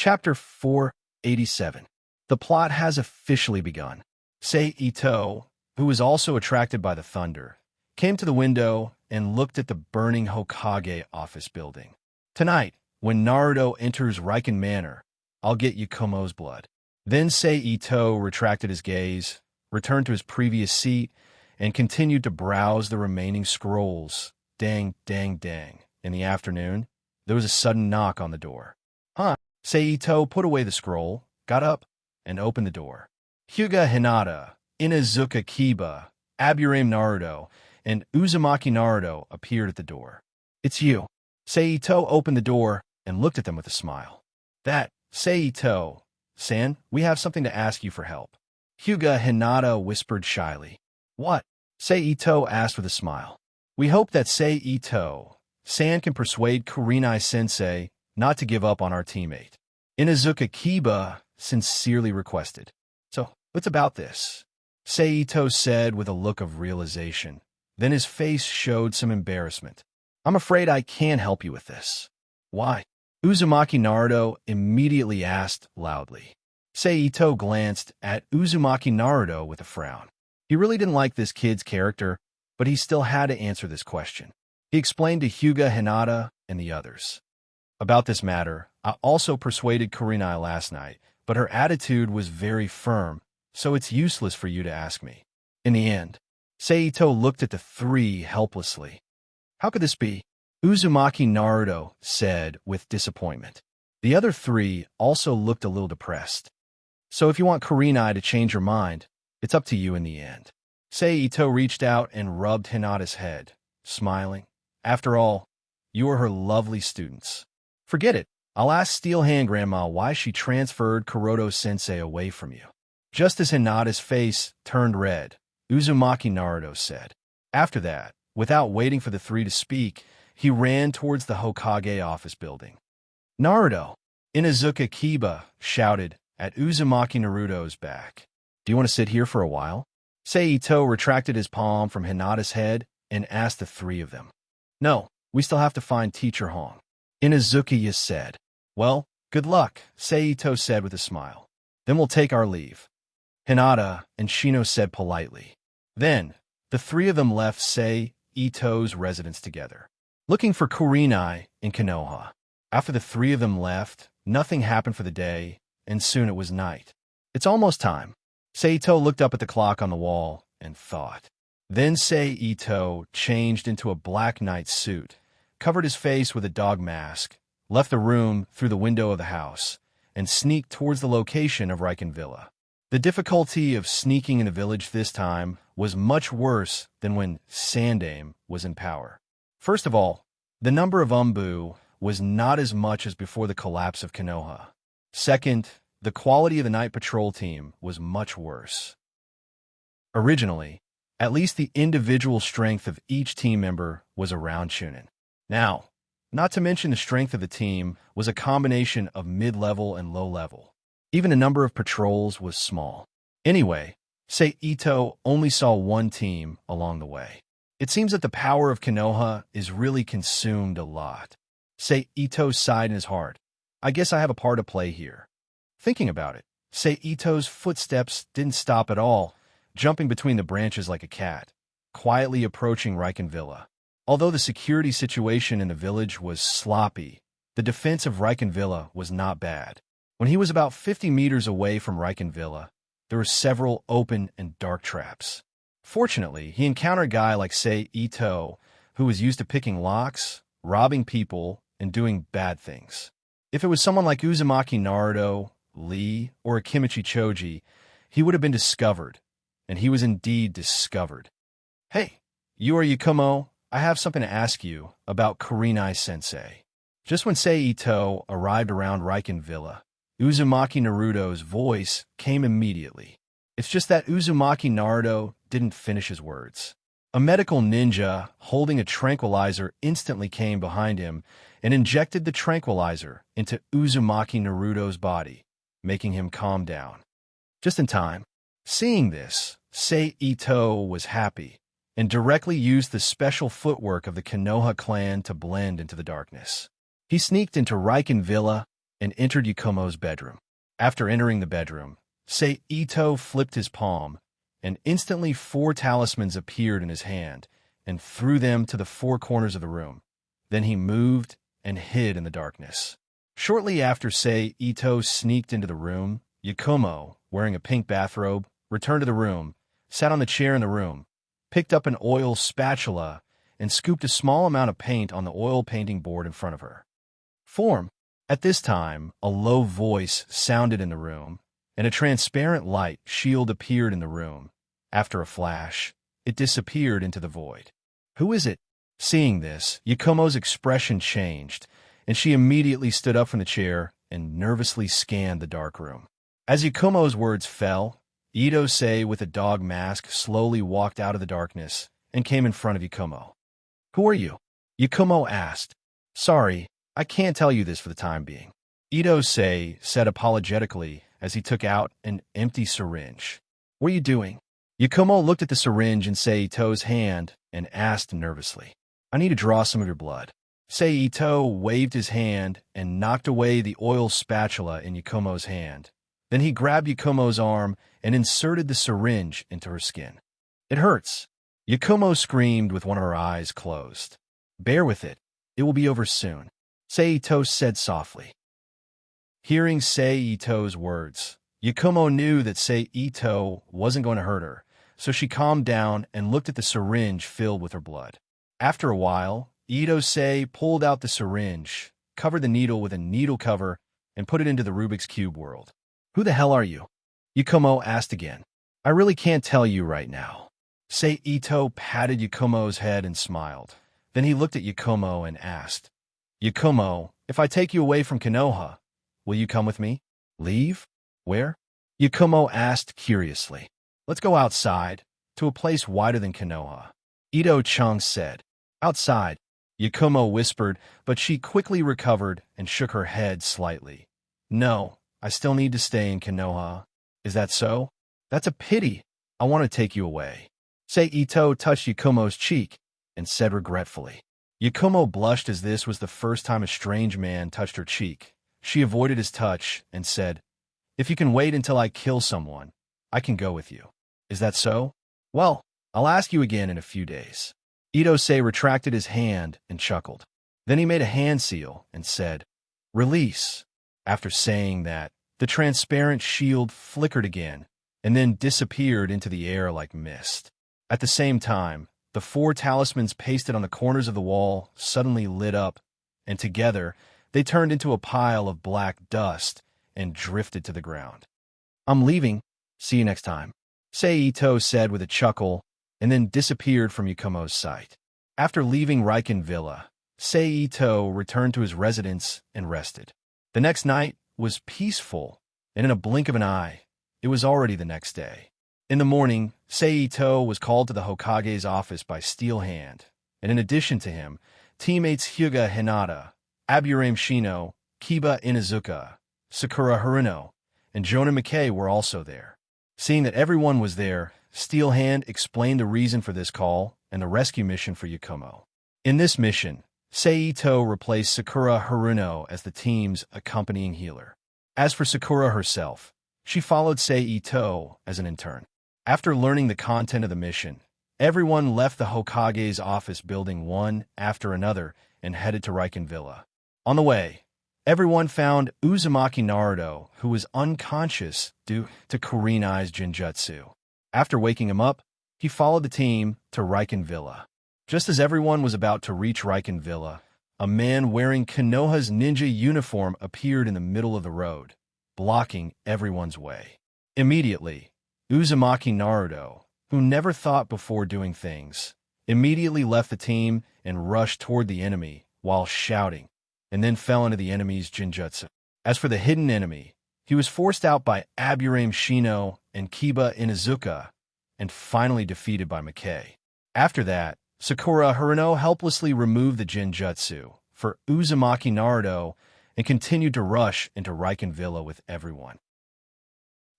Chapter 487. The plot has officially begun. Sei Ito, who was also attracted by the thunder, came to the window and looked at the burning Hokage office building. Tonight, when Naruto enters Riken Manor, I'll get Yakumo's blood. Then Sei Ito retracted his gaze, returned to his previous seat, and continued to browse the remaining scrolls. Dang, dang, dang. In the afternoon, there was a sudden knock on the door. Sei Ito put away the scroll, got up, and opened the door. Hyuga Hinata, Inazuka Kiba, Aburame Naruto, and Uzumaki Naruto appeared at the door. "It's you." Sei Ito opened the door and looked at them with a smile. Sei Ito-san, we have something to ask you for help." Hyuga Hinata whispered shyly. "What?" Sei Ito asked with a smile. "We hope that Sei Ito-san can persuade Kurenai-sensei not to give up on our teammate," Inazuka Kiba sincerely requested. "So, what's about this?" Sei Ito said with a look of realization. Then his face showed some embarrassment. "I'm afraid I can't help you with this." "Why?" Uzumaki Naruto immediately asked loudly. Sei Ito glanced at Uzumaki Naruto with a frown. He really didn't like this kid's character, but he still had to answer this question. He explained to Hyuga Hinata and the others. "About this matter, I also persuaded Kurenai last night, but her attitude was very firm, so it's useless for you to ask me." In the end, Sei Ito looked at the three helplessly. "How could this be?" Uzumaki Naruto said with disappointment. The other three also looked a little depressed. "So if you want Kurenai to change her mind, it's up to you in the end." Sei Ito reached out and rubbed Hinata's head, smiling. "After all, you are her lovely students. Forget it. I'll ask Steel Hand Grandma why she transferred Kuroto-sensei away from you." Just as Hinata's face turned red, Uzumaki Naruto said. After that, without waiting for the three to speak, he ran towards the Hokage office building. "Naruto!" Inazuka Kiba shouted at Uzumaki Naruto's back. "Do you want to sit here for a while?" Sei Ito retracted his palm from Hinata's head and asked the three of them. "No, we still have to find Teacher Hong," Inazuka said. "Well, good luck," Sei Ito said with a smile. "Then we'll take our leave," Hinata and Shino said politely. Then, the three of them left Sei Ito's residence together, looking for Kurenai in Konoha. After the three of them left, nothing happened for the day, and soon it was night. "It's almost time." Sei Ito looked up at the clock on the wall and thought. Then Sei Ito changed into a black night suit, covered his face with a dog mask, left the room through the window of the house, and sneaked towards the location of Riken Villa. The difficulty of sneaking in the village this time was much worse than when Sandaime was in power. First of all, the number of Umbu was not as much as before the collapse of Konoha. Second, the quality of the night patrol team was much worse. Originally, at least the individual strength of each team member was around Chunin. Now, not to mention the strength of the team was a combination of mid-level and low-level. Even the number of patrols was small. Anyway, Sei Ito only saw one team along the way. It seems that the power of Konoha is really consumed a lot. Sei Ito sighed in his heart. "I guess I have a part to play here." Thinking about it, Sei Ito's footsteps didn't stop at all, jumping between the branches like a cat, quietly approaching Riken Villa. Although the security situation in the village was sloppy, the defense of Riken Villa was not bad. When he was about 50 meters away from Riken Villa, there were several open and dark traps. Fortunately, he encountered a guy like Sei Ito, who was used to picking locks, robbing people, and doing bad things. If it was someone like Uzumaki Naruto, Lee, or Akimichi Choji, he would have been discovered, and he was indeed discovered. "Hey, you are Yakumo. I have something to ask you about Kurenai-sensei." Just when Sei Ito arrived around Riken Villa, Uzumaki Naruto's voice came immediately. It's just that Uzumaki Naruto didn't finish his words. A medical ninja holding a tranquilizer instantly came behind him and injected the tranquilizer into Uzumaki Naruto's body, making him calm down. Just in time. Seeing this, Sei Ito was happy and directly used the special footwork of the Konoha clan to blend into the darkness. He sneaked into Riken Villa and entered Yukumo's bedroom. After entering the bedroom, Sei Ito flipped his palm, and instantly 4 talismans appeared in his hand and threw them to the 4 corners of the room. Then he moved and hid in the darkness. Shortly after Sei Ito sneaked into the room, Yukumo, wearing a pink bathrobe, returned to the room, sat on the chair in the room, picked up an oil spatula, and scooped a small amount of paint on the oil painting board in front of her. Form. At this time, a low voice sounded in the room, and a transparent light shield appeared in the room. After a flash, it disappeared into the void. Who is it? Seeing this, Yukumo's expression changed, and she immediately stood up from the chair and nervously scanned the dark room. As Yukumo's words fell, Ito-sei with a dog mask slowly walked out of the darkness and came in front of Yukumo. "Who are you?" Yukumo asked. "Sorry, I can't tell you this for the time being," Ito-sei said apologetically as he took out an empty syringe. "What are you doing?" Yukumo looked at the syringe in Sei Ito's hand and asked nervously. "I need to draw some of your blood." Sei Ito waved his hand and knocked away the oil spatula in Yukumo's hand. Then he grabbed Yukumo's arm and inserted the syringe into her skin. "It hurts." Yukumo screamed with one of her eyes closed. "Bear with it. It will be over soon," Sei Ito said softly. Hearing Sei Ito's words, Yukumo knew that Sei Ito wasn't going to hurt her, so she calmed down and looked at the syringe filled with her blood. After a while, Ito-sei pulled out the syringe, covered the needle with a needle cover, and put it into the Rubik's Cube world. "Who the hell are you?" Yukumo asked again. "I really can't tell you right now." Sei Ito patted Yukumo's head and smiled. Then he looked at Yukumo and asked, "Yukumo, if I take you away from Konoha, will you come with me?" "Leave? Where?" Yukumo asked curiously. "Let's go outside, to a place wider than Konoha," Ito-chung said. "Outside," Yukumo whispered, but she quickly recovered and shook her head slightly. "No, I still need to stay in Konoha." "Is that so?" "That's a pity. I want to take you away." Sei Ito touched Yukumo's cheek and said regretfully. Yukumo blushed as this was the first time a strange man touched her cheek. She avoided his touch and said, "If you can wait until I kill someone, I can go with you." "Is that so?" "Well, I'll ask you again in a few days." Ito-sei retracted his hand and chuckled. Then he made a hand seal and said, "Release." After saying that, the transparent shield flickered again and then disappeared into the air like mist. At the same time, the 4 talismans pasted on the corners of the wall suddenly lit up, and together they turned into a pile of black dust and drifted to the ground. "I'm leaving. See you next time," Sei Ito said with a chuckle, and then disappeared from Yukumo's sight. After leaving Riken Villa, Sei Ito returned to his residence and rested. The next night was peaceful, and in a blink of an eye, it was already the next day. In the morning, Sei Ito was called to the Hokage's office by Steel Hand, and in addition to him, teammates Hyuga Hinata, Aburame Shino, Kiba Inazuka, Sakura Haruno, and Jonah McKay were also there. Seeing that everyone was there, Steel Hand explained the reason for this call and the rescue mission for Yukumo. In this mission, Sei Ito replaced Sakura Haruno as the team's accompanying healer. As for Sakura herself, she followed Sei Ito as an intern. After learning the content of the mission, everyone left the Hokage's office building one after another and headed to Riken Villa. On the way, everyone found Uzumaki Naruto, who was unconscious due to Kurenai's Genjutsu. After waking him up, he followed the team to Riken Villa. Just as everyone was about to reach Riken Villa, a man wearing Konoha's ninja uniform appeared in the middle of the road, blocking everyone's way. Immediately, Uzumaki Naruto, who never thought before doing things, immediately left the team and rushed toward the enemy while shouting, and then fell into the enemy's Genjutsu. As for the hidden enemy, he was forced out by Aburame Shino and Kiba Inazuka, and finally defeated by McKay. After that, Sakura Haruno helplessly removed the Genjutsu for Uzumaki Naruto and continued to rush into Riken Villa with everyone.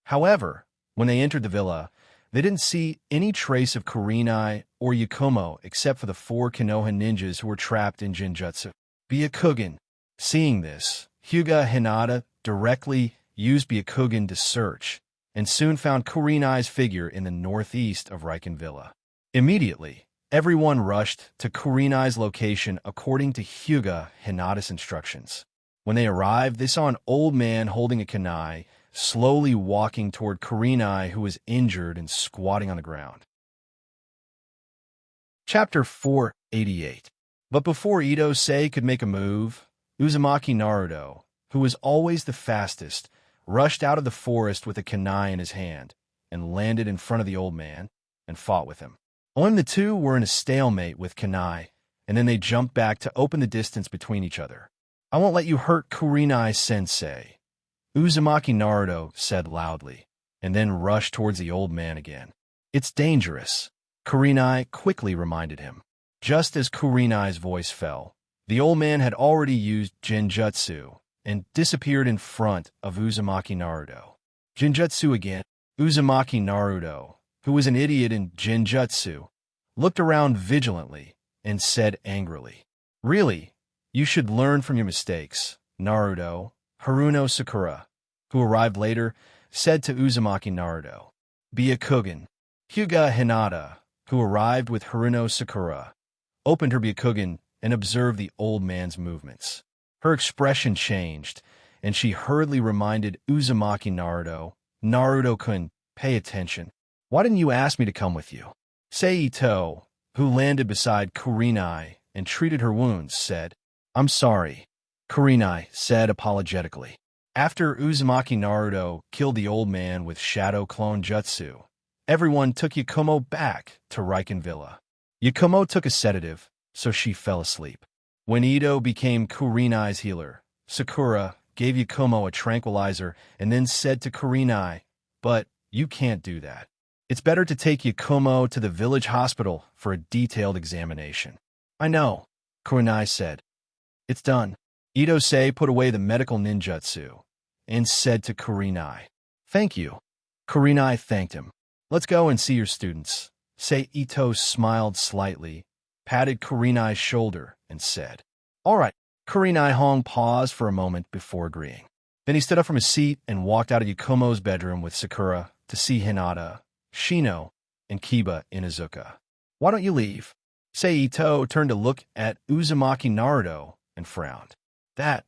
However, when they entered the villa, they didn't see any trace of Kurenai or Yukumo except for the 4 Konoha ninjas who were trapped in Genjutsu. Byakugan. Seeing this, Hyuga Hinata directly used Byakugan to search, and soon found Kurenai's figure in the northeast of Riken Villa. Immediately, everyone rushed to Kurenai's location according to Hyuga Hinata's instructions. When they arrived, they saw an old man holding a kunai, slowly walking toward Kurenai, who was injured and squatting on the ground. Chapter 488. But before Ito-sei could make a move, Uzumaki Naruto, who was always the fastest, rushed out of the forest with a kunai in his hand and landed in front of the old man and fought with him. Only the two were in a stalemate with kunai, and then they jumped back to open the distance between each other. "I won't let you hurt Kurenai-sensei," Uzumaki Naruto said loudly, and then rushed towards the old man again. "It's dangerous," Kurenai quickly reminded him. Just as Kurenai's voice fell, the old man had already used Genjutsu and disappeared in front of Uzumaki Naruto. Genjutsu again. Uzumaki Naruto, who was an idiot in Genjutsu, looked around vigilantly and said angrily, "Really? You should learn from your mistakes, Naruto." Haruno Sakura, who arrived later, said to Uzumaki Naruto. Byakugan. Hyuga Hinata, who arrived with Haruno Sakura, opened her Byakugan and observed the old man's movements. Her expression changed, and she hurriedly reminded Uzumaki Naruto, "Naruto-kun, pay attention. Why didn't you ask me to come with you?" Ito, who landed beside Kurenai and treated her wounds, said, "I'm sorry," Kurenai said apologetically. After Uzumaki Naruto killed the old man with Shadow Clone Jutsu, everyone took Yakumo back to Riken Villa. Yakumo took a sedative, so she fell asleep. When Ito became Kurenai's healer, Sakura gave Yakumo a tranquilizer and then said to Kurenai, "But you can't do that. It's better to take Yakumo to the village hospital for a detailed examination." "I know," Kurenai said. "It's done." Ito-sei put away the medical ninjutsu and said to Kurenai, "Thank you." Kurenai thanked him. "Let's go and see your students." Ito smiled slightly, patted Kurenai's shoulder, and said, "All right." Kurenai Hong paused for a moment before agreeing. Then he stood up from his seat and walked out of Yakumo's bedroom with Sakura to see Hinata, Shino, and Kiba Inuzuka. "Why don't you leave?" Ito turned to look at Uzumaki Naruto and frowned. That,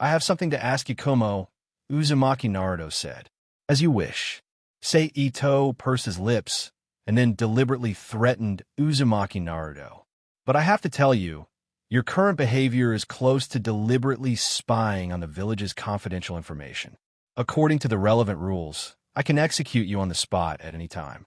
I have something to ask Yakumo," Uzumaki Naruto said. "As you wish." Ito pursed his lips and then deliberately threatened Uzumaki Naruto. "But I have to tell you, your current behavior is close to deliberately spying on the village's confidential information. According to the relevant rules, I can execute you on the spot at any time."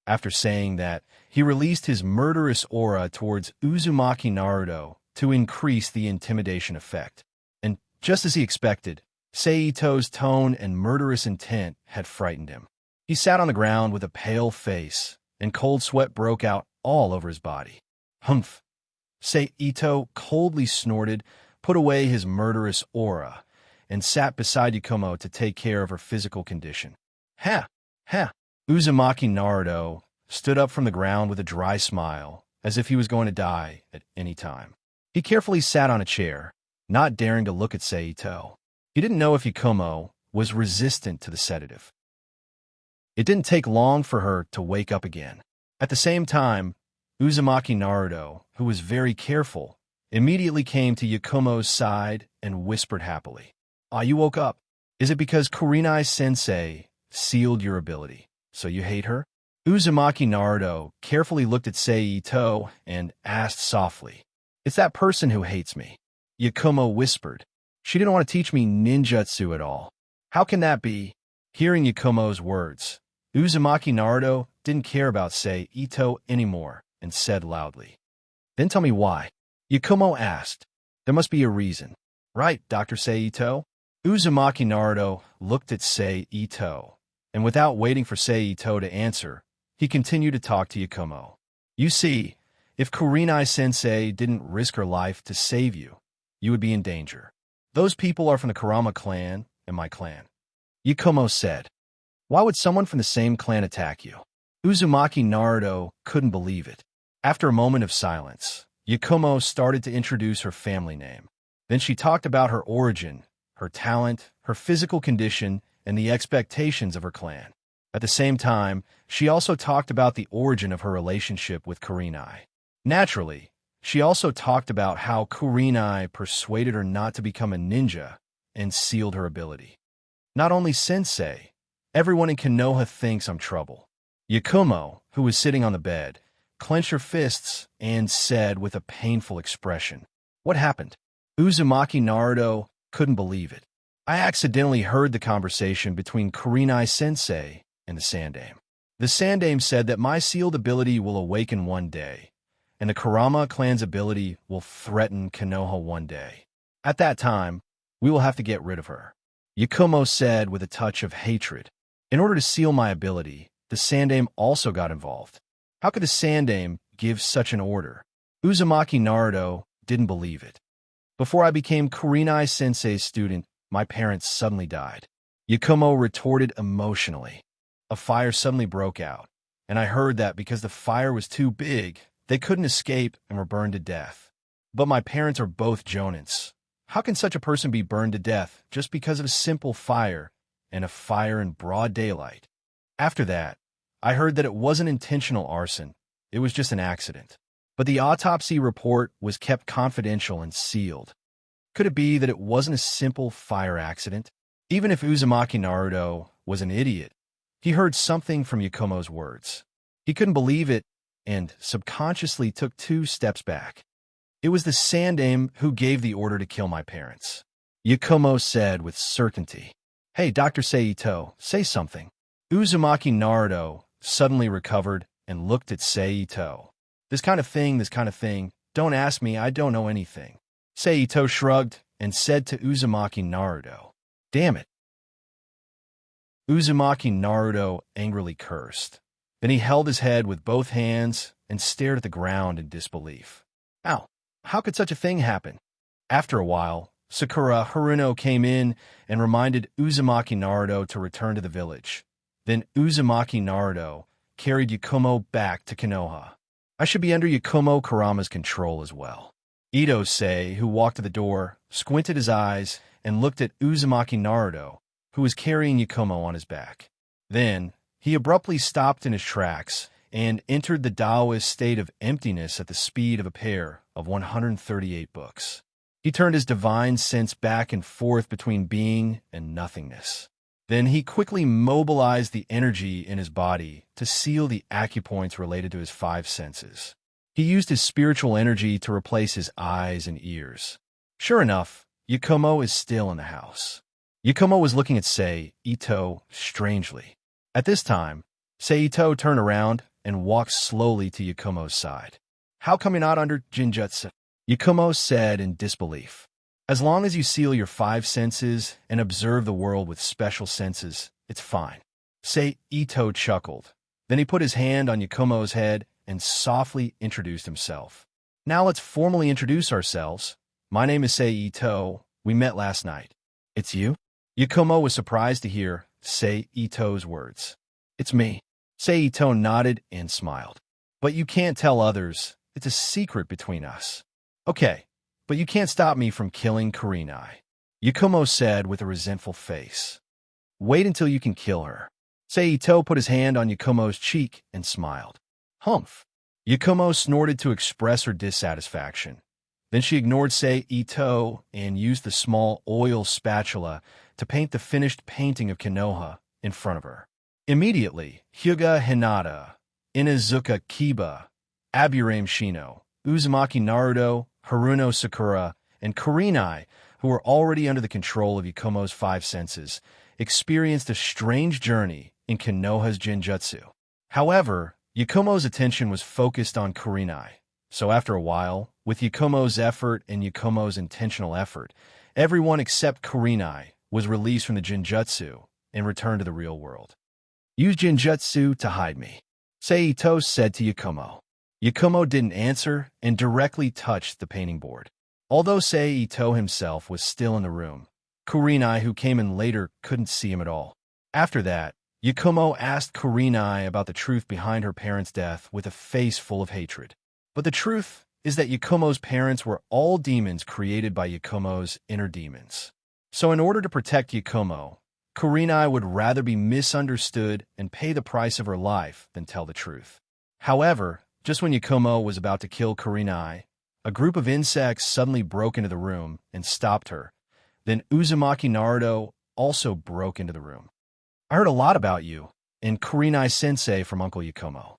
After saying that, he released his murderous aura towards Uzumaki Naruto to increase the intimidation effect. And just as he expected, Ito's tone and murderous intent had frightened him. He sat on the ground with a pale face, and cold sweat broke out all over his body. "Humph." Ito coldly snorted, put away his murderous aura, and sat beside Yakumo to take care of her physical condition. "Ha! Ha!" Uzumaki Naruto stood up from the ground with a dry smile, as if he was going to die at any time. He carefully sat on a chair, not daring to look at Ito. He didn't know if Yakumo was resistant to the sedative. It didn't take long for her to wake up again. At the same time, Uzumaki Naruto, who was very careful, immediately came to Yakumo's side and whispered happily, "Ah, you woke up. Is it because Kurenai-sensei sealed your ability, so you hate her?" Uzumaki Naruto carefully looked at Ito and asked softly, "It's that person who hates me." Yakumo whispered, "She didn't want to teach me ninjutsu at all." "How can that be?" Hearing Yakumo's words, Uzumaki Naruto didn't care about Ito anymore and said loudly, "Then tell me why." Yakumo asked, "There must be a reason." "Right, Dr. Ito." Uzumaki Naruto looked at Ito, and without waiting for Ito to answer, he continued to talk to Yakumo. "You see, if Kurenai-sensei didn't risk her life to save you, you would be in danger. Those people are from the Kurama clan and my clan." Yakumo said, "Why would someone from the same clan attack you?" Uzumaki Naruto couldn't believe it. After a moment of silence, Yakumo started to introduce her family name. Then she talked about her origin, her talent, her physical condition, and the expectations of her clan. At the same time, she also talked about the origin of her relationship with Kurenai. Naturally, she also talked about how Kurenai persuaded her not to become a ninja and sealed her ability. Not only Sensei, everyone in Konoha thinks I'm trouble. Yakumo, who was sitting on the bed, clenched her fists and said with a painful expression, "What happened?" Uzumaki Naruto couldn't believe it. I accidentally heard the conversation between Kurenai Sensei and the Sandame. The Sandame said that my sealed ability will awaken one day, and the Kurama clan's ability will threaten Konoha one day. At that time, we will have to get rid of her. Yakumo said with a touch of hatred. In order to seal my ability, the Sandame also got involved. How could the Sandame give such an order? Uzumaki Naruto didn't believe it. Before I became Kurenai Sensei's student, my parents suddenly died. Yakumo retorted emotionally. A fire suddenly broke out, and I heard that because the fire was too big, they couldn't escape and were burned to death. But my parents are both jonins. How can such a person be burned to death just because of a simple fire, and a fire in broad daylight? After that, I heard that it wasn't intentional arson, it was just an accident. But the autopsy report was kept confidential and sealed. Could it be that it wasn't a simple fire accident? Even if Uzumaki Naruto was an idiot, he heard something from Yakumo's words. He couldn't believe it and subconsciously took 2 steps back. It was the Sandame who gave the order to kill my parents. Yakumo said with certainty, "Hey, Dr. Seito, say something." Uzumaki Naruto suddenly recovered and looked at Seito. This kind of thing, don't ask me, I don't know anything." Seito shrugged and said to Uzumaki Naruto, "Damn it." Uzumaki Naruto angrily cursed. Then he held his head with both hands and stared at the ground in disbelief. Ow, how could such a thing happen? After a while, Sakura Haruno came in and reminded Uzumaki Naruto to return to the village. Then Uzumaki Naruto carried Yakumo back to Konoha. I should be under Yakumo Kurama's control as well. Ito-sei, who walked to the door, squinted his eyes and looked at Uzumaki Naruto, who was carrying Yakumo on his back. Then, he abruptly stopped in his tracks and entered the Taoist state of emptiness at the speed of a pair of 138 books. He turned his divine sense back and forth between being and nothingness. Then he quickly mobilized the energy in his body to seal the acupoints related to his 5 senses. He used his spiritual energy to replace his eyes and ears. Sure enough, Yakumo is still in the house. Yakumo was looking at Seito strangely. At this time, Seito turned around and walked slowly to Yakumo's side. "How come you're not under Jinjutsu?" Yakumo said in disbelief. "As long as you seal your 5 senses and observe the world with special senses, it's fine." Seito chuckled. Then he put his hand on Yakumo's head and softly introduced himself. "Now let's formally introduce ourselves. My name is Seito. We met last night." "It's you?" Yakumo was surprised to hear Seito's words. "It's me." Seito nodded and smiled. "But you can't tell others. It's a secret between us." "Okay, but you can't stop me from killing Kurenai," Yakumo said with a resentful face. "Wait until you can kill her." Seito put his hand on Yakumo's cheek and smiled. "Humph." Yakumo snorted to express her dissatisfaction. Then she ignored Seito and used the small oil spatula to paint the finished painting of Konoha in front of her. Immediately, Hyuga Hinata, Inazuka Kiba, Aburame Shino, Uzumaki Naruto, Haruno Sakura, and Kurenai, who were already under the control of Yakumo's 5 senses, experienced a strange journey in Konoha's Jinjutsu. However, Yakumo's attention was focused on Kurenai, so after a while, with Yakumo's effort and Yakumo's intentional effort, everyone except Kurenai was released from the Jinjutsu and returned to the real world. "Use Jinjutsu to hide me," Seito said to Yakumo. Yakumo didn't answer and directly touched the painting board. Although Seito himself was still in the room, Kurenai, who came in later, couldn't see him at all. After that, Yakumo asked Kurenai about the truth behind her parents' death with a face full of hatred. But the truth is that Yakumo's parents were all demons created by Yakumo's inner demons. So in order to protect Yakumo, Kurenai would rather be misunderstood and pay the price of her life than tell the truth. However, just when Yakumo was about to kill Kurenai, a group of insects suddenly broke into the room and stopped her. Then Uzumaki Naruto also broke into the room. I heard a lot about you, and Kurenai-sensei from Uncle Yakumo.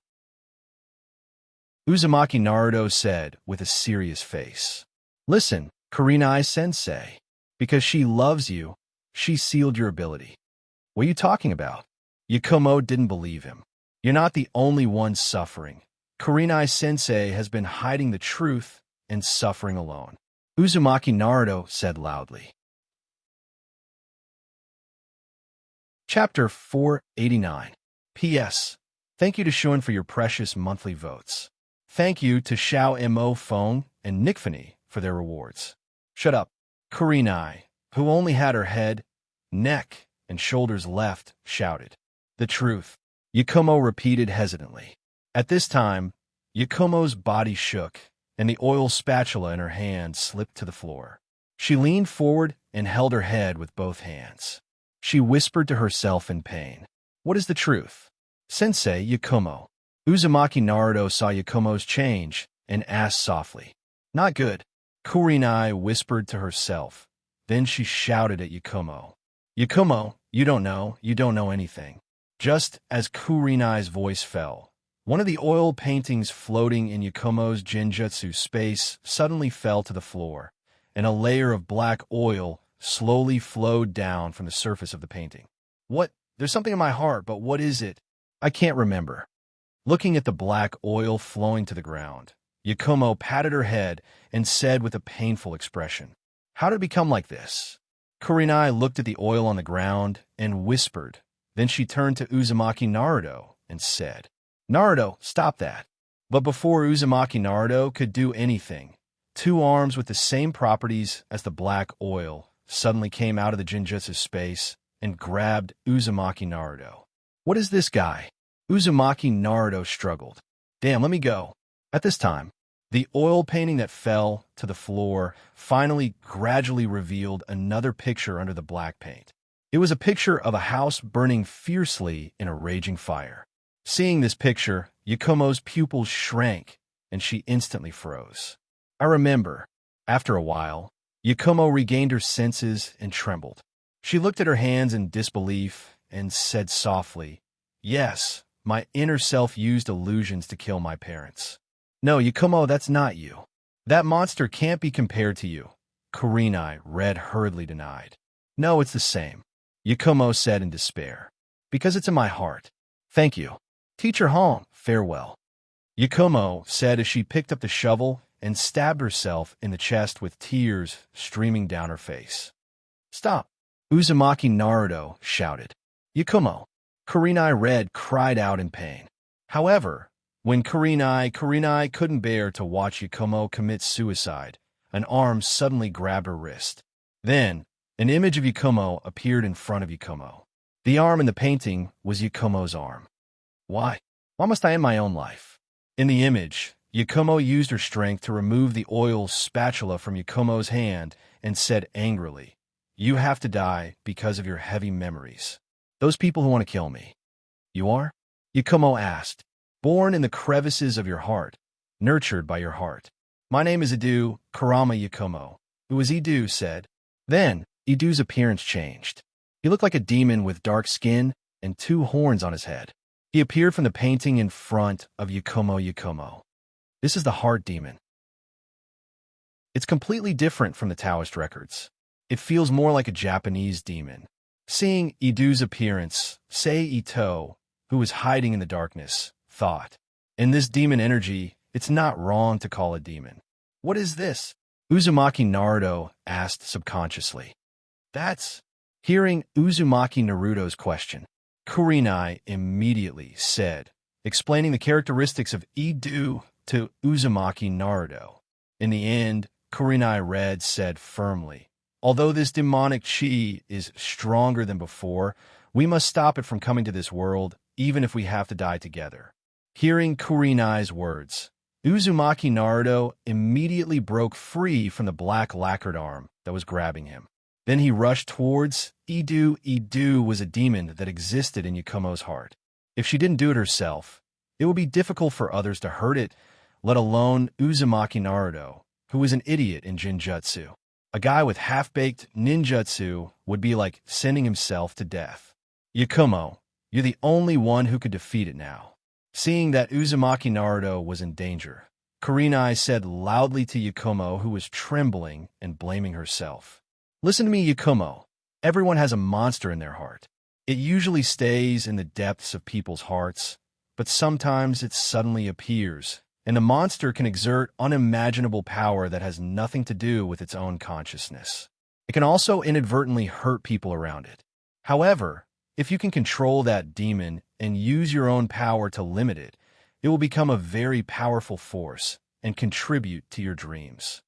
Uzumaki Naruto said with a serious face. Listen, Kurenai-sensei, because she loves you, she sealed your ability. What are you talking about? Yakumo didn't believe him. You're not the only one suffering. Kurenai-sensei has been hiding the truth and suffering alone. Uzumaki Naruto said loudly. Chapter 489. P.S. Thank you to Shun for your precious monthly votes. Thank you to Xiao Mo Feng and Nikfani for their rewards. Shut up. Kurenai, who only had her head, neck, and shoulders left, shouted. The truth, Yakumo repeated hesitantly. At this time, Yakumo's body shook, and the oil spatula in her hand slipped to the floor. She leaned forward and held her head with both hands. She whispered to herself in pain. What is the truth? Sensei Yakumo. Uzumaki Naruto saw Yakumo's change and asked softly. Not good. Kurenai whispered to herself. Then she shouted at Yakumo. Yakumo, you don't know anything. Just as Kurenai's voice fell, one of the oil paintings floating in Yakumo's Genjutsu space suddenly fell to the floor, and a layer of black oil slowly flowed down from the surface of the painting. What? There's something in my heart, but what is it? I can't remember. Looking at the black oil flowing to the ground, Yakumo patted her head and said with a painful expression, How did it become like this? Kurenai looked at the oil on the ground and whispered. Then she turned to Uzumaki Naruto and said, Naruto, stop that. But before Uzumaki Naruto could do anything, two arms with the same properties as the black oil suddenly came out of the Genjutsu space and grabbed Uzumaki Naruto. What is this guy? Uzumaki Naruto struggled. Damn, let me go. At this time, the oil painting that fell to the floor finally gradually revealed another picture under the black paint. It was a picture of a house burning fiercely in a raging fire. Seeing this picture, Yakumo's pupils shrank, and she instantly froze. I remember. After a while, Yakumo regained her senses and trembled. She looked at her hands in disbelief and said softly, Yes, my inner self used illusions to kill my parents. No, Yakumo, that's not you. That monster can't be compared to you. Kurenai hurriedly denied. No, it's the same. Yakumo said in despair. Because it's in my heart. Thank you. Teacher Hong, farewell. Yakumo said as she picked up the shovel and stabbed herself in the chest with tears streaming down her face. Stop! Uzumaki Naruto shouted. Yakumo! Kurenai cried out in pain. However, when Kurenai couldn't bear to watch Yakumo commit suicide, an arm suddenly grabbed her wrist. Then, an image of Yakumo appeared in front of Yakumo. The arm in the painting was Yakumo's arm. Why? Why must I end my own life? In the image, Yakumo used her strength to remove the oil spatula from Yakumo's hand and said angrily, You have to die because of your heavy memories. Those people who want to kill me. You are? Yakumo asked. Born in the crevices of your heart, nurtured by your heart. My name is Idu Kurama Yakumo. Who is Idu said. Then, Idu's appearance changed. He looked like a demon with dark skin and two horns on his head. He appeared from the painting in front of Yakumo. This is the heart demon. It's completely different from the Taoist records. It feels more like a Japanese demon. Seeing Idu's appearance, Sei Ito, who was hiding in the darkness, thought, in this demon energy, it's not wrong to call a demon. What is this? Uzumaki Naruto asked subconsciously. That's... Hearing Uzumaki Naruto's question, Kurenai immediately said, explaining the characteristics of Idu to Uzumaki Naruto. In the end, Kurenai said firmly, Although this demonic chi is stronger than before, we must stop it from coming to this world, even if we have to die together. Hearing Kurenai's words, Uzumaki Naruto immediately broke free from the black lacquered arm that was grabbing him. Then he rushed towards Idu. Idu was a demon that existed in Yakumo's heart. If she didn't do it herself, it would be difficult for others to hurt it, let alone Uzumaki Naruto, who was an idiot in Jinjutsu. A guy with half-baked ninjutsu would be like sending himself to death. Yakumo, you're the only one who could defeat it now. Seeing that Uzumaki Naruto was in danger, Kurenai said loudly to Yakumo, who was trembling and blaming herself. Listen to me, Yakumo. Everyone has a monster in their heart. It usually stays in the depths of people's hearts, but sometimes it suddenly appears, and the monster can exert unimaginable power that has nothing to do with its own consciousness. It can also inadvertently hurt people around it. However, if you can control that demon and use your own power to limit it, it will become a very powerful force and contribute to your dreams.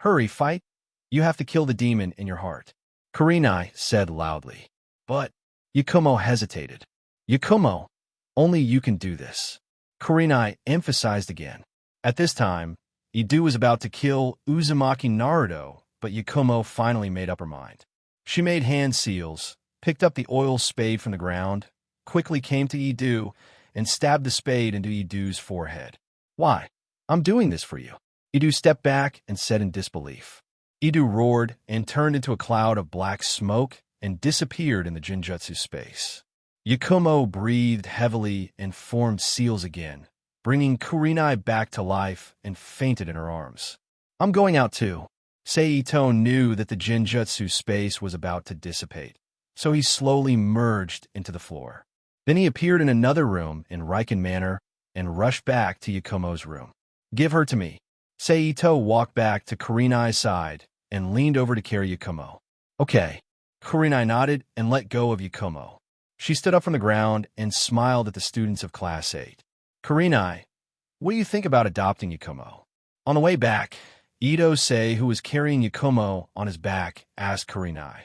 Hurry, fight! You have to kill the demon in your heart, Kurenai said loudly. But Yakumo hesitated. Yakumo, only you can do this, Kurenai emphasized again. At this time, Idu was about to kill Uzumaki Naruto, but Yakumo finally made up her mind. She made hand seals, picked up the oil spade from the ground, quickly came to Idu, and stabbed the spade into Idu's forehead. Why? I'm doing this for you. Idu stepped back and said in disbelief. Idu roared and turned into a cloud of black smoke and disappeared in the Jinjutsu space. Yakumo breathed heavily and formed seals again, bringing Kurenai back to life and fainted in her arms. I'm going out too. Seito knew that the Jinjutsu space was about to dissipate, so he slowly merged into the floor. Then he appeared in another room in Riken Manor and rushed back to Yakumo's room. Give her to me. Seito walked back to Kurenai's side and leaned over to carry Yakumo. Okay. Kurenai nodded and let go of Yakumo. She stood up from the ground and smiled at the students of Class 8. Kurenai, what do you think about adopting Yakumo? On the way back, Ito-sei, who was carrying Yakumo on his back, asked Kurenai.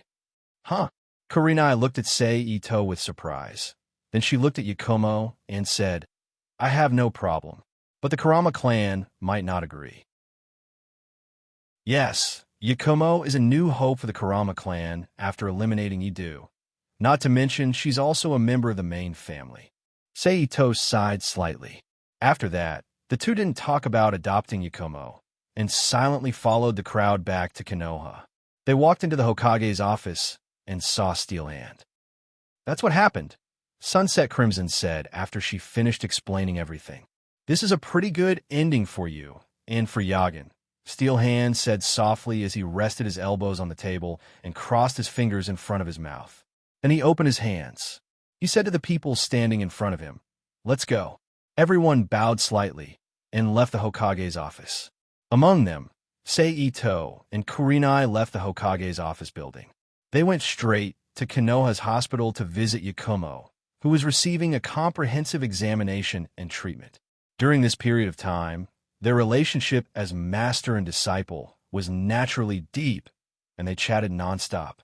Huh? Kurenai looked at Sei-Ito with surprise. Then she looked at Yakumo and said, I have no problem, but the Kurama clan might not agree. Yes, Yakumo is a new hope for the Kurama clan after eliminating Idu. Not to mention, she's also a member of the main family. Seito sighed slightly. After that, the two didn't talk about adopting Yakumo, and silently followed the crowd back to Konoha. They walked into the Hokage's office and saw Steel Hand. That's what happened, Sunset Crimson said after she finished explaining everything. This is a pretty good ending for you, and for Yagen, Steel Hand said softly as he rested his elbows on the table and crossed his fingers in front of his mouth. Then he opened his hands. He said to the people standing in front of him, Let's go. Everyone bowed slightly and left the Hokage's office. Among them, Sei-Ito and Kurenai left the Hokage's office building. They went straight to Konoha's hospital to visit Yakumo, who was receiving a comprehensive examination and treatment. During this period of time, their relationship as master and disciple was naturally deep, and they chatted nonstop.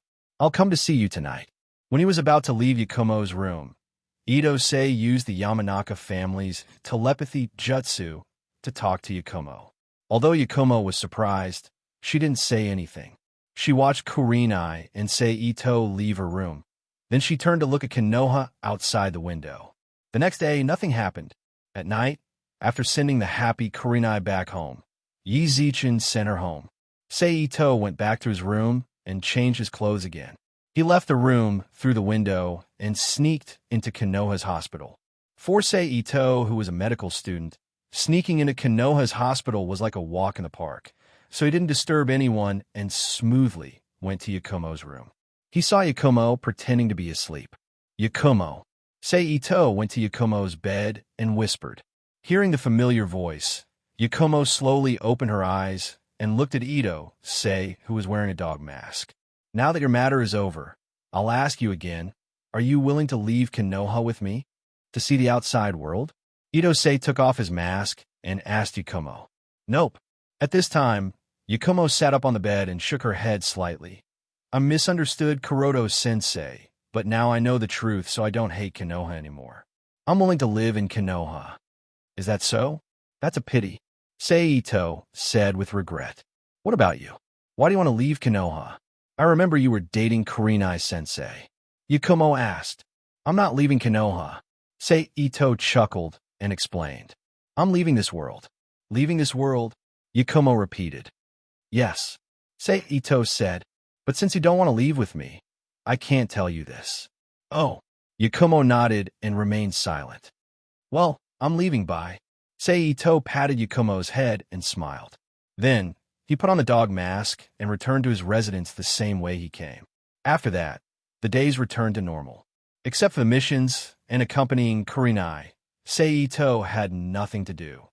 I'll come to see you tonight. When he was about to leave Yakumo's room, Ito-sei used the Yamanaka family's telepathy jutsu to talk to Yakumo. Although Yakumo was surprised, she didn't say anything. She watched Kurenai and Sei-Ito leave her room. Then she turned to look at Konoha outside the window. The next day, nothing happened. At night, after sending the happy Kurenai back home, Yi Zichin sent her home. Sei-Ito went back to his room and changed his clothes again. He left the room through the window and sneaked into Konoha's hospital. For Sei-Ito, who was a medical student, sneaking into Konoha's hospital was like a walk in the park, so he didn't disturb anyone and smoothly went to Yakumo's room. He saw Yakumo pretending to be asleep. Yakumo. Sei-Ito went to Yakumo's bed and whispered. Hearing the familiar voice, Yakumo slowly opened her eyes and looked at Ito-sei, who was wearing a dog mask. Now that your matter is over, I'll ask you again, are you willing to leave Konoha with me? To see the outside world? Ito-sei took off his mask and asked Yakumo. Nope. At this time, Yakumo sat up on the bed and shook her head slightly. I misunderstood Kuroto-sensei, but now I know the truth, so I don't hate Konoha anymore. I'm willing to live in Konoha. Is that so? That's a pity. Seito said with regret. What about you? Why do you want to leave Konoha? I remember you were dating Kurenai-sensei. Yakumo asked. I'm not leaving Konoha. Seito chuckled and explained. I'm leaving this world. Leaving this world? Yakumo repeated. Yes, Seito said, but since you don't want to leave with me, I can't tell you this. Oh, Yakumo nodded and remained silent. Well, I'm leaving, bye. Seito patted Yakumo's head and smiled. Then, he put on the dog mask and returned to his residence the same way he came. After that, the days returned to normal. Except for the missions and accompanying Kurenai, Seito had nothing to do.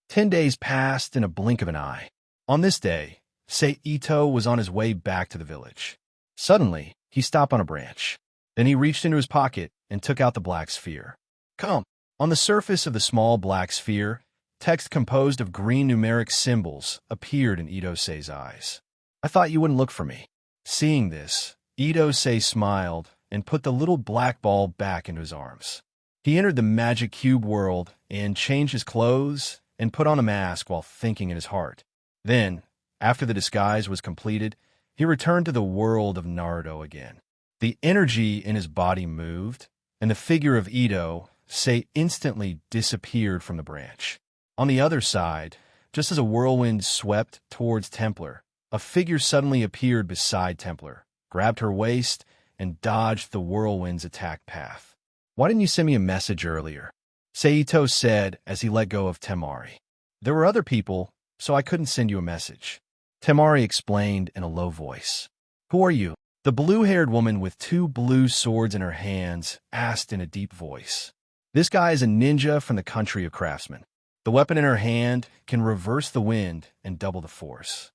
10 days passed in a blink of an eye. On this day, Seito was on his way back to the village. Suddenly, he stopped on a branch. Then he reached into his pocket and took out the black sphere. Come. On the surface of the small black sphere, text composed of green numeric symbols appeared in Ito-sei's eyes. I thought you wouldn't look for me. Seeing this, Ito-sei smiled and put the little black ball back into his arms. He entered the magic cube world and changed his clothes and put on a mask while thinking in his heart. Then, after the disguise was completed, he returned to the world of Naruto again. The energy in his body moved, and the figure of Ito-sei instantly disappeared from the branch. On the other side, just as a whirlwind swept towards Templar, a figure suddenly appeared beside Templar, grabbed her waist, and dodged the whirlwind's attack path. Why didn't you send me a message earlier? Seito said as he let go of Temari. There were other people, so I couldn't send you a message. Temari explained in a low voice. Who are you? The blue-haired woman with 2 blue swords in her hands asked in a deep voice. This guy is a ninja from the country of craftsmen. The weapon in her hand can reverse the wind and double the force.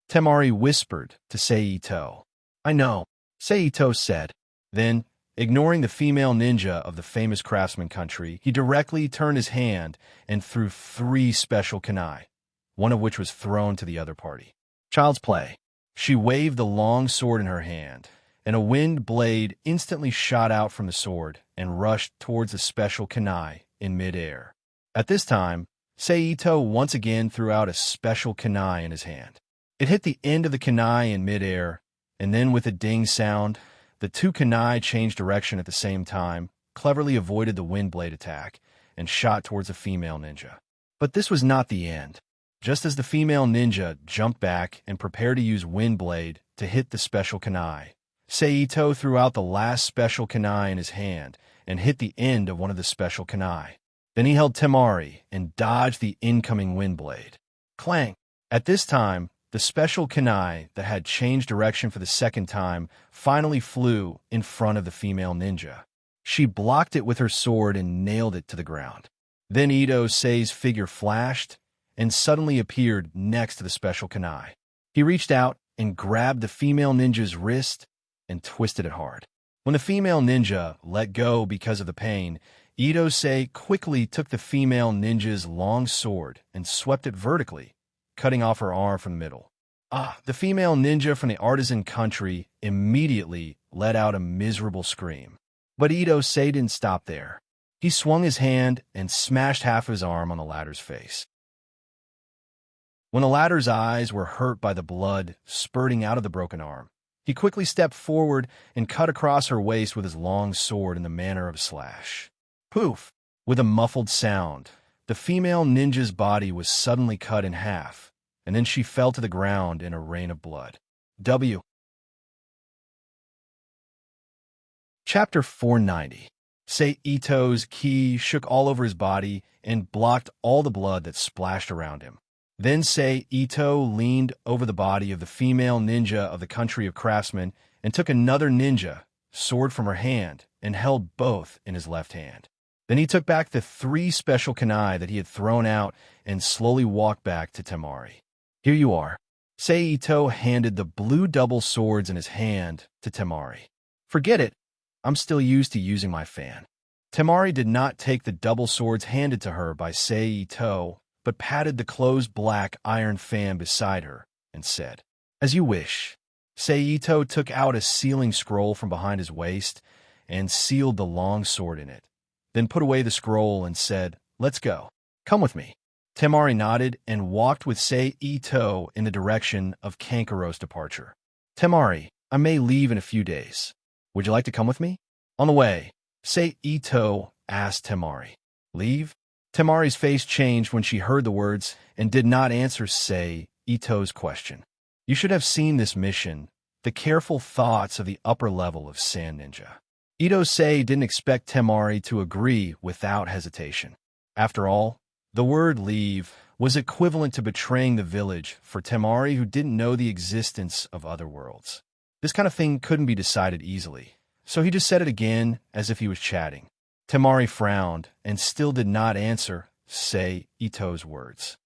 Temari whispered to Seito. I know, Seito said. Then, ignoring the female ninja of the famous craftsman country, he directly turned his hand and threw 3 special kunai, one of which was thrown to the other party. Child's play. She waved the long sword in her hand, and a wind blade instantly shot out from the sword and rushed towards the special kunai in midair. At this time, Seito once again threw out a special kunai in his hand. It hit the end of the kunai in midair, and then with a ding sound, the 2 kunai changed direction at the same time, cleverly avoided the wind blade attack, and shot towards the female ninja. But this was not the end. Just as the female ninja jumped back and prepared to use wind blade to hit the special kunai, Seito threw out the last special kunai in his hand and hit the end of one of the special kunai. Then he held Temari and dodged the incoming wind blade. Clang! At this time, the special kunai that had changed direction for the second time finally flew in front of the female ninja. She blocked it with her sword and nailed it to the ground. Then Ito-sei's figure flashed and suddenly appeared next to the special kunai. He reached out and grabbed the female ninja's wrist and twisted it hard. When the female ninja let go because of the pain, Ito-sei quickly took the female ninja's long sword and swept it vertically, cutting off her arm from the middle. The female ninja from the artisan country immediately let out a miserable scream. But Ito-sei didn't stop there. He swung his hand and smashed half of his arm on the latter's face. When the latter's eyes were hurt by the blood spurting out of the broken arm, he quickly stepped forward and cut across her waist with his long sword in the manner of a slash. Poof! With a muffled sound, the female ninja's body was suddenly cut in half, and then she fell to the ground in a rain of blood. Chapter 490. Seito's ki shook all over his body and blocked all the blood that splashed around him. Then Seito leaned over the body of the female ninja of the country of craftsmen and took another ninja sword from her hand and held both in his left hand. Then he took back the 3 special kunai that he had thrown out and slowly walked back to Temari. Here you are. Seito handed the blue double swords in his hand to Temari. Forget it. I'm still used to using my fan. Temari did not take the double swords handed to her by Seito, but patted the closed black iron fan beside her and said, As you wish. Seito took out a sealing scroll from behind his waist and sealed the long sword in it, then put away the scroll and said, Let's go. Come with me. Temari nodded and walked with Sei Ito in the direction of Kankaro's departure. Temari, I may leave in a few days. Would you like to come with me? On the way, Sei Ito asked Temari. Leave? Temari's face changed when she heard the words and did not answer Sei Ito's question. You should have seen this mission, the careful thoughts of the upper level of Sand Ninja. Ito Sei didn't expect Temari to agree without hesitation. After all, the word leave was equivalent to betraying the village for Temari, who didn't know the existence of other worlds. This kind of thing couldn't be decided easily, so he just said it again as if he was chatting. Temari frowned and still did not answer Sei Ito's words.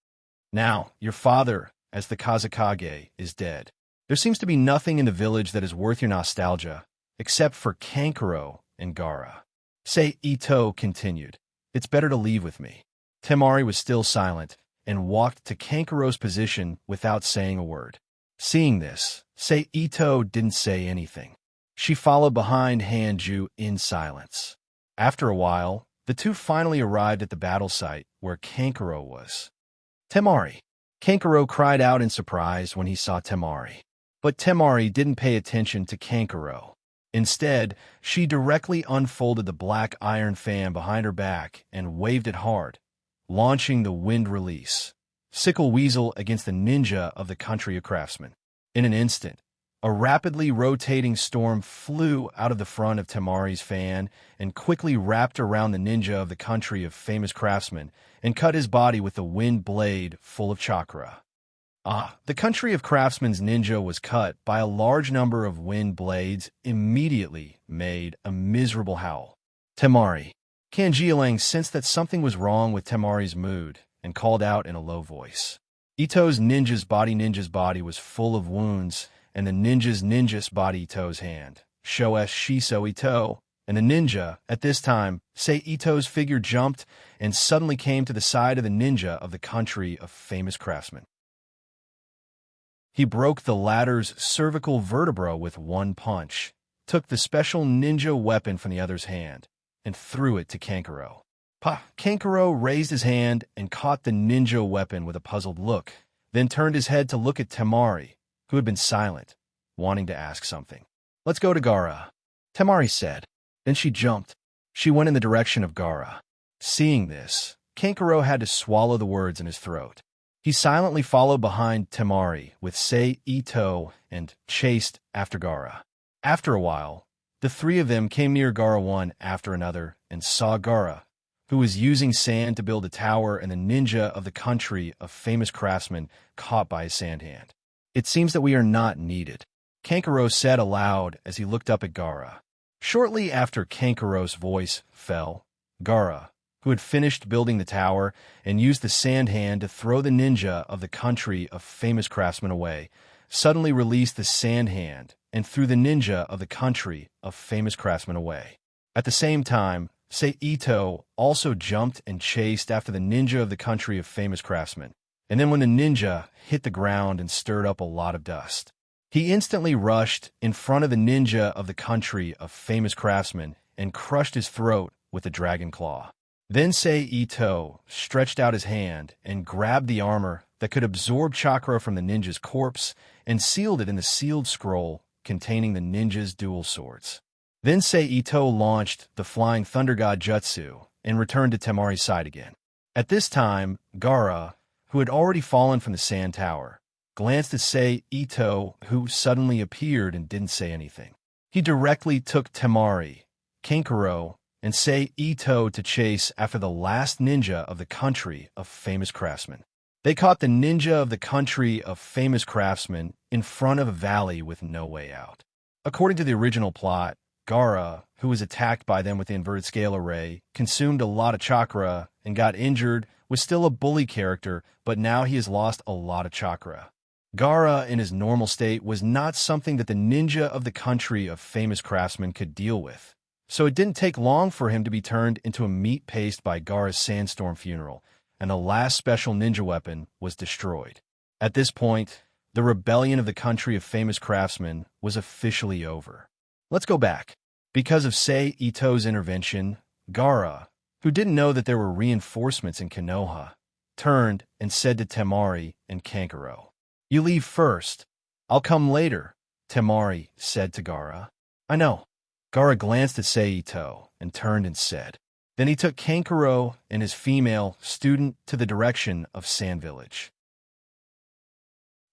Now, your father, as the Kazakage, is dead. There seems to be nothing in the village that is worth your nostalgia, except for Kankaro and Gaara. Sei Ito continued, It's better to leave with me. Temari was still silent and walked to Kankaro's position without saying a word. Seeing this, Sei Ito didn't say anything. She followed behind Hanju in silence. After a while, the two finally arrived at the battle site where Kankaro was. Temari! Kankaro cried out in surprise when he saw Temari. But Temari didn't pay attention to Kankaro. Instead, she directly unfolded the black iron fan behind her back and waved it hard, launching the wind release. Sickle Weasel against the ninja of the country of craftsmen. In an instant, a rapidly rotating storm flew out of the front of Temari's fan and quickly wrapped around the ninja of the country of famous craftsmen and cut his body with the wind blade full of chakra. The country of craftsmen's ninja was cut by a large number of wind blades, immediately made a miserable howl. Temari. Kanjialang sensed that something was wrong with Temari's mood and called out in a low voice. Ito's ninja's body was full of wounds, and the ninja's body Ito's hand, Sho's Shiso Ito, and the ninja, at this time, Sei Ito's figure jumped and suddenly came to the side of the ninja of the country of famous craftsmen. He broke the latter's cervical vertebra with one punch, took the special ninja weapon from the other's hand, and threw it to Kankaro. Kankaro raised his hand and caught the ninja weapon with a puzzled look, then turned his head to look at Temari, who had been silent, wanting to ask something. Let's go to Gaara, Temari said. Then she jumped. She went in the direction of Gaara. Seeing this, Kankaro had to swallow the words in his throat. He silently followed behind Temari with Sei Ito and chased after Gaara. After a while, the three of them came near Gaara one after another and saw Gaara, who was using sand to build a tower, and the ninja of the country of famous craftsmen caught by his sand hand. It seems that we are not needed, Kankaro said aloud as he looked up at Gaara. Shortly after Kankaro's voice fell, Gaara, who had finished building the tower and used the sand hand to throw the ninja of the country of famous craftsmen away, suddenly released the sand hand and threw the ninja of the country of famous craftsmen away. At the same time, Sei Ito also jumped and chased after the ninja of the country of famous craftsmen, and then when the ninja hit the ground and stirred up a lot of dust, he instantly rushed in front of the ninja of the country of famous craftsmen and crushed his throat with a dragon claw. Then Sei Ito stretched out his hand and grabbed the armor that could absorb chakra from the ninja's corpse and sealed it in the sealed scroll containing the ninja's dual swords. Then Sei Ito launched the Flying Thunder God Jutsu and returned to Temari's side again. At this time, Gaara, who had already fallen from the sand tower, glanced at Sei Ito, who suddenly appeared and didn't say anything. He directly took Temari, Kankaro, and Sei Ito to chase after the last ninja of the country of famous craftsmen. They caught the ninja of the country of famous craftsmen in front of a valley with no way out. According to the original plot, Gaara, who was attacked by them with the inverted scale array, consumed a lot of chakra and got injured, was still a bully character, but now he has lost a lot of chakra. Gaara in his normal state was not something that the ninja of the country of famous craftsmen could deal with. So it didn't take long for him to be turned into a meat paste by Gaara's sandstorm funeral, and the last special ninja weapon was destroyed. At this point, the rebellion of the country of famous craftsmen was officially over. Let's go back. Because of Sei Ito's intervention, Gaara, who didn't know that there were reinforcements in Konoha, turned and said to Temari and Kankuro, "You leave first. I'll come later," Temari said to Gara. "I know." Gara glanced at Seito and turned and said. Then he took Kankuro and his female student to the direction of Sand Village.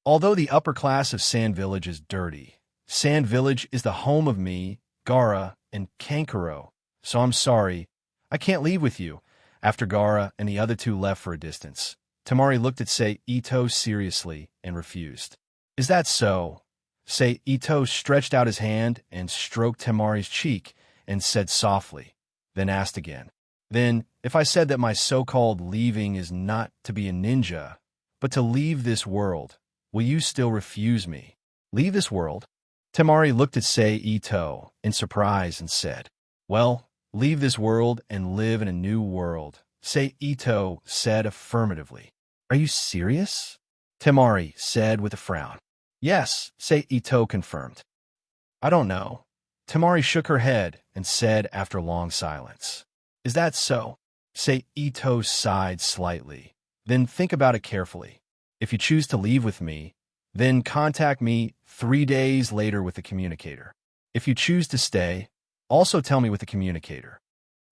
Although the upper class of Sand Village is dirty, Sand Village is the home of me, Gara, and Kankuro, so I'm sorry, I can't leave with you. After Gara and the other two left for a distance, Temari looked at Seito seriously and refused. "Is that so?" Seito stretched out his hand and stroked Temari's cheek and said softly, then asked again. "Then, if I said that my so-called leaving is not to be a ninja, but to leave this world, will you still refuse me?" "Leave this world?" Temari looked at Seito in surprise and said, "Well, leave this world and live in a new world," Seito said affirmatively. "Are you serious?" Temari said with a frown. "Yes," Seito confirmed. "I don't know." Temari shook her head and said after a long silence. "Is that so?" Seito sighed slightly. "Then think about it carefully. If you choose to leave with me, then contact me 3 days later with the communicator. If you choose to stay, also tell me with the communicator."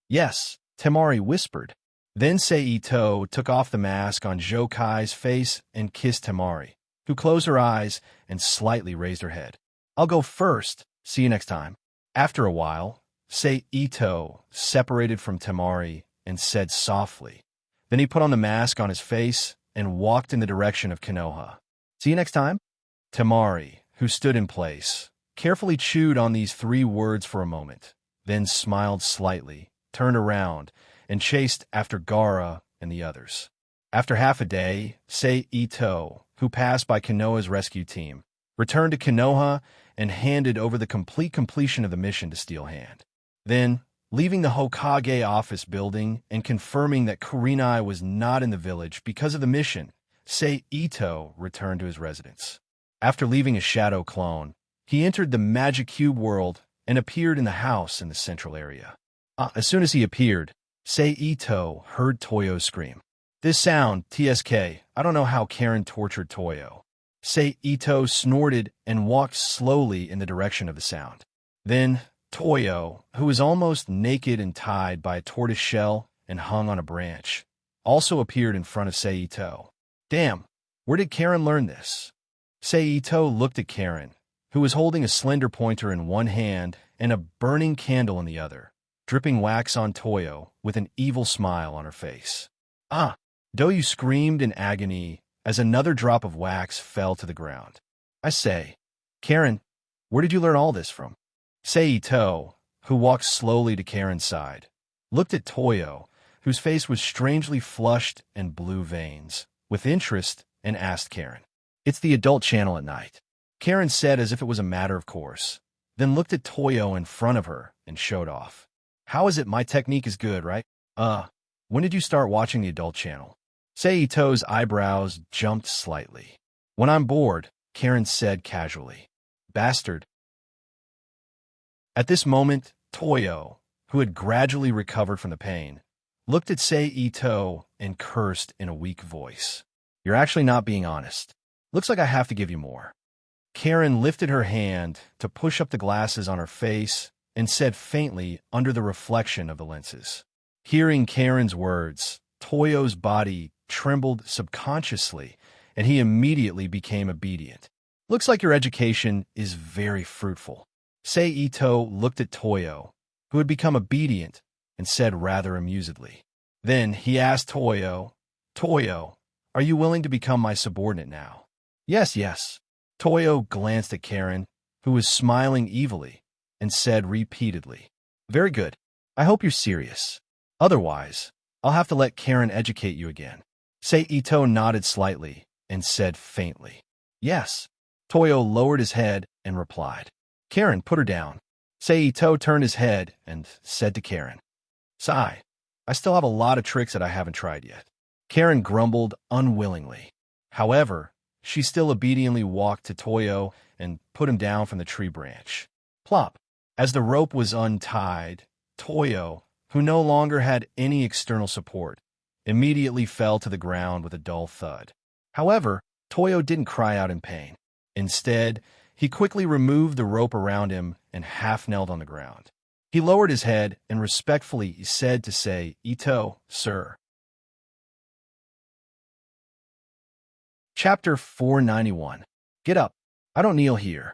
"Yes," Temari whispered. Then Seito took off the mask on Jokai's face and kissed Temari, who closed her eyes and slightly raised her head. "I'll go first. See you next time." After a while, Seito separated from Temari and said softly. Then he put on the mask on his face and walked in the direction of Konoha. "See you next time?" Temari, who stood in place, carefully chewed on these 3 words for a moment, then smiled slightly, turned around, and chased after Gara and the others. After half a day, Seito, who passed by Konoha's rescue team, returned to Konoha and handed over the completion of the mission to Steel Hand. Then, leaving the Hokage office building and confirming that Kurenai was not in the village because of the mission, Seito returned to his residence. After leaving a shadow clone, he entered the Magic Cube world and appeared in the house in the central area. As soon as he appeared, Seito heard Toyo scream. "This sound, TSK, I don't know how Karen tortured Toyo." Seito snorted and walked slowly in the direction of the sound. Then, Toyo, who was almost naked and tied by a tortoise shell and hung on a branch, also appeared in front of Seito. "Damn, where did Karen learn this?" Seito looked at Karen, who was holding a slender pointer in one hand and a burning candle in the other, dripping wax on Toyo with an evil smile on her face. "Ah!" Doyu screamed in agony as another drop of wax fell to the ground. "I say, Karen, where did you learn all this from?" Seito, who walked slowly to Karen's side, looked at Toyo, whose face was strangely flushed and blue veins, with interest, and asked Karen. "It's the adult channel at night," Karen said as if it was a matter of course, then looked at Toyo in front of her and showed off. "How is it my technique is good, right? When did you start watching the adult channel?" Seito's eyebrows jumped slightly. "When I'm bored," Karen said casually. "Bastard." At this moment, Toyo, who had gradually recovered from the pain, looked at Seito and cursed in a weak voice. "You're actually not being honest. Looks like I have to give you more." Karen lifted her hand to push up the glasses on her face and said faintly under the reflection of the lenses. Hearing Karen's words, Toyo's body trembled subconsciously, and he immediately became obedient. "Looks like your education is very fruitful." Seito looked at Toyo, who had become obedient, and said rather amusedly. Then he asked Toyo, "Toyo, are you willing to become my subordinate now?" "Yes, yes." Toyo glanced at Karen, who was smiling evilly, and said repeatedly, "Very good. I hope you're serious. Otherwise, I'll have to let Karen educate you again." Seito nodded slightly and said faintly, "Yes." Toyo lowered his head and replied, "Karen, put her down." Seito turned his head and said to Karen, "Sigh, I still have a lot of tricks that I haven't tried yet." Karen grumbled unwillingly. However, she still obediently walked to Toyo and put him down from the tree branch. Plop. As the rope was untied, Toyo, who no longer had any external support, immediately fell to the ground with a dull thud. However, Toyo didn't cry out in pain. Instead, he quickly removed the rope around him and half-knelt on the ground. He lowered his head and respectfully said to Ito, "Sir." Chapter 491. Get up. I don't kneel here.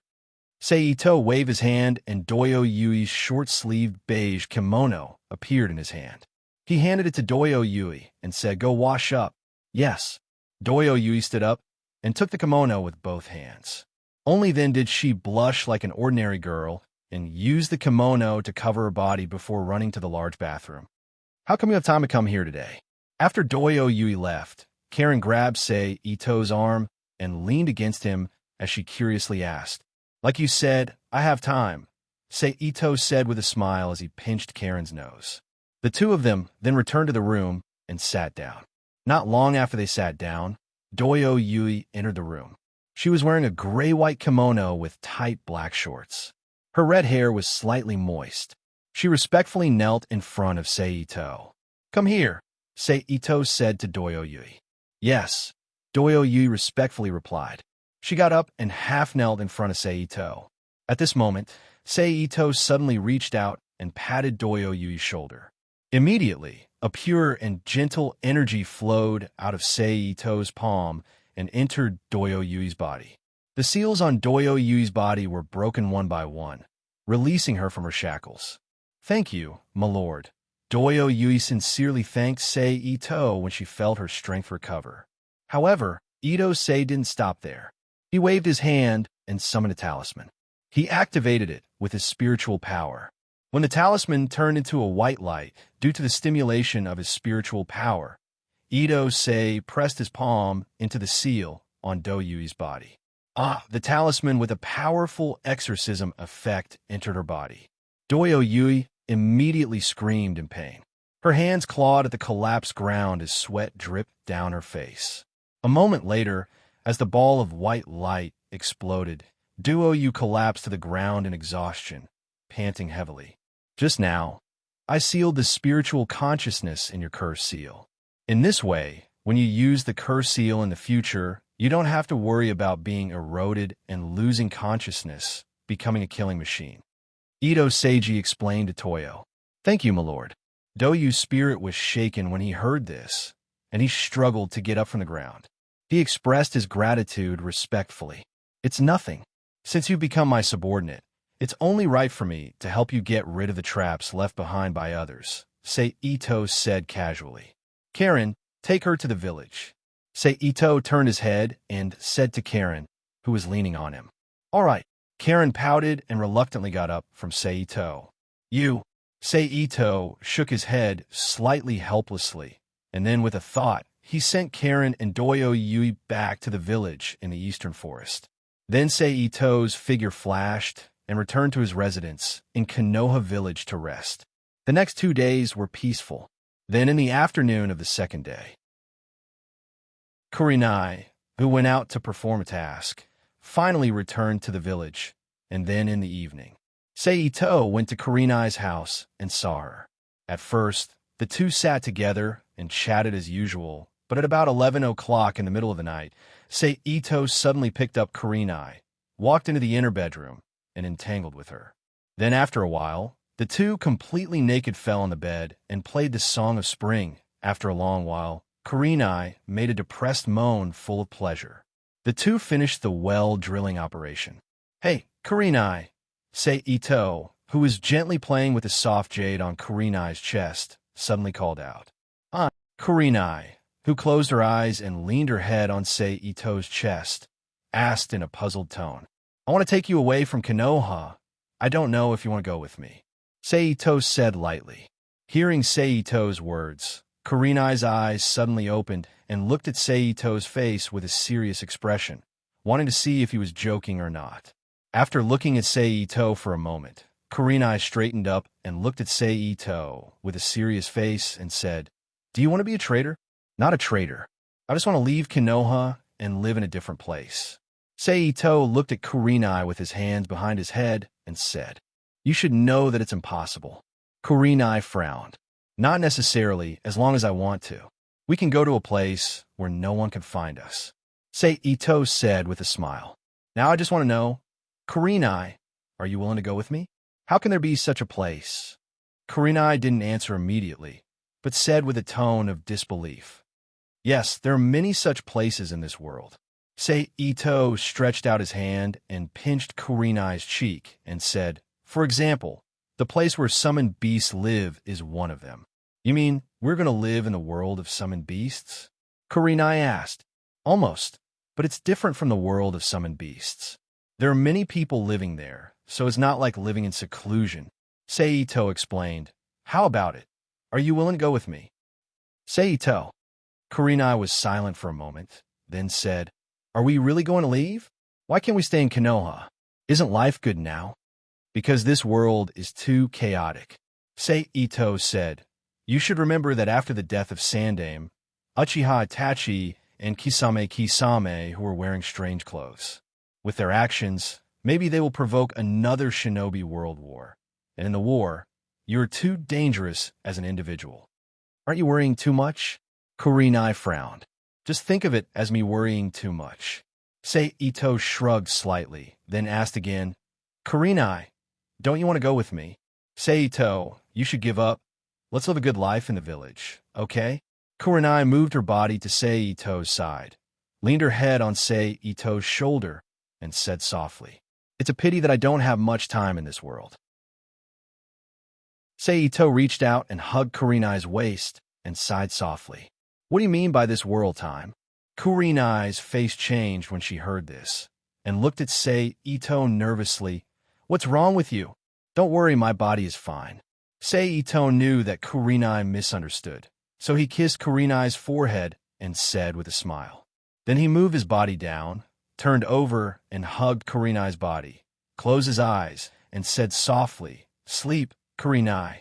Ito waved his hand, and Doyo Yui's short-sleeved beige kimono appeared in his hand. He handed it to Doyo Yui and said, "Go wash up." "Yes." Doyo Yui stood up and took the kimono with both hands. Only then did she blush like an ordinary girl and use the kimono to cover her body before running to the large bathroom. "How come you have time to come here today?" After Doyo Yui left, Karen grabbed Ito's arm and leaned against him as she curiously asked, "Like you said, I have time," Ito said with a smile as he pinched Karen's nose. The two of them then returned to the room and sat down. Not long after they sat down, Doyo Yui entered the room. She was wearing a gray-white kimono with tight black shorts. Her red hair was slightly moist. She respectfully knelt in front of Ito. "Come here," Ito said to Doyo Yui. "Yes," Doyo Yui respectfully replied. She got up and half-knelt in front of Ito. At this moment, Ito suddenly reached out and patted Doyo Yui's shoulder. Immediately, a pure and gentle energy flowed out of Ito's palm and entered Doyo Yui's body. The seals on Doyo Yui's body were broken one by one, releasing her from her shackles. "Thank you, my lord." Doyo Yui sincerely thanked Ito when she felt her strength recover. However, Ito didn't stop there. He waved his hand and summoned a talisman. He activated it with his spiritual power. When the talisman turned into a white light due to the stimulation of his spiritual power, Ito pressed his palm into the seal on Doyo Yui's body. The talisman with a powerful exorcism effect entered her body. Doyo Yui immediately screamed in pain. Her hands clawed at the collapsed ground as sweat dripped down her face. A moment later, as the ball of white light exploded, Doyo Yui collapsed to the ground in exhaustion, panting heavily. "Just now, I sealed the spiritual consciousness in your curse seal. In this way, when you use the curse seal in the future, you don't have to worry about being eroded and losing consciousness, becoming a killing machine." Ito Seiji explained to Toyo. "Thank you, my lord." Doyo's spirit was shaken when he heard this, and he struggled to get up from the ground. He expressed his gratitude respectfully. "It's nothing. Since you've become my subordinate, it's only right for me to help you get rid of the traps left behind by others," Ito said casually. "Karen, take her to the village." Ito turned his head and said to Karen, who was leaning on him. "All right." Karen pouted and reluctantly got up from Ito. "You." Ito shook his head slightly helplessly, and then with a thought, he sent Karen and Doyo Yui back to the village in the eastern forest. Then Ito's figure flashed and returned to his residence in Konoha village to rest. The next 2 days were peaceful. Then in the afternoon of the second day, Kurenai, who went out to perform a task, finally returned to the village, and then in the evening, Ito went to Kurenai's house and saw her. At first, the two sat together and chatted as usual, but at about 11 o'clock in the middle of the night, Ito suddenly picked up Kurenai, walked into the inner bedroom, and entangled with her. Then after a while, the two completely naked fell on the bed and played the Song of Spring. After a long while, Kurenai made a depressed moan full of pleasure. The two finished the well-drilling operation. "Hey, Kurenai," Ito, who was gently playing with the soft jade on Kurenai's chest, suddenly called out. Kurenai, who closed her eyes and leaned her head on Ito's chest, asked in a puzzled tone, "I want to take you away from Konoha. I don't know if you want to go with me," Ito said lightly. Hearing Ito's words, Kurenai's eyes suddenly opened and looked at Ito's face with a serious expression, wanting to see if he was joking or not. After looking at Ito for a moment, Kurenai straightened up and looked at Ito with a serious face and said, "Do you want to be a traitor?" "Not a traitor. I just want to leave Konoha and live in a different place." Ito looked at Kurenai with his hands behind his head and said, "You should know that it's impossible." Kurenai frowned. "Not necessarily, as long as I want to." We can go to a place where no one can find us. Ito said with a smile. Now I just want to know, Kurenai, are you willing to go with me? How can there be such a place? Kurenai didn't answer immediately, but said with a tone of disbelief. Yes, there are many such places in this world. Ito stretched out his hand and pinched Kurenai's cheek and said, for example, the place where summoned beasts live is one of them. You mean we're going to live in the world of summoned beasts? Kurenai asked. Almost, but it's different from the world of summoned beasts. There are many people living there, so it's not like living in seclusion. Ito explained. How about it? Are you willing to go with me? Ito. Kurenai was silent for a moment, then said, are we really going to leave? Why can't we stay in Konoha? Isn't life good now? Because this world is too chaotic. Ito said, you should remember that after the death of Sandaime, Uchiha Itachi and Kisame who were wearing strange clothes. With their actions, maybe they will provoke another shinobi world war. And in the war, you are too dangerous as an individual. Aren't you worrying too much? Kurenai frowned. Just think of it as me worrying too much. Ito shrugged slightly, then asked again, Kurenai, don't you want to go with me? Ito, you should give up. Let's live a good life in the village, okay? Kurenai moved her body to Ito's side, leaned her head on Ito's shoulder, and said softly, it's a pity that I don't have much time in this world. Ito reached out and hugged Kurenai's waist and sighed softly. What do you mean by this world time? Kurenai's face changed when she heard this, and looked at Ito nervously. What's wrong with you? Don't worry, my body is fine. Ito knew that Kurenai misunderstood, so he kissed Kurenai's forehead and said with a smile. Then he moved his body down, turned over and hugged Kurenai's body, closed his eyes, and said softly, sleep, Kurenai.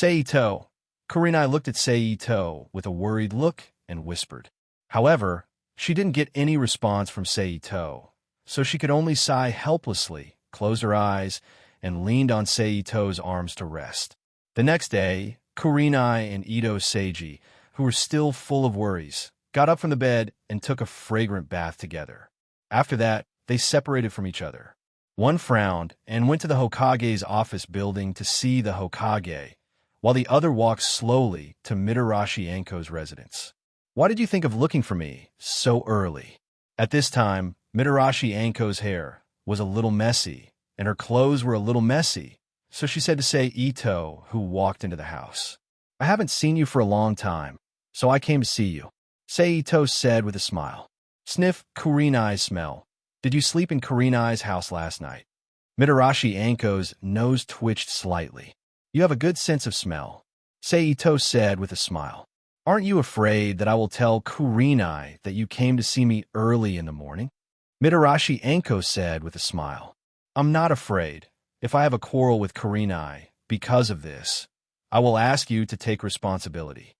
Ito. Kurenai looked at Ito with a worried look and whispered. However, she didn't get any response from Ito, so she could only sigh helplessly, close her eyes, and leaned on Ito's arms to rest. The next day, Kurenai and Ito Seiji, who were still full of worries, got up from the bed and took a fragrant bath together. After that, they separated from each other. One frowned and went to the Hokage's office building to see the Hokage, while the other walked slowly to Mitarashi Anko's residence. Why did you think of looking for me so early? At this time, Mitarashi Anko's hair was a little messy, and her clothes were a little messy, so she said to Ito, who walked into the house. I haven't seen you for a long time, so I came to see you. Ito said with a smile. Sniff Kurenai's smell. Did you sleep in Kurenai's house last night? Mitarashi Anko's nose twitched slightly. You have a good sense of smell, Ito said with a smile. Aren't you afraid that I will tell Kurenai that you came to see me early in the morning? Mitarashi Anko said with a smile. I'm not afraid. If I have a quarrel with Kurenai because of this, I will ask you to take responsibility.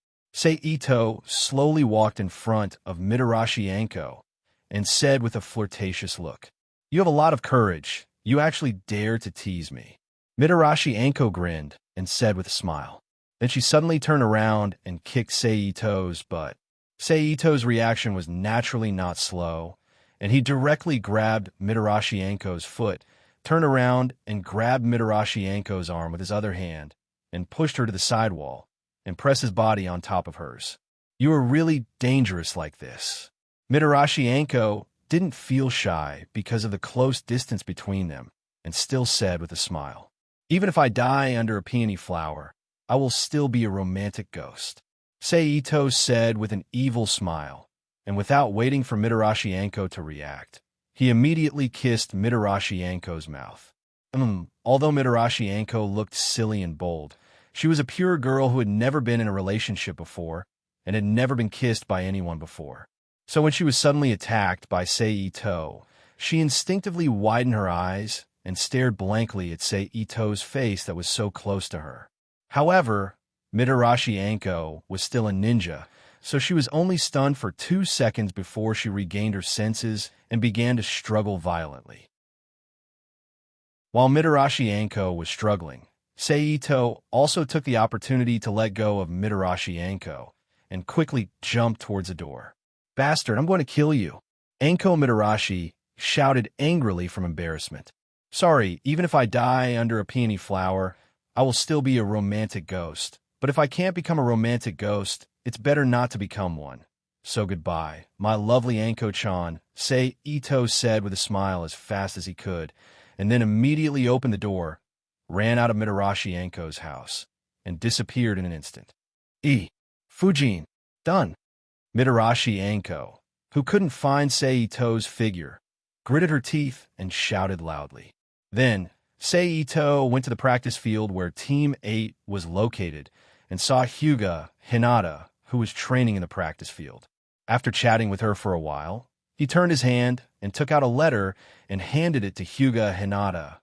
Ito slowly walked in front of Mitarashi Anko and said with a flirtatious look, You have a lot of courage. You actually dare to tease me. Mitarashi Anko grinned and said with a smile. Then she suddenly turned around and kicked Ito's butt. Ito's reaction was naturally not slow, and he directly grabbed Mitarashi Anko's foot, turned around and grabbed Mitarashi Anko's arm with his other hand, and pushed her to the sidewall, and pressed his body on top of hers. You are really dangerous like this. Mitarashi Anko didn't feel shy because of the close distance between them, and still said with a smile, Even if I die under a peony flower, I will still be a romantic ghost. Ito said with an evil smile, and without waiting for Mitarashi Anko to react, he immediately kissed Mitarashi Anko's mouth. Although Mitarashi Anko looked silly and bold, she was a pure girl who had never been in a relationship before and had never been kissed by anyone before. So when she was suddenly attacked by Ito, she instinctively widened her eyes and stared blankly at Ito's face that was so close to her. However, Mitarashi Anko was still a ninja, so she was only stunned for 2 seconds before she regained her senses and began to struggle violently. While Mitarashi Anko was struggling, Ito also took the opportunity to let go of Mitarashi Anko and quickly jumped towards the door. "Bastard, I'm going to kill you!" Anko Mitarashi shouted angrily from embarrassment. "Sorry, even if I die under a peony flower, I will still be a romantic ghost. But if I can't become a romantic ghost, it's better not to become one. So goodbye, my lovely Anko-chan," Sei Ito said with a smile as fast as he could, and then immediately opened the door, ran out of Mitarashi Anko's house, and disappeared in an instant. Fujin, done. Mitarashi Anko, who couldn't find Sei Ito's figure, gritted her teeth and shouted loudly. Then, Sei Ito went to the practice field where Team 8 was located and saw Hyuga Hinata, who was training in the practice field. After chatting with her for a while, he turned his hand and took out a letter and handed it to Hyuga Hinata,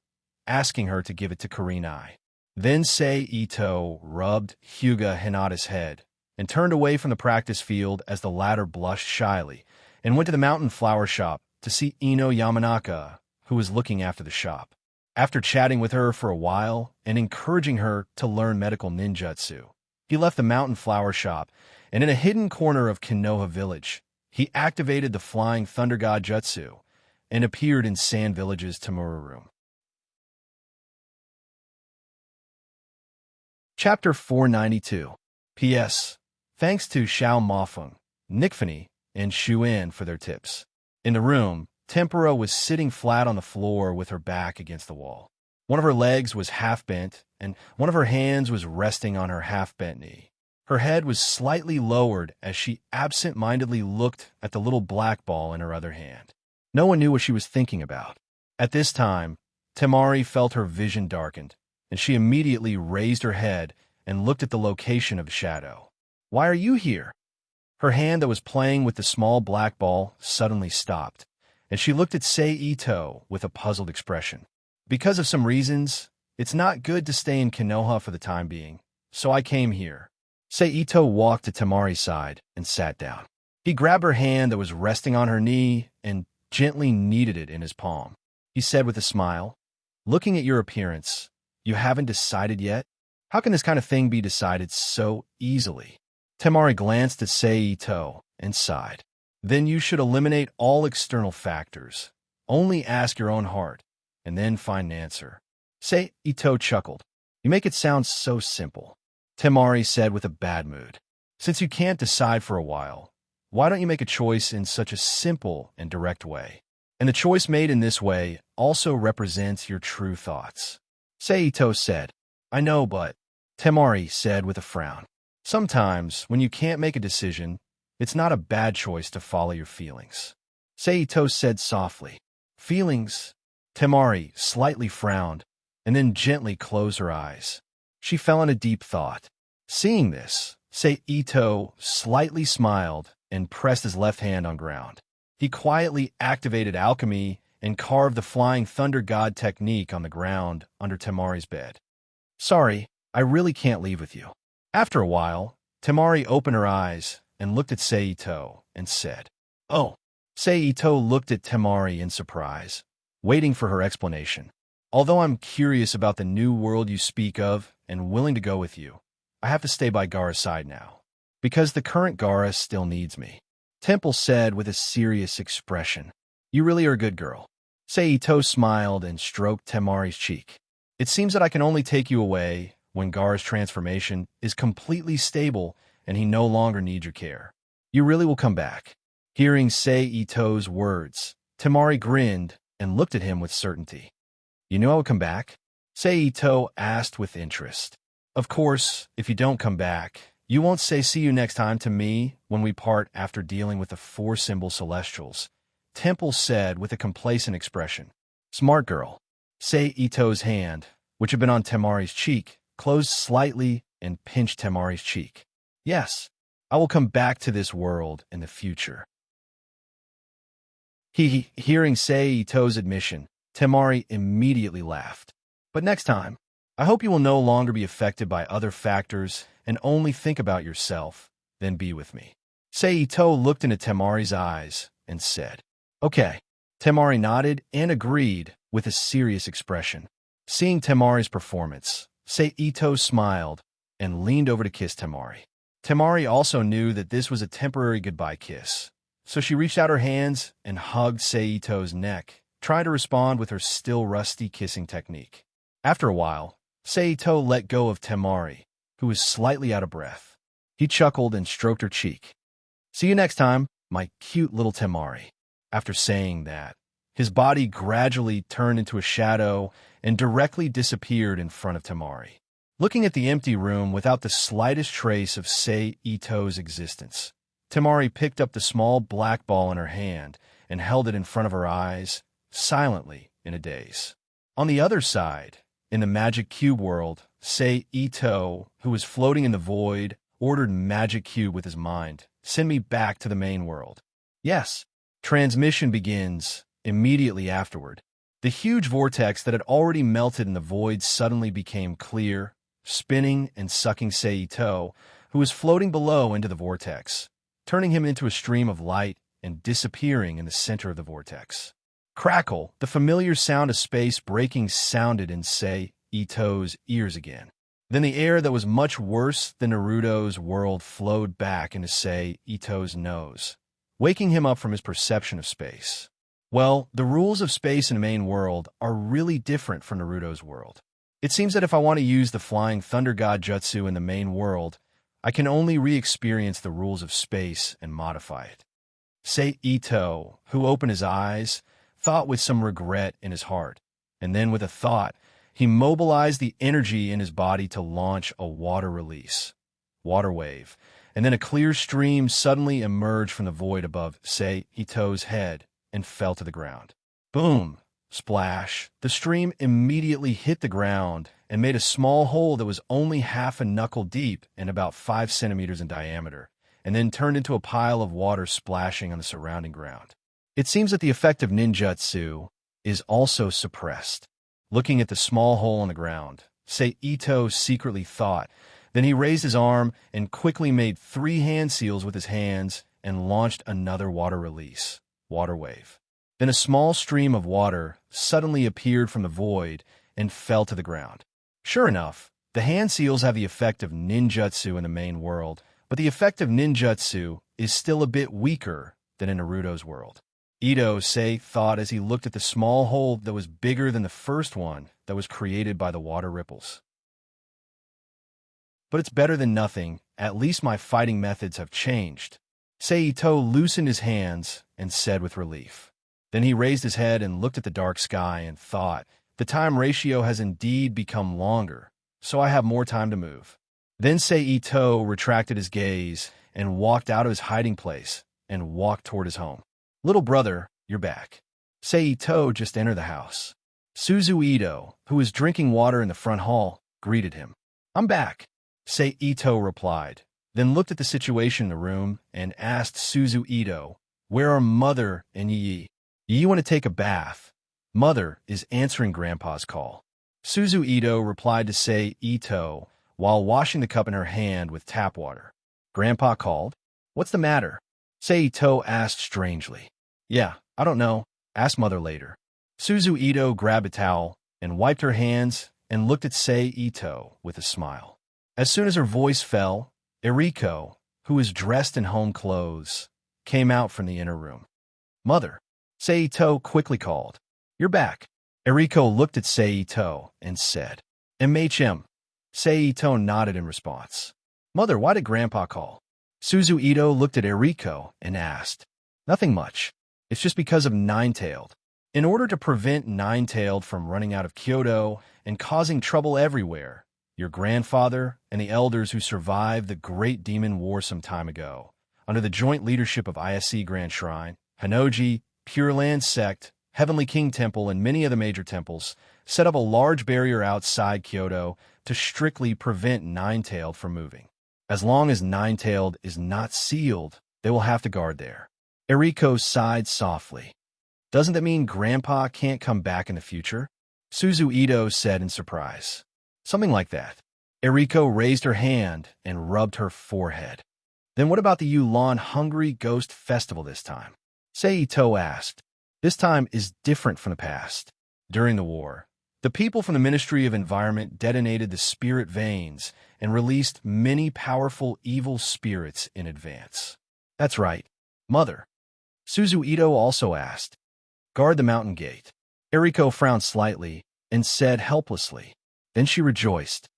asking her to give it to Kurenai. Then Sei Ito rubbed Hyuga Hinata's head and turned away from the practice field as the latter blushed shyly and went to the mountain flower shop to see Ino Yamanaka, who was looking after the shop. After chatting with her for a while and encouraging her to learn medical ninjutsu, he left the mountain flower shop, and in a hidden corner of Konoha village, he activated the Flying Thunder God Jutsu and appeared in Sand Village's Tamura room. Chapter 492. P.S. Thanks to Xiao Mafeng, Nikfani, and Shuan for their tips. In the room, Tempura was sitting flat on the floor with her back against the wall. One of her legs was half bent, and one of her hands was resting on her half-bent knee. Her head was slightly lowered as she absent-mindedly looked at the little black ball in her other hand. No one knew what she was thinking about. At this time, Temari felt her vision darkened, and she immediately raised her head and looked at the location of the shadow. "Why are you here?" Her hand that was playing with the small black ball suddenly stopped, and she looked at Sei Ito with a puzzled expression. "Because of some reasons, it's not good to stay in Konoha for the time being, so I came here." Sei Ito walked to Temari's side and sat down. He grabbed her hand that was resting on her knee and gently kneaded it in his palm. He said with a smile, "Looking at your appearance, you haven't decided yet? How can this kind of thing be decided so easily?" Temari glanced at Sei Ito and sighed. "Then you should eliminate all external factors. Only ask your own heart, and then find an answer." Sei Ito chuckled. "You make it sound so simple." Temari said with a bad mood. "Since you can't decide for a while, why don't you make a choice in such a simple and direct way? And the choice made in this way also represents your true thoughts." Sei Ito said, "I know, but..." Temari said with a frown. "Sometimes, when you can't make a decision, it's not a bad choice to follow your feelings." Sei Ito said softly, "Feelings?" Temari slightly frowned and then gently closed her eyes. She fell in a deep thought. Seeing this, Sei Ito slightly smiled and pressed his left hand on ground. He quietly activated alchemy and carved the Flying Thunder God technique on the ground under Temari's bed. "Sorry, I really can't leave with you." After a while, Temari opened her eyes and looked at Sei Ito and said, "Oh." Sei Ito looked at Temari in surprise, waiting for her explanation. "Although I'm curious about the new world you speak of and willing to go with you, I have to stay by Gaara's side now, because the current Gaara still needs me," Temple said with a serious expression. "You really are a good girl." Sei Ito smiled and stroked Temari's cheek. "It seems that I can only take you away when Gaara's transformation is completely stable and he no longer needs your care. You really will come back." Hearing Sei Ito's words, Temari grinned and looked at him with certainty. "You knew I would come back?" Sei Ito asked with interest. "Of course, if you don't come back, you won't say see you next time to me when we part after dealing with the four-symbol celestials," Temple said with a complacent expression. "Smart girl." Sei Ito's hand, which had been on Temari's cheek, closed slightly and pinched Temari's cheek. "Yes, I will come back to this world in the future." Hearing Sei Ito's admission, Temari immediately laughed. "But next time, I hope you will no longer be affected by other factors and only think about yourself, then be with me." Sei Ito looked into Temari's eyes and said, "Okay." Temari nodded and agreed with a serious expression. Seeing Temari's performance, Sei Ito smiled and leaned over to kiss Temari. Temari also knew that this was a temporary goodbye kiss, so she reached out her hands and hugged Seito's neck, trying to respond with her still rusty kissing technique. After a while, Seito let go of Temari, who was slightly out of breath. He chuckled and stroked her cheek. "See you next time, my cute little Temari." After saying that, his body gradually turned into a shadow and directly disappeared in front of Temari. Looking at the empty room without the slightest trace of Seito's existence, Temari picked up the small black ball in her hand and held it in front of her eyes, silently in a daze. On the other side, in the Magic Cube world, Seito, who was floating in the void, ordered Magic Cube with his mind, "Send me back to the main world." Yes. Transmission begins immediately afterward. The huge vortex that had already melted in the void suddenly became clear, spinning and sucking Seito, who was floating below, into the vortex, turning him into a stream of light and disappearing in the center of the vortex. Crackle, the familiar sound of space breaking, sounded in Seito's ears again. Then the air that was much worse than Naruto's world flowed back into Seito's nose, waking him up from his perception of space. Well, the rules of space in the main world are really different from Naruto's world. It seems that if I want to use the Flying Thunder God Jutsu in the main world, I can only re-experience the rules of space and modify it. Seito, who opened his eyes, thought with some regret in his heart, and then with a thought, he mobilized the energy in his body to launch a water release, water wave, and then a clear stream suddenly emerged from the void above Seito's head and fell to the ground. Boom! Splash! The stream immediately hit the ground and made a small hole that was only half a knuckle deep and about 5 centimeters in diameter, and then turned into a pile of water splashing on the surrounding ground. It seems that the effect of ninjutsu is also suppressed. Looking at the small hole on the ground, Seito secretly thought. Then he raised his arm and quickly made 3 hand seals with his hands and launched another water release, water wave. Then a small stream of water suddenly appeared from the void and fell to the ground. Sure enough, the hand seals have the effect of ninjutsu in the main world, but the effect of ninjutsu is still a bit weaker than in Naruto's world. Ito thought as he looked at the small hole that was bigger than the first one that was created by the water ripples. But it's better than nothing. At least my fighting methods have changed. Seito loosened his hands and said with relief. Then he raised his head and looked at the dark sky and thought, the time ratio has indeed become longer, so I have more time to move. Then Seito retracted his gaze and walked out of his hiding place and walked toward his home. "Little brother, you're back." Seito just entered the house. Suzu Ito, who was drinking water in the front hall, greeted him. "I'm back," Seito replied, then looked at the situation in the room and asked Suzu Ito, "Where are Mother and Yi? Yi want to take a bath. Mother is answering Grandpa's call." Suzu Ito replied to Seito while washing the cup in her hand with tap water. "Grandpa called? What's the matter?" Seito asked strangely. "Yeah, I don't know. Ask Mother later." Suzu Ito grabbed a towel and wiped her hands and looked at Seito with a smile. As soon as her voice fell, Eriko, who was dressed in home clothes, came out from the inner room. "Mother," Seito quickly called. "You're back." Eriko looked at Seito and said, "MHM." Seito nodded in response. "Mother, why did Grandpa call?" Suzu Ito looked at Eriko and asked, "Nothing much. It's just because of Nine-Tailed. In order to prevent Nine-Tailed from running out of Kyoto and causing trouble everywhere, your grandfather and the elders who survived the Great Demon War some time ago, under the joint leadership of ISC Grand Shrine, Hanoji, Pure Land Sect, Heavenly King Temple, and many of the major temples, set up a large barrier outside Kyoto to strictly prevent Nine-Tailed from moving. As long as Nine-Tailed is not sealed, they will have to guard there." Eriko sighed softly. "Doesn't that mean Grandpa can't come back in the future?" Suzu Ito said in surprise. "Something like that." Eriko raised her hand and rubbed her forehead. "Then what about the Yulon Hungry Ghost Festival this time?" Seito asked. "This time is different from the past. During the war, The people from the Ministry of Environment detonated the spirit veins and released many powerful evil spirits in advance. That's right, Mother. Suzu Ito also asked. Guard the mountain gate. Eriko frowned slightly and said helplessly. Then she rejoiced.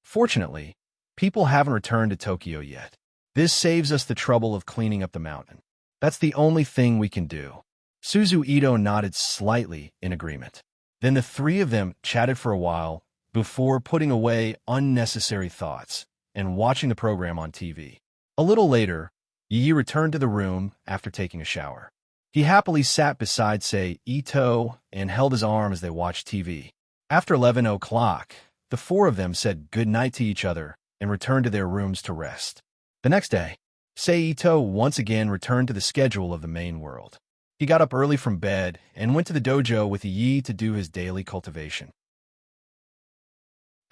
Fortunately, people haven't returned to Tokyo yet. This saves us the trouble of cleaning up the mountain. That's the only thing we can do. Suzu Ito nodded slightly in agreement. Then the three of them chatted for a while before putting away unnecessary thoughts and watching the program on TV. A little later, Yi returned to the room after taking a shower. He happily sat beside Ito and held his arm as they watched TV. After 11 o'clock, the four of them said good night to each other and returned to their rooms to rest. The next day, Ito once again returned to the schedule of the main world. He got up early from bed and went to the dojo with Yi to do his daily cultivation.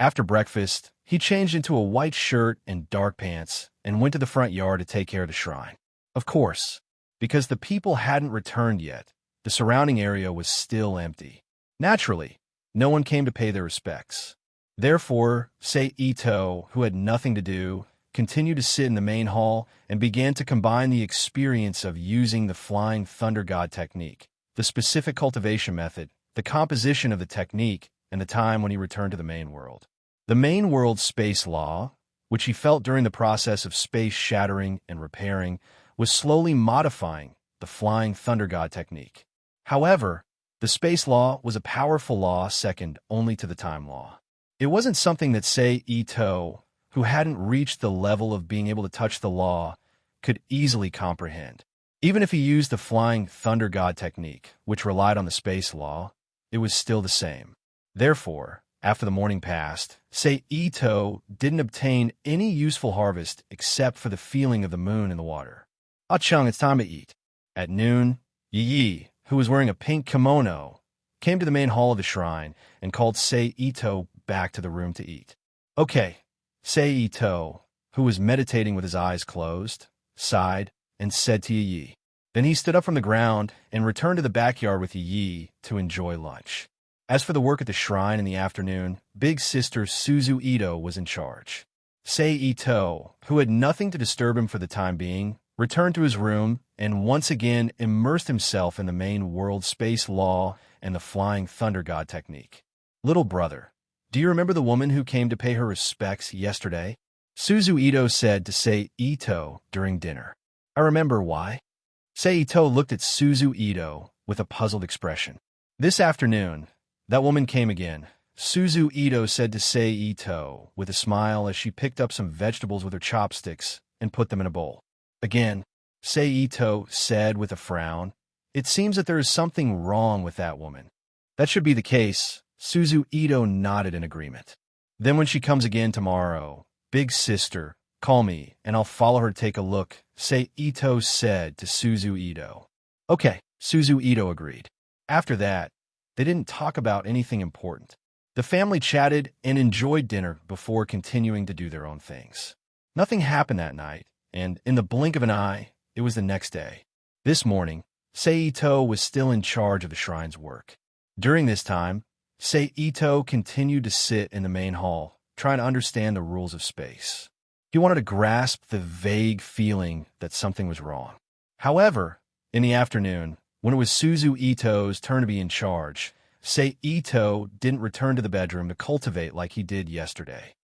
After breakfast, he changed into a white shirt and dark pants and went to the front yard to take care of the shrine. Of course, because the people hadn't returned yet, the surrounding area was still empty. Naturally, no one came to pay their respects. Therefore, Ito, who had nothing to do, continued to sit in the main hall and began to combine the experience of using the Flying Thunder God technique, the specific cultivation method, the composition of the technique, and the time when he returned to the main world. The main world space law, which he felt during the process of space shattering and repairing, was slowly modifying the Flying Thunder God technique. However, the space law was a powerful law second only to the time law. It wasn't something that Ito, who hadn't reached the level of being able to touch the law, could easily comprehend. Even if he used the Flying Thunder God technique, which relied on the space law, it was still the same. Therefore, after the morning passed, Ito didn't obtain any useful harvest except for the feeling of the moon in the water. Ah-chung, it's time to eat. At noon, Yi, who was wearing a pink kimono, came to the main hall of the shrine and called Ito back to the room to eat. Okay, Ito, who was meditating with his eyes closed, sighed and said to Yi. Then he stood up from the ground and returned to the backyard with Yi to enjoy lunch. As for the work at the shrine in the afternoon, big sister Suzu Ito was in charge. Ito, who had nothing to disturb him for the time being, returned to his room and once again immersed himself in the main world space law and the Flying Thunder God technique. Little brother, do you remember the woman who came to pay her respects yesterday? Suzu Ito said to Ito during dinner. I remember. Why? Ito looked at Suzu Ito with a puzzled expression. This afternoon, that woman came again, Suzu Ito said to Ito with a smile as she picked up some vegetables with her chopsticks and put them in a bowl. Again, Ito said with a frown, it seems that there is something wrong with that woman. That should be the case. Suzu Ito nodded in agreement. Then when she comes again tomorrow, big sister, call me and I'll follow her to take a look, Ito said to Suzu Ito. Okay, Suzu Ito agreed. After that, they didn't talk about anything important. The family chatted and enjoyed dinner before continuing to do their own things. Nothing happened that night, and in the blink of an eye, it was the next day. This morning, Ito was still in charge of the shrine's work. During this time, Ito continued to sit in the main hall, trying to understand the rules of space. He wanted to grasp the vague feeling that something was wrong. However, in the afternoon, when it was Suzu Ito's turn to be in charge, Ito didn't return to the bedroom to cultivate like he did yesterday.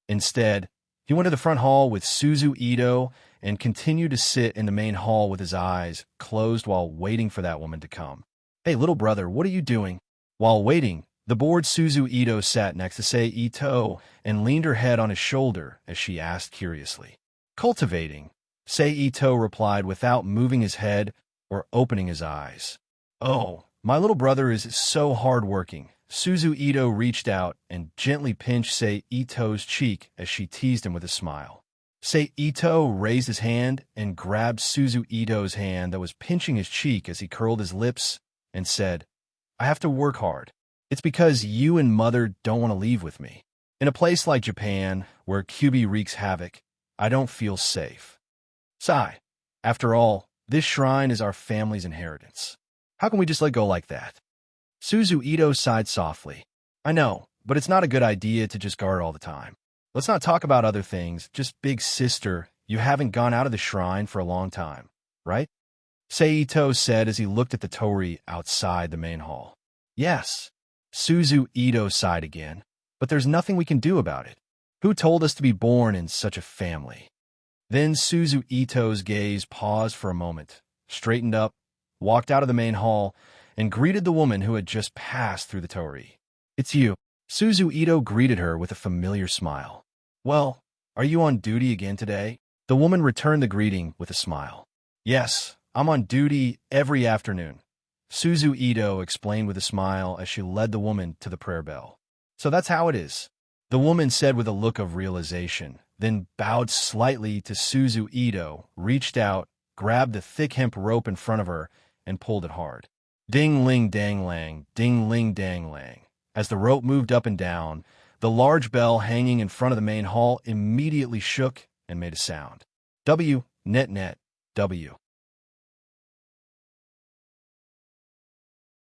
Instead, he went to the front hall with Suzu Ito and continued to sit in the main hall with his eyes closed while waiting for that woman to come. Hey, little brother, what are you doing? While waiting, the bored Suzu Ito sat next to Ito and leaned her head on his shoulder as she asked curiously. Cultivating, Ito replied without moving his head or opening his eyes. Oh, my little brother is so hard-working. Suzu Ito reached out and gently pinched Ito's cheek as she teased him with a smile. Ito raised his hand and grabbed Suzu Ito's hand that was pinching his cheek as he curled his lips and said, I have to work hard. It's because you and Mother don't want to leave with me. In a place like Japan, where Kyubi wreaks havoc, I don't feel safe. Sigh. After all, this shrine is our family's inheritance. How can we just let go like that? Suzu Ito sighed softly. I know, but it's not a good idea to just guard all the time. Let's not talk about other things, just big sister, you haven't gone out of the shrine for a long time, right? Seito said as he looked at the torii outside the main hall. Yes. Suzu Ito sighed again, but there's nothing we can do about it. Who told us to be born in such a family? Then Suzu Ito's gaze paused for a moment, straightened up, walked out of the main hall, and greeted the woman who had just passed through the torii. It's you. Suzu Ito greeted her with a familiar smile. Well, are you on duty again today? The woman returned the greeting with a smile. Yes, I'm on duty every afternoon. Suzu Ito explained with a smile as she led the woman to the prayer bell. So that's how it is. The woman said with a look of realization, then bowed slightly to Suzu Ito, reached out, grabbed the thick hemp rope in front of her, and pulled it hard. Ding-ling-dang-lang, ding-ling-dang-lang. As the rope moved up and down, the large bell hanging in front of the main hall immediately shook and made a sound. W, net net, W.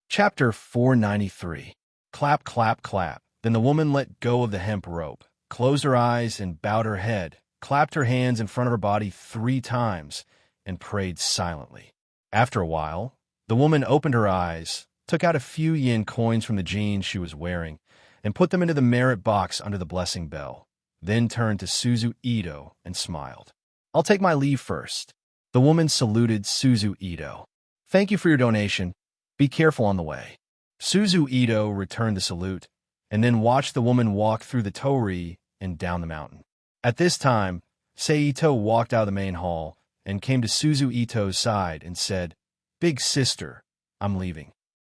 Chapter 493. Clap, clap, clap. Then the woman let go of the hemp rope, closed her eyes and bowed her head, clapped her hands in front of her body 3 times, and prayed silently. After a while, the woman opened her eyes, took out a few yen coins from the jeans she was wearing, and put them into the merit box under the blessing bell, then turned to Suzu Ito and smiled. I'll take my leave first. The woman saluted Suzu Ito. Thank you for your donation. Be careful on the way. Suzu Ito returned the salute, and then watched the woman walk through the torii and down the mountain. At this time, Seito walked out of the main hall and came to Suzu Ito's side and said, Big sister, I'm leaving.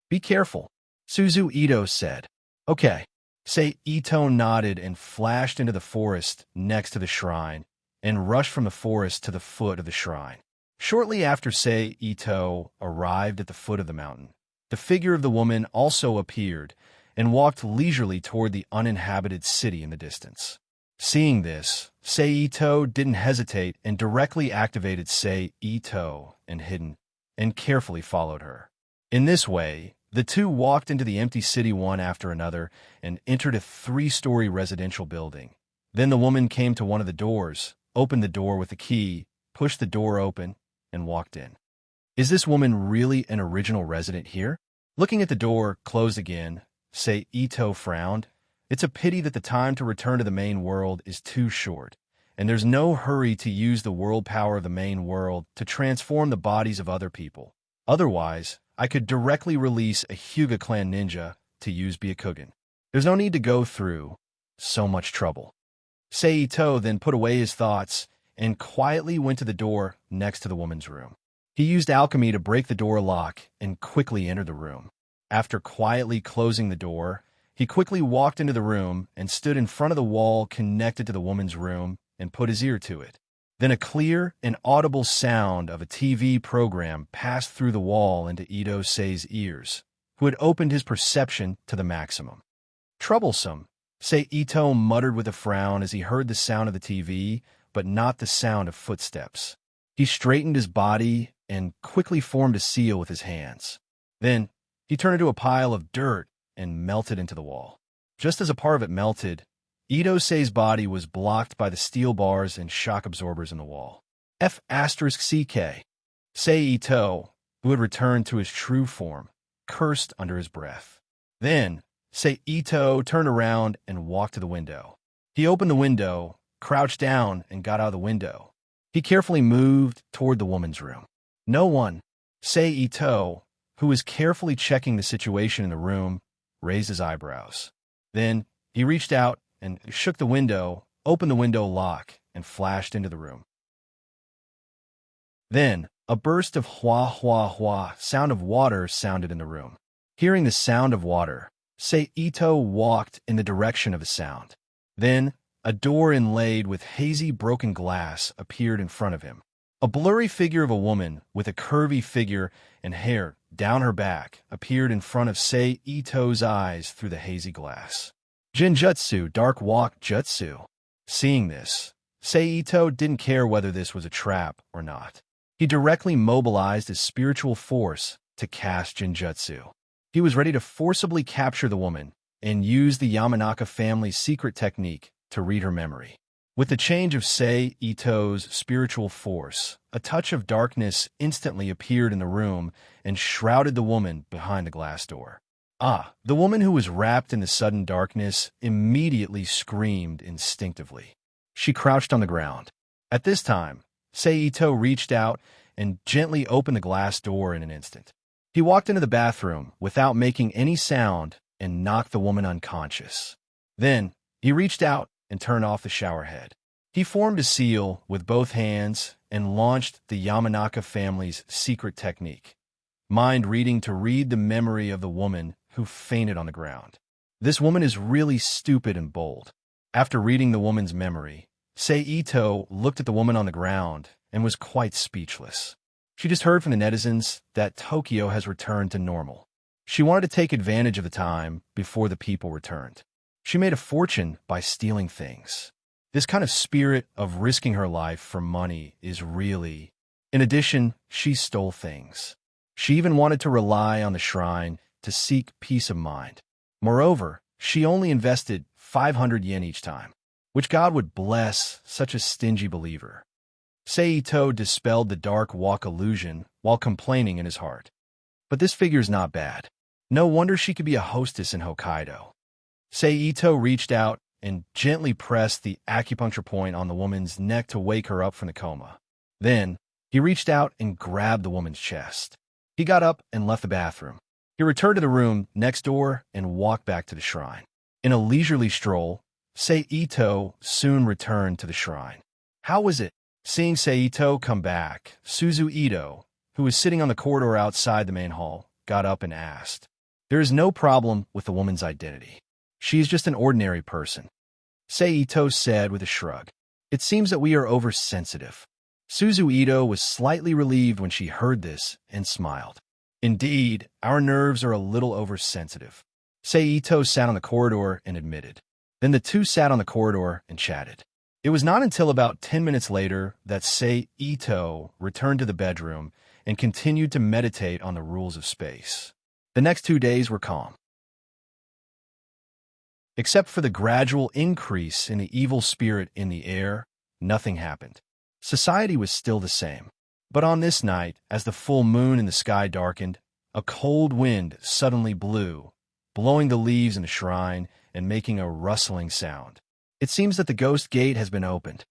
Be careful. Suzu Ito said, Okay. Seito nodded and flashed into the forest next to the shrine and rushed from the forest to the foot of the shrine. Shortly after Seito arrived at the foot of the mountain, the figure of the woman also appeared and walked leisurely toward the uninhabited city in the distance. Seeing this, Seito didn't hesitate and directly activated Seito and hidden, and carefully followed her. In this way, the two walked into the empty city one after another and entered a 3-story residential building. Then the woman came to one of the doors, opened the door with a key, pushed the door open, and walked in. Is this woman really an original resident here? Looking at the door, closed again, Seito frowned. It's a pity that the time to return to the main world is too short, and there's no hurry to use the world power of the main world to transform the bodies of other people. Otherwise, I could directly release a Hyuga clan ninja to use Byakugan. There's no need to go through so much trouble. Seito then put away his thoughts and quietly went to the door next to the woman's room. He used alchemy to break the door lock and quickly entered the room. After quietly closing the door, he quickly walked into the room and stood in front of the wall connected to the woman's room and put his ear to it. Then a clear and audible sound of a TV program passed through the wall into Ito-sei's ears, who had opened his perception to the maximum. Troublesome, Seito muttered with a frown as he heard the sound of the TV, but not the sound of footsteps. He straightened his body and quickly formed a seal with his hands. Then, he turned into a pile of dirt and melted into the wall. Just as a part of it melted, Ito-sei's body was blocked by the steel bars and shock absorbers in the wall. F***CK. Seito, who had returned to his true form, cursed under his breath. Then, Seito turned around and walked to the window. He opened the window, crouched down, and got out of the window. He carefully moved toward the woman's room. No one. Seito, who was carefully checking the situation in the room, raised his eyebrows. Then, he reached out and shook the window, opened the window lock, and flashed into the room. Then, a burst of hua-hua-hua sound of water sounded in the room. Hearing the sound of water, Seito walked in the direction of the sound. Then, a door inlaid with hazy broken glass appeared in front of him. A blurry figure of a woman with a curvy figure and hair down her back appeared in front of Seito's eyes through the hazy glass. Genjutsu, Dark Walk Jutsu. Seeing this, Seito didn't care whether this was a trap or not. He directly mobilized his spiritual force to cast Genjutsu. He was ready to forcibly capture the woman and use the Yamanaka family's secret technique to read her memory. With the change of Sei Ito's spiritual force, a touch of darkness instantly appeared in the room and shrouded the woman behind the glass door. The woman who was wrapped in the sudden darkness immediately screamed instinctively. She crouched on the ground. At this time, Sei Ito reached out and gently opened the glass door in an instant. He walked into the bathroom without making any sound and knocked the woman unconscious. Then, he reached out and turned off the shower head. He formed a seal with both hands and launched the Yamanaka family's secret technique, mind reading to read the memory of the woman who fainted on the ground. This woman is really stupid and bold. After reading the woman's memory, Sei Ito looked at the woman on the ground and was quite speechless. She just heard from the netizens that Tokyo has returned to normal. She wanted to take advantage of the time before the people returned. She made a fortune by stealing things. This kind of spirit of risking her life for money is really... In addition, she stole things. She even wanted to rely on the shrine to seek peace of mind. Moreover, she only invested 500 yen each time, which God would bless such a stingy believer. Sei Ito dispelled the dark walk illusion while complaining in his heart. But this figure's not bad. No wonder she could be a hostess in Hokkaido. Sei Ito reached out and gently pressed the acupuncture point on the woman's neck to wake her up from the coma. Then, he reached out and grabbed the woman's chest. He got up and left the bathroom. He returned to the room next door and walked back to the shrine. In a leisurely stroll, Sei Ito soon returned to the shrine. How was it? Seeing Sei Ito come back, Suzu Ito, who was sitting on the corridor outside the main hall, got up and asked. There is no problem with the woman's identity. She is just an ordinary person. Sei Ito said with a shrug. It seems that we are oversensitive. Suzu Ito was slightly relieved when she heard this and smiled. Indeed, our nerves are a little oversensitive. Sei Ito sat on the corridor and admitted. Then the two sat on the corridor and chatted. It was not until about 10 minutes later that Sei Ito returned to the bedroom and continued to meditate on the rules of space. The next 2 days were calm. Except for the gradual increase in the evil spirit in the air, nothing happened. Society was still the same. But on this night, as the full moon in the sky darkened, a cold wind suddenly blew, blowing the leaves in the shrine and making a rustling sound. It seems that the ghost gate has been opened.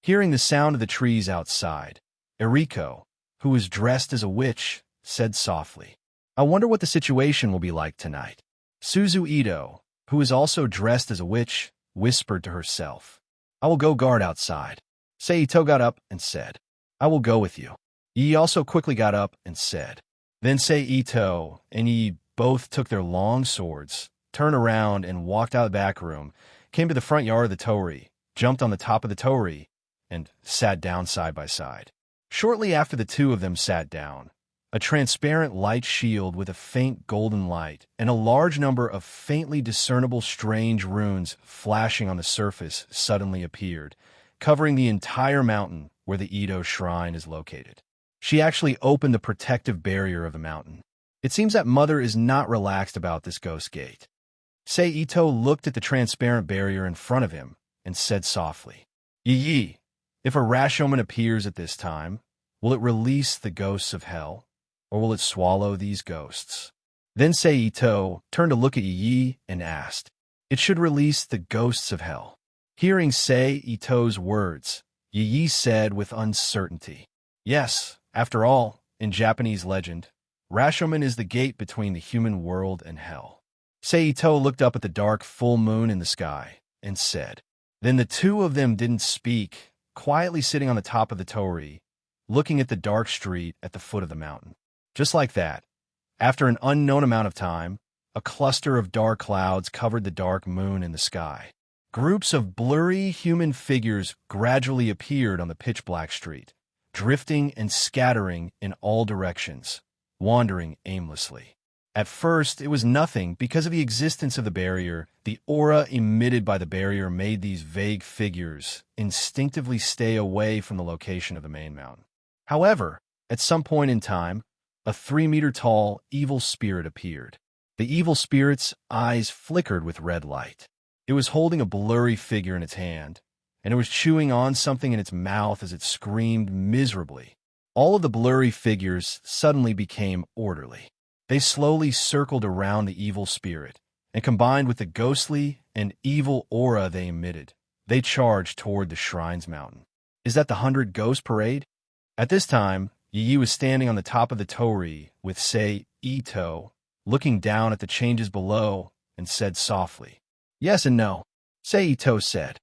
Hearing the sound of the trees outside, Eriko, who was dressed as a witch, said softly, I wonder what the situation will be like tonight. Suzu Ito, who was also dressed as a witch, whispered to herself, I will go guard outside. Sei Ito got up and said, I will go with you. Yi also quickly got up and said. Then Sei Ito and Yi both took their long swords, turned around and walked out of the back room, came to the front yard of the torii, jumped on the top of the torii, and sat down side by side. Shortly after the two of them sat down, a transparent light shield with a faint golden light and a large number of faintly discernible strange runes flashing on the surface suddenly appeared, covering the entire mountain where the Ito shrine is located. She actually opened the protective barrier of the mountain. It seems that Mother is not relaxed about this ghost gate. Sei Ito looked at the transparent barrier in front of him and said softly, Yi, if a Rashomon appears at this time, will it release the ghosts of hell, or will it swallow these ghosts? Then Sei Ito turned to look at Yi and asked, It should release the ghosts of hell. Hearing Sei Ito's words, Yi said with uncertainty, Yes, after all, in Japanese legend, Rashomon is the gate between the human world and hell. Sei Ito looked up at the dark full moon in the sky and said. Then the two of them didn't speak, quietly sitting on the top of the torii, looking at the dark street at the foot of the mountain. Just like that, after an unknown amount of time, a cluster of dark clouds covered the dark moon in the sky. Groups of blurry human figures gradually appeared on the pitch-black street, drifting and scattering in all directions, wandering aimlessly. At first, it was nothing because of the existence of the barrier. The aura emitted by the barrier made these vague figures instinctively stay away from the location of the main mountain. However, at some point in time, a 3-meter-tall evil spirit appeared. The evil spirit's eyes flickered with red light. It was holding a blurry figure in its hand, and it was chewing on something in its mouth as it screamed miserably. All of the blurry figures suddenly became orderly. They slowly circled around the evil spirit, and combined with the ghostly and evil aura they emitted, they charged toward the shrine's mountain. Is that the 100 Ghost Parade? At this time, Yi was standing on the top of the torii with Sei Ito, looking down at the changes below, and said softly, "Yes and no," Sei Ito said.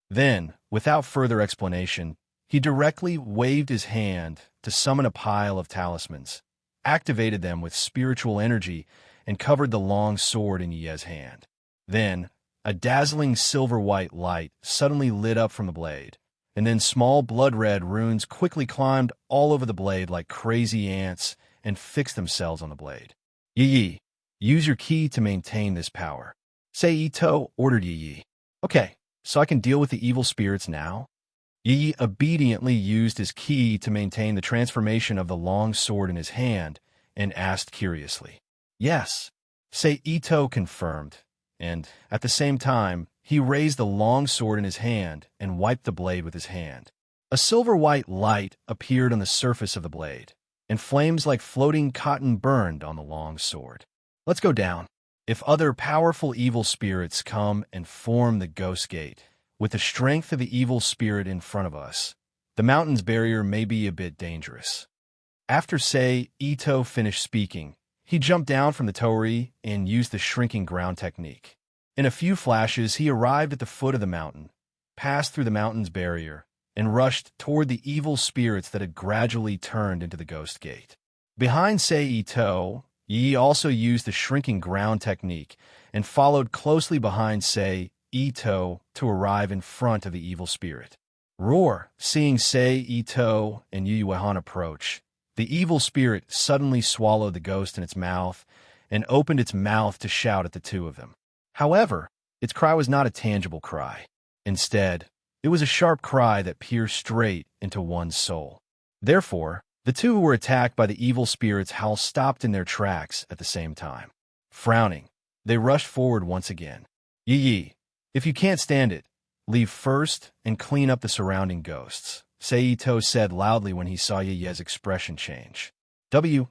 Then, without further explanation, he directly waved his hand to summon a pile of talismans, activated them with spiritual energy, and covered the long sword in Ye's hand. Then, a dazzling silver-white light suddenly lit up from the blade, and then small blood-red runes quickly climbed all over the blade like crazy ants and fixed themselves on the blade. Yi, use your ki to maintain this power. Sei Ito ordered Yi. Okay, so I can deal with the evil spirits now? Yi obediently used his ki to maintain the transformation of the long sword in his hand and asked curiously. Yes, Sei Ito confirmed, and, at the same time, he raised the long sword in his hand and wiped the blade with his hand. A silver-white light appeared on the surface of the blade, and flames like floating cotton burned on the long sword. Let's go down. If other powerful evil spirits come and form the Ghost Gate, with the strength of the evil spirit in front of us, the mountain's barrier may be a bit dangerous. After Sei Ito finished speaking, he jumped down from the torii and used the shrinking ground technique. In a few flashes, he arrived at the foot of the mountain, passed through the mountain's barrier, and rushed toward the evil spirits that had gradually turned into the Ghost Gate. Behind Sei Ito, Yi also used the shrinking ground technique and followed closely behind Sei Ito to arrive in front of the evil spirit. Roar! Seeing Sei Ito and Yu Yuehan approach, the evil spirit suddenly swallowed the ghost in its mouth and opened its mouth to shout at the two of them. However, its cry was not a tangible cry. Instead, it was a sharp cry that pierced straight into one's soul. Therefore, the two who were attacked by the evil spirit's howl stopped in their tracks at the same time. Frowning, they rushed forward once again. Yi, if you can't stand it, leave first and clean up the surrounding ghosts, Sei Ito said loudly when he saw Yi's expression change. W.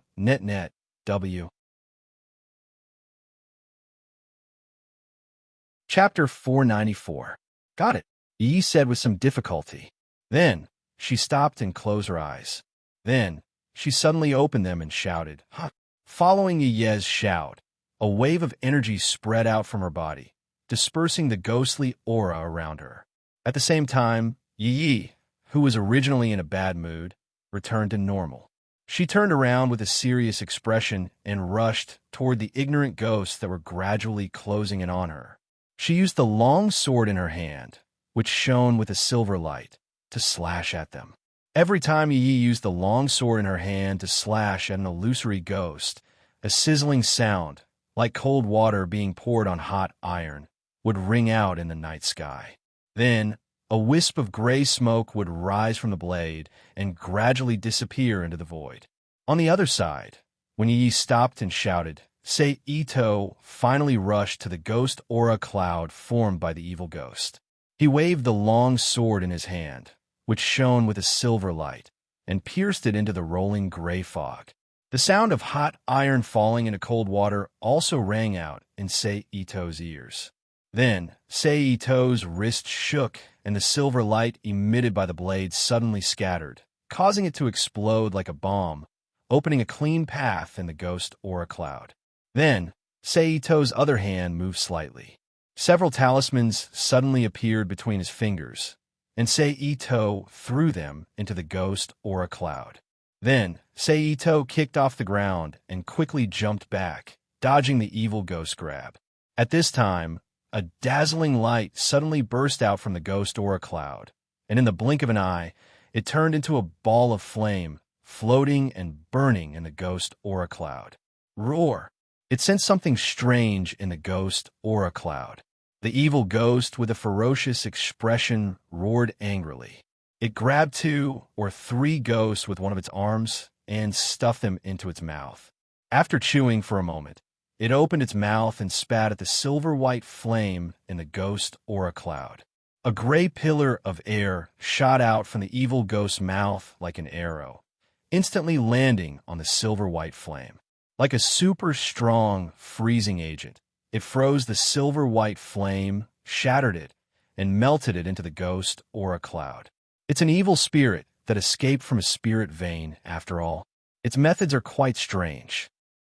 Chapter 494. Got it, Yi said with some difficulty. Then, she stopped and closed her eyes. Then, she suddenly opened them and shouted, "Huh!" Following Yi's shout, a wave of energy spread out from her body, dispersing the ghostly aura around her. At the same time, Yi, who was originally in a bad mood, returned to normal. She turned around with a serious expression and rushed toward the ignorant ghosts that were gradually closing in on her. She used the long sword in her hand, which shone with a silver light, to slash at them. Every time Yi used the long sword in her hand to slash at an illusory ghost, a sizzling sound, like cold water being poured on hot iron, would ring out in the night sky. Then, a wisp of gray smoke would rise from the blade and gradually disappear into the void. On the other side, when Yi stopped and shouted, Sei Ito finally rushed to the ghost aura cloud formed by the evil ghost. He waved the long sword in his hand, which shone with a silver light, and pierced it into the rolling gray fog. The sound of hot iron falling into cold water also rang out in Sei Ito's ears. Then, Sei Ito's wrist shook, and the silver light emitted by the blade suddenly scattered, causing it to explode like a bomb, opening a clean path in the ghost aura cloud. Then, Sei Ito's other hand moved slightly. Several talismans suddenly appeared between his fingers, and Sei Ito threw them into the ghost aura cloud. Then, Sei Ito kicked off the ground and quickly jumped back, dodging the evil ghost grab. At this time, a dazzling light suddenly burst out from the ghost aura cloud, and in the blink of an eye, it turned into a ball of flame, floating and burning in the ghost aura cloud. Roar! It sensed something strange in the ghost aura cloud. The evil ghost, with a ferocious expression, roared angrily. It grabbed 2 or 3 ghosts with one of its arms and stuffed them into its mouth. After chewing for a moment, it opened its mouth and spat at the silver-white flame in the ghost aura cloud. A gray pillar of air shot out from the evil ghost's mouth like an arrow, instantly landing on the silver-white flame. Like a super strong freezing agent, it froze the silver-white flame, shattered it, and melted it into the ghost aura cloud. It's an evil spirit that escaped from a spirit vein, after all. Its methods are quite strange.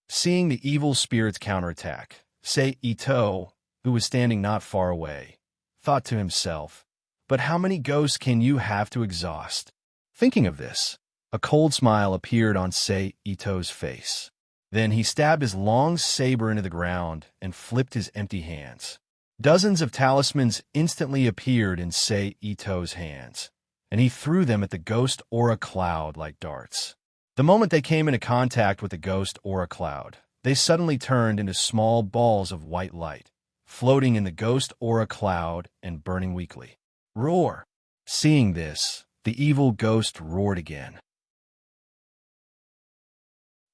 Seeing the evil spirit's counterattack, Ito, who was standing not far away, thought to himself, "But how many ghosts can you have to exhaust?" Thinking of this, a cold smile appeared on Ito's face. Then he stabbed his long saber into the ground and flipped his empty hands. Dozens of talismans instantly appeared in Ito's hands, and he threw them at the ghost aura cloud like darts. The moment they came into contact with the ghost aura cloud, they suddenly turned into small balls of white light, floating in the ghost aura cloud and burning weakly. Roar! Seeing this, the evil ghost roared again.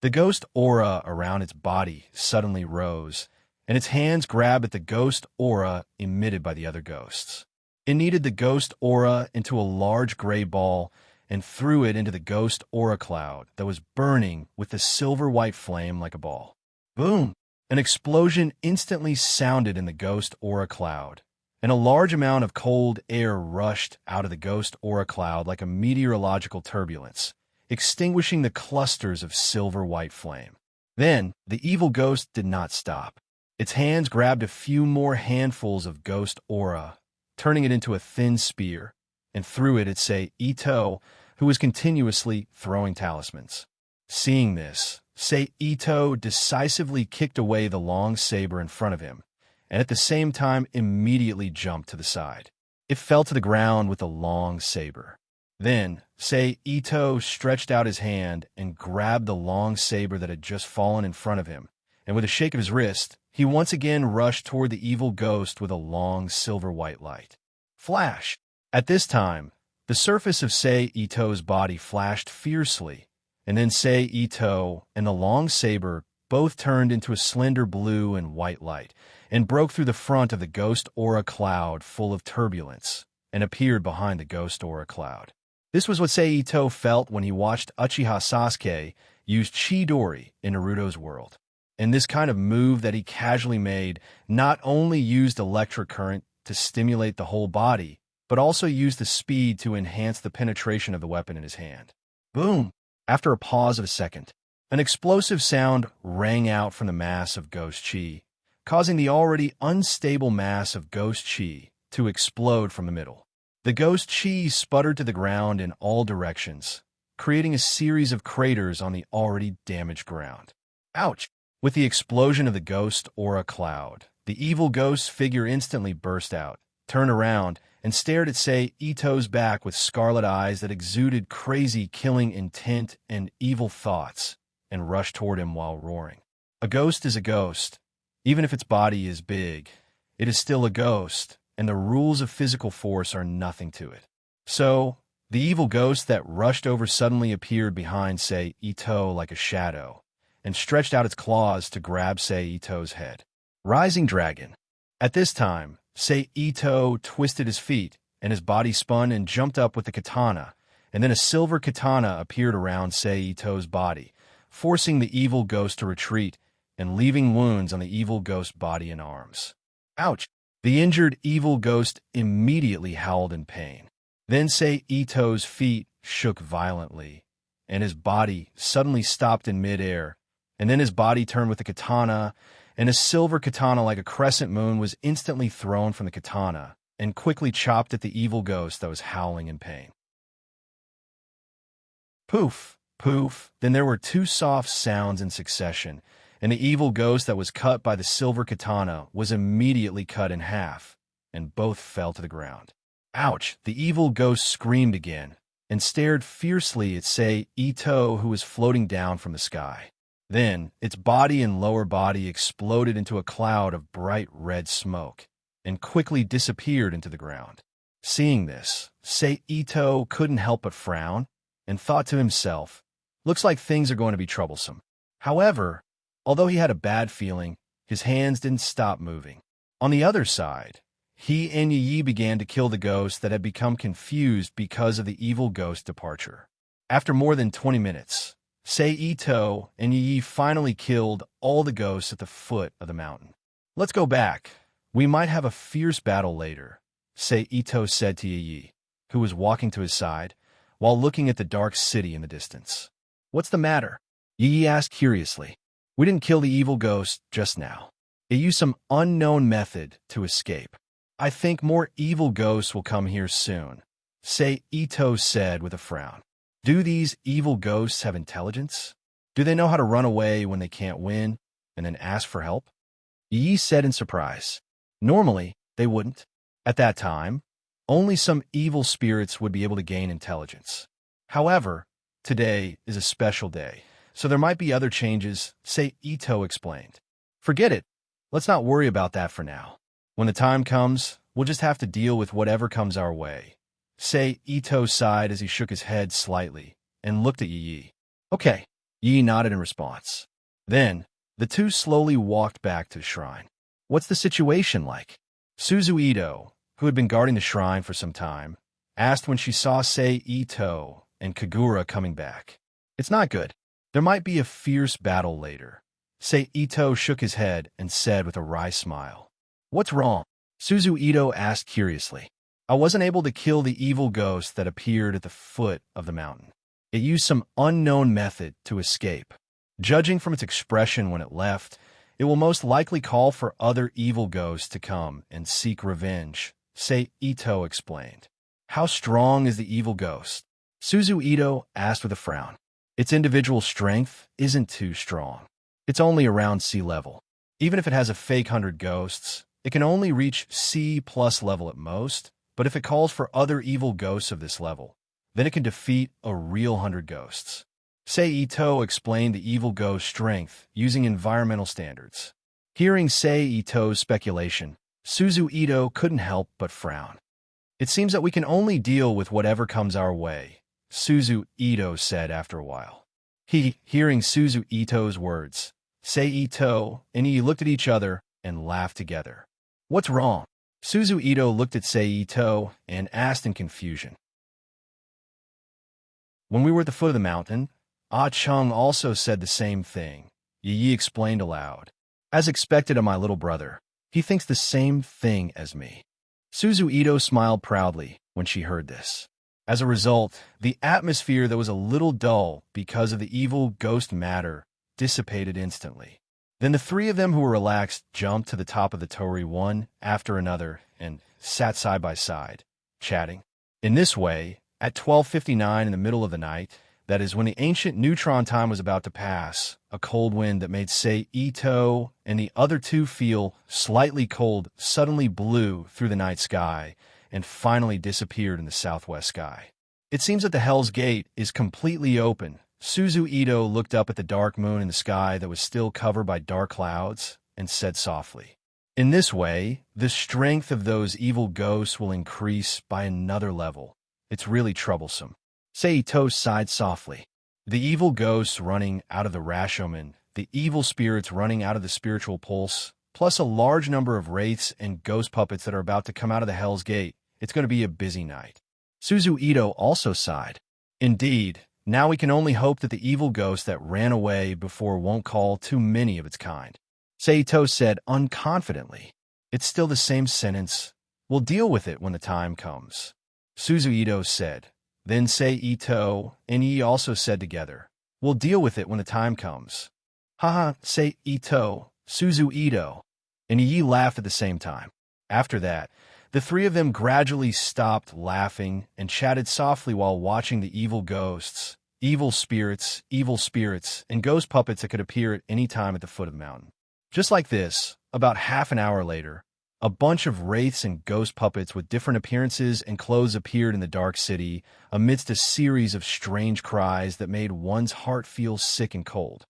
The ghost aura around its body suddenly rose, and its hands grabbed at the ghost aura emitted by the other ghosts. It kneaded the ghost aura into a large gray ball and threw it into the ghost aura cloud that was burning with the silver-white flame like a ball. Boom! An explosion instantly sounded in the ghost aura cloud, and a large amount of cold air rushed out of the ghost aura cloud like a meteorological turbulence, extinguishing the clusters of silver-white flame. Then, the evil ghost did not stop. Its hands grabbed a few more handfuls of ghost aura, turning it into a thin spear, and threw it at Ito, who was continuously throwing talismans. Seeing this, Ito decisively kicked away the long saber in front of him, and at the same time immediately jumped to the side. It fell to the ground with the long saber. Then, Ito stretched out his hand and grabbed the long saber that had just fallen in front of him, and with a shake of his wrist, he once again rushed toward the evil ghost with a long silver-white light. Flash! At this time, the surface of Ito's body flashed fiercely, and then Ito and the long saber both turned into a slender blue and white light, and broke through the front of the ghost aura cloud full of turbulence, and appeared behind the ghost aura cloud. This was what Ito felt when he watched Uchiha Sasuke use Chidori in Naruto's world. And this kind of move that he casually made not only used electric current to stimulate the whole body, but also used the speed to enhance the penetration of the weapon in his hand. Boom! After a pause of a second, an explosive sound rang out from the mass of ghost chi, causing the already unstable mass of ghost chi to explode from the middle. The ghost chi sputtered to the ground in all directions, creating a series of craters on the already damaged ground. Ouch! With the explosion of the ghost aura cloud, the evil ghost figure instantly burst out, turned around, and stared at Ito's back with scarlet eyes that exuded crazy killing intent and evil thoughts, and rushed toward him while roaring. A ghost is a ghost. Even if its body is big, it is still a ghost, and the rules of physical force are nothing to it. So, the evil ghost that rushed over suddenly appeared behind Ito like a shadow, and stretched out its claws to grab Ito's head. Rising Dragon. At this time, Ito twisted his feet, and his body spun and jumped up with the katana, and then a silver katana appeared around Ito's body, forcing the evil ghost to retreat and leaving wounds on the evil ghost's body and arms. Ouch! The injured evil ghost immediately howled in pain. Then Ito's feet shook violently, and his body suddenly stopped in midair, and then his body turned with the katana, and a silver katana like a crescent moon was instantly thrown from the katana and quickly chopped at the evil ghost that was howling in pain. Poof! Poof! Then there were two soft sounds in succession, and the evil ghost that was cut by the silver katana was immediately cut in half, and both fell to the ground. Ouch! The evil ghost screamed again, and stared fiercely at Ito, who was floating down from the sky. Then, its body and lower body exploded into a cloud of bright red smoke, and quickly disappeared into the ground. Seeing this, Ito couldn't help but frown, and thought to himself, "Looks like things are going to be troublesome." However, although he had a bad feeling, his hands didn't stop moving. On the other side, he and Yi began to kill the ghosts that had become confused because of the evil ghost departure. After more than 20 minutes, Ito and Yi finally killed all the ghosts at the foot of the mountain. "Let's go back. We might have a fierce battle later," Ito said to Yi, who was walking to his side, while looking at the dark city in the distance. "What's the matter?" Yi asked curiously. "We didn't kill the evil ghost just now. It used some unknown method to escape. I think more evil ghosts will come here soon," Ito said with a frown. "Do these evil ghosts have intelligence? Do they know how to run away when they can't win, and then ask for help?" Yi said in surprise. Normally, they wouldn't. At that time, only some evil spirits would be able to gain intelligence. However, today is a special day, so there might be other changes, Ito explained. "Forget it. Let's not worry about that for now. When the time comes, we'll just have to deal with whatever comes our way." Ito sighed as he shook his head slightly and looked at Yi. "Okay." Yi nodded in response. Then, the two slowly walked back to the shrine. "What's the situation like?" Ito, who had been guarding the shrine for some time, asked when she saw Ito and Kagura coming back. "It's not good. There might be a fierce battle later." Ito shook his head and said with a wry smile. "What's wrong?" Ito asked curiously. "I wasn't able to kill the evil ghost that appeared at the foot of the mountain. It used some unknown method to escape. Judging from its expression when it left, it will most likely call for other evil ghosts to come and seek revenge," Ito explained. "How strong is the evil ghost?" Ito asked with a frown. "Its individual strength isn't too strong. It's only around sea level. Even if it has a fake 100 ghosts, it can only reach C+ level at most, but if it calls for other evil ghosts of this level, then it can defeat a real 100 ghosts." Ito explained the evil ghost strength using environmental standards. Hearing Ito's speculation, Ito couldn't help but frown. "It seems that we can only deal with whatever comes our way," Ito said after a while. Hearing Ito's words, Ito and he looked at each other and laughed together. "What's wrong?" Ito looked at Ito and asked in confusion. "When we were at the foot of the mountain, Ah Chung also said the same thing," Yi explained aloud. "As expected of my little brother, he thinks the same thing as me." Ito smiled proudly when she heard this. As a result, the atmosphere that was a little dull because of the evil ghost matter dissipated instantly. Then the three of them who were relaxed jumped to the top of the torii one after another and sat side by side, chatting. In this way, at 12:59 in the middle of the night, that is, when the ancient neutron time was about to pass, a cold wind that made Ito and the other two feel slightly cold suddenly blew through the night sky and finally disappeared in the southwest sky. "It seems that the Hell's Gate is completely open." Ito looked up at the dark moon in the sky that was still covered by dark clouds and said softly, "In this way, the strength of those evil ghosts will increase by another level. It's really troublesome." Ito sighed softly. "The evil ghosts running out of the Rashomon, the evil spirits running out of the spiritual pulse, plus a large number of wraiths and ghost puppets that are about to come out of the Hell's Gate. It's going to be a busy night." Ito also sighed. "Indeed, now we can only hope that the evil ghost that ran away before won't call too many of its kind." Ito said unconfidently. "It's still the same sentence. We'll deal with it when the time comes," Ito said. Then Ito and Yi also said together, "We'll deal with it when the time comes." "Haha," Ito, Ito, and Yi laughed at the same time. After that, the three of them gradually stopped laughing and chatted softly while watching the evil ghosts, evil spirits, and ghost puppets that could appear at any time at the foot of the mountain. Just like this, about half an hour later, a bunch of wraiths and ghost puppets with different appearances and clothes appeared in the dark city amidst a series of strange cries that made one's heart feel sick and cold.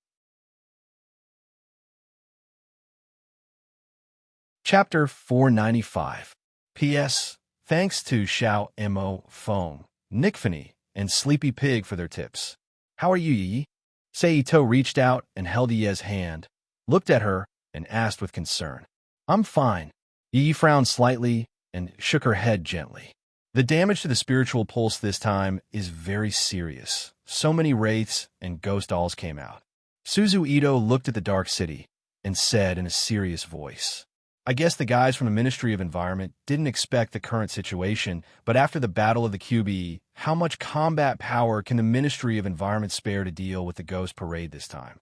Chapter 495. P.S. Thanks to Xiao Mo, Fong, Nickfany, and Sleepy Pig for their tips. How are you, Yi? Seito reached out and held Ie's hand, looked at her, and asked with concern. I'm fine. Yi frowned slightly and shook her head gently. The damage to the spiritual pulse this time is very serious. So many wraiths and ghost dolls came out. Suzu Ito looked at the Dark City and said in a serious voice, I guess the guys from the Ministry of Environment didn't expect the current situation, but after the Battle of the QBE, how much combat power can the Ministry of Environment spare to deal with the Ghost Parade this time?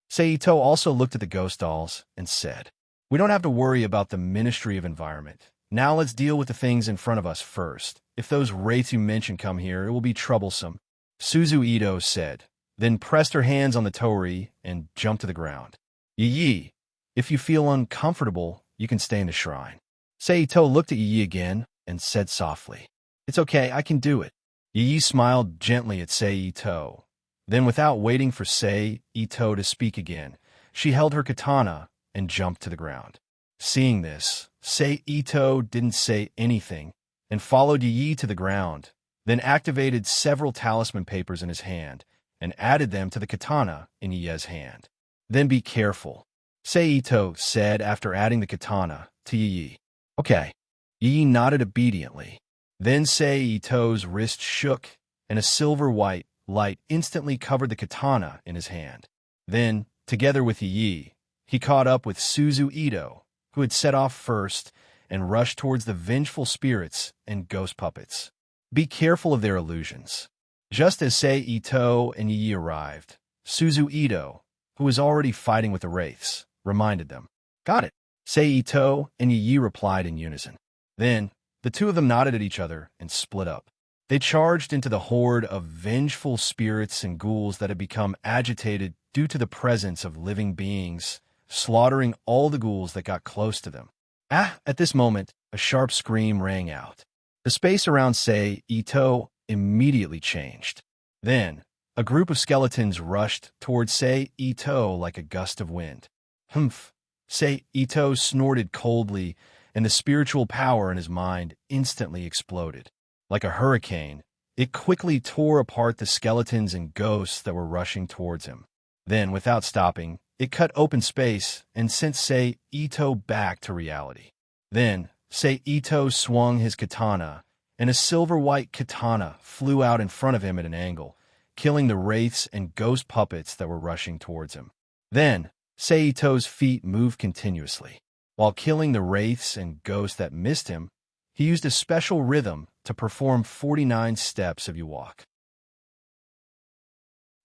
Seito also looked at the ghost dolls and said, We don't have to worry about the Ministry of Environment. Now let's deal with the things in front of us first. If those wraiths you mentioned come here, it will be troublesome. Suzu Ito said, then pressed her hands on the torii and jumped to the ground. Yi, if you feel uncomfortable, you can stay in the shrine. Seito looked at Yi again and said softly, It's okay, I can do it. Yi smiled gently at Seito. Then without waiting for Seito to speak again, she held her katana and jumped to the ground. Seeing this, Seito didn't say anything and followed Yi to the ground, then activated several talisman papers in his hand and added them to the katana in Yi's hand. Then be careful, Seito said after adding the katana to Yi. Okay. Yi nodded obediently. Then Seito's wrist shook and a silver-white light instantly covered the katana in his hand. Then, together with Yi, he caught up with Suzu Ito, who had set off first and rushed towards the vengeful spirits and ghost puppets. Be careful of their illusions. Just as Seito and Yi arrived, Suzu Ito, who was already fighting with the wraiths, reminded them. Got it. Seito and Yi replied in unison. Then, the two of them nodded at each other and split up. They charged into the horde of vengeful spirits and ghouls that had become agitated due to the presence of living beings, slaughtering all the ghouls that got close to them. At this moment, a sharp scream rang out. The space around Seito immediately changed. Then, a group of skeletons rushed towards Seito like a gust of wind. Humph! Seito snorted coldly, and the spiritual power in his mind instantly exploded. Like a hurricane, it quickly tore apart the skeletons and ghosts that were rushing towards him. Then, without stopping, it cut open space and sent Seito back to reality. Then, Seito swung his katana, and a silver-white katana flew out in front of him at an angle, killing the wraiths and ghost puppets that were rushing towards him. Then, Seito's feet moved continuously. While killing the wraiths and ghosts that missed him, he used a special rhythm to perform 49 steps of walk.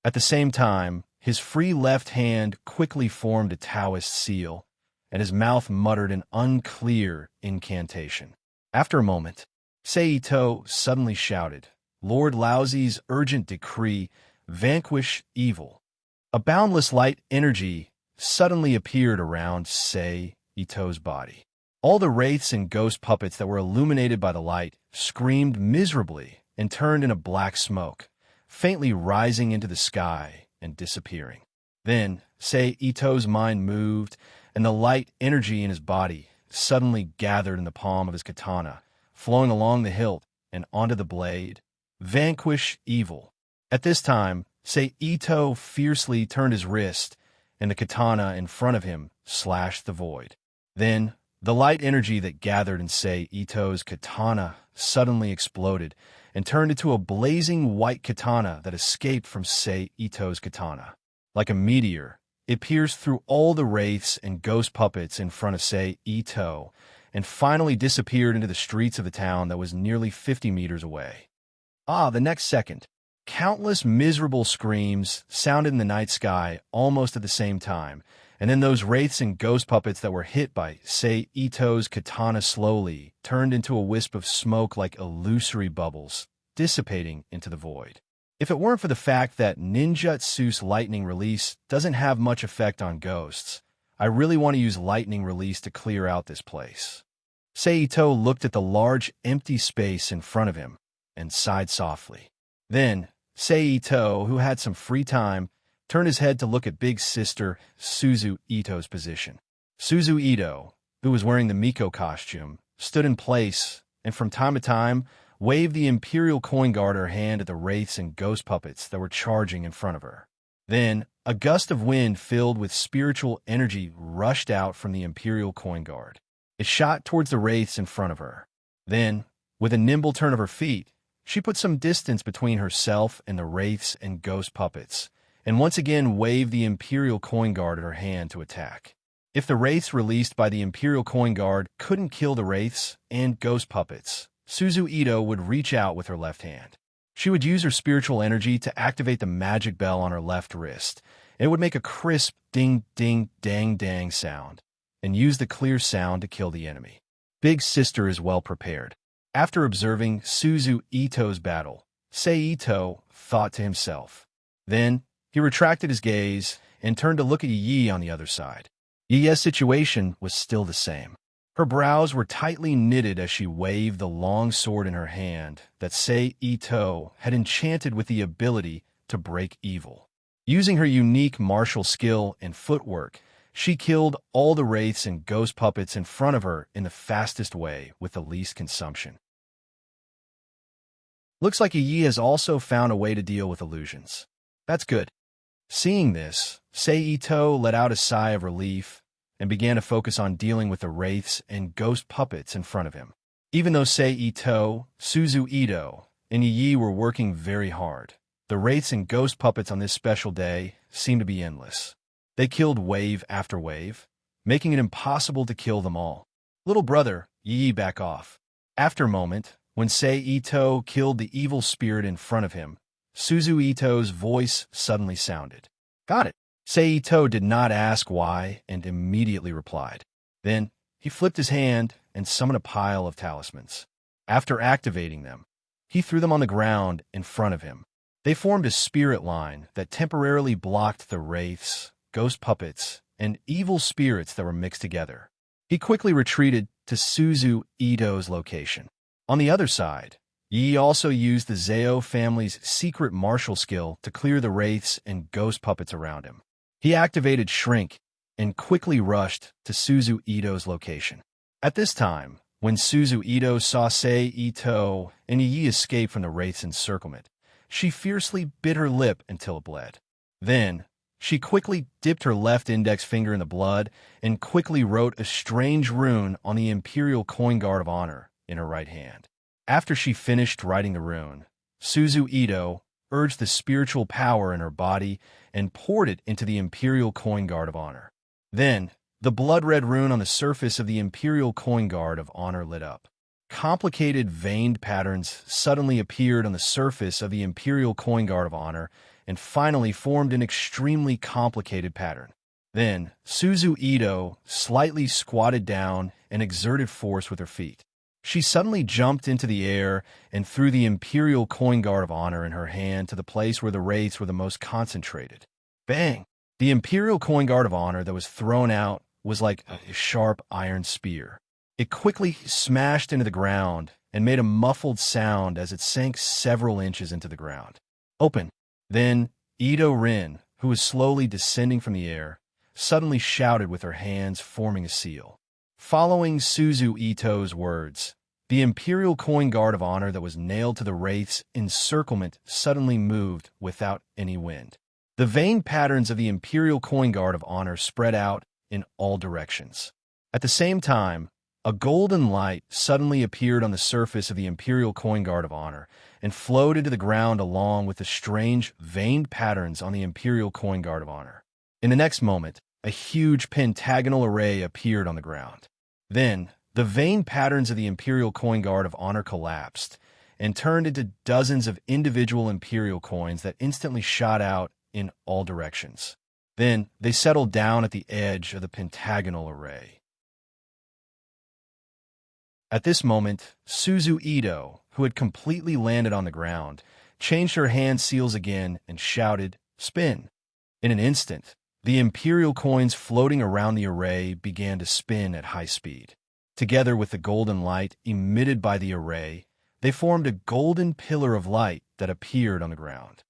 At the same time, his free left hand quickly formed a Taoist seal, and his mouth muttered an unclear incantation. After a moment, Seito suddenly shouted, Lord Laozi's urgent decree, vanquish evil. A boundless light energy suddenly appeared around Seito's body. All the wraiths and ghost puppets that were illuminated by the light screamed miserably and turned into black smoke, faintly rising into the sky and disappearing. Then, Seito's mind moved, and the light energy in his body suddenly gathered in the palm of his katana, flowing along the hilt and onto the blade. Vanquish evil. At this time, Seito fiercely turned his wrist, and the katana in front of him slashed the void. Then, the light energy that gathered in Seito's katana suddenly exploded and turned into a blazing white katana that escaped from Seito's katana. Like a meteor, it pierced through all the wraiths and ghost puppets in front of Seito and finally disappeared into the streets of the town that was nearly 50 meters away. The next second, countless miserable screams sounded in the night sky almost at the same time, and then those wraiths and ghost puppets that were hit by Seito's katana slowly turned into a wisp of smoke like illusory bubbles, dissipating into the void. If it weren't for the fact that Ninjutsu's lightning release doesn't have much effect on ghosts, I really want to use lightning release to clear out this place. Seito looked at the large empty space in front of him and sighed softly. Then, Seito, who had some free time, turned his head to look at big sister Suzu Ito's position. Suzu Ito, who was wearing the Miko costume, stood in place and from time to time waved the imperial coin guard her hand at the wraiths and ghost puppets that were charging in front of her. Then, a gust of wind filled with spiritual energy rushed out from the Imperial coin guard. It shot towards the wraiths in front of her. Then, with a nimble turn of her feet, she put some distance between herself and the wraiths and ghost puppets, and once again waved the Imperial coin guard at her hand to attack. If the wraiths released by the Imperial coin guard couldn't kill the wraiths and ghost puppets, Suzu Ito would reach out with her left hand. She would use her spiritual energy to activate the magic bell on her left wrist. It would make a crisp ding-ding-dang-dang sound, and use the clear sound to kill the enemy. Big Sister is well prepared. After observing Suzu Ito's battle, Ito thought to himself. Then, he retracted his gaze and turned to look at Yi on the other side. Yi's situation was still the same. Her brows were tightly knitted as she waved the long sword in her hand that Ito had enchanted with the ability to break evil. Using her unique martial skill and footwork, she killed all the wraiths and ghost puppets in front of her in the fastest way with the least consumption. Looks like Yi has also found a way to deal with illusions. That's good. Seeing this, Ito let out a sigh of relief and began to focus on dealing with the wraiths and ghost puppets in front of him. Even though Ito, Suzu Ito, and Yi were working very hard, the wraiths and ghost puppets on this special day seemed to be endless. They killed wave after wave, making it impossible to kill them all. Little brother, Yi, back off. After a moment, when Ito killed the evil spirit in front of him, Suzu Ito's voice suddenly sounded. Got it. Ito did not ask why and immediately replied. Then, he flipped his hand and summoned a pile of talismans. After activating them, he threw them on the ground in front of him. They formed a spirit line that temporarily blocked the wraiths, ghost puppets, and evil spirits that were mixed together. He quickly retreated to Suzu Ito's location. On the other side, Yi also used the Zao family's secret martial skill to clear the wraiths and ghost puppets around him. He activated Shrink and quickly rushed to Suzu Ito's location. At this time, when Suzu Ito saw Ito and Yi escape from the wraith's encirclement, she fiercely bit her lip until it bled. Then, she quickly dipped her left index finger in the blood and quickly wrote a strange rune on the Imperial Coin Guard of Honor in her right hand. After she finished writing the rune, Suzu Ito urged the spiritual power in her body and poured it into the Imperial Coin Guard of Honor. Then, the blood-red rune on the surface of the Imperial Coin Guard of Honor lit up. Complicated veined patterns suddenly appeared on the surface of the Imperial Coin Guard of Honor and finally formed an extremely complicated pattern. Then, Suzu Ito slightly squatted down and exerted force with her feet. She suddenly jumped into the air and threw the Imperial Coin Guard of Honor in her hand to the place where the wraiths were the most concentrated. Bang! The Imperial Coin Guard of Honor that was thrown out was like a sharp iron spear. It quickly smashed into the ground and made a muffled sound as it sank several inches into the ground. Open! Then, Ito Rin, who was slowly descending from the air, suddenly shouted with her hands forming a seal. Following Suzu Ito's words, the Imperial Coin Guard of Honor that was nailed to the wraith's encirclement suddenly moved without any wind. The veined patterns of the Imperial Coin Guard of Honor spread out in all directions. At the same time, a golden light suddenly appeared on the surface of the Imperial Coin Guard of Honor and floated to the ground along with the strange veined patterns on the Imperial Coin Guard of Honor. In the next moment, a huge pentagonal array appeared on the ground. Then, the veined patterns of the Imperial Coin Guard of Honor collapsed and turned into dozens of individual Imperial coins that instantly shot out in all directions. Then, they settled down at the edge of the pentagonal array. At this moment, Suzu Ito, who had completely landed on the ground, changed her hand seals again and shouted, "Spin!" In an instant, the Imperial coins floating around the array began to spin at high speed. Together with the golden light emitted by the array, they formed a golden pillar of light that appeared on the ground.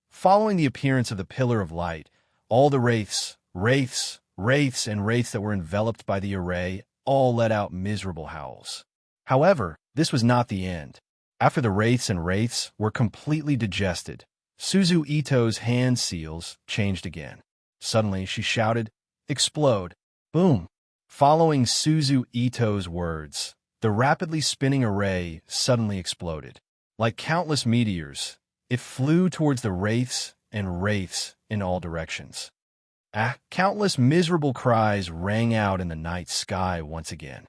Following the appearance of the pillar of light, all the wraiths that were enveloped by the array all let out miserable howls. However, this was not the end. After the wraiths were completely digested, Suzu Ito's hand seals changed again. Suddenly, she shouted, "Explode!" Boom! Following Suzu Ito's words, the rapidly spinning array suddenly exploded. Like countless meteors, it flew towards the wraiths and wraiths in all directions. Countless miserable cries rang out in the night sky once again.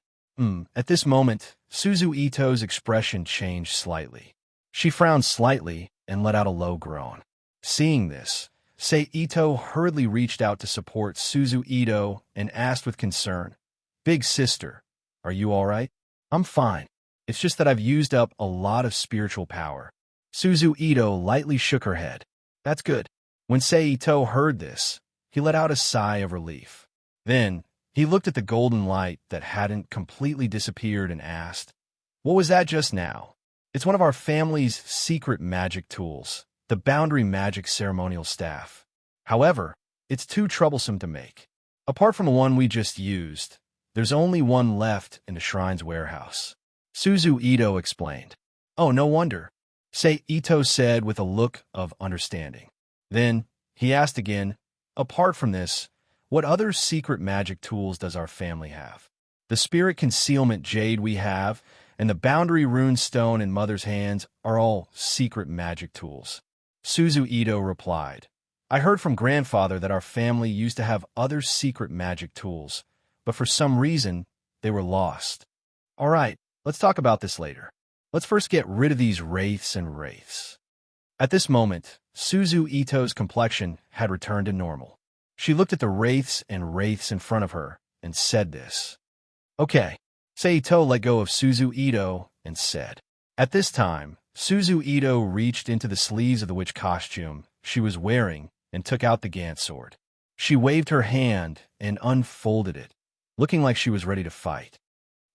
At this moment, Suzu Ito's expression changed slightly. She frowned slightly and let out a low groan. Seeing this, Sei Ito hurriedly reached out to support Suzu Ito and asked with concern, "Big sister, are you all right?" "I'm fine. It's just that I've used up a lot of spiritual power." Suzu Ito lightly shook her head. "That's good." When Sei Ito heard this, he let out a sigh of relief. Then, he looked at the golden light that hadn't completely disappeared and asked, "What was that just now?" "It's one of our family's secret magic tools, the boundary magic ceremonial staff. However, it's too troublesome to make. Apart from the one we just used, there's only one left in the shrine's warehouse." Suzu Ito explained. "Oh, no wonder," Sei Ito said with a look of understanding. Then, he asked again, "Apart from this, what other secret magic tools does our family have?" "The spirit concealment jade we have, and the boundary rune stone in Mother's hands are all secret magic tools," Suzu Ito replied. "I heard from Grandfather that our family used to have other secret magic tools, but for some reason, they were lost." "All right, let's talk about this later. Let's first get rid of these wraiths and wraiths." At this moment, Suzu Ito's complexion had returned to normal. She looked at the wraiths and wraiths in front of her and said this. "Okay." Sei Ito let go of Suzu Ito and said. At this time, Suzu Ito reached into the sleeves of the witch costume she was wearing and took out the Gant sword. She waved her hand and unfolded it, looking like she was ready to fight.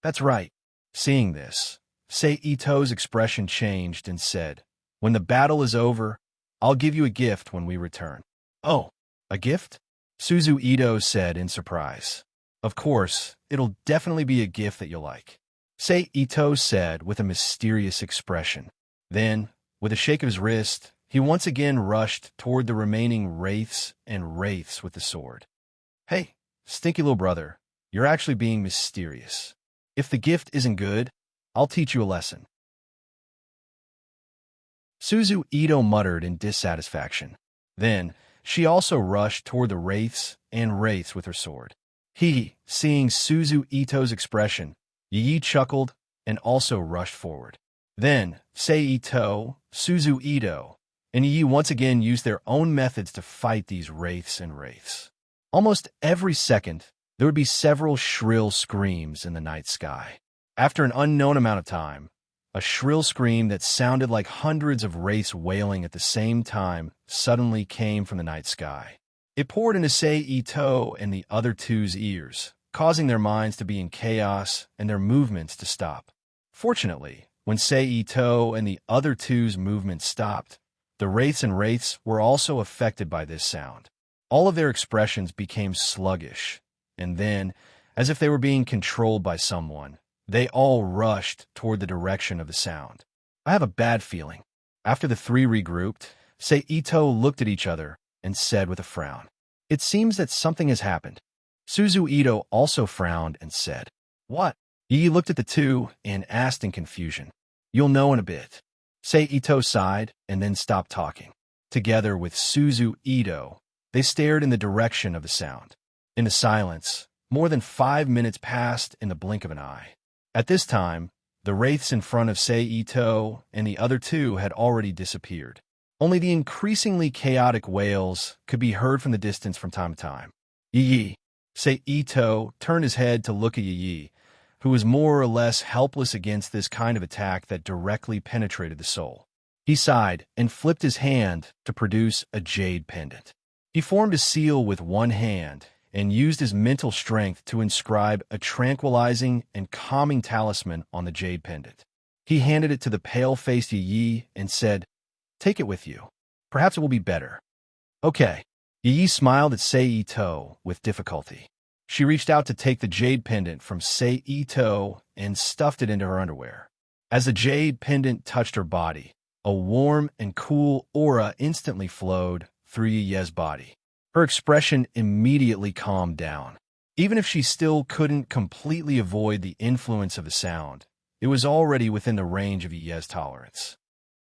"That's right." Seeing this, Sei Ito's expression changed and said, "When the battle is over, I'll give you a gift when we return." "Oh, a gift?" Suzu Ito said in surprise. "Of course, it'll definitely be a gift that you'll like," Sei Ito said with a mysterious expression. Then, with a shake of his wrist, he once again rushed toward the remaining wraiths and wraiths with the sword. "Hey, stinky little brother, you're actually being mysterious. If the gift isn't good, I'll teach you a lesson." Suzu Ito muttered in dissatisfaction. Then, she also rushed toward the wraiths and wraiths with her sword. Seeing Suzu Ito's expression, Yi chuckled and also rushed forward. Then, Sei Ito, Suzu Ito, and Yi once again used their own methods to fight these wraiths and wraiths. Almost every second, there would be several shrill screams in the night sky. After an unknown amount of time, a shrill scream that sounded like hundreds of wraiths wailing at the same time suddenly came from the night sky. It poured into Sei Ito and the other two's ears, causing their minds to be in chaos and their movements to stop. Fortunately, when Sei Ito and the other two's movements stopped, the wraiths and wraiths were also affected by this sound. All of their expressions became sluggish, and then, as if they were being controlled by someone, they all rushed toward the direction of the sound. "I have a bad feeling." After the three regrouped, Sei Ito looked at each other and said with a frown, "It seems that something has happened." Suzu Ito also frowned and said, "What?" Yi looked at the two and asked in confusion. "You'll know in a bit." Sei Ito sighed and then stopped talking. Together with Suzu Ito, they stared in the direction of the sound. In the silence, more than 5 minutes passed in the blink of an eye. At this time, the wraiths in front of Sei Ito and the other two had already disappeared. Only the increasingly chaotic wails could be heard from the distance from time to time. "Yi." Sei Ito turned his head to look at Yi, who was more or less helpless against this kind of attack that directly penetrated the soul. He sighed and flipped his hand to produce a jade pendant. He formed a seal with one hand and used his mental strength to inscribe a tranquilizing and calming talisman on the jade pendant. He handed it to the pale-faced Yi and said, "Take it with you. Perhaps it will be better." "Okay." Yi smiled at Sei Ito with difficulty. She reached out to take the jade pendant from Sei Ito and stuffed it into her underwear. As the jade pendant touched her body, A warm and cool aura instantly flowed through Yi's body. Her expression immediately calmed down. Even if she still couldn't completely avoid the influence of the sound, it was already within the range of Yi's tolerance.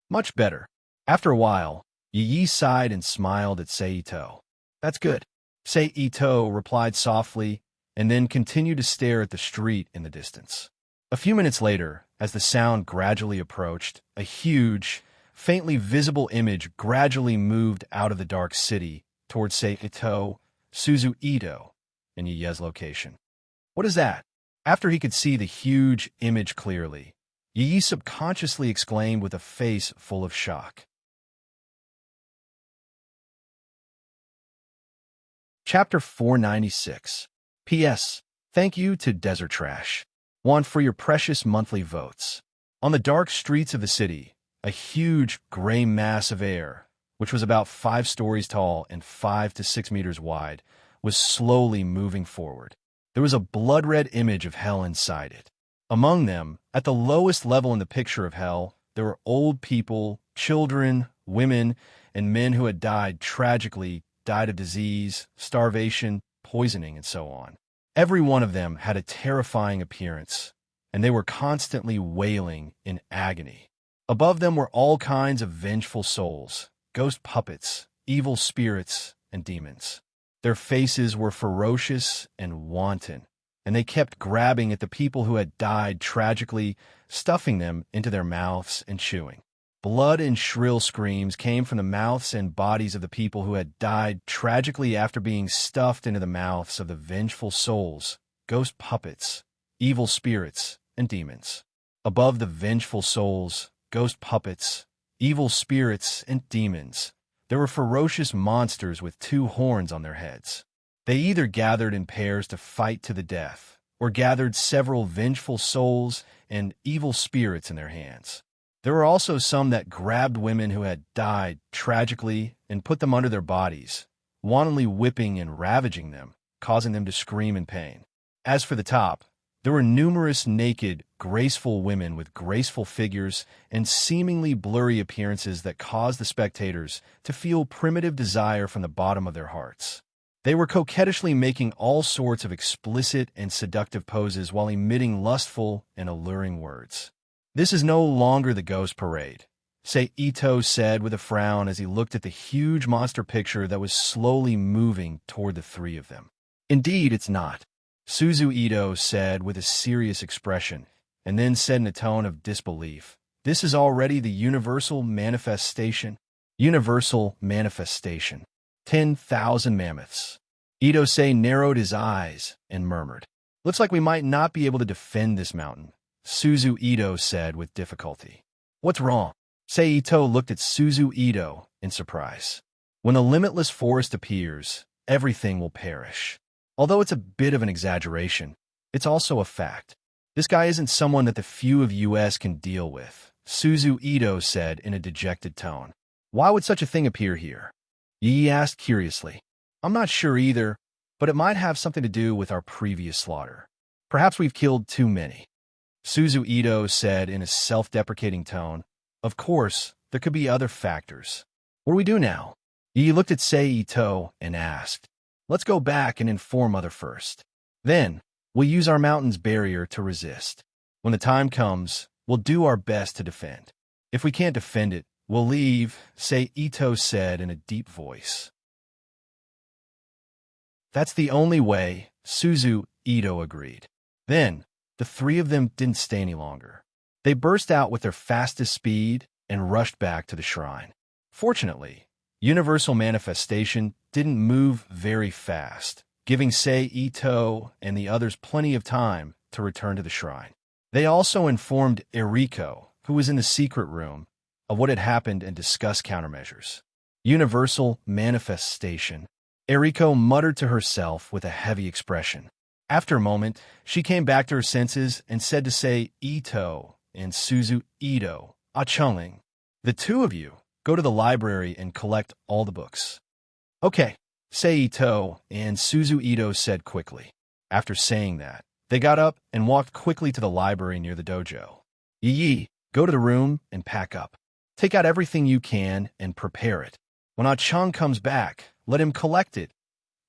Much better. After a while, Yi sighed and smiled at Seito. That's good. Seito replied softly and then continued to stare at the street in the distance. A few minutes later, as the sound gradually approached, a huge, faintly visible image gradually moved out of the dark city towards Seito, Suzuito, and Yi's location. What is that? After he could see the huge image clearly, Yi subconsciously exclaimed with a face full of shock. Chapter 496. P.S. Thank you to Desert Trash. One for your precious monthly votes. On the dark streets of the city, a huge gray mass of air, which was about 5 stories tall and 5 to 6 meters wide, was slowly moving forward. There was a blood-red image of hell inside it. Among them, at the lowest level in the picture of hell, there were old people, children, women, and men who had died tragically, died of disease, starvation, poisoning, and so on. Every one of them had a terrifying appearance, and they were constantly wailing in agony. Above them were all kinds of vengeful souls, ghost puppets, evil spirits, and demons. Their faces were ferocious and wanton, and they kept grabbing at the people who had died tragically, stuffing them into their mouths and chewing. Blood and shrill screams came from the mouths and bodies of the people who had died tragically after being stuffed into the mouths of the vengeful souls, ghost puppets, evil spirits, and demons. Above the vengeful souls, ghost puppets, evil spirits, and demons, there were ferocious monsters with 2 horns on their heads. They either gathered in pairs to fight to the death, or gathered several vengeful souls and evil spirits in their hands. There were also some that grabbed women who had died tragically and put them under their bodies, wantonly whipping and ravaging them, causing them to scream in pain. As for the top, there were numerous naked, graceful women with graceful figures and seemingly blurry appearances that caused the spectators to feel primitive desire from the bottom of their hearts. They were coquettishly making all sorts of explicit and seductive poses while emitting lustful and alluring words. This is no longer the ghost parade, Seito said with a frown as he looked at the huge monster picture that was slowly moving toward the 3 of them. Indeed, it's not, Suzuito said with a serious expression, and then said in a tone of disbelief, This is already the universal manifestation. Universal manifestation. 10,000 mammoths. Itose narrowed his eyes and murmured, Looks like we might not be able to defend this mountain, Suzuito said with difficulty. What's wrong? Seito looked at Suzuito in surprise. When the limitless forest appears, everything will perish. Although it's a bit of an exaggeration, it's also a fact. This guy isn't someone that the few of US can deal with, Suzuito said in a dejected tone. Why would such a thing appear here? Yi asked curiously. I'm not sure either, but it might have something to do with our previous slaughter. Perhaps we've killed too many. Suzuito said in a self-deprecating tone. Of course, there could be other factors. What do we do now? Yi looked at Seito and asked. Let's go back and inform Mother first. Then, we'll use our mountain's barrier to resist. When the time comes, we'll do our best to defend. If we can't defend it, we'll leave, Seito said in a deep voice. That's the only way, Suzuito agreed. Then, the 3 of them didn't stay any longer. They burst out with their fastest speed and rushed back to the shrine. Fortunately, Universal Manifestation didn't move very fast, giving Seito and the others plenty of time to return to the shrine. They also informed Eriko, who was in the secret room, of what had happened and discussed countermeasures. Universal Manifestation. Eriko muttered to herself with a heavy expression. After a moment, she came back to her senses and said to Seito and Suzuito, Chungling, the 2 of you go to the library and collect all the books. Okay, Seito and Suzuito said quickly. After saying that, they got up and walked quickly to the library near the dojo. Yi, go to the room and pack up. Take out everything you can and prepare it. When Ah-chung comes back, let him collect it,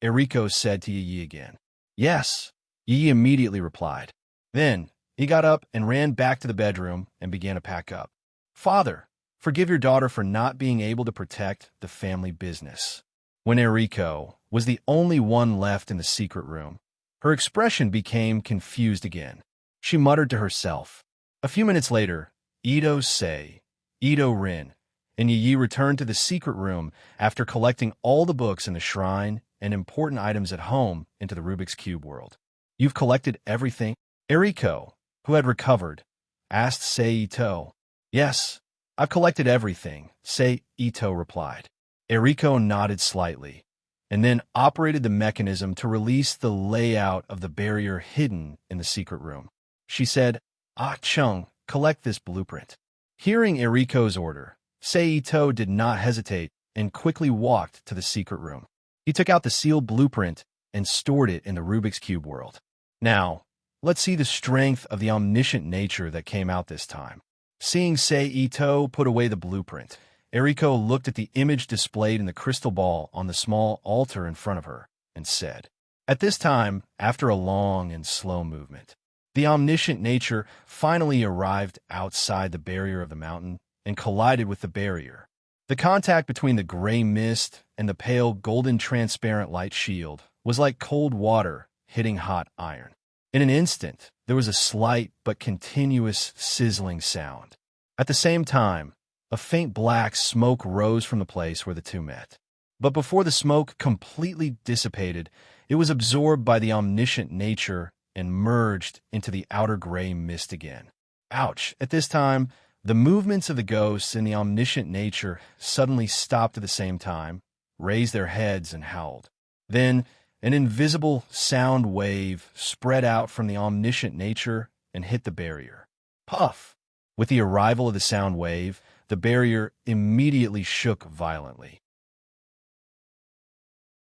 Eriko said to Yi again. Yes, Yi immediately replied. Then, he got up and ran back to the bedroom and began to pack up. Father, forgive your daughter for not being able to protect the family business. When Eriko was the only one left in the secret room, her expression became confused again. She muttered to herself. A few minutes later, Ito Sei, Ito Rin, and Yi returned to the secret room after collecting all the books in the shrine and important items at home into the Rubik's Cube world. You've collected everything? Eriko, who had recovered, asked Sei Ito. Yes, I've collected everything, Sei Ito replied. Eriko nodded slightly, and then operated the mechanism to release the layout of the barrier hidden in the secret room. She said, Ah-chung, collect this blueprint. Hearing Eriko's order, Sei Ito did not hesitate and quickly walked to the secret room. He took out the sealed blueprint and stored it in the Rubik's Cube world. Now, let's see the strength of the omniscient nature that came out this time. Seeing Sei Ito put away the blueprint, Eriko looked at the image displayed in the crystal ball on the small altar in front of her and said, at this time, after a long and slow movement, the omniscient nature finally arrived outside the barrier of the mountain and collided with the barrier. The contact between the gray mist and the pale golden transparent light shield was like cold water hitting hot iron. In an instant, there was a slight but continuous sizzling sound. At the same time, a faint black smoke rose from the place where the two met. But before the smoke completely dissipated, it was absorbed by the omniscient nature and merged into the outer gray mist again. Ouch! At this time, the movements of the ghosts in the omniscient nature suddenly stopped at the same time, raised their heads and howled. Then, an invisible sound wave spread out from the omniscient nature and hit the barrier. Puff! With the arrival of the sound wave, the barrier immediately shook violently.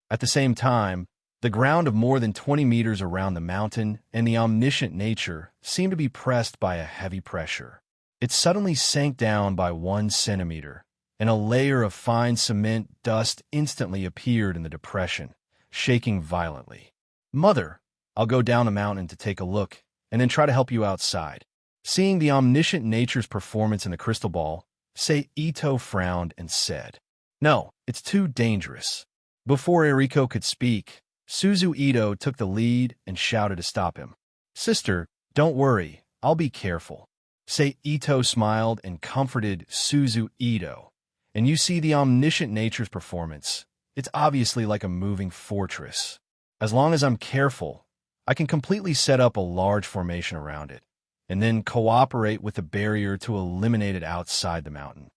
At the same time, the ground of more than 20 meters around the mountain and the omniscient nature seemed to be pressed by a heavy pressure. It suddenly sank down by 1 centimeter, and a layer of fine cement dust instantly appeared in the depression, shaking violently. Mother, I'll go down the mountain to take a look, and then try to help you outside. Seeing the omniscient nature's performance in the crystal ball, Sei Ito frowned and said, No, it's too dangerous. Before Eriko could speak, Suzu Ito took the lead and shouted to stop him. Sister, don't worry, I'll be careful. Sei Ito smiled and comforted Suzu Ito. And you see the omniscient nature's performance. It's obviously like a moving fortress. As long as I'm careful, I can completely set up a large formation around it, and then cooperate with the barrier to eliminate it outside the mountain.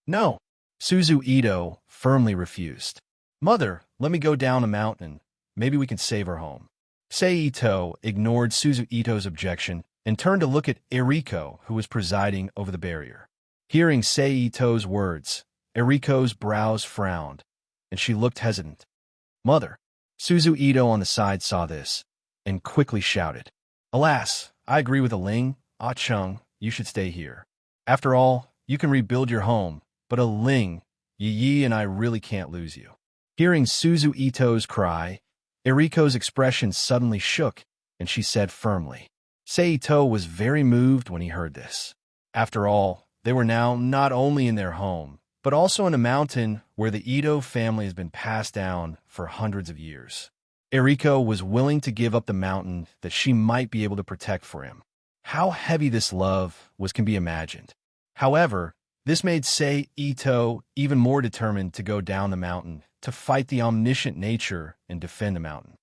No, Suzu Ito firmly refused. Mother, let me go down the mountain. Maybe we can save her home. Sei Ito ignored Suzu Ito's objection and turned to look at Eriko, who was presiding over the barrier. Hearing Sei Ito's words, Eriko's brows frowned, and she looked hesitant. Mother, Suzu Ito on the side saw this, and quickly shouted, Alas, I agree with Ling. Ah-chung, you should stay here. After all, you can rebuild your home, but Ling, Yi and I really can't lose you. Hearing Suzu Ito's cry, Eriko's expression suddenly shook, and she said firmly. Sei Ito was very moved when he heard this. After all, they were now not only in their home, but also in a mountain where the Ito family has been passed down for hundreds of years. Eriko was willing to give up the mountain that she might be able to protect for him. How heavy this love was can be imagined. However, this made Sei Ito even more determined to go down the mountain to fight the omniscient nature and defend the mountain.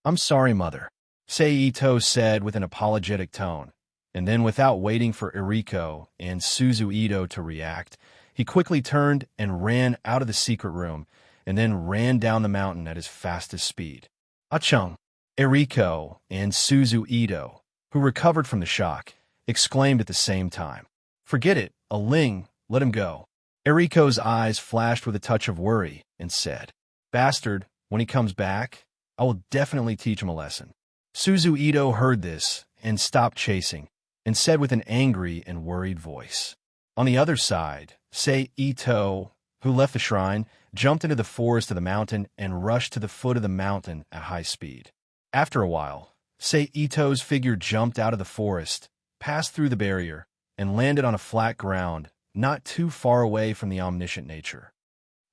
I'm sorry, Mother, Sei Ito said with an apologetic tone, and then without waiting for Eriko and Suzu Ito to react, he quickly turned and ran out of the secret room, and then ran down the mountain at his fastest speed. Ah-chung, Eriko and Suzu Ito, who recovered from the shock, exclaimed at the same time. Forget it, Ling, let him go. Eriko's eyes flashed with a touch of worry and said, Bastard, when he comes back, I will definitely teach him a lesson. Suzu Ito heard this and stopped chasing and said with an angry and worried voice. On the other side, Sei Ito, who left the shrine, jumped into the forest of the mountain and rushed to the foot of the mountain at high speed. After a while, Sei Ito's figure jumped out of the forest, passed through the barrier, and landed on a flat ground, not too far away from the omniscient nature.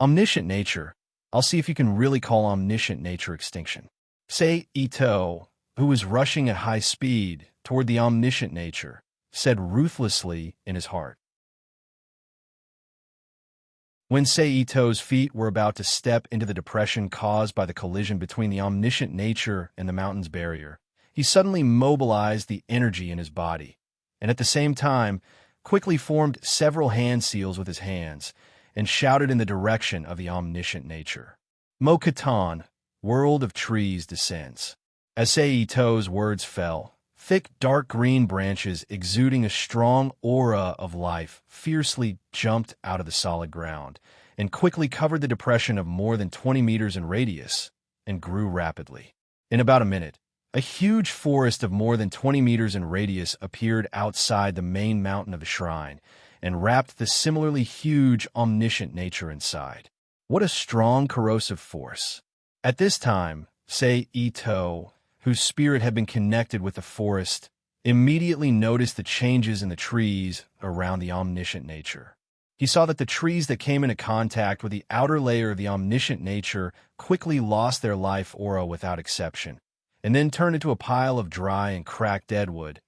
Omniscient nature? I'll see if you can really call omniscient nature extinction. Sei Ito, who was rushing at high speed toward the omniscient nature, said ruthlessly in his heart. When Sei Ito's feet were about to step into the depression caused by the collision between the omniscient nature and the mountain's barrier, he suddenly mobilized the energy in his body, and at the same time, quickly formed several hand seals with his hands, and shouted in the direction of the omniscient nature. Mo-Katan, world of trees, descends. As Sei Ito's words fell, thick dark green branches exuding a strong aura of life fiercely jumped out of the solid ground and quickly covered the depression of more than 20 meters in radius and grew rapidly. In about a minute, a huge forest of more than 20 meters in radius appeared outside the main mountain of the shrine and wrapped the similarly huge omniscient nature inside. What a strong corrosive force! At this time, Sei Ito, whose spirit had been connected with the forest, immediately noticed the changes in the trees around the omniscient nature. He saw that the trees that came into contact with the outer layer of the omniscient nature quickly lost their life aura without exception, and then turned into a pile of dry and cracked deadwood,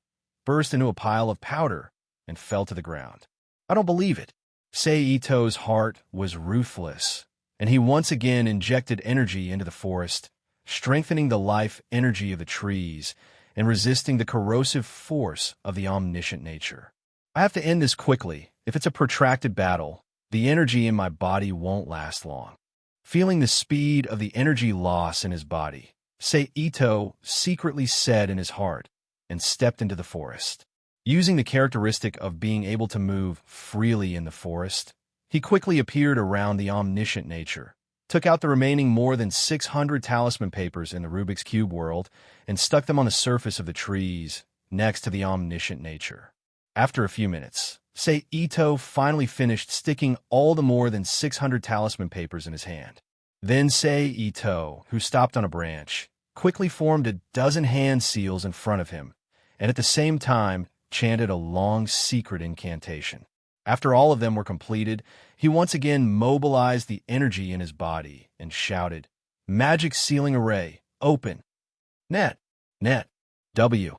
burst into a pile of powder, and fell to the ground. I don't believe it. Sei Ito's heart was ruthless, and he once again injected energy into the forest, strengthening the life energy of the trees and resisting the corrosive force of the omniscient nature. I have to end this quickly. If it's a protracted battle, the energy in my body won't last long. Feeling the speed of the energy loss in his body, Sei Ito secretly said in his heart and stepped into the forest. Using the characteristic of being able to move freely in the forest, he quickly appeared around the omniscient nature, took out the remaining more than 600 talisman papers in the Rubik's Cube world, and stuck them on the surface of the trees next to the omniscient nature. After a few minutes, Sei Ito finally finished sticking all the more than 600 talisman papers in his hand. Then Sei Ito, who stopped on a branch, quickly formed a dozen hand seals in front of him, and at the same time chanted a long secret incantation. After all of them were completed, he once again mobilized the energy in his body and shouted, "Magic sealing array, open! Net! Net! W!"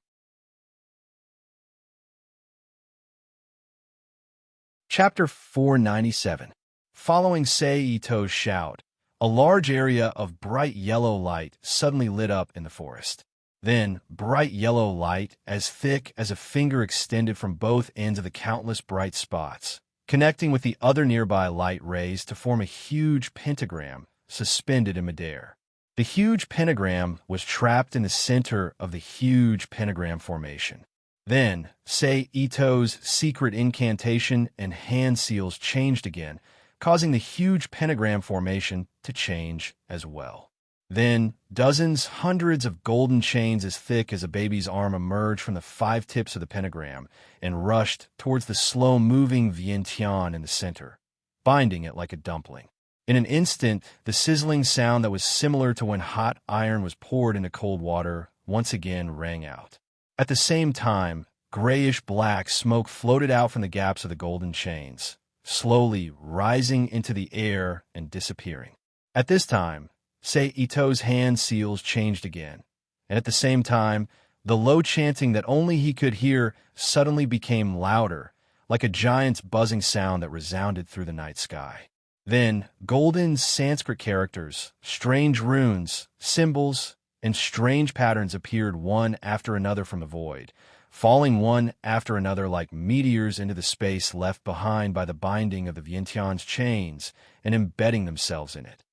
Chapter 497. Following Sei Ito's shout, a large area of bright yellow light suddenly lit up in the forest. Then, bright yellow light, as thick as a finger, extended from both ends of the countless bright spots, connecting with the other nearby light rays to form a huge pentagram suspended in midair. The huge pentagram was trapped in the center of the huge pentagram formation. Then, Sei Ito's secret incantation and hand seals changed again, causing the huge pentagram formation to change as well. Then, dozens, hundreds of golden chains as thick as a baby's arm emerged from the 5 tips of the pentagram and rushed towards the slow-moving Vientiane in the center, binding it like a dumpling. In an instant, the sizzling sound that was similar to when hot iron was poured into cold water once again rang out. At the same time, grayish-black smoke floated out from the gaps of the golden chains, slowly rising into the air and disappearing. At this time, Sei Ito's hand seals changed again, and at the same time, the low chanting that only he could hear suddenly became louder, like a giant's buzzing sound that resounded through the night sky. Then, golden Sanskrit characters, strange runes, symbols, and strange patterns appeared one after another from the void, falling one after another like meteors into the space left behind by the binding of the Vientiane's chains and embedding themselves in it.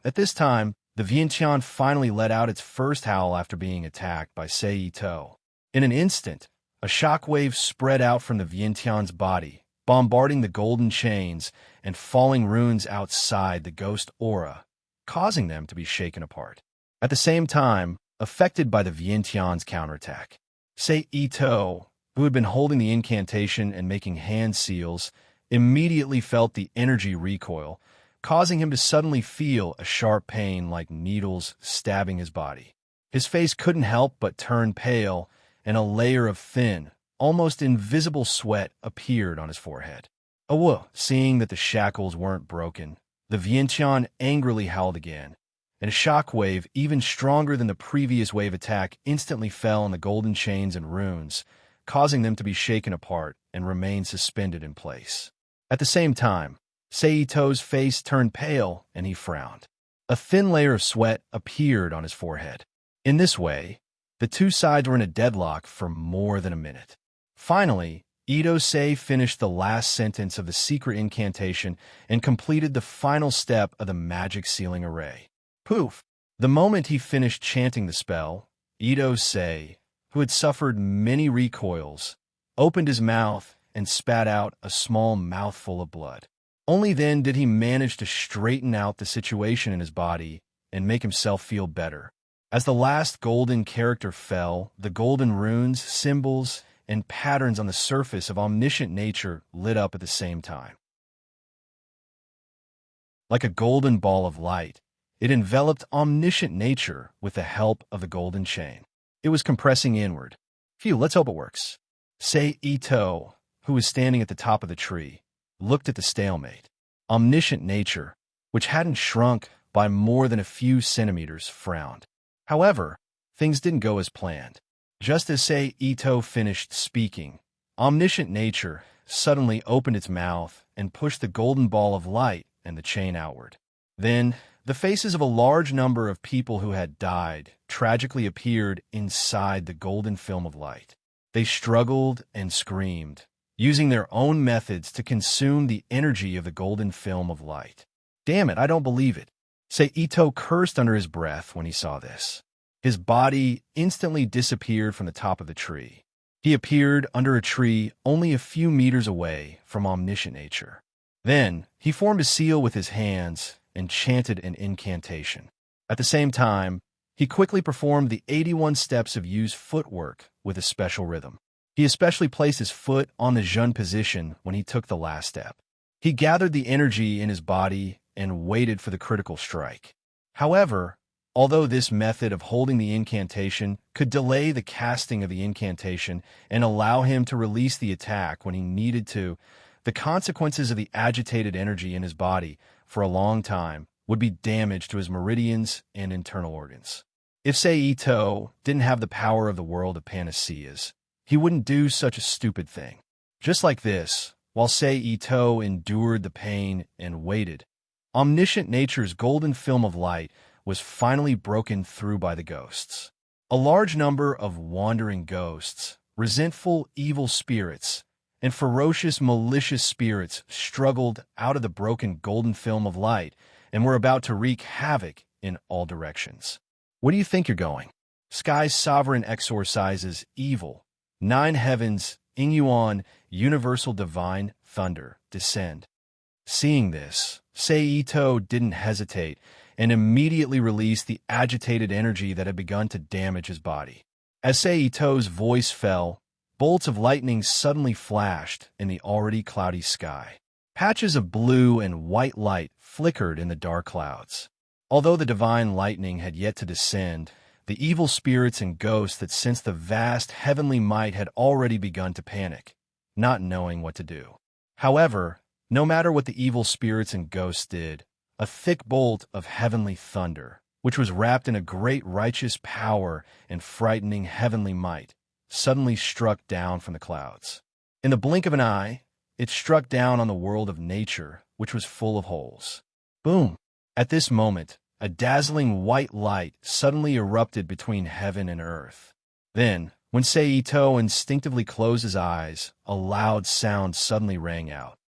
At this time, the Vientiane finally let out its first howl after being attacked by Sei Ito. In an instant, a shockwave spread out from the Vientiane's body, bombarding the golden chains and falling runes outside the ghost aura, causing them to be shaken apart. At the same time, affected by the Vientiane's counterattack, Sei Ito, who had been holding the incantation and making hand seals, immediately felt the energy recoil, causing him to suddenly feel a sharp pain like needles stabbing his body. His face couldn't help but turn pale, and a layer of thin, almost invisible sweat appeared on his forehead. Awo, seeing that the shackles weren't broken, the Vientiane angrily howled again, and a shockwave even stronger than the previous wave attack instantly fell on the golden chains and runes, causing them to be shaken apart and remain suspended in place. At the same time, Seito's face turned pale and he frowned. A thin layer of sweat appeared on his forehead. In this way, the two sides were in a deadlock for more than a minute. Finally, Ito-sei finished the last sentence of the secret incantation and completed the final step of the magic sealing array. Poof! The moment he finished chanting the spell, Ito-sei, who had suffered many recoils, opened his mouth and spat out a small mouthful of blood. Only then did he manage to straighten out the situation in his body and make himself feel better. As the last golden character fell, the golden runes, symbols, and patterns on the surface of omniscient nature lit up at the same time. Like a golden ball of light, it enveloped omniscient nature with the help of the golden chain. It was compressing inward. Phew, let's hope it works. Ito, who was standing at the top of the tree, looked at the stalemate. Omniscient nature, which hadn't shrunk by more than a few centimeters, frowned. However, things didn't go as planned. Just as Ito finished speaking, omniscient nature suddenly opened its mouth and pushed the golden ball of light and the chain outward. Then, the faces of a large number of people who had died tragically appeared inside the golden film of light. They struggled and screamed, using their own methods to consume the energy of the golden film of light. Damn it, I don't believe it. Ito cursed under his breath when he saw this. His body instantly disappeared from the top of the tree. He appeared under a tree only a few meters away from omniscient nature. Then, he formed a seal with his hands and chanted an incantation. At the same time, he quickly performed the 81 steps of Yu's footwork with a special rhythm. He especially placed his foot on the Jun position when he took the last step. He gathered the energy in his body and waited for the critical strike. However, although this method of holding the incantation could delay the casting of the incantation and allow him to release the attack when he needed to, the consequences of the agitated energy in his body for a long time would be damage to his meridians and internal organs. If Ito didn't have the power of the world of panaceas, he wouldn't do such a stupid thing. Just like this, while Ito endured the pain and waited, omniscient nature's golden film of light was finally broken through by the ghosts. A large number of wandering ghosts, resentful evil spirits, and ferocious malicious spirits struggled out of the broken golden film of light and were about to wreak havoc in all directions. Where do you think you're going? Sky's sovereign exorcises evil. 9 heavens, Ingyuan, universal divine thunder, descend. Seeing this, Ito didn't hesitate and immediately released the agitated energy that had begun to damage his body. As Ito's voice fell, bolts of lightning suddenly flashed in the already cloudy sky. Patches of blue and white light flickered in the dark clouds. Although the divine lightning had yet to descend, the evil spirits and ghosts that sensed the vast heavenly might had already begun to panic, not knowing what to do. However, no matter what the evil spirits and ghosts did, a thick bolt of heavenly thunder, which was wrapped in a great righteous power and frightening heavenly might, suddenly struck down from the clouds. In the blink of an eye, it struck down on the world of nature, which was full of holes. Boom! At this moment, a dazzling white light suddenly erupted between heaven and earth. Then, when Ito instinctively closed his eyes, a loud sound suddenly rang out.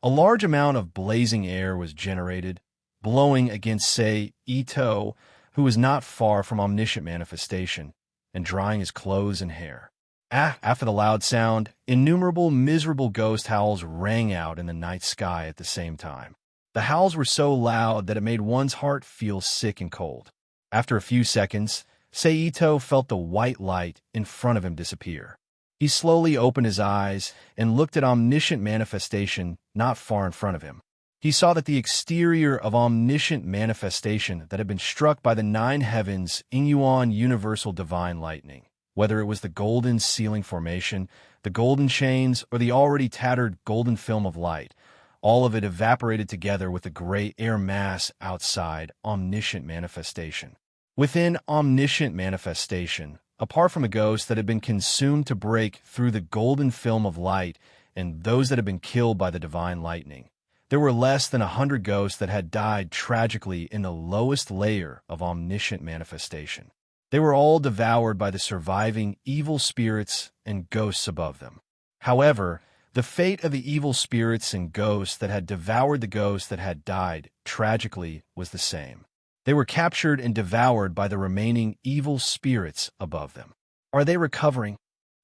A large amount of blazing air was generated, blowing against Ito, who was not far from omniscient manifestation, and drying his clothes and hair. After the loud sound, innumerable miserable ghost howls rang out in the night sky at the same time. The howls were so loud that it made one's heart feel sick and cold. After a few seconds, Ito felt the white light in front of him disappear. He slowly opened his eyes and looked at omniscient manifestation not far in front of him. He saw that the exterior of omniscient manifestation that had been struck by the nine heavens in Yuan universal divine lightning, whether it was the golden ceiling formation, the golden chains, or the already tattered golden film of light, all of it evaporated together with the gray air mass outside omniscient manifestation. Within omniscient manifestation, apart from a ghost that had been consumed to break through the golden film of light and those that had been killed by the divine lightning, there were less than 100 ghosts that had died tragically in the lowest layer of omniscient manifestation. They were all devoured by the surviving evil spirits and ghosts above them. However, the fate of the evil spirits and ghosts that had devoured the ghosts that had died tragically was the same. They were captured and devoured by the remaining evil spirits above them. Are they recovering?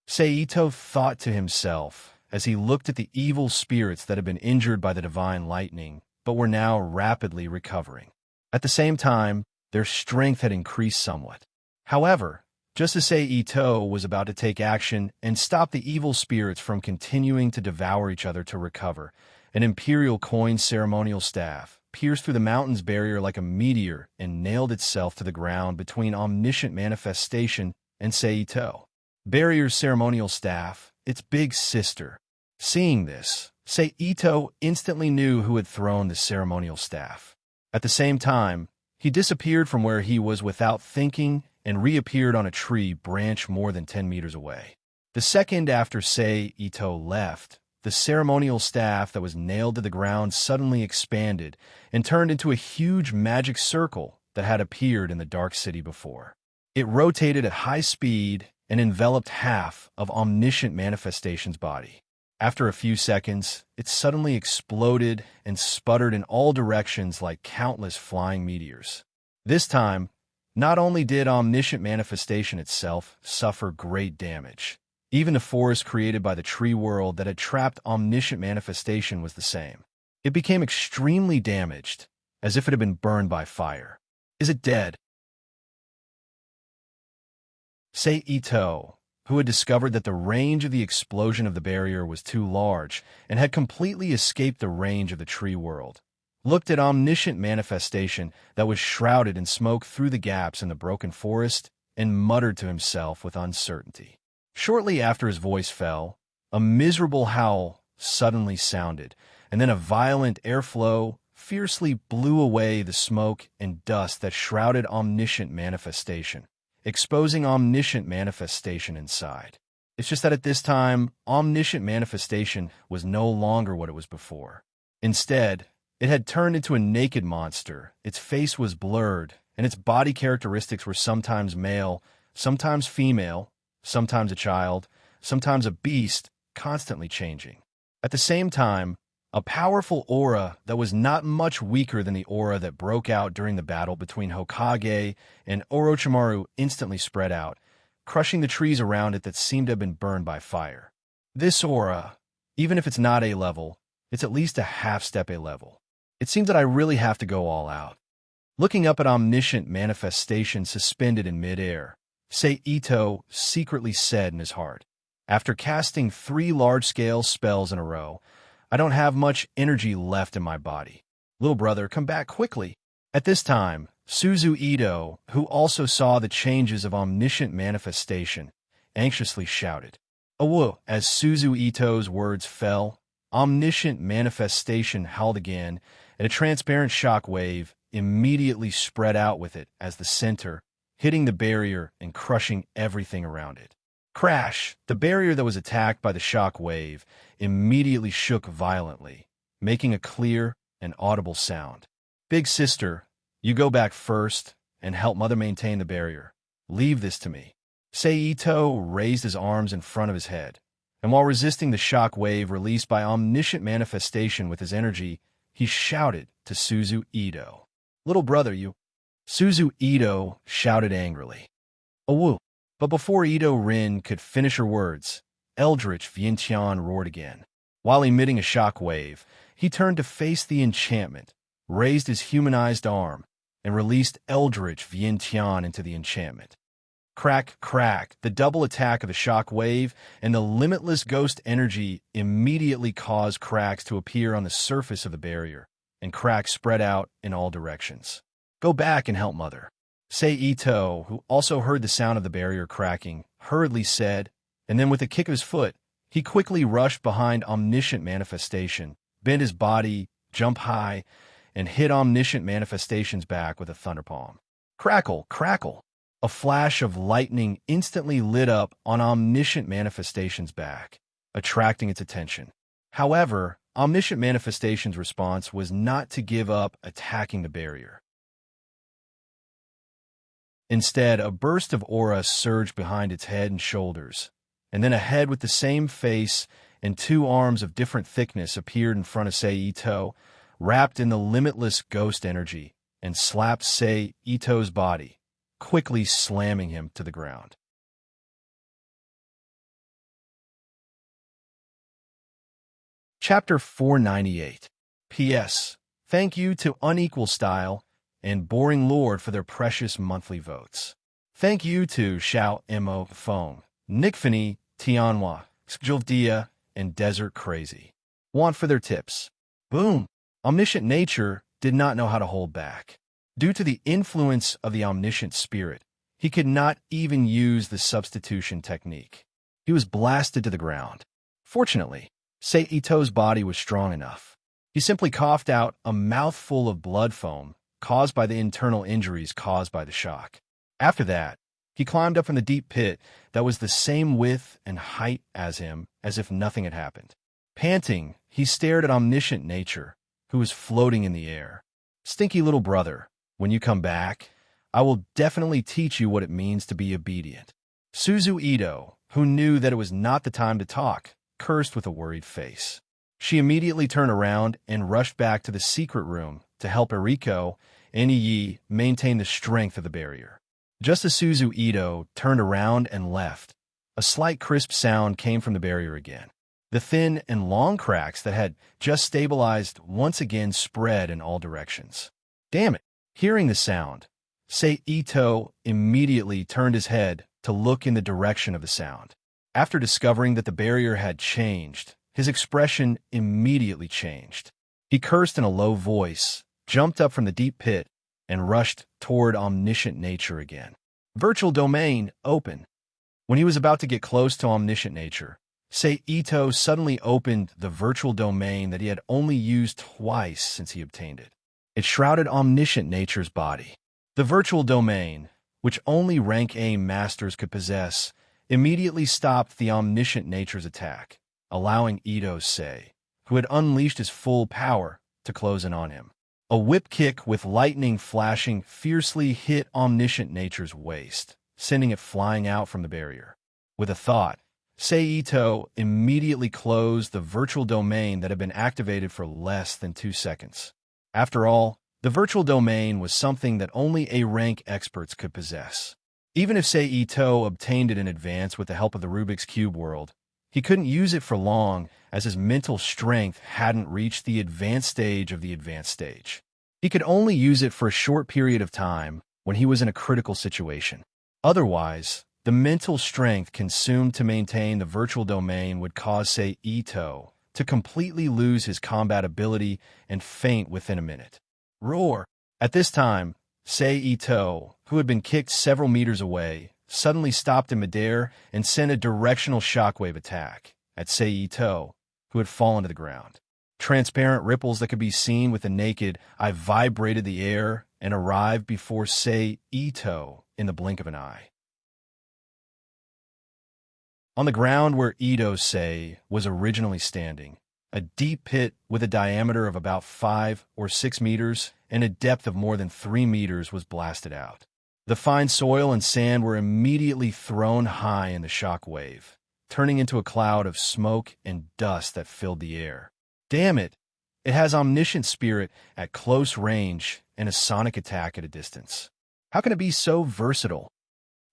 Seito thought to himself as he looked at the evil spirits that had been injured by the divine lightning, but were now rapidly recovering. At the same time, their strength had increased somewhat. However, just as Seito was about to take action and stop the evil spirits from continuing to devour each other to recover, an imperial coin ceremonial staff pierced through the mountain's barrier like a meteor and nailed itself to the ground between omniscient manifestation and Seito. Barrier's ceremonial staff, its big sister. Seeing this, Seito instantly knew who had thrown the ceremonial staff. At the same time, he disappeared from where he was without thinking and reappeared on a tree branch more than 10 meters away. The second after Seito left, the ceremonial staff that was nailed to the ground suddenly expanded and turned into a huge magic circle that had appeared in the dark city before. It rotated at high speed and enveloped half of omniscient manifestation's body. After a few seconds, it suddenly exploded and sputtered in all directions like countless flying meteors. This time, not only did omniscient manifestation itself suffer great damage, even the forest created by the tree world that had trapped omniscient manifestation was the same. It became extremely damaged, as if it had been burned by fire. Is it dead? Seito, who had discovered that the range of the explosion of the barrier was too large and had completely escaped the range of the tree world, looked at omniscient manifestation that was shrouded in smoke through the gaps in the broken forest and muttered to himself with uncertainty. Shortly after his voice fell, a miserable howl suddenly sounded, and then a violent airflow fiercely blew away the smoke and dust that shrouded omniscient manifestation, exposing omniscient manifestation inside. It's just that at this time, omniscient manifestation was no longer what it was before. Instead, it had turned into a naked monster, its face was blurred, and its body characteristics were sometimes male, sometimes female, sometimes a child, sometimes a beast, constantly changing. At the same time, a powerful aura that was not much weaker than the aura that broke out during the battle between Hokage and Orochimaru instantly spread out, crushing the trees around it that seemed to have been burned by fire. This aura, even if it's not A-level, it's at least a half-step A-level. It seems that I really have to go all out. Looking up at omniscient manifestation suspended in mid-air, Seito secretly said in his heart, after casting 3 large-scale spells in a row, I don't have much energy left in my body. Little brother, come back quickly. At this time, Suzu Ito, who also saw the changes of omniscient manifestation, anxiously shouted. Awu! As Suzu Ito's words fell, omniscient manifestation howled again, and a transparent shock wave immediately spread out with it as the center, hitting the barrier and crushing everything around it. Crash! The barrier that was attacked by the shock wave immediately shook violently, making a clear and audible sound. Big sister, you go back first and help mother maintain the barrier. Leave this to me. Seito raised his arms in front of his head, and while resisting the shock wave released by omniscient manifestation with his energy, he shouted to Suzu Ito. Little brother, you... Suzu Ito shouted angrily. Awu! But before Ito Rin could finish her words, Eldritch Vientiane roared again. While emitting a shock wave, he turned to face the enchantment, raised his humanized arm, and released Eldritch Vientiane into the enchantment. Crack, crack, the double attack of the shock wave and the limitless ghost energy immediately caused cracks to appear on the surface of the barrier, and cracks spread out in all directions. Go back and help Mother. Sei Ito, who also heard the sound of the barrier cracking, hurriedly said, and then with a kick of his foot, he quickly rushed behind Omniscient Manifestation, bent his body, jumped high, and hit Omniscient Manifestation's back with a thunderpalm. Crackle, crackle! A flash of lightning instantly lit up on Omniscient Manifestation's back, attracting its attention. However, Omniscient Manifestation's response was not to give up attacking the barrier. Instead, a burst of aura surged behind its head and shoulders, and then a head with the same face and two arms of different thickness appeared in front of Sei Ito, wrapped in the limitless ghost energy, and slapped Sei Ito's body, quickly slamming him to the ground. Chapter 498. P.S. Thank you to Unequal Style and Boring Lord for their precious monthly votes. Thank you to Xiao Mo Fong, Nikfini, Tianhua, Xjildia, and Desert Crazy. Want for their tips. Boom! Omniscient Nature did not know how to hold back. Due to the influence of the omniscient spirit, he could not even use the substitution technique. He was blasted to the ground. Fortunately, Sei Ito's body was strong enough. He simply coughed out a mouthful of blood foam caused by the internal injuries caused by the shock. After that, he climbed up from the deep pit that was the same width and height as him, as if nothing had happened. Panting, he stared at Omniscient Nature, who was floating in the air. Stinky little brother, when you come back, I will definitely teach you what it means to be obedient. Suzu Ito, who knew that it was not the time to talk, cursed with a worried face. She immediately turned around and rushed back to the secret room to help Eriko and Yi maintain the strength of the barrier. Just as Suzu Ito turned around and left, a slight crisp sound came from the barrier again. The thin and long cracks that had just stabilized once again spread in all directions. Damn it! Hearing the sound, Sei Ito immediately turned his head to look in the direction of the sound. After discovering that the barrier had changed, his expression immediately changed. He cursed in a low voice, jumped up from the deep pit, and rushed toward Omniscient Nature again. Virtual Domain open. When he was about to get close to Omniscient Nature, Sei Ito suddenly opened the virtual domain that he had only used twice since he obtained it. It shrouded Omniscient Nature's body. The virtual domain, which only rank A masters could possess, immediately stopped the Omniscient Nature's attack, allowing Ito's Sei, who had unleashed his full power, to close in on him. A whip kick with lightning flashing fiercely hit Omniscient Nature's waist, sending it flying out from the barrier. With a thought, Sei Ito immediately closed the virtual domain that had been activated for less than 2 seconds. After all, the virtual domain was something that only A-rank experts could possess. Even if Sei Ito obtained it in advance with the help of the Rubik's Cube world, he couldn't use it for long as his mental strength hadn't reached the advanced stage of the advanced stage. He could only use it for a short period of time when he was in a critical situation. Otherwise, the mental strength consumed to maintain the virtual domain would cause Sei Ito to completely lose his combat ability and faint within a minute. Roar! At this time, Sei Ito, who had been kicked several meters away, suddenly stopped in midair and sent a directional shockwave attack at Sei Ito, who had fallen to the ground. Transparent ripples that could be seen with the naked eye vibrated the air and arrived before Sei Ito in the blink of an eye. On the ground where Ito's Sei was originally standing, a deep pit with a diameter of about 5 or 6 meters and a depth of more than 3 meters was blasted out. The fine soil and sand were immediately thrown high in the shock wave, turning into a cloud of smoke and dust that filled the air. Damn it! It has Omniscient Spirit at close range and a sonic attack at a distance. How can it be so versatile?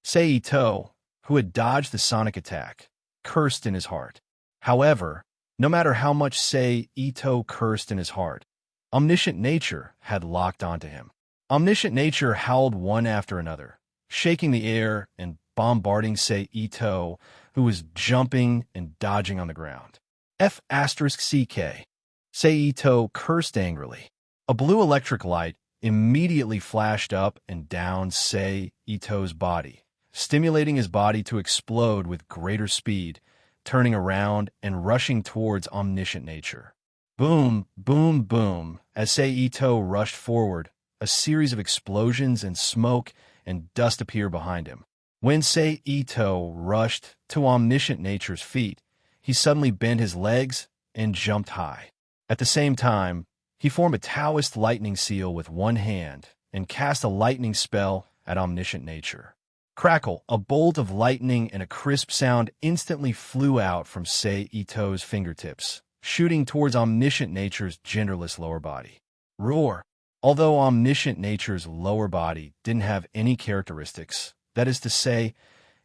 Sei Ito, who had dodged the sonic attack, cursed in his heart. However, no matter how much Sei Ito cursed in his heart, Omniscient Nature had locked onto him. Omniscient Nature howled one after another, shaking the air and bombarding Sei Ito, who was jumping and dodging on the ground. F*CK. Sei Ito cursed angrily. A blue electric light immediately flashed up and down Sei Ito's body, stimulating his body to explode with greater speed, turning around and rushing towards omniscient nature. Boom, boom, boom. As Sei Ito rushed forward, a series of explosions and smoke and dust appeared behind him. When Sei Ito rushed to omniscient nature's feet, he suddenly bent his legs and jumped high. At the same time, he formed a Taoist lightning seal with one hand and cast a lightning spell at omniscient nature. Crackle, a bolt of lightning and a crisp sound instantly flew out from Sei Ito's fingertips, shooting towards omniscient nature's genderless lower body. Roar. Although omniscient nature's lower body didn't have any characteristics, that is to say,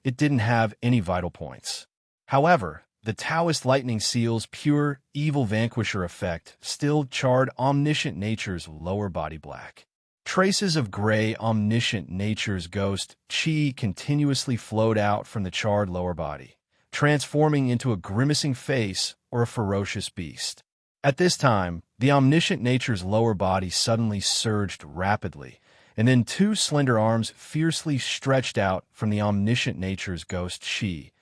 it didn't have any vital points. However, the Taoist lightning seal's pure evil vanquisher effect still charred omniscient nature's lower body black. Traces of gray omniscient nature's ghost chi continuously flowed out from the charred lower body, transforming into a grimacing face or a ferocious beast. At this time, the omniscient nature's lower body suddenly surged rapidly, and then two slender arms fiercely stretched out from the omniscient nature's ghost chi,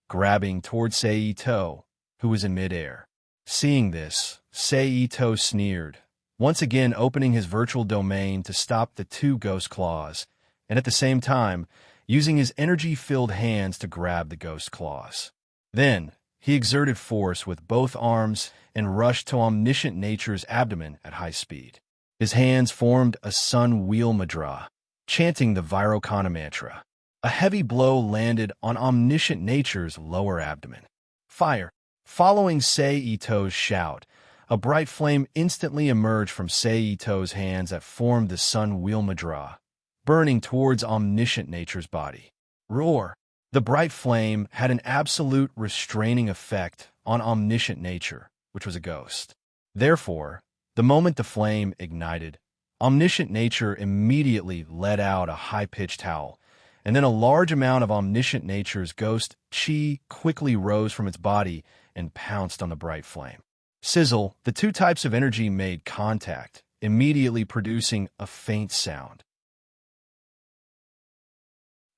grabbing toward Sei Ito, who was in midair. Seeing this, Sei Ito sneered, once again opening his virtual domain to stop the two ghost claws, and at the same time, using his energy-filled hands to grab the ghost claws. Then, he exerted force with both arms and rushed to omniscient nature's abdomen at high speed. His hands formed a sun wheel mudra, chanting the Vairocana mantra. A heavy blow landed on omniscient nature's lower abdomen. Fire. Following Sei Ito's shout, a bright flame instantly emerged from Sei Ito's hands that formed the sun wheel mudra, burning towards omniscient nature's body. Roar. The bright flame had an absolute restraining effect on omniscient nature, which was a ghost. Therefore, the moment the flame ignited, omniscient nature immediately let out a high-pitched howl, and then a large amount of omniscient nature's ghost chi quickly rose from its body and pounced on the bright flame. Sizzle, the two types of energy made contact, immediately producing a faint sound.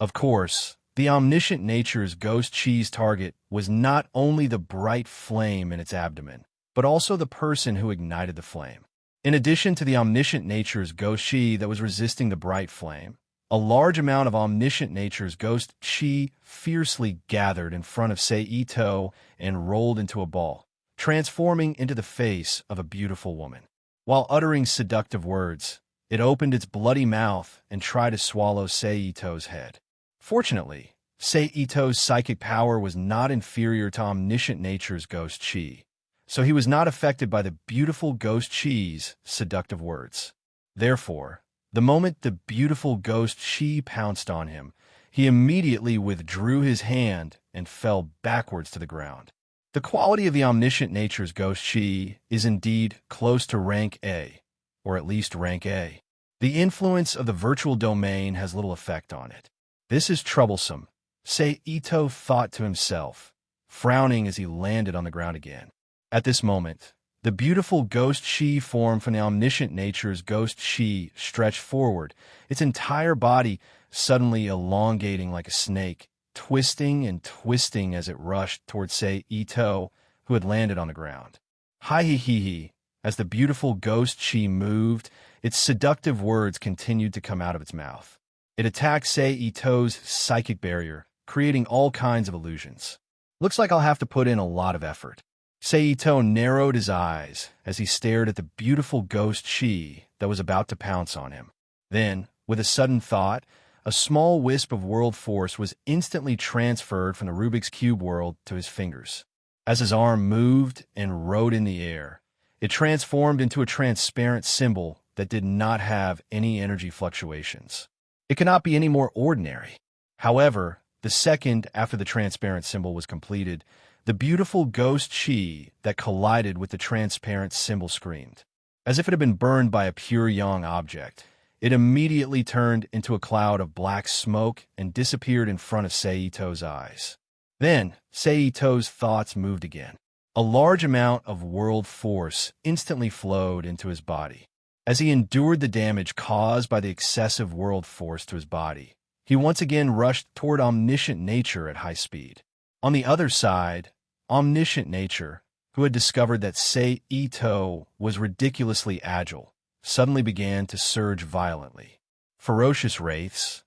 Of course, the omniscient nature's ghost chi's target was not only the bright flame in its abdomen, but also the person who ignited the flame. In addition to the omniscient nature's ghost chi that was resisting the bright flame, a large amount of omniscient nature's ghost chi fiercely gathered in front of Sei Ito and rolled into a ball, transforming into the face of a beautiful woman. While uttering seductive words, it opened its bloody mouth and tried to swallow Sei Ito's head. Fortunately, Sei Ito's psychic power was not inferior to omniscient nature's ghost chi, so he was not affected by the beautiful ghost chi's seductive words. Therefore, the moment the beautiful ghost chi pounced on him, he immediately withdrew his hand and fell backwards to the ground. The quality of the omniscient nature's ghost chi is indeed close to rank A, or at least rank A. The influence of the virtual domain has little effect on it. This is troublesome, Sei Ito thought to himself, frowning as he landed on the ground again. At this moment, the beautiful ghost chi form from the omniscient nature's ghost chi stretched forward, its entire body suddenly elongating like a snake, twisting and twisting as it rushed toward Sei Ito, who had landed on the ground. Hi-he-he-he. As the beautiful ghost chi moved, its seductive words continued to come out of its mouth. It attacked Sei Ito's psychic barrier, creating all kinds of illusions. Looks like I'll have to put in a lot of effort. Sei Ito narrowed his eyes as he stared at the beautiful ghost chi that was about to pounce on him. Then, with a sudden thought, a small wisp of world force was instantly transferred from the Rubik's Cube world to his fingers. As his arm moved and rode in the air, it transformed into a transparent symbol that did not have any energy fluctuations. It cannot be any more ordinary. However, the second after the transparent symbol was completed, the beautiful ghost chi that collided with the transparent symbol screamed. As if it had been burned by a pure yang object, it immediately turned into a cloud of black smoke and disappeared in front of Seito's eyes. Then, Seito's thoughts moved again. A large amount of world force instantly flowed into his body. As he endured the damage caused by the excessive world force to his body, he once again rushed toward omniscient nature at high speed. On the other side, omniscient nature, who had discovered that Seito was ridiculously agile, suddenly began to surge violently. Ferocious wraiths,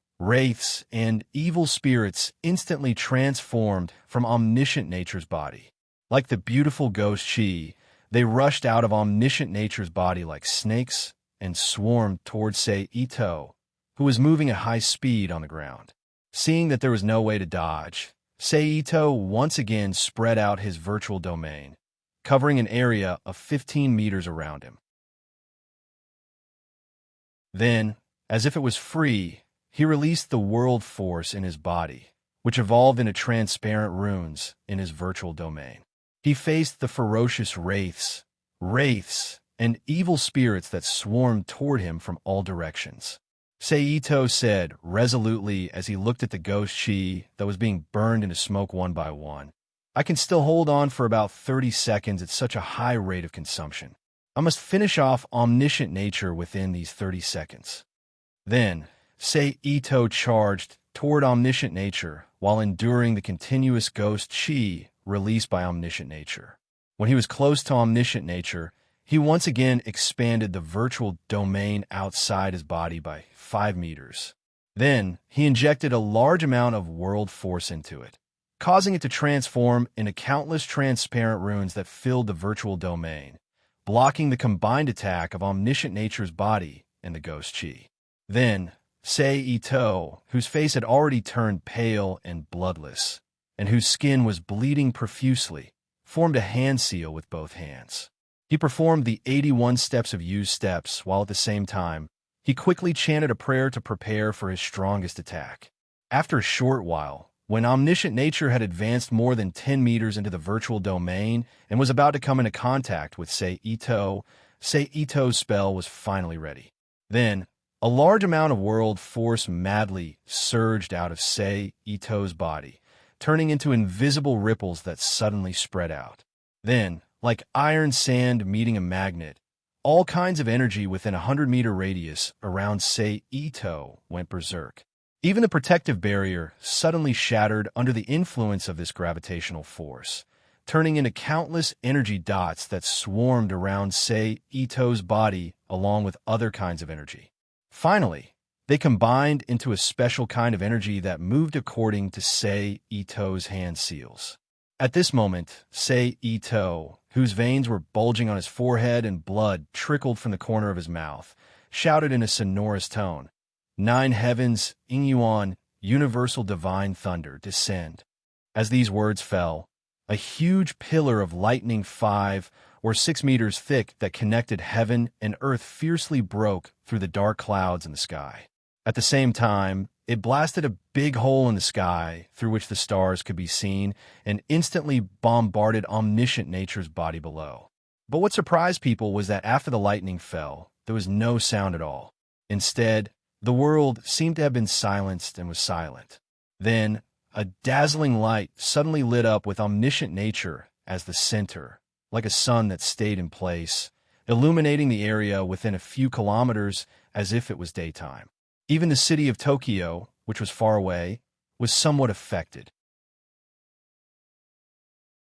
and evil spirits instantly transformed from omniscient nature's body. Like the beautiful ghost Chi, they rushed out of omniscient nature's body like snakes and swarmed towards Seito, who was moving at high speed on the ground. Seeing that there was no way to dodge, Seito once again spread out his virtual domain, covering an area of 15 meters around him. Then, as if it was free, he released the world force in his body, which evolved into transparent runes in his virtual domain. He faced the ferocious wraiths, and evil spirits that swarmed toward him from all directions. Seito said resolutely as he looked at the ghost Chi that was being burned into smoke one by one, "I can still hold on for about 30 seconds at such a high rate of consumption. I must finish off omniscient nature within these 30 seconds. Then, Seito charged toward omniscient nature while enduring the continuous ghost Chi released by omniscient nature. When he was close to omniscient nature, he once again expanded the virtual domain outside his body by 5 meters. Then, he injected a large amount of world force into it, causing it to transform into countless transparent runes that filled the virtual domain, blocking the combined attack of omniscient nature's body and the ghost Chi. Then, Seito, whose face had already turned pale and bloodless, and whose skin was bleeding profusely, formed a hand seal with both hands. He performed the 81 steps of Yu's steps, while at the same time, he quickly chanted a prayer to prepare for his strongest attack. After a short while, when omniscient nature had advanced more than 10 meters into the virtual domain and was about to come into contact with Seito's spell was finally ready. Then, a large amount of world force madly surged out of Seito's body, turning into invisible ripples that suddenly spread out. Then, like iron sand meeting a magnet, all kinds of energy within a 100-meter radius around Seito went berserk. Even the protective barrier suddenly shattered under the influence of this gravitational force, turning into countless energy dots that swarmed around Seito's body along with other kinds of energy. Finally, they combined into a special kind of energy that moved according to Seito's hand seals. At this moment, Seito, whose veins were bulging on his forehead and blood trickled from the corner of his mouth, shouted in a sonorous tone, "Nine heavens, Ingyuan, universal divine thunder, descend." As these words fell, a huge pillar of lightning 5 or 6 meters thick that connected heaven and earth fiercely broke through the dark clouds in the sky. At the same time, it blasted a big hole in the sky through which the stars could be seen and instantly bombarded omniscient nature's body below. But what surprised people was that after the lightning fell, there was no sound at all. Instead, the world seemed to have been silenced and was silent. Then, a dazzling light suddenly lit up with omniscient nature as the center, like a sun that stayed in place, illuminating the area within a few kilometers as if it was daytime. Even the city of Tokyo, which was far away, was somewhat affected.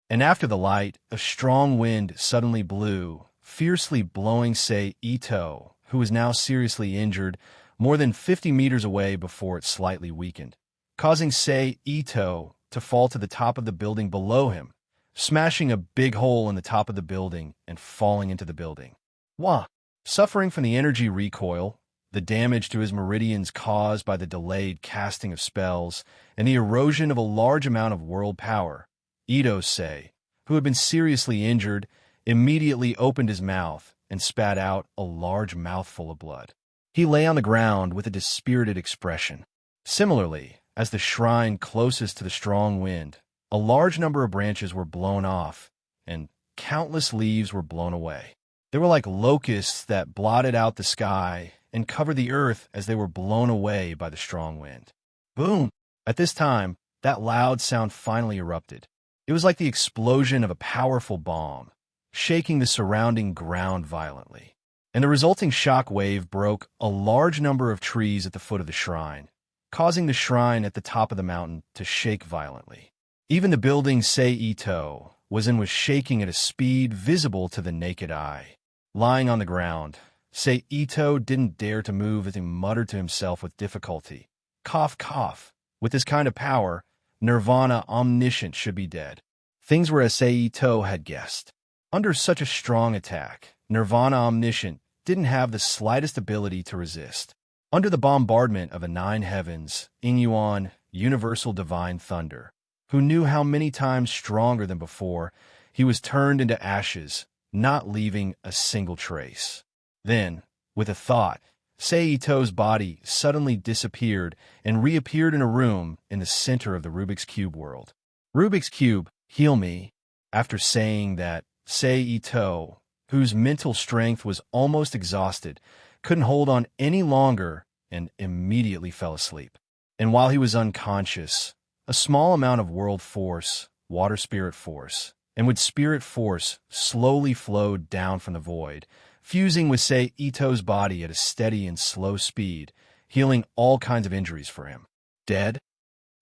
And after the light, a strong wind suddenly blew, fiercely blowing Seito, who was now seriously injured, more than 50 meters away before it slightly weakened, causing Seito to fall to the top of the building below him, smashing a big hole in the top of the building and falling into the building. Wah! Suffering from the energy recoil, the damage to his meridians caused by the delayed casting of spells, and the erosion of a large amount of world power, Ito-sei, who had been seriously injured, immediately opened his mouth and spat out a large mouthful of blood. He lay on the ground with a dispirited expression. Similarly, as the shrine closest to the strong wind, a large number of branches were blown off, and countless leaves were blown away. They were like locusts that blotted out the sky and covered the earth as they were blown away by the strong wind. Boom! At this time, that loud sound finally erupted. It was like the explosion of a powerful bomb, shaking the surrounding ground violently. And the resulting shock wave broke a large number of trees at the foot of the shrine, causing the shrine at the top of the mountain to shake violently. Even the building Sei-Ito was shaking at a speed visible to the naked eye. Lying on the ground, Sei-Ito didn't dare to move as he muttered to himself with difficulty. Cough, cough. With this kind of power, Nirvana Omniscient should be dead. Things were as Sei-Ito had guessed. Under such a strong attack, Nirvana Omniscient didn't have the slightest ability to resist. Under the bombardment of the nine heavens, Inyuan, Universal Divine Thunder, who knew how many times stronger than before, he was turned into ashes, not leaving a single trace. Then, with a thought, Sei-Ito's body suddenly disappeared and reappeared in a room in the center of the Rubik's Cube world. Rubik's Cube, heal me. After saying that, Sei-Ito, whose mental strength was almost exhausted, couldn't hold on any longer and immediately fell asleep. And while he was unconscious, a small amount of world force, water spirit force, and with spirit force slowly flowed down from the void, fusing with Sei-Ito's body at a steady and slow speed, healing all kinds of injuries for him. Dead?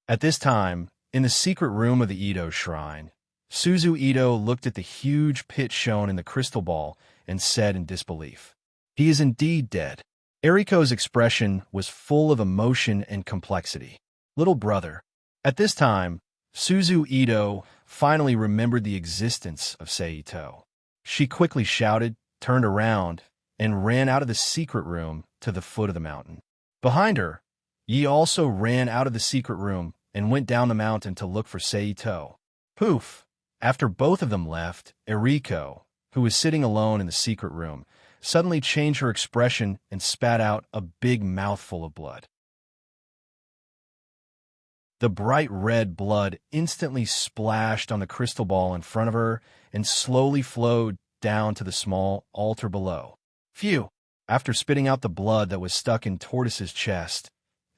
At this time, in the secret room of the Ito shrine, Suzu Ito looked at the huge pit shown in the crystal ball and said in disbelief, "He is indeed dead." Eriko's expression was full of emotion and complexity. Little brother. At this time, Suzu Ito finally remembered the existence of Sei-Ito. She quickly shouted, turned around, and ran out of the secret room to the foot of the mountain. Behind her, Yi also ran out of the secret room and went down the mountain to look for Sei-Ito. Poof! After both of them left, Eriko, who was sitting alone in the secret room, suddenly changed her expression and spat out a big mouthful of blood. The bright red blood instantly splashed on the crystal ball in front of her and slowly flowed down to the small altar below. Phew! After spitting out the blood that was stuck in Tortoise's chest,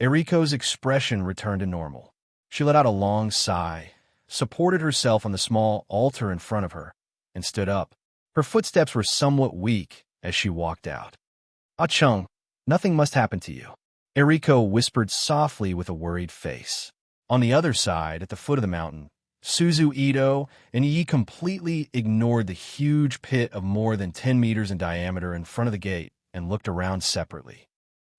Eriko's expression returned to normal. She let out a long sigh, supported herself on the small altar in front of her, and stood up. Her footsteps were somewhat weak as she walked out. "Ah-chung, nothing must happen to you," Eriko whispered softly with a worried face. On the other side, at the foot of the mountain, Suzu Ito and Yi completely ignored the huge pit of more than 10 meters in diameter in front of the gate and looked around separately.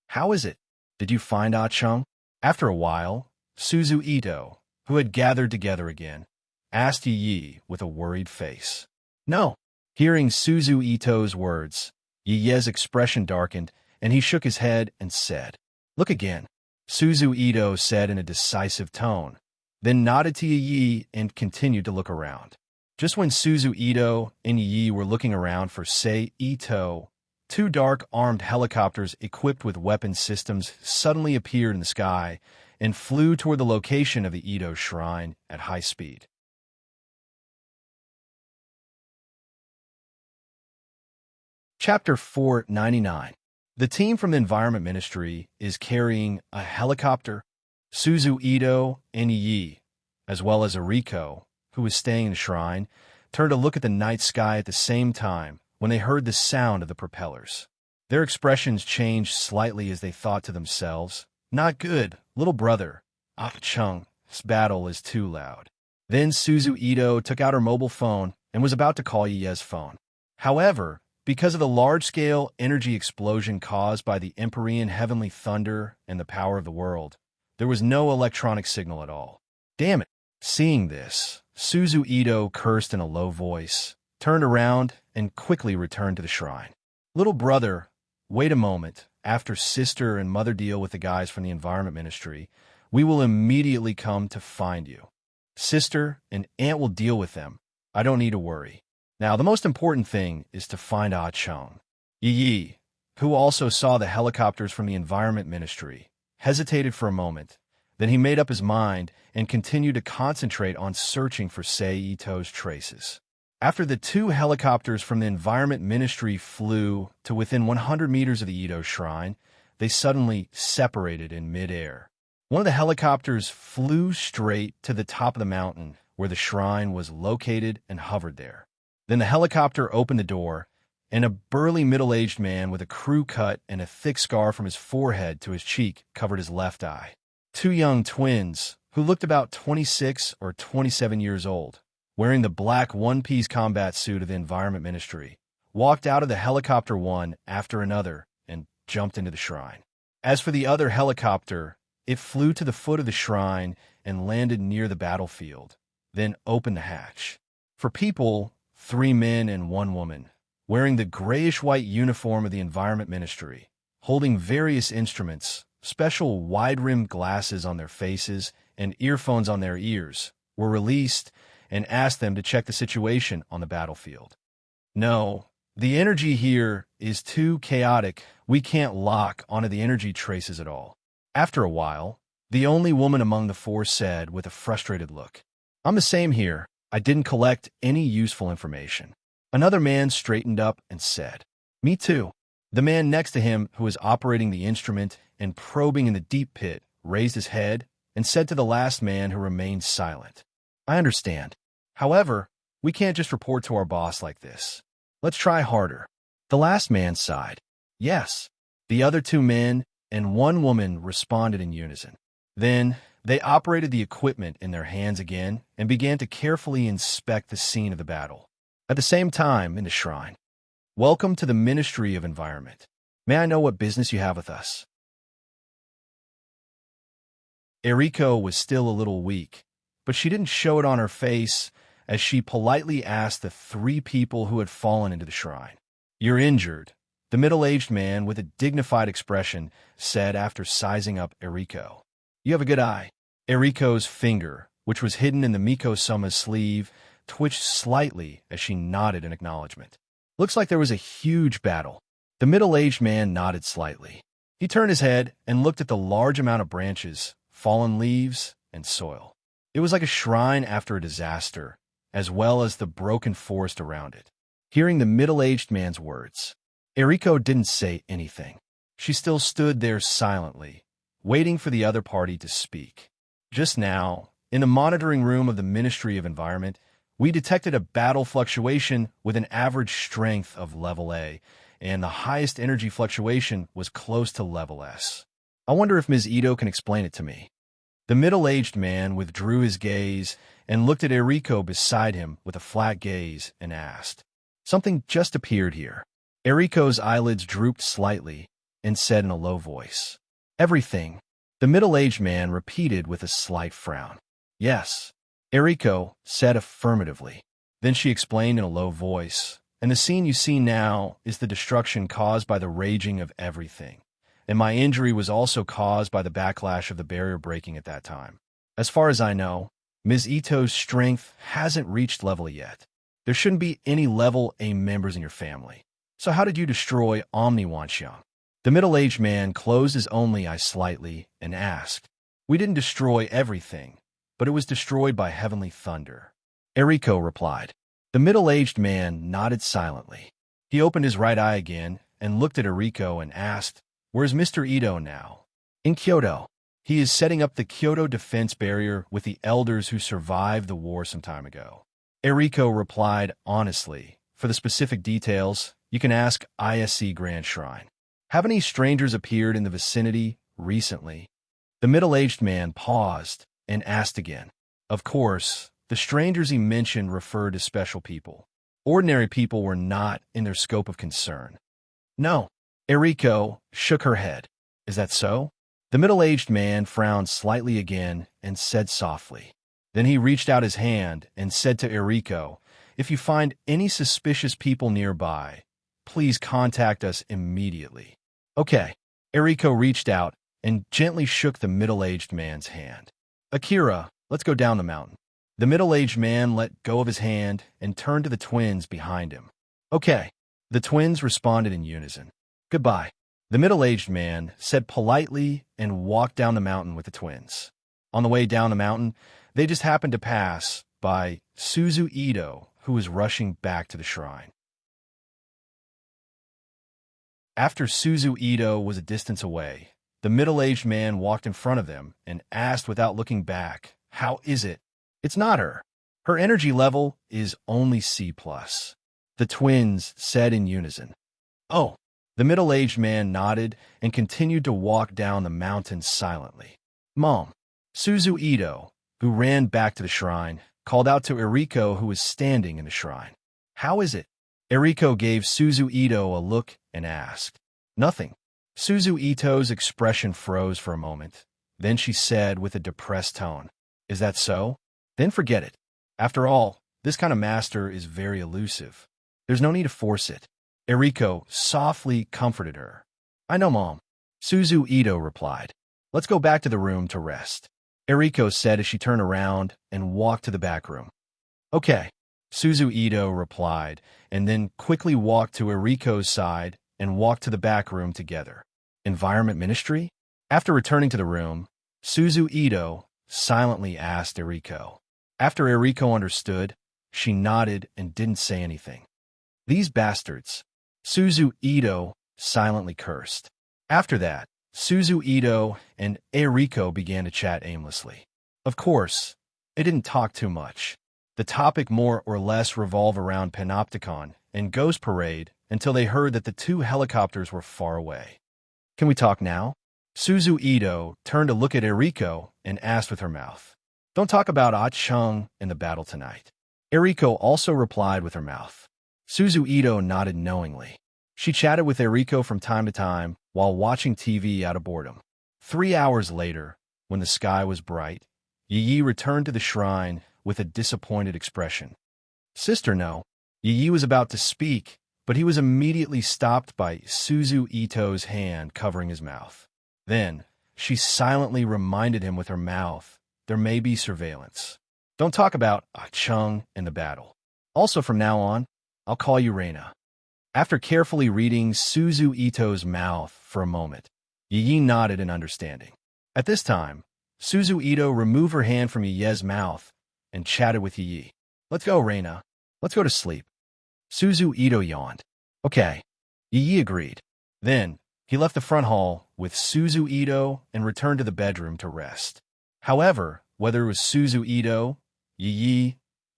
"How is it? Did you find Ah-chung?" After a while, Suzu Ito, who had gathered together again, asked Yi with a worried face. "No." Hearing Suzu Ito's words, Yi's expression darkened, and he shook his head and said, "Look again," Suzu Ito said in a decisive tone, then nodded to Yi and continued to look around. Just when Suzu Ito and Yi were looking around for Sei-Ito, two dark-armed helicopters equipped with weapon systems suddenly appeared in the sky and flew toward the location of the Ito shrine at high speed. Chapter 499. The team from the Environment Ministry is carrying a helicopter. Suzu Ito and Yi, as well as Eriko, who was staying in the shrine, turned to look at the night sky at the same time when they heard the sound of the propellers. Their expressions changed slightly as they thought to themselves, "Not good, little brother. Ah-chung, this battle is too loud." Then Suzu Ito took out her mobile phone and was about to call Yi's phone. However, because of the large-scale energy explosion caused by the Empyrean heavenly thunder and the power of the world, there was no electronic signal at all. Damn it! Seeing this, Suzu Ito cursed in a low voice, turned around, and quickly returned to the shrine. "Little brother, wait a moment. After sister and mother deal with the guys from the Environment Ministry, we will immediately come to find you. Sister and aunt will deal with them. I don't need to worry. Now, the most important thing is to find Ah-chung." Yi, who also saw the helicopters from the Environment Ministry, hesitated for a moment. Then he made up his mind and continued to concentrate on searching for Sei-Ito's traces. After the two helicopters from the Environment Ministry flew to within 100 meters of the Ito shrine, they suddenly separated in midair. One of the helicopters flew straight to the top of the mountain where the shrine was located and hovered there. Then the helicopter opened the door, and a burly middle-aged man with a crew cut and a thick scar from his forehead to his cheek covered his left eye. Two young twins, who looked about 26 or 27 years old, wearing the black one-piece combat suit of the Environment Ministry, walked out of the helicopter one after another and jumped into the shrine. As for the other helicopter, it flew to the foot of the shrine and landed near the battlefield, then opened the hatch. For people, 3 men and 1 woman, wearing the grayish-white uniform of the Environment Ministry, holding various instruments, special wide-rimmed glasses on their faces, and earphones on their ears, were released and asked them to check the situation on the battlefield. No, the energy here is too chaotic. We can't lock onto the energy traces at all. After a while, the only woman among the 4 said with a frustrated look, "I'm the same here. I didn't collect any useful information." Another man straightened up and said, "Me too." The man next to him, who was operating the instrument and probing in the deep pit, raised his head and said to the last man, who remained silent, "I understand. However, we can't just report to our boss like this. Let's try harder." The last man sighed. "Yes." The other 2 men and 1 woman responded in unison. Then they operated the equipment in their hands again and began to carefully inspect the scene of the battle. At the same time, in the shrine, "Welcome to the Ministry of Environment. May I know what business you have with us?" Eriko was still a little weak, but she didn't show it on her face as she politely asked the 3 people who had fallen into the shrine. "You're injured," the middle-aged man with a dignified expression said after sizing up Eriko. "You have a good eye." Eriko's finger, which was hidden in the Miko-sama's sleeve, twitched slightly as she nodded in acknowledgement. "Looks like there was a huge battle." The middle-aged man nodded slightly. He turned his head and looked at the large amount of branches, fallen leaves, and soil. It was like a shrine after a disaster, as well as the broken forest around it. Hearing the middle-aged man's words, Eriko didn't say anything. She still stood there silently, waiting for the other party to speak. Just now, in the monitoring room of the Ministry of Environment, we detected a battle fluctuation with an average strength of level A, and the highest energy fluctuation was close to level S. I wonder if Ms. Ito can explain it to me. The middle-aged man withdrew his gaze and looked at Eriko beside him with a flat gaze and asked, "Something just appeared here." Eriko's eyelids drooped slightly and said in a low voice, "Everything." The middle-aged man repeated with a slight frown, "Yes." Eriko said affirmatively. Then she explained in a low voice, "And the scene you see now is the destruction caused by the raging of everything. And my injury was also caused by the backlash of the barrier breaking at that time. As far as I know, Ms. Ito's strength hasn't reached level yet. There shouldn't be any level A members in your family. So how did you destroy Omni Wanxiang?" The middle-aged man closed his only eye slightly and asked, "We didn't destroy everything, but it was destroyed by heavenly thunder." Eriko replied. The middle-aged man nodded silently. He opened his right eye again and looked at Eriko and asked, "Where's Mr. Ito now?" "In Kyoto. He is setting up the Kyoto defense barrier with the elders who survived the war some time ago." Eriko replied honestly. "For the specific details, you can ask ISC Grand Shrine." "Have any strangers appeared in the vicinity recently?" The middle-aged man paused and asked again. Of course, the strangers he mentioned referred to special people. Ordinary people were not in their scope of concern. "No." Eriko shook her head. "Is that so?" The middle-aged man frowned slightly again and said softly. Then he reached out his hand and said to Eriko, "If you find any suspicious people nearby, please contact us immediately." "Okay." Eriko reached out and gently shook the middle-aged man's hand. "Akira, let's go down the mountain." The middle-aged man let go of his hand and turned to the twins behind him. "Okay." The twins responded in unison. "Goodbye." The middle-aged man said politely and walked down the mountain with the twins. On the way down the mountain, they just happened to pass by Suzu Ito, who was rushing back to the shrine. After Suzu Ito was a distance away, the middle-aged man walked in front of them and asked without looking back, "How is it?" "It's not her. Her energy level is only C+." The twins said in unison. "Oh." The middle-aged man nodded and continued to walk down the mountain silently. "Mom." Suzu Ito, who ran back to the shrine, called out to Eriko, who was standing in the shrine. "How is it?" Eriko gave Suzu Ito a look and asked. "Nothing." Suzu Ito's expression froze for a moment. Then she said with a depressed tone, "Is that so? Then forget it. After all, this kind of master is very elusive. There's no need to force it." Eriko softly comforted her. "I know, Mom." Suzu Ito replied. "Let's go back to the room to rest," Eriko said as she turned around and walked to the back room. "Okay," Suzu Ito replied, and then quickly walked to Eriko's side and walked to the back room together. Environment Ministry? After returning to the room, Suzu Ito silently asked Eriko. After Eriko understood, she nodded and didn't say anything. "These bastards," Suzu Ito silently cursed. After that, Suzu Ito and Eriko began to chat aimlessly. Of course, they didn't talk too much. The topic more or less revolved around Panopticon and Ghost Parade until they heard that the two helicopters were far away. "Can we talk now?" Suzu Ito turned to look at Eriko and asked with her mouth. "Don't talk about Ah Chung and the battle tonight." Eriko also replied with her mouth. Suzu Ito nodded knowingly. She chatted with Eriko from time to time while watching TV out of boredom. 3 hours later, when the sky was bright, Yi returned to the shrine with a disappointed expression. "Sister, no." Yi was about to speak, but he was immediately stopped by Suzu Ito's hand covering his mouth. Then, she silently reminded him with her mouth, "There may be surveillance. Don't talk about Ah Chung and the battle. Also, from now on, I'll call you Reina." After carefully reading Suzu Ito's mouth for a moment, Yi nodded in understanding. At this time, Suzu Ito removed her hand from Yi's mouth and chatted with Yi. "Let's go, Reina. Let's go to sleep." Suzu Ito yawned. "Okay." Yi agreed. Then, he left the front hall with Suzu Ito and returned to the bedroom to rest. However, whether it was Suzu Ito, Yi,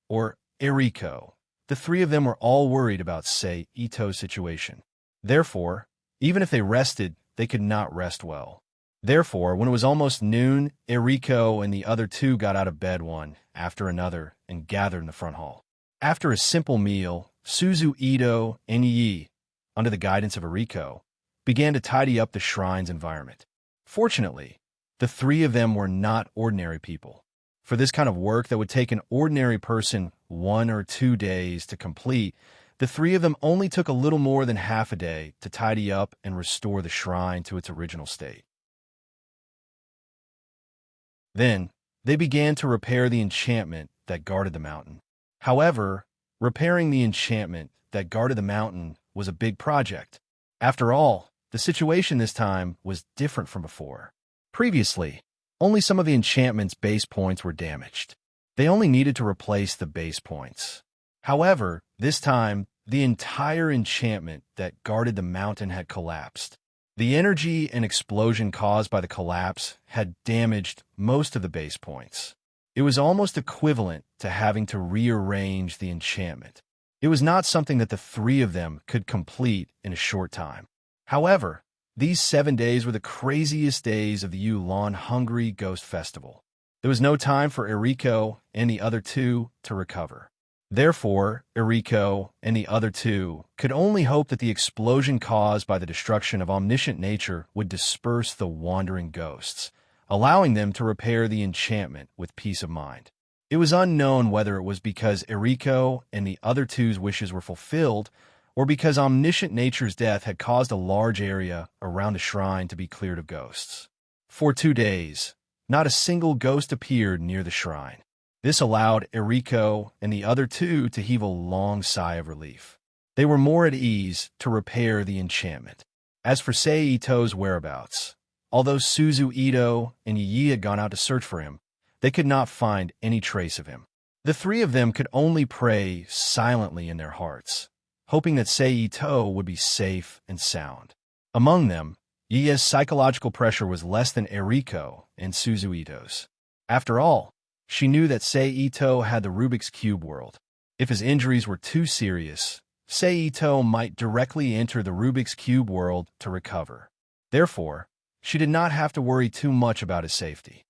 or Eriko, the three of them were all worried about Sei Ito's situation. Therefore, even if they rested, they could not rest well. Therefore, when it was almost noon, Eriko and the other two got out of bed one after another and gathered in the front hall. After a simple meal, Suzu Ito and Yi, under the guidance of Eriko, began to tidy up the shrine's environment. Fortunately, the three of them were not ordinary people. For this kind of work that would take an ordinary person 1 or 2 days to complete, the three of them only took a little more than half a day to tidy up and restore the shrine to its original state. Then, they began to repair the enchantment that guarded the mountain. However, repairing the enchantment that guarded the mountain was a big project. After all, the situation this time was different from before. Previously, only some of the enchantment's base points were damaged. They only needed to replace the base points. However, this time, the entire enchantment that guarded the mountain had collapsed. The energy and explosion caused by the collapse had damaged most of the base points. It was almost equivalent to having to rearrange the enchantment. It was not something that the three of them could complete in a short time. However, these 7 days were the craziest days of the Yulon Hungry Ghost Festival. There was no time for Eriko and the other two to recover. Therefore, Eriko and the other two could only hope that the explosion caused by the destruction of omniscient nature would disperse the wandering ghosts, allowing them to repair the enchantment with peace of mind. It was unknown whether it was because Eriko and the other two's wishes were fulfilled, or because omniscient nature's death had caused a large area around the shrine to be cleared of ghosts. For 2 days, not a single ghost appeared near the shrine. This allowed Eriko and the other two to heave a long sigh of relief. They were more at ease to repair the enchantment. As for Sei Ito's whereabouts, although Suzu Ito and Yi had gone out to search for him, they could not find any trace of him. The three of them could only pray silently in their hearts, hoping that Sei Ito would be safe and sound. Among them, Yia's psychological pressure was less than Eriko and Suzu Ito's. After all, she knew that Sei Ito had the Rubik's Cube world. If his injuries were too serious, Sei Ito might directly enter the Rubik's Cube world to recover. Therefore, she did not have to worry too much about his safety.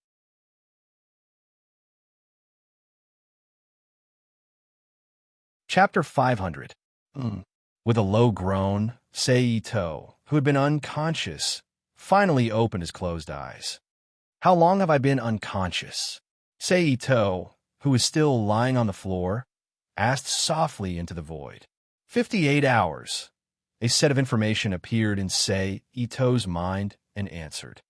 Chapter 500. With a low groan, Sei Ito, who had been unconscious, finally opened his closed eyes. How long have I been unconscious? Sei Ito, who was still lying on the floor, asked softly into the void. 58 hours. A set of information appeared in Sei Ito's mind and answered.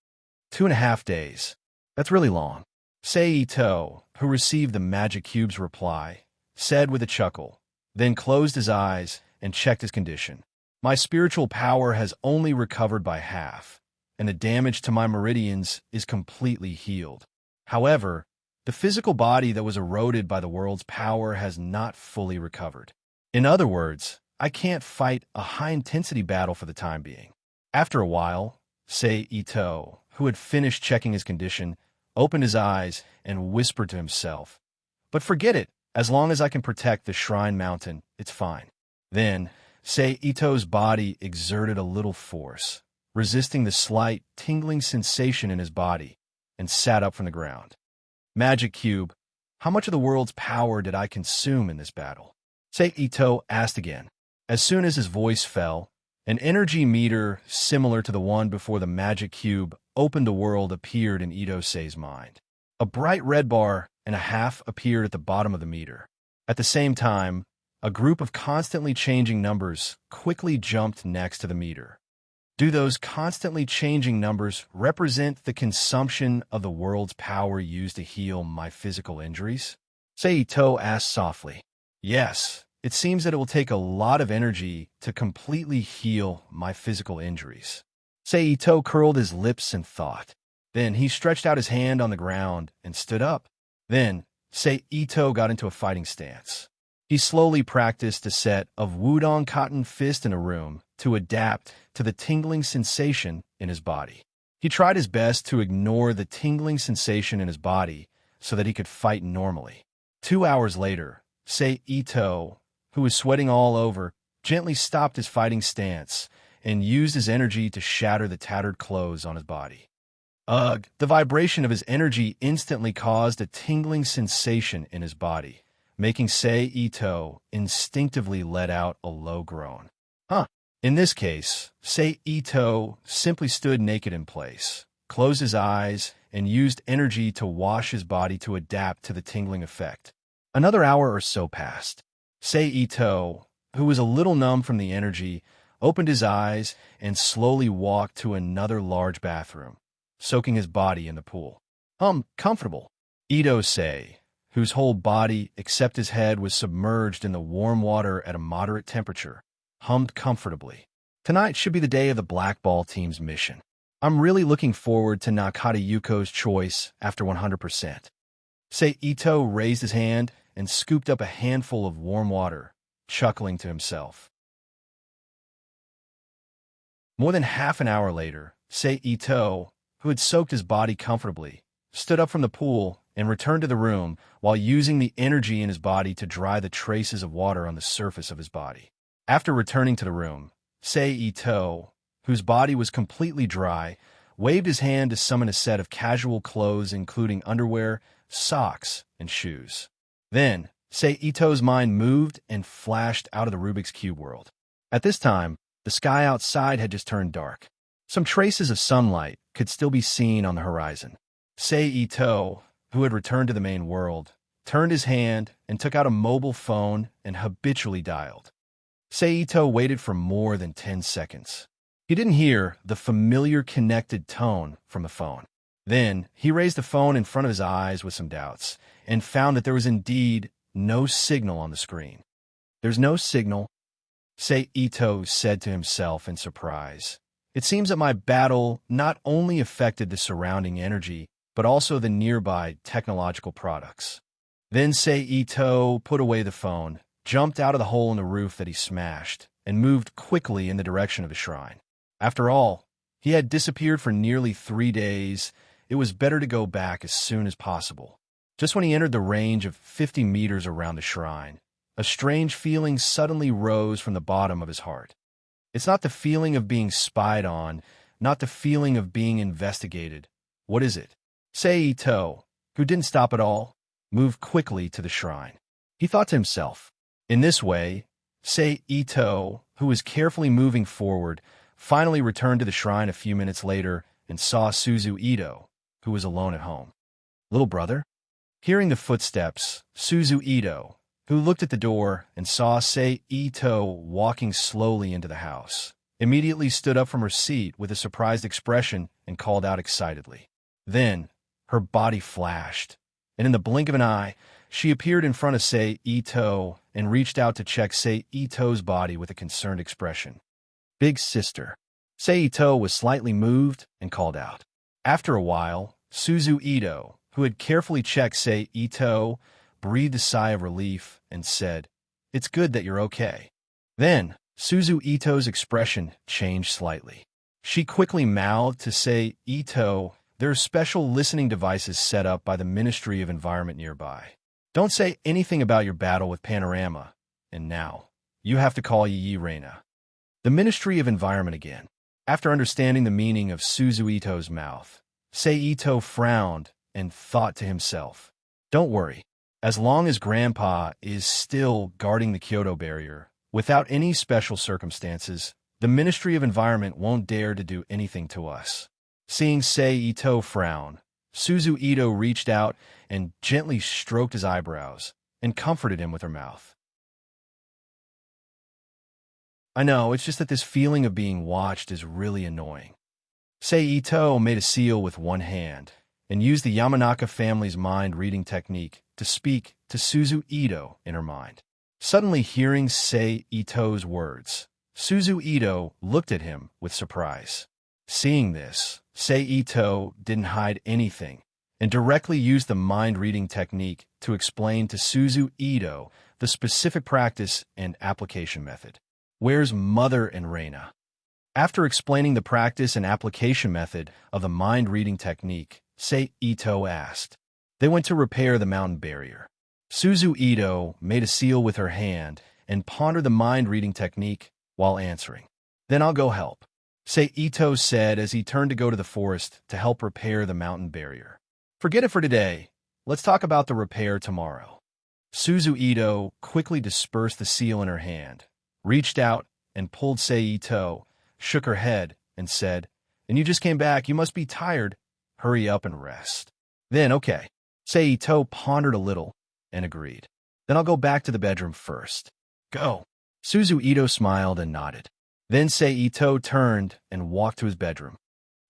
2.5 days. That's really long. Sei Ito, who received the magic cube's reply, said with a chuckle, then closed his eyes and checked his condition. My spiritual power has only recovered by half, and the damage to my meridians is completely healed. However, the physical body that was eroded by the world's power has not fully recovered. In other words, I can't fight a high-intensity battle for the time being. After a while, Sei Ito, who had finished checking his condition, opened his eyes and whispered to himself, "But forget it. As long as I can protect the Shrine Mountain, it's fine." Then, Sei Ito's body exerted a little force, resisting the slight, tingling sensation in his body, and sat up from the ground. Magic Cube, how much of the world's power did I consume in this battle? Sei Ito asked again. As soon as his voice fell, an energy meter similar to the one before the Magic Cube opened the world appeared in Ito-sei's mind. A bright red bar and a half appeared at the bottom of the meter. At the same time, a group of constantly changing numbers quickly jumped next to the meter. Do those constantly changing numbers represent the consumption of the world's power used to heal my physical injuries? Sei Ito asked softly. Yes, it seems that it will take a lot of energy to completely heal my physical injuries. Sei Ito curled his lips in thought. Then he stretched out his hand on the ground and stood up. Then, Sei Ito got into a fighting stance. He slowly practiced a set of wudong cotton fist in a room to adapt to the tingling sensation in his body. He tried his best to ignore the tingling sensation in his body so that he could fight normally. 2 hours later, Sei Ito, who was sweating all over, gently stopped his fighting stance and used his energy to shatter the tattered clothes on his body. Ugh! The vibration of his energy instantly caused a tingling sensation in his body, making Sei Ito instinctively let out a low groan. In this case, Sei Ito simply stood naked in place, closed his eyes, and used energy to wash his body to adapt to the tingling effect. Another hour or so passed. Sei Ito, who was a little numb from the energy, opened his eyes and slowly walked to another large bathroom, soaking his body in the pool. Comfortable. Ito-sei, whose whole body except his head was submerged in the warm water at a moderate temperature, hummed comfortably. Tonight should be the day of the Black Ball team's mission. I'm really looking forward to Nakata Yuko's choice after 100%. Sei Ito raised his hand and scooped up a handful of warm water, chuckling to himself. More than half an hour later, Sei Ito, who had soaked his body comfortably, stood up from the pool and returned to the room while using the energy in his body to dry the traces of water on the surface of his body. After returning to the room, Sei Ito, whose body was completely dry, waved his hand to summon a set of casual clothes including underwear, socks, and shoes. Then, Sei Ito's mind moved and flashed out of the Rubik's Cube world. At this time, the sky outside had just turned dark. Some traces of sunlight could still be seen on the horizon. Sei Ito, who had returned to the main world, turned his hand and took out a mobile phone and habitually dialed. Sei Ito waited for more than 10 seconds. He didn't hear the familiar connected tone from the phone. Then, he raised the phone in front of his eyes with some doubts and found that there was indeed no signal on the screen. "There's no signal," Sei Ito said to himself in surprise. It seems that my battle not only affected the surrounding energy, but also the nearby technological products. Then Sei Ito put away the phone, jumped out of the hole in the roof that he smashed, and moved quickly in the direction of the shrine. After all, he had disappeared for nearly 3 days. It was better to go back as soon as possible. Just when he entered the range of 50 meters around the shrine, a strange feeling suddenly rose from the bottom of his heart. It's not the feeling of being spied on, not the feeling of being investigated. What is it? Sei Ito, who didn't stop at all, moved quickly to the shrine. He thought to himself. In this way, Sei Ito, who was carefully moving forward, finally returned to the shrine a few minutes later and saw Suzu Ito, who was alone at home. Little brother? Hearing the footsteps, Suzu Ito, who looked at the door and saw Sei Ito walking slowly into the house, immediately stood up from her seat with a surprised expression and called out excitedly. Then, her body flashed, and in the blink of an eye, she appeared in front of Sei Ito and reached out to check Sei Ito's body with a concerned expression. Big sister. Sei Ito was slightly moved and called out. After a while, Suzu Ito, who had carefully checked Sei Ito, breathed a sigh of relief and said, "It's good that you're okay." Then, Suzu Ito's expression changed slightly. She quickly mouthed to Sei Ito, "There are special listening devices set up by the Ministry of Environment nearby. Don't say anything about your battle with Panorama, and now, you have to call Yi Reina." The Ministry of Environment again. After understanding the meaning of Suzu Ito's mouth, Sei Ito frowned and thought to himself, "Don't worry. As long as Grandpa is still guarding the Kyoto barrier, without any special circumstances, the Ministry of Environment won't dare to do anything to us." Seeing Sei Ito frown, Suzu Ito reached out and gently stroked his eyebrows and comforted him with her mouth. "I know, it's just that this feeling of being watched is really annoying." Sei Ito made a seal with one hand and used the Yamanaka family's mind-reading technique to speak to Suzu Ito in her mind. Suddenly hearing Sei Ito's words, Suzu Ito looked at him with surprise. Seeing this, Sei Ito didn't hide anything and directly used the mind-reading technique to explain to Suzu Ito the specific practice and application method. "Where's Mother and Reina?" After explaining the practice and application method of the mind-reading technique, Sei Ito asked. "They went to repair the mountain barrier." Suzu Ito made a seal with her hand and pondered the mind-reading technique while answering. "Then I'll go help," Sei Ito said as he turned to go to the forest to help repair the mountain barrier. "Forget it for today. Let's talk about the repair tomorrow." Suzu Ito quickly dispersed the seal in her hand, reached out and pulled Sei Ito, shook her head, and said, "And you just came back. You must be tired. Hurry up and rest." Then, okay. Sei Ito pondered a little and agreed. "Then I'll go back to the bedroom first." "Go." Suzu Ito smiled and nodded. Then Sei Ito turned and walked to his bedroom.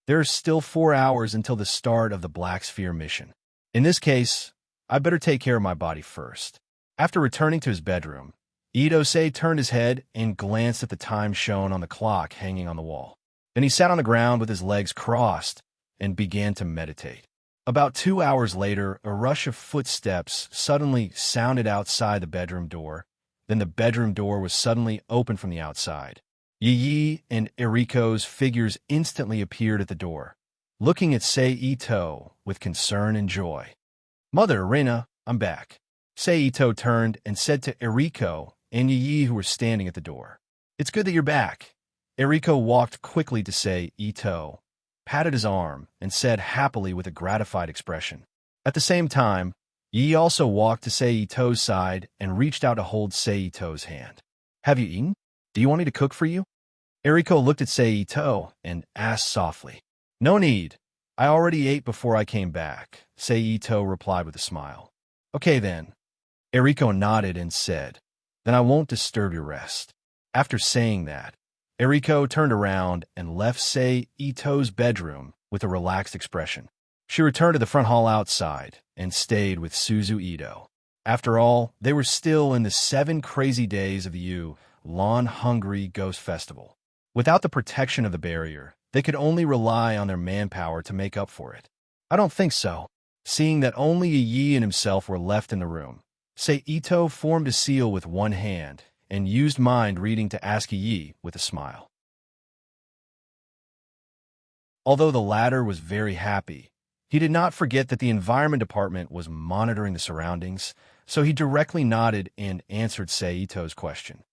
There are still 4 hours until the start of the Black Sphere mission. In this case, I better take care of my body first. After returning to his bedroom, Ito-sei turned his head and glanced at the time shown on the clock hanging on the wall. Then he sat on the ground with his legs crossed and began to meditate. About 2 hours later, a rush of footsteps suddenly sounded outside the bedroom door. Then the bedroom door was suddenly opened from the outside. Yi and Eriko's figures instantly appeared at the door, looking at Sei Ito with concern and joy. "Mother, Reina, I'm back." Sei Ito turned and said to Eriko and Yi, who were standing at the door, "It's good that you're back." Eriko walked quickly to Sei Ito, patted his arm, and said happily with a gratified expression. At the same time, Yi also walked to Sei Ito's side and reached out to hold Sei Ito's hand. "Have you eaten? Do you want me to cook for you?" Eriko looked at Sei Ito and asked softly. "No need. I already ate before I came back," Sei Ito replied with a smile. "Okay then." Eriko nodded and said, "Then I won't disturb your rest." After saying that, Eriko turned around and left Sei Ito's bedroom with a relaxed expression. She returned to the front hall outside and stayed with Suzu Ito. After all, they were still in the 7 crazy days of the Lawn-Hungry Ghost Festival. Without the protection of the barrier, they could only rely on their manpower to make up for it. "I don't think so," Seeing that only Yi and himself were left in the room, Ito formed a seal with one hand and used mind reading to ask Yi with a smile. Although the latter was very happy, he did not forget that the environment department was monitoring the surroundings, so he directly nodded and answered Ito's question.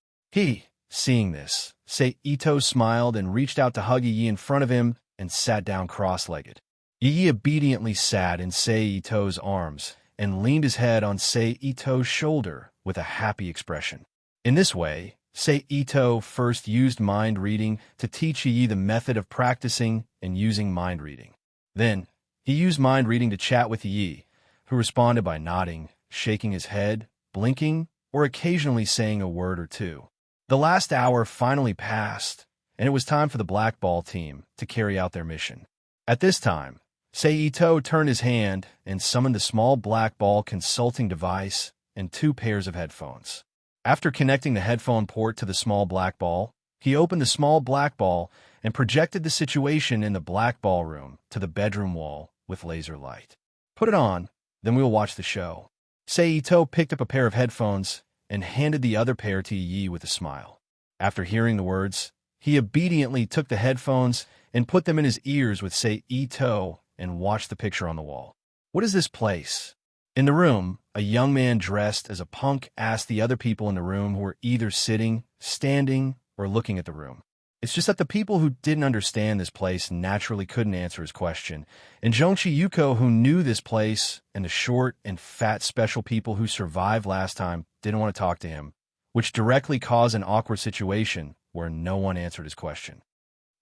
Seeing this, Ito smiled and reached out to hug Yi in front of him and sat down cross-legged. Yi obediently sat in Ito's arms and leaned his head on Ito's shoulder with a happy expression. In this way, Ito first used mind reading to teach Yi the method of practicing and using mind reading. Then, he used mind reading to chat with Yi, who responded by nodding, shaking his head, blinking, or occasionally saying a word or two. The last hour finally passed, and it was time for the black ball team to carry out their mission. At this time, Ito turned his hand and summoned a small black ball consulting device and 2 pairs of headphones. After connecting the headphone port to the small black ball, he opened the small black ball and projected the situation in the black ball room to the bedroom wall with laser light. Put it on, then we'll watch the show. Ito picked up a pair of headphones and handed the other pair to Yi with a smile. After hearing the words, he obediently took the headphones and put them in his ears with Ito and watched the picture on the wall. What is this place? In the room, a young man dressed as a punk asked the other people in the room who were either sitting, standing, or looking at the room. It's just that the people who didn't understand this place naturally couldn't answer his question, and Jongchi Yuko, who knew this place, and the short and fat special people who survived last time didn't want to talk to him, which directly caused an awkward situation where no one answered his question.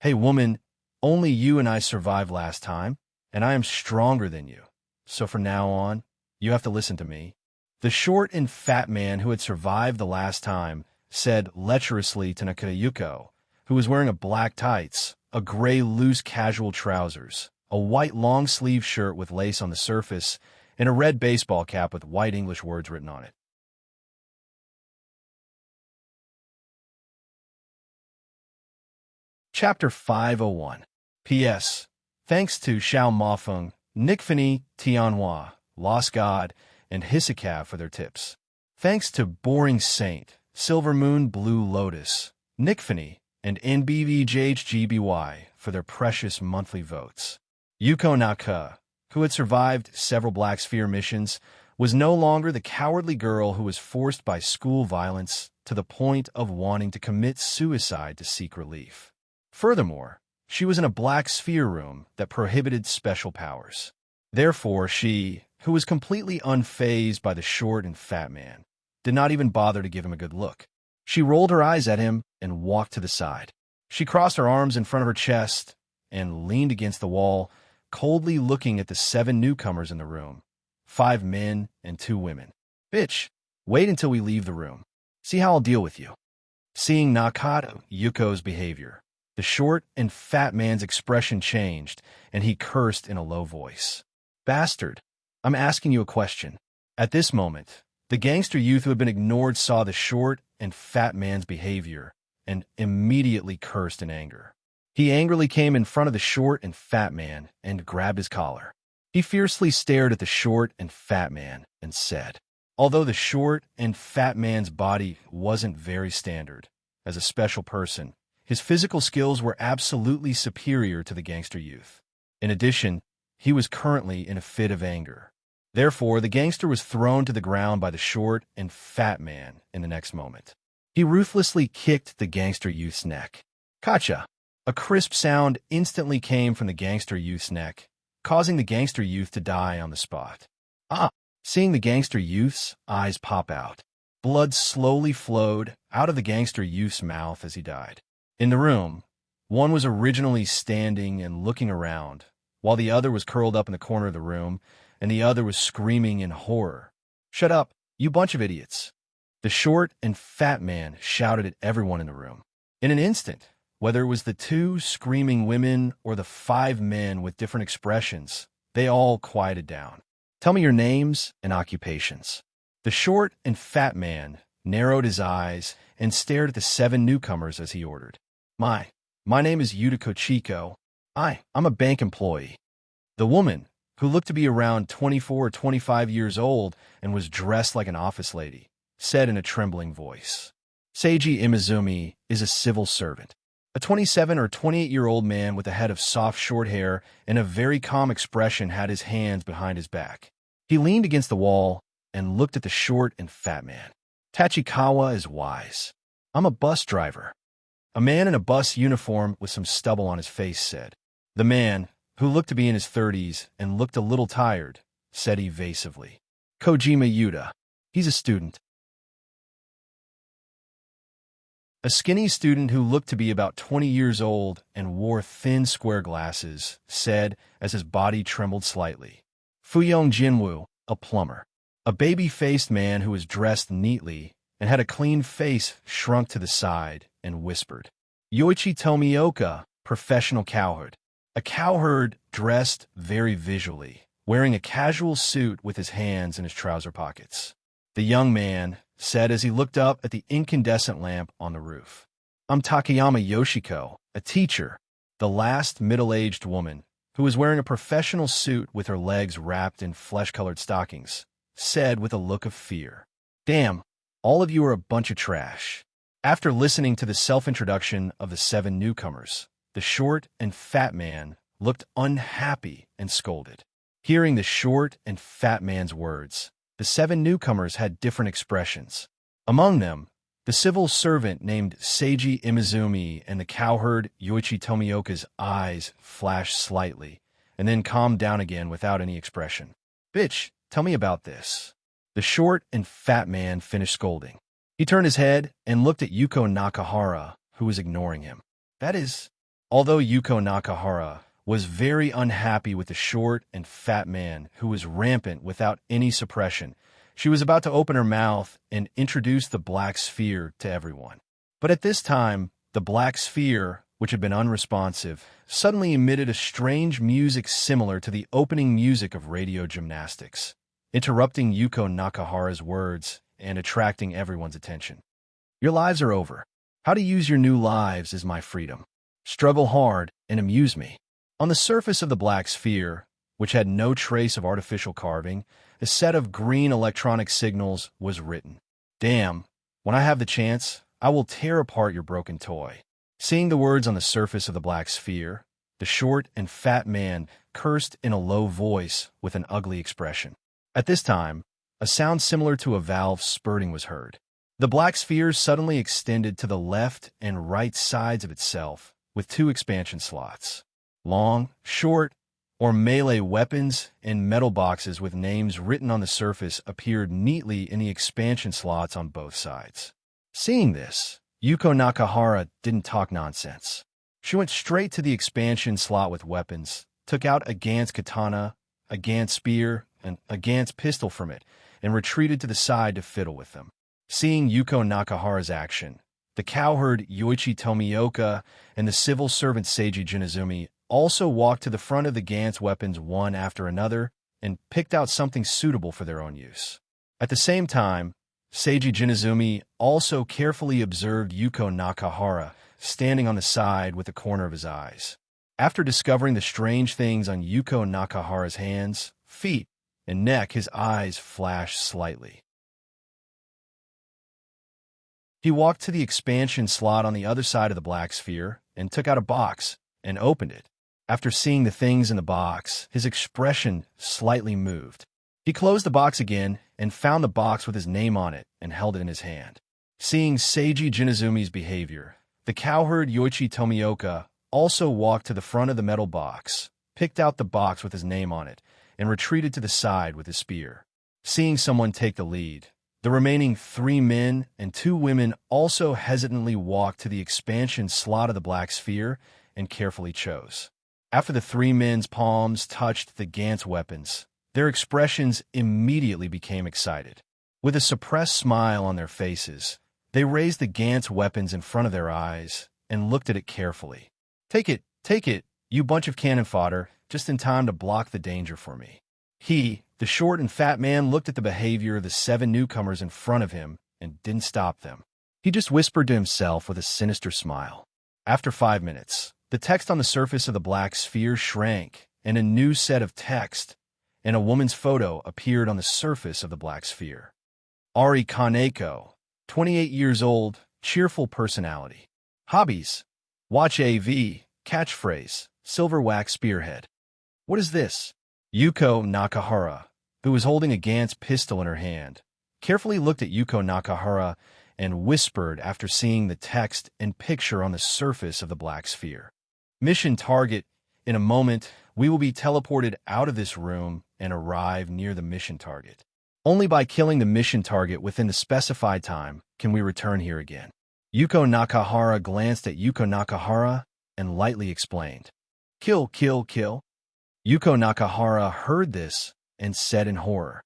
Hey woman, only you and I survived last time, and I am stronger than you, so from now on, you have to listen to me. The short and fat man who had survived the last time said lecherously to Nakata Yuko, who was wearing a black tights, a gray loose casual trousers, a white long-sleeve shirt with lace on the surface, and a red baseball cap with white English words written on it. Chapter 501. P.S. Thanks to Xiao Mafeng, Nikfani, Tianhua, Lost God, and Hisakav for their tips. Thanks to Boring Saint, Silver Moon Blue Lotus, Nikfani, and NBVJHGBY for their precious monthly votes. Yuko Naka, who had survived several Black Sphere missions, was no longer the cowardly girl who was forced by school violence to the point of wanting to commit suicide to seek relief. Furthermore, she was in a Black Sphere room that prohibited special powers. Therefore, she, who was completely unfazed by the short and fat man, did not even bother to give him a good look. She rolled her eyes at him and walked to the side. She crossed her arms in front of her chest and leaned against the wall, coldly looking at the 7 newcomers in the room, 5 men and 2 women. Bitch, wait until we leave the room. See how I'll deal with you. Seeing Nakata Yuko's behavior, the short and fat man's expression changed, and he cursed in a low voice. Bastard, I'm asking you a question. At this moment, the gangster youth who had been ignored saw the short and fat man's behavior and immediately cursed in anger. He angrily came in front of the short and fat man and grabbed his collar. He fiercely stared at the short and fat man and said, although the short and fat man's body wasn't very standard, as a special person, his physical skills were absolutely superior to the gangster youth. In addition, he was currently in a fit of anger. Therefore, the gangster was thrown to the ground by the short and fat man in the next moment. He ruthlessly kicked the gangster youth's neck. Kacha! A crisp sound instantly came from the gangster youth's neck, causing the gangster youth to die on the spot. Seeing the gangster youth's eyes pop out, blood slowly flowed out of the gangster youth's mouth as he died. In the room, one was originally standing and looking around, while the other was curled up in the corner of the room, and the other was screaming in horror. Shut up, you bunch of idiots. The short and fat man shouted at everyone in the room. In an instant, whether it was the 2 screaming women or the 5 men with different expressions, they all quieted down. Tell me your names and occupations. The short and fat man narrowed his eyes and stared at the 7 newcomers as he ordered. My name is Yutiko Chico. I'm a bank employee. The woman, who looked to be around 24 or 25 years old and was dressed like an office lady, said in a trembling voice. Seiji Imizumi is a civil servant. A 27 or 28-year-old man with a head of soft short hair and a very calm expression had his hands behind his back. He leaned against the wall and looked at the short and fat man. Tachikawa is wise. I'm a bus driver. A man in a bus uniform with some stubble on his face said. The man, who looked to be in his 30s and looked a little tired, said evasively. Kojima Yuta. He's a student. A skinny student who looked to be about 20 years old and wore thin square glasses said as his body trembled slightly. Fuyong Jinwoo, a plumber. A baby-faced man who was dressed neatly and had a clean face shrunk to the side and whispered. Yoichi Tomioka, professional cowherd. A cowherd dressed very visually, wearing a casual suit with his hands in his trouser pockets. The young man said as he looked up at the incandescent lamp on the roof. I'm Takayama Yoshiko, a teacher, the last middle-aged woman, who was wearing a professional suit with her legs wrapped in flesh-colored stockings, said with a look of fear. Damn, all of you are a bunch of trash. After listening to the self-introduction of the 7 newcomers, the short and fat man looked unhappy and scolded. Hearing the short and fat man's words, the 7 newcomers had different expressions. Among them, the civil servant named Seiji Imizumi and the cowherd Yoichi Tomioka's eyes flashed slightly, and then calmed down again without any expression. Bitch, tell me about this. The short and fat man finished scolding. He turned his head and looked at Yuko Nakahara, who was ignoring him. That is, although Yuko Nakahara was very unhappy with the short and fat man who was rampant without any suppression, she was about to open her mouth and introduce the black sphere to everyone. But at this time, the black sphere, which had been unresponsive, suddenly emitted a strange music similar to the opening music of radio gymnastics, interrupting Yuko Nakahara's words and attracting everyone's attention. Your lives are over. How to use your new lives is my freedom. Struggle hard and amuse me. On the surface of the black sphere, which had no trace of artificial carving, a set of green electronic signals was written. Damn, when I have the chance, I will tear apart your broken toy. Seeing the words on the surface of the black sphere, the short and fat man cursed in a low voice with an ugly expression. At this time, a sound similar to a valve spurting was heard. The black sphere suddenly extended to the left and right sides of itself with 2 expansion slots. Long, short, or melee weapons and metal boxes with names written on the surface appeared neatly in the expansion slots on both sides. Seeing this, Yuko Nakahara didn't talk nonsense. She went straight to the expansion slot with weapons, took out a Gans katana, a Gans spear, and a Gans pistol from it, and retreated to the side to fiddle with them. Seeing Yuko Nakahara's action, the cowherd Yoichi Tomioka and the civil servant Seiji Jinizumi also walked to the front of the Gans weapons one after another and picked out something suitable for their own use. At the same time, Seiji Jinizumi also carefully observed Yuko Nakahara standing on the side with the corner of his eyes. After discovering the strange things on Yuko Nakahara's hands, feet, and neck, his eyes flashed slightly. He walked to the expansion slot on the other side of the black sphere and took out a box and opened it. After seeing the things in the box, his expression slightly moved. He closed the box again and found the box with his name on it and held it in his hand. Seeing Seiji Jinizumi's behavior, the cowherd Yoichi Tomioka also walked to the front of the metal box, picked out the box with his name on it, and retreated to the side with his spear. Seeing someone take the lead, the remaining 3 men and 2 women also hesitantly walked to the expansion slot of the black sphere and carefully chose. After the 3 men's palms touched the Gans weapons, their expressions immediately became excited. With a suppressed smile on their faces, they raised the Gans weapons in front of their eyes and looked at it carefully. Take it, you bunch of cannon fodder, just in time to block the danger for me. He, the short and fat man, looked at the behavior of the 7 newcomers in front of him and didn't stop them. He just whispered to himself with a sinister smile. After 5 minutes, the text on the surface of the black sphere shrank, and a new set of text, and a woman's photo appeared on the surface of the black sphere. Ari Kaneko, 28 years old, cheerful personality. Hobbies: watch AV, catchphrase, silver wax spearhead. What is this? Yuko Nakahara, who was holding a Gantz pistol in her hand, carefully looked at Yuko Nakahara and whispered after seeing the text and picture on the surface of the black sphere. Mission target: in a moment, we will be teleported out of this room and arrive near the mission target. Only by killing the mission target within the specified time can we return here again. Yuko Nakahara glanced at Yuko Nakahara and lightly explained, "Kill, kill, kill." Yuko Nakahara heard this and said in horror,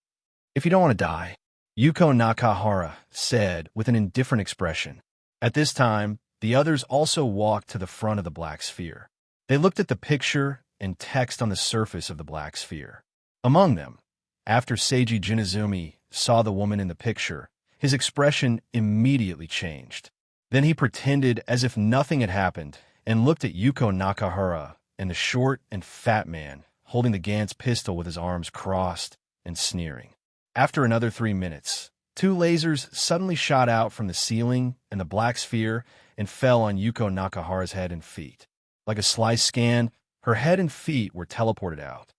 "If you don't want to die." Yuko Nakahara said with an indifferent expression. At this time, the others also walked to the front of the black sphere. They looked at the picture and text on the surface of the black sphere. Among them, after Seiji Jinizumi saw the woman in the picture, his expression immediately changed. Then he pretended as if nothing had happened and looked at Yuko Nakahara and the short and fat man holding the Gantz pistol with his arms crossed and sneering. After another 3 minutes, 2 lasers suddenly shot out from the ceiling and the black sphere and fell on Yuko Nakahara's head and feet. Like a slice scan, her head and feet were teleported out.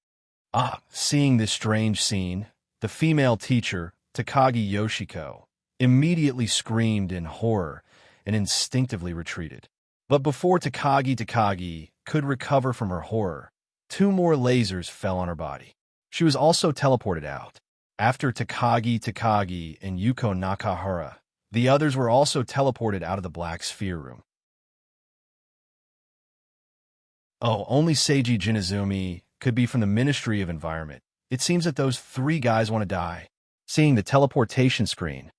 Seeing this strange scene, the female teacher, Takagi Yoshiko, immediately screamed in horror and instinctively retreated. But before Takagi could recover from her horror, 2 more lasers fell on her body. She was also teleported out. After Takagi and Yuko Nakahara, the others were also teleported out of the black sphere room. Only Seiji Jinizumi could be from the Ministry of Environment. It seems that those 3 guys want to die. Seeing the teleportation screen,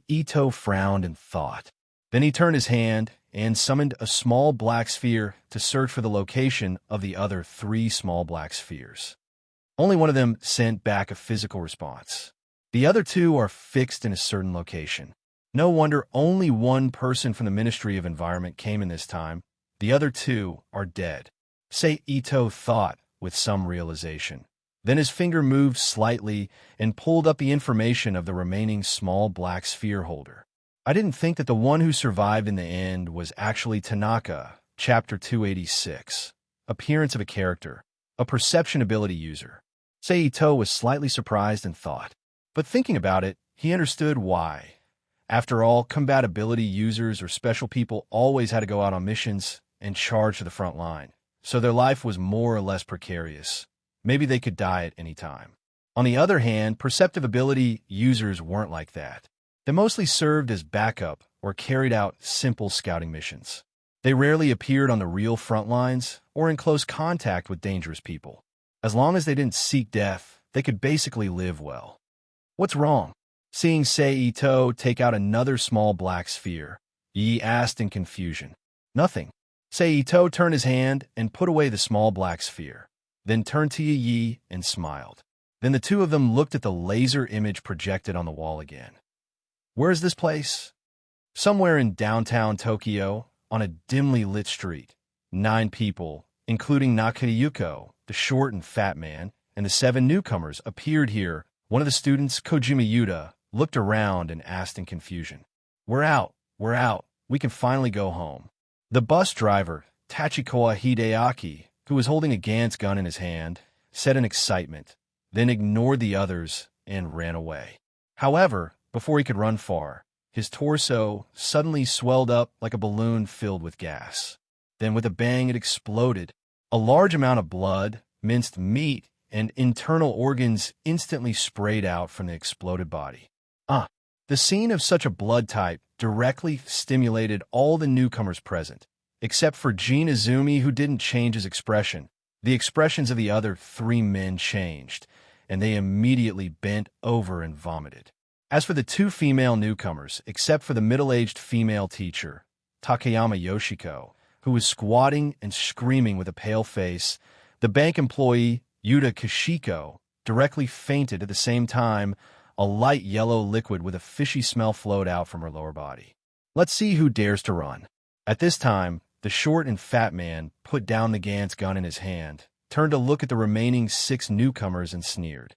Ito frowned and thought. Then he turned his hand and summoned a small black sphere to search for the location of the other 3 small black spheres. Only one of them sent back a physical response. The other 2 are fixed in a certain location. No wonder only 1 person from the Ministry of Environment came in this time. The other 2 are dead. Ito thought with some realization. Then his finger moved slightly and pulled up the information of the remaining small black sphere holder. I didn't think that the one who survived in the end was actually Tanaka, Chapter 286. Appearance of a character, a perception ability user. Ito was slightly surprised and thought. But thinking about it, he understood why. After all, combat ability users or special people always had to go out on missions and charge to the front line, so their life was more or less precarious. Maybe they could die at any time. On the other hand, perceptive ability users weren't like that. They mostly served as backup or carried out simple scouting missions. They rarely appeared on the real front lines or in close contact with dangerous people. As long as they didn't seek death, they could basically live well. What's wrong? Seeing Ito take out another small black sphere, Yi asked in confusion. Nothing. Ito turned his hand and put away the small black sphere, then turned to Yi and smiled. Then the 2 of them looked at the laser image projected on the wall again. Where is this place? Somewhere in downtown Tokyo, on a dimly lit street. 9 people, including Nakayuko, the short and fat man, and the 7 newcomers, appeared here. One of the students, Kojima Yuta, looked around and asked in confusion. We're out. We can finally go home. The bus driver, Tachikoa Hideaki, who was holding a Gantz gun in his hand, said in excitement, then ignored the others and ran away. However, before he could run far, his torso suddenly swelled up like a balloon filled with gas. Then with a bang it exploded. A large amount of blood, minced meat, and internal organs instantly sprayed out from the exploded body. The scene of such a blood type directly stimulated all the newcomers present, except for Jin Izumi, who didn't change his expression. The expressions of the other 3 men changed, and they immediately bent over and vomited. As for the 2 female newcomers, except for the middle-aged female teacher, Takayama Yoshiko, who was squatting and screaming with a pale face, the bank employee, Yuta Kishiko, directly fainted at the same time. A light yellow liquid with a fishy smell flowed out from her lower body. Let's see who dares to run. At this time, the short and fat man put down the Gantz gun in his hand turned to look at the remaining 6 newcomers and sneered.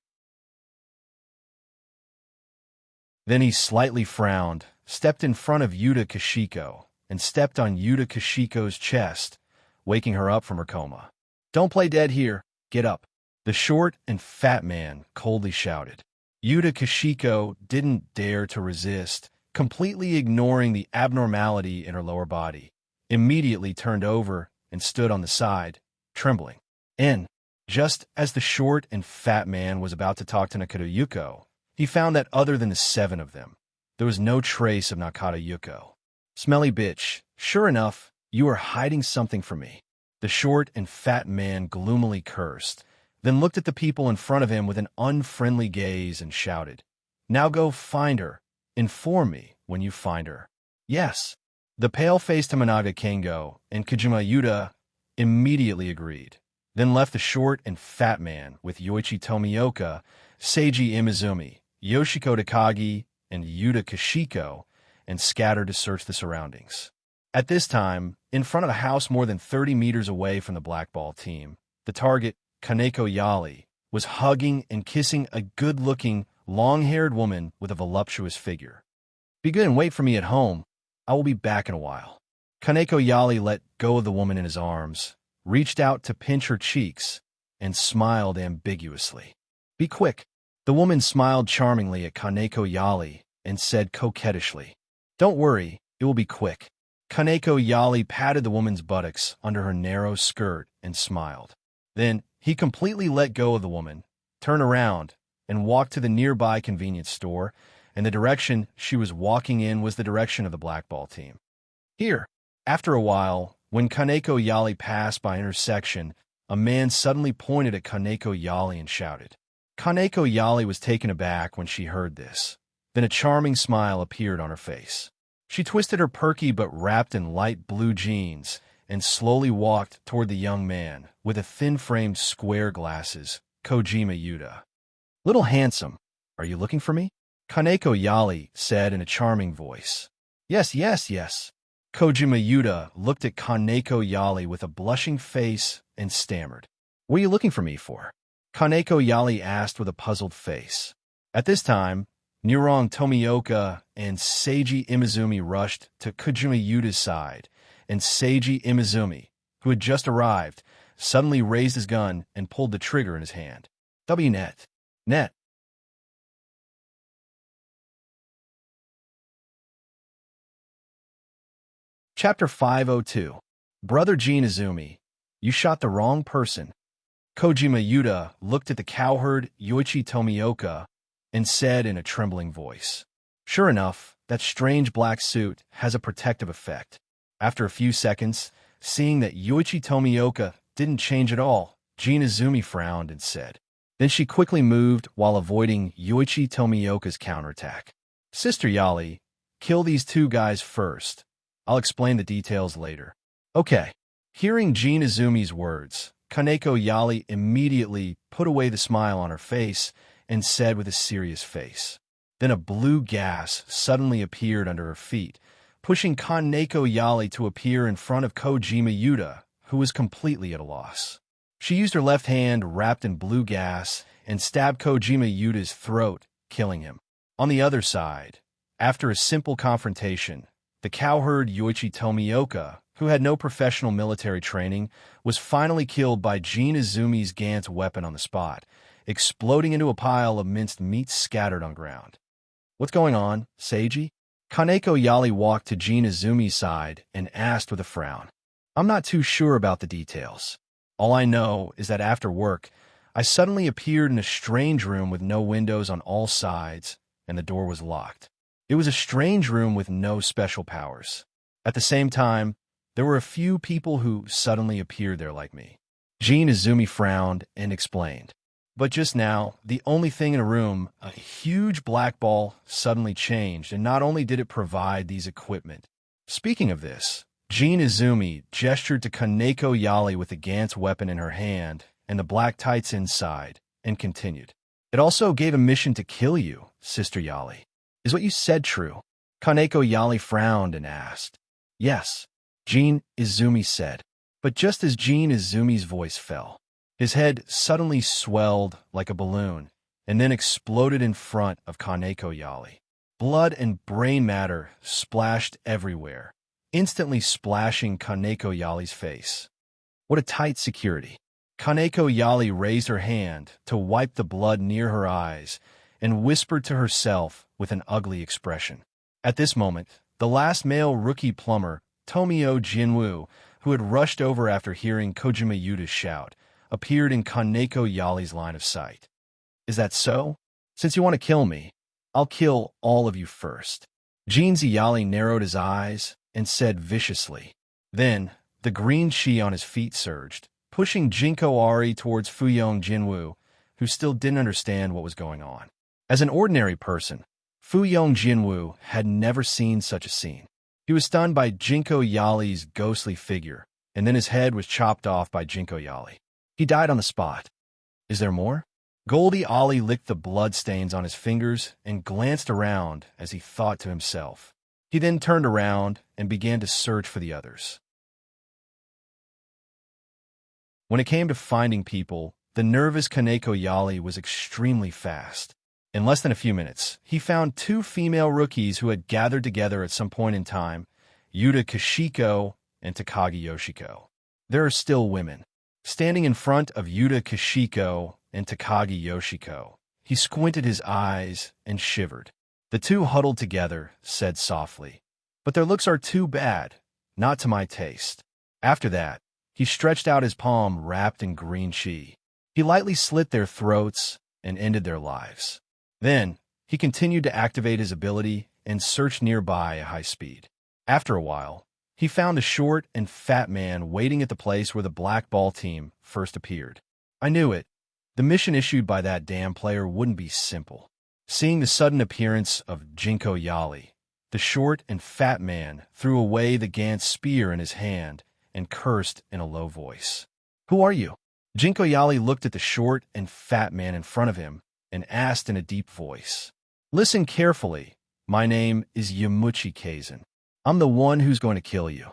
Then he slightly frowned, stepped in front of Yuta Kashiko, and stepped on Yuta Kashiko's chest, waking her up from her coma. "Don't play dead here. Get up," the short and fat man coldly shouted. Yuta Kashiko didn't dare to resist, completely ignoring the abnormality in her lower body, immediately turned over and stood on the side, trembling. And, just as the short and fat man was about to talk to Nakata Yuko, he found that other than the 7 of them, there was no trace of Nakata Yuko. "Smelly bitch, sure enough, you are hiding something from me," the short and fat man gloomily cursed, then looked at the people in front of him with an unfriendly gaze and shouted, "Now go find her. Inform me when you find her." "Yes." The pale-faced Hamanaga Kengo and Kojima Yuta immediately agreed, then left the short and fat man with Yoichi Tomioka, Seiji Imizumi, Yoshiko Takagi, and Yuta Kashiko, and scattered to search the surroundings. At this time, in front of a house more than 30 meters away from the blackball team, the target, Kaneko Yali, was hugging and kissing a good-looking, long-haired woman with a voluptuous figure. "Be good and wait for me at home. I will be back in a while." Kaneko Yali let go of the woman in his arms, reached out to pinch her cheeks, and smiled ambiguously. "Be quick." The woman smiled charmingly at Kaneko Yali and said coquettishly, "Don't worry, it will be quick." Kaneko Yali patted the woman's buttocks under her narrow skirt and smiled. Then he completely let go of the woman, turned around, and walked to the nearby convenience store, and the direction she was walking in was the direction of the blackball team. Here, after a while, when Kaneko Yali passed by an intersection, a man suddenly pointed at Kaneko Yali and shouted. Kaneko Yali was taken aback when she heard this. Then a charming smile appeared on her face. She twisted her perky but wrapped in light blue jeans and slowly walked toward the young man with the thin-framed square glasses, Kojima Yuta. "Little handsome, are you looking for me?" Kaneko Yali said in a charming voice. "Yes, yes, yes." Kojima Yuta looked at Kaneko Yali with a blushing face and stammered. "What are you looking for me for?" Kaneko Yali asked with a puzzled face. At this time, Nirong Tomioka and Seiji Imizumi rushed to Kojima Yuta's side, and Seiji Imizumi, who had just arrived, suddenly raised his gun and pulled the trigger in his hand. WNet. Net. Chapter 502. Brother Jin Izumi, you shot the wrong person. Kojima Yuta looked at the cowherd Yoichi Tomioka and said in a trembling voice, "Sure enough, that strange black suit has a protective effect." After a few seconds, seeing that Yoichi Tomioka didn't change at all, Jin Izumi frowned and said. Then she quickly moved while avoiding Yoichi Tomioka's counterattack. "Sister Yali, kill these 2 guys first. I'll explain the details later." "Okay." Hearing Jin Izumi's words, Kaneko Yali immediately put away the smile on her face and said with a serious face. Then a blue gas suddenly appeared under her feet, pushing Kaneko Yali to appear in front of Kojima Yuta, who was completely at a loss. She used her left hand wrapped in blue gas and stabbed Kojima Yuta's throat, killing him. On the other side, after a simple confrontation, the cowherd Yoichi Tomioka, who had no professional military training, was finally killed by Jin Izumi's Gantz weapon on the spot, exploding into a pile of minced meat scattered on ground. "What's going on, Seiji?" Kaneko Yali walked to Jin Izumi's side and asked with a frown. "I'm not too sure about the details. All I know is that after work, I suddenly appeared in a strange room with no windows on all sides, and the door was locked. It was a strange room with no special powers. At the same time, there were a few people who suddenly appeared there like me." Jin Izumi frowned and explained. "But just now, the only thing in a room, a huge black ball, suddenly changed, and not only did it provide these equipment." Speaking of this, Jin Izumi gestured to Kaneko Yali with the Gantz weapon in her hand and the black tights inside, and continued. "It also gave a mission to kill you, Sister Yali. Is what you said true?" Kaneko Yali frowned and asked. "Yes," Jin Izumi said. But just as Jin Izumi's voice fell, His head suddenly swelled like a balloon and then exploded in front of Kaneko Yali. Blood and brain matter splashed everywhere, instantly splashing Kaneko Yali's face. What a tight security. Kaneko Yali raised her hand to wipe the blood near her eyes and whispered to herself with an ugly expression. At this moment, the last male rookie plumber, Tomio Jinwoo, who had rushed over after hearing Kojima Yuta's shout, appeared in Kaneko Yali's line of sight. Is that so? Since you want to kill me, I'll kill all of you first. Jinzi Yali narrowed his eyes and said viciously. Then, the green chi on his feet surged, pushing Jinko Ari towards Fuyong Jinwoo, who still didn't understand what was going on. As an ordinary person, Fuyong Jinwoo had never seen such a scene. He was stunned by Jinko Yali's ghostly figure, and then his head was chopped off by Jinko Yali. He died on the spot. Is there more? Goldie Ollie licked the bloodstains on his fingers and glanced around as he thought to himself. He then turned around and began to search for the others. When it came to finding people, the nervous Kaneko Yali was extremely fast. In less than a few minutes, he found 2 female rookies who had gathered together at some point in time, Yuta Kishiko and Takagi Yoshiko. There are still women. Standing in front of Yuta Kishiko and Takagi Yoshiko, he squinted his eyes and shivered. The two huddled together, said softly, "But their looks are too bad, not to my taste." After that, he stretched out his palm wrapped in green chi. He lightly slit their throats and ended their lives. Then, he continued to activate his ability and search nearby at high speed. After a while, he found a short and fat man waiting at the place where the Black Ball team first appeared. I knew it. The mission issued by that damn player wouldn't be simple. Seeing the sudden appearance of Jinko Yali, the short and fat man threw away the Gantz spear in his hand and cursed in a low voice. "Who are you?" Jinko Yali looked at the short and fat man in front of him and asked in a deep voice. "Listen carefully. My name is Yamuchi Kaizen. I'm the one who's going to kill you."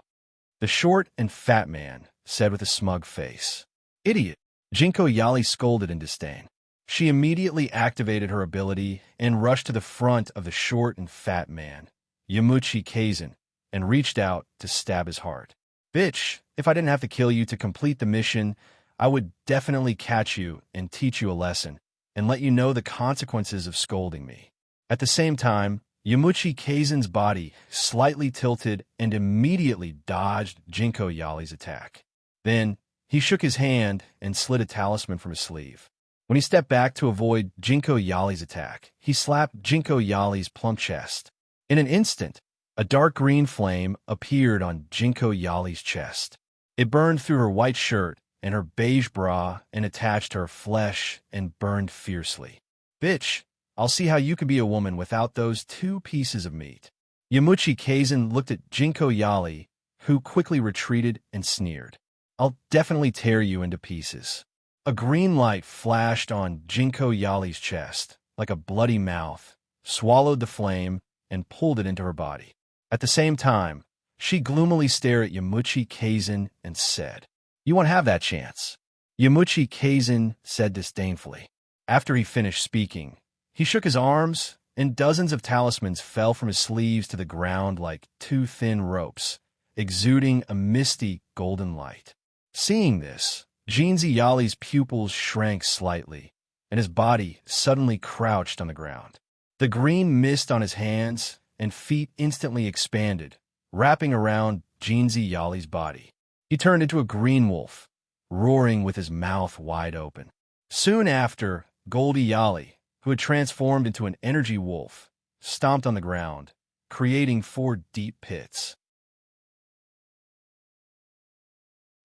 The short and fat man said with a smug face. "Idiot!" Jinko Yali scolded in disdain. She immediately activated her ability and rushed to the front of the short and fat man, Yamuchi Kaizen, and reached out to stab his heart. "Bitch, if I didn't have to kill you to complete the mission, I would definitely catch you and teach you a lesson, and let you know the consequences of scolding me." At the same time, Yamuchi Kaizen's body slightly tilted and immediately dodged Jinko Yali's attack. Then, he shook his hand and slid a talisman from his sleeve. When he stepped back to avoid Jinko Yali's attack, he slapped Jinko Yali's plump chest. In an instant, a dark green flame appeared on Jinko Yali's chest. It burned through her white shirt and her beige bra and attached to her flesh and burned fiercely. "Bitch, I'll see how you can be a woman without those 2 pieces of meat." Yamuchi Kaizen looked at Jinko Yali, who quickly retreated and sneered. "I'll definitely tear you into pieces." A green light flashed on Jinko Yali's chest, like a bloody mouth, swallowed the flame, and pulled it into her body. At the same time, she gloomily stared at Yamuchi Kaizen and said, "You won't have that chance." Yamuchi Kaizen said disdainfully. After he finished speaking, he shook his arms, and dozens of talismans fell from his sleeves to the ground like 2 thin ropes, exuding a misty golden light. Seeing this, Jinzi Yali's pupils shrank slightly, and his body suddenly crouched on the ground. The green mist on his hands and feet instantly expanded, wrapping around Jinzi Yali's body. He turned into a green wolf, roaring with his mouth wide open. Soon after, Goldie Yali, who had transformed into an energy wolf, stomped on the ground, creating 4 deep pits.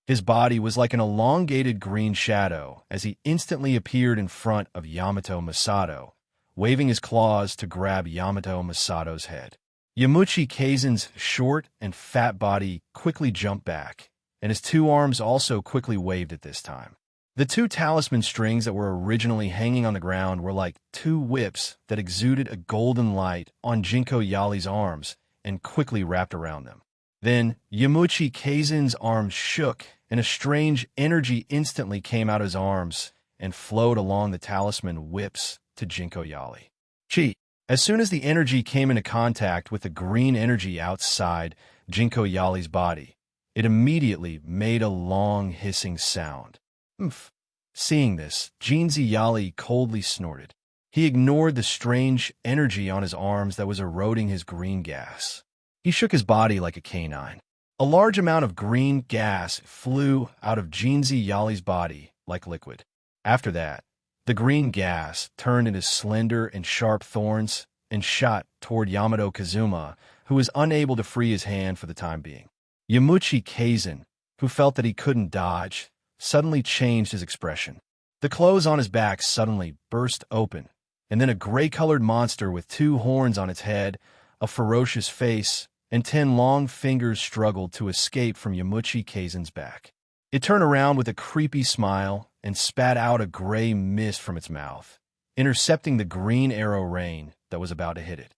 His body was like an elongated green shadow as he instantly appeared in front of Yamato Masato, waving his claws to grab Yamato Masato's head. Yamuchi Kaizen's short and fat body quickly jumped back, and his 2 arms also quickly waved at this time. The 2 talisman strings that were originally hanging on the ground were like 2 whips that exuded a golden light on Jinko Yali's arms and quickly wrapped around them. Then Yamuchi Kaizen's arms shook, and a strange energy instantly came out of his arms and flowed along the talisman whips to Jinko Yali. Chi. As soon as the energy came into contact with the green energy outside Jinko Yali's body, it immediately made a long hissing sound. Oomph. Seeing this, Jinzi Yali coldly snorted. He ignored the strange energy on his arms that was eroding his green gas. He shook his body like a canine. A large amount of green gas flew out of Jinzi Yali's body like liquid. After that, the green gas turned into slender and sharp thorns and shot toward Yamato Kazuma, who was unable to free his hand for the time being. Yamuchi Kaizen, who felt that he couldn't dodge, suddenly changed his expression. The clothes on his back suddenly burst open, and then a gray-colored monster with 2 horns on its head, a ferocious face, and 10 long fingers struggled to escape from Yamuchi Kaizen's back. It turned around with a creepy smile and spat out a gray mist from its mouth, intercepting the green arrow rain that was about to hit it.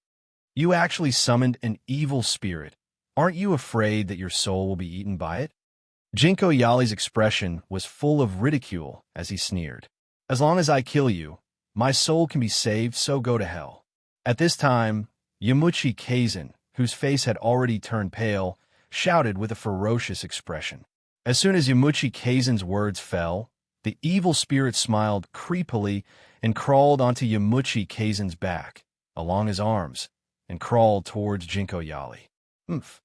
You actually summoned an evil spirit. Aren't you afraid that your soul will be eaten by it? Jinko Yali's expression was full of ridicule as he sneered. As long as I kill you, my soul can be saved, so go to hell. At this time, Yamuchi Kaizen, whose face had already turned pale, shouted with a ferocious expression. As soon as Yamuchi Kaizen's words fell, the evil spirit smiled creepily and crawled onto Yamuchi Kaizen's back, along his arms, and crawled towards Jinko Yali. Oomph.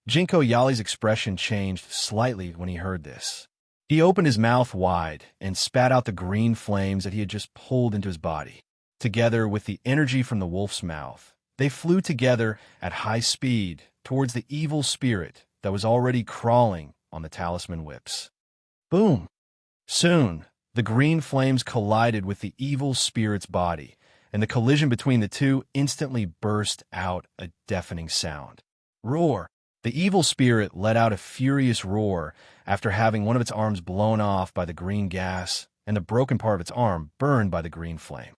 Jinko Yali's expression changed slightly when he heard this. He opened his mouth wide and spat out the green flames that he had just pulled into his body. Together with the energy from the wolf's mouth, they flew together at high speed towards the evil spirit that was already crawling on the talisman whips. Boom! Soon, the green flames collided with the evil spirit's body, and the collision between the two instantly burst out a deafening sound. Roar! The evil spirit let out a furious roar after having one of its arms blown off by the green gas and the broken part of its arm burned by the green flame.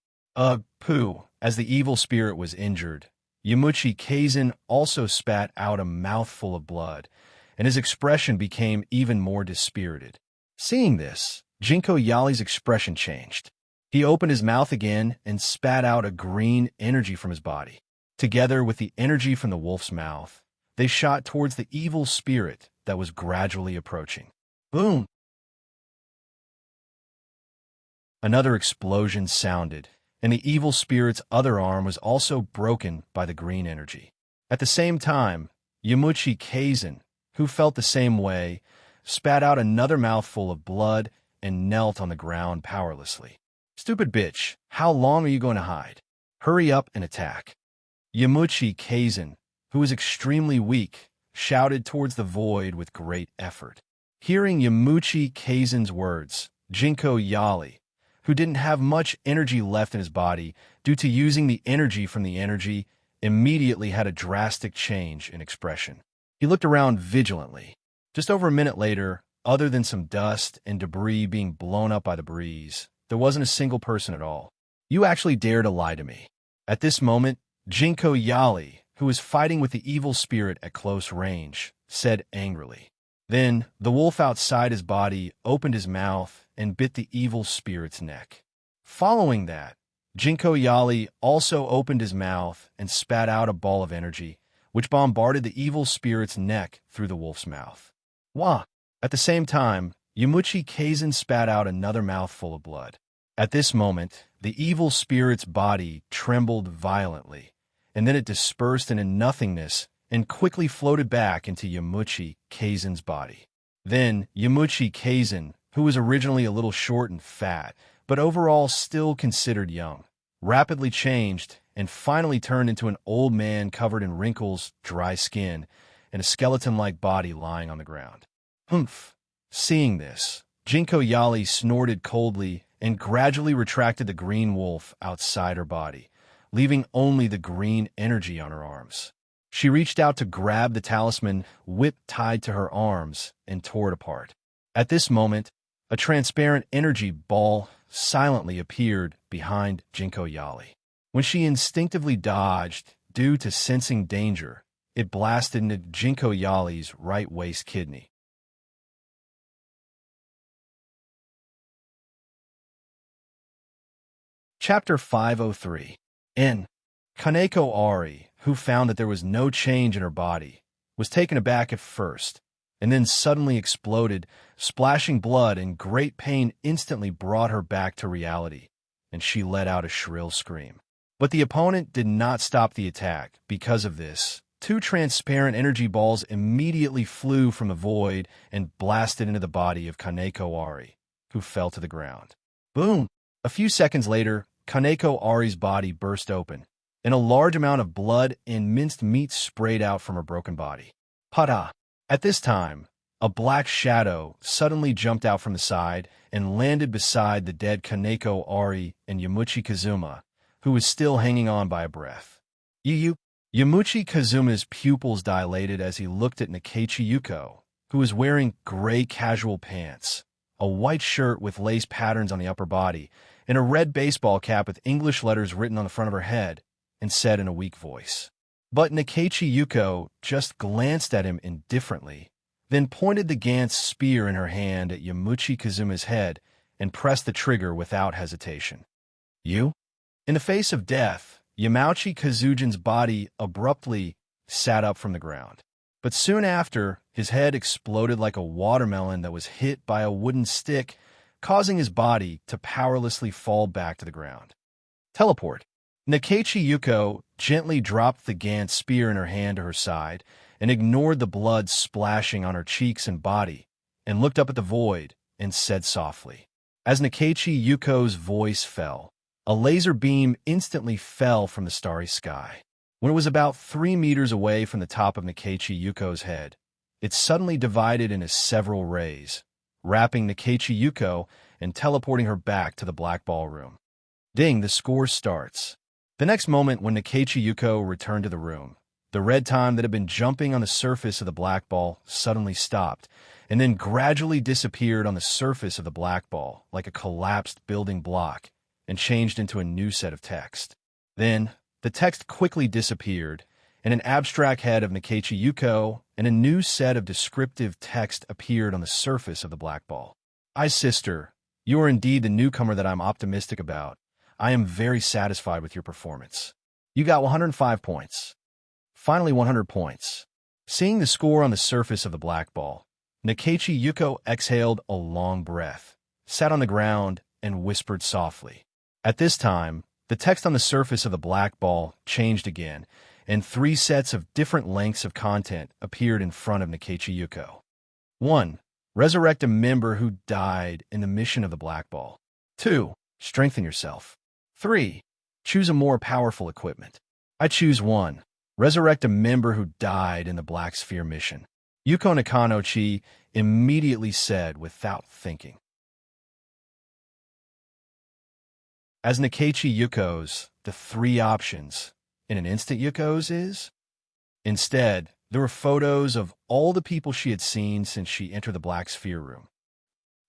Pooh! As the evil spirit was injured, Yamuchi Kaizen also spat out a mouthful of blood, and his expression became even more dispirited. Seeing this, Jinko Yali's expression changed. He opened his mouth again and spat out a green energy from his body. Together with the energy from the wolf's mouth, they shot towards the evil spirit that was gradually approaching. Boom! Another explosion sounded, and the evil spirit's other arm was also broken by the green energy. At the same time, Yamuchi Kaizen, who felt the same way, spat out another mouthful of blood and knelt on the ground powerlessly. Stupid bitch, how long are you going to hide? Hurry up and attack. Yamuchi Kaizen, who was extremely weak, shouted towards the void with great effort. Hearing Yamuchi Kaizen's words, Jinko Yali, who didn't have much energy left in his body due to using the energy from the energy, immediately had a drastic change in expression. He looked around vigilantly. Just over a minute later, other than some dust and debris being blown up by the breeze, there wasn't a single person at all. You actually dare to lie to me. At this moment, Jinko Yali, who was fighting with the evil spirit at close range, said angrily. Then the wolf outside his body opened his mouth and bit the evil spirit's neck. Following that, Jinko Yali also opened his mouth and spat out a ball of energy, which bombarded the evil spirit's neck through the wolf's mouth. Wah! At the same time, Yamuchi Kaizen spat out another mouthful of blood. At this moment, the evil spirit's body trembled violently, and then it dispersed into nothingness and quickly floated back into Yamuchi Kaizen's body. Then Yamuchi Kaizen, who was originally a little short and fat, but overall still considered young, rapidly changed and finally turned into an old man covered in wrinkles, dry skin, and a skeleton-like body lying on the ground. Humph! Seeing this, Jinko Yali snorted coldly and gradually retracted the green wolf outside her body, leaving only the green energy on her arms. She reached out to grab the talisman whip tied to her arms and tore it apart. At this moment, a transparent energy ball silently appeared behind Jinko Yali. When she instinctively dodged due to sensing danger, it blasted into Jinko Yali's right waist kidney. Chapter 503. In Kaneko Ari, who found that there was no change in her body, was taken aback at first, and then suddenly exploded, splashing blood, and great pain instantly brought her back to reality, and she let out a shrill scream. But the opponent did not stop the attack. Because of this, two transparent energy balls immediately flew from the void and blasted into the body of Kaneko Ari, who fell to the ground. Boom! A few seconds later, Kaneko Ari's body burst open, and a large amount of blood and minced meat sprayed out from her broken body. Pada! At this time, a black shadow suddenly jumped out from the side and landed beside the dead Kaneko Ari and Yamuchi Kazuma, who was still hanging on by a breath. Yamuchi Kazuma's pupils dilated as he looked at Nakachi Yuko, who was wearing gray casual pants, a white shirt with lace patterns on the upper body, and a red baseball cap with English letters written on the front of her head, and said in a weak voice. But Nakachi Yuko just glanced at him indifferently, then pointed the Gantz spear in her hand at Yamuchi Kazuma's head and pressed the trigger without hesitation. You? In the face of death, Yamauchi Kazujin's body abruptly sat up from the ground. But soon after, his head exploded like a watermelon that was hit by a wooden stick, causing his body to powerlessly fall back to the ground. Teleport. Nakachi Yuko gently dropped the Gantz spear in her hand to her side and ignored the blood splashing on her cheeks and body, and looked up at the void and said softly. As Nakachi Yuko's voice fell, a laser beam instantly fell from the starry sky. When it was about 3 meters away from the top of Nakachi Yuko's head, it suddenly divided into several rays, wrapping Nakachi Yuko and teleporting her back to the black ballroom. Ding, the score starts. The next moment when Nakachi Yuko returned to the room, the red time that had been jumping on the surface of the black ball suddenly stopped, and then gradually disappeared on the surface of the black ball like a collapsed building block, and changed into a new set of text. Then, the text quickly disappeared, and an abstract head of Nakachi Yuko and a new set of descriptive text appeared on the surface of the black ball. Sister, you are indeed the newcomer that I'm optimistic about. I am very satisfied with your performance. You got 105 points. Finally 100 points. Seeing the score on the surface of the black ball, Nakachi Yuko exhaled a long breath, sat on the ground, and whispered softly. At this time, the text on the surface of the black ball changed again, and 3 sets of different lengths of content appeared in front of Nakachi Yuko. 1. Resurrect a member who died in the mission of the black ball. 2. Strengthen yourself. 3. Choose a more powerful equipment. I choose 1. Resurrect a member who died in the Black Sphere mission. Yuko Nakanochi immediately said without thinking. As Nakachi Yuko's, the 3 options in an instant Yuko's is? Instead, there were photos of all the people she had seen since she entered the Black Sphere room.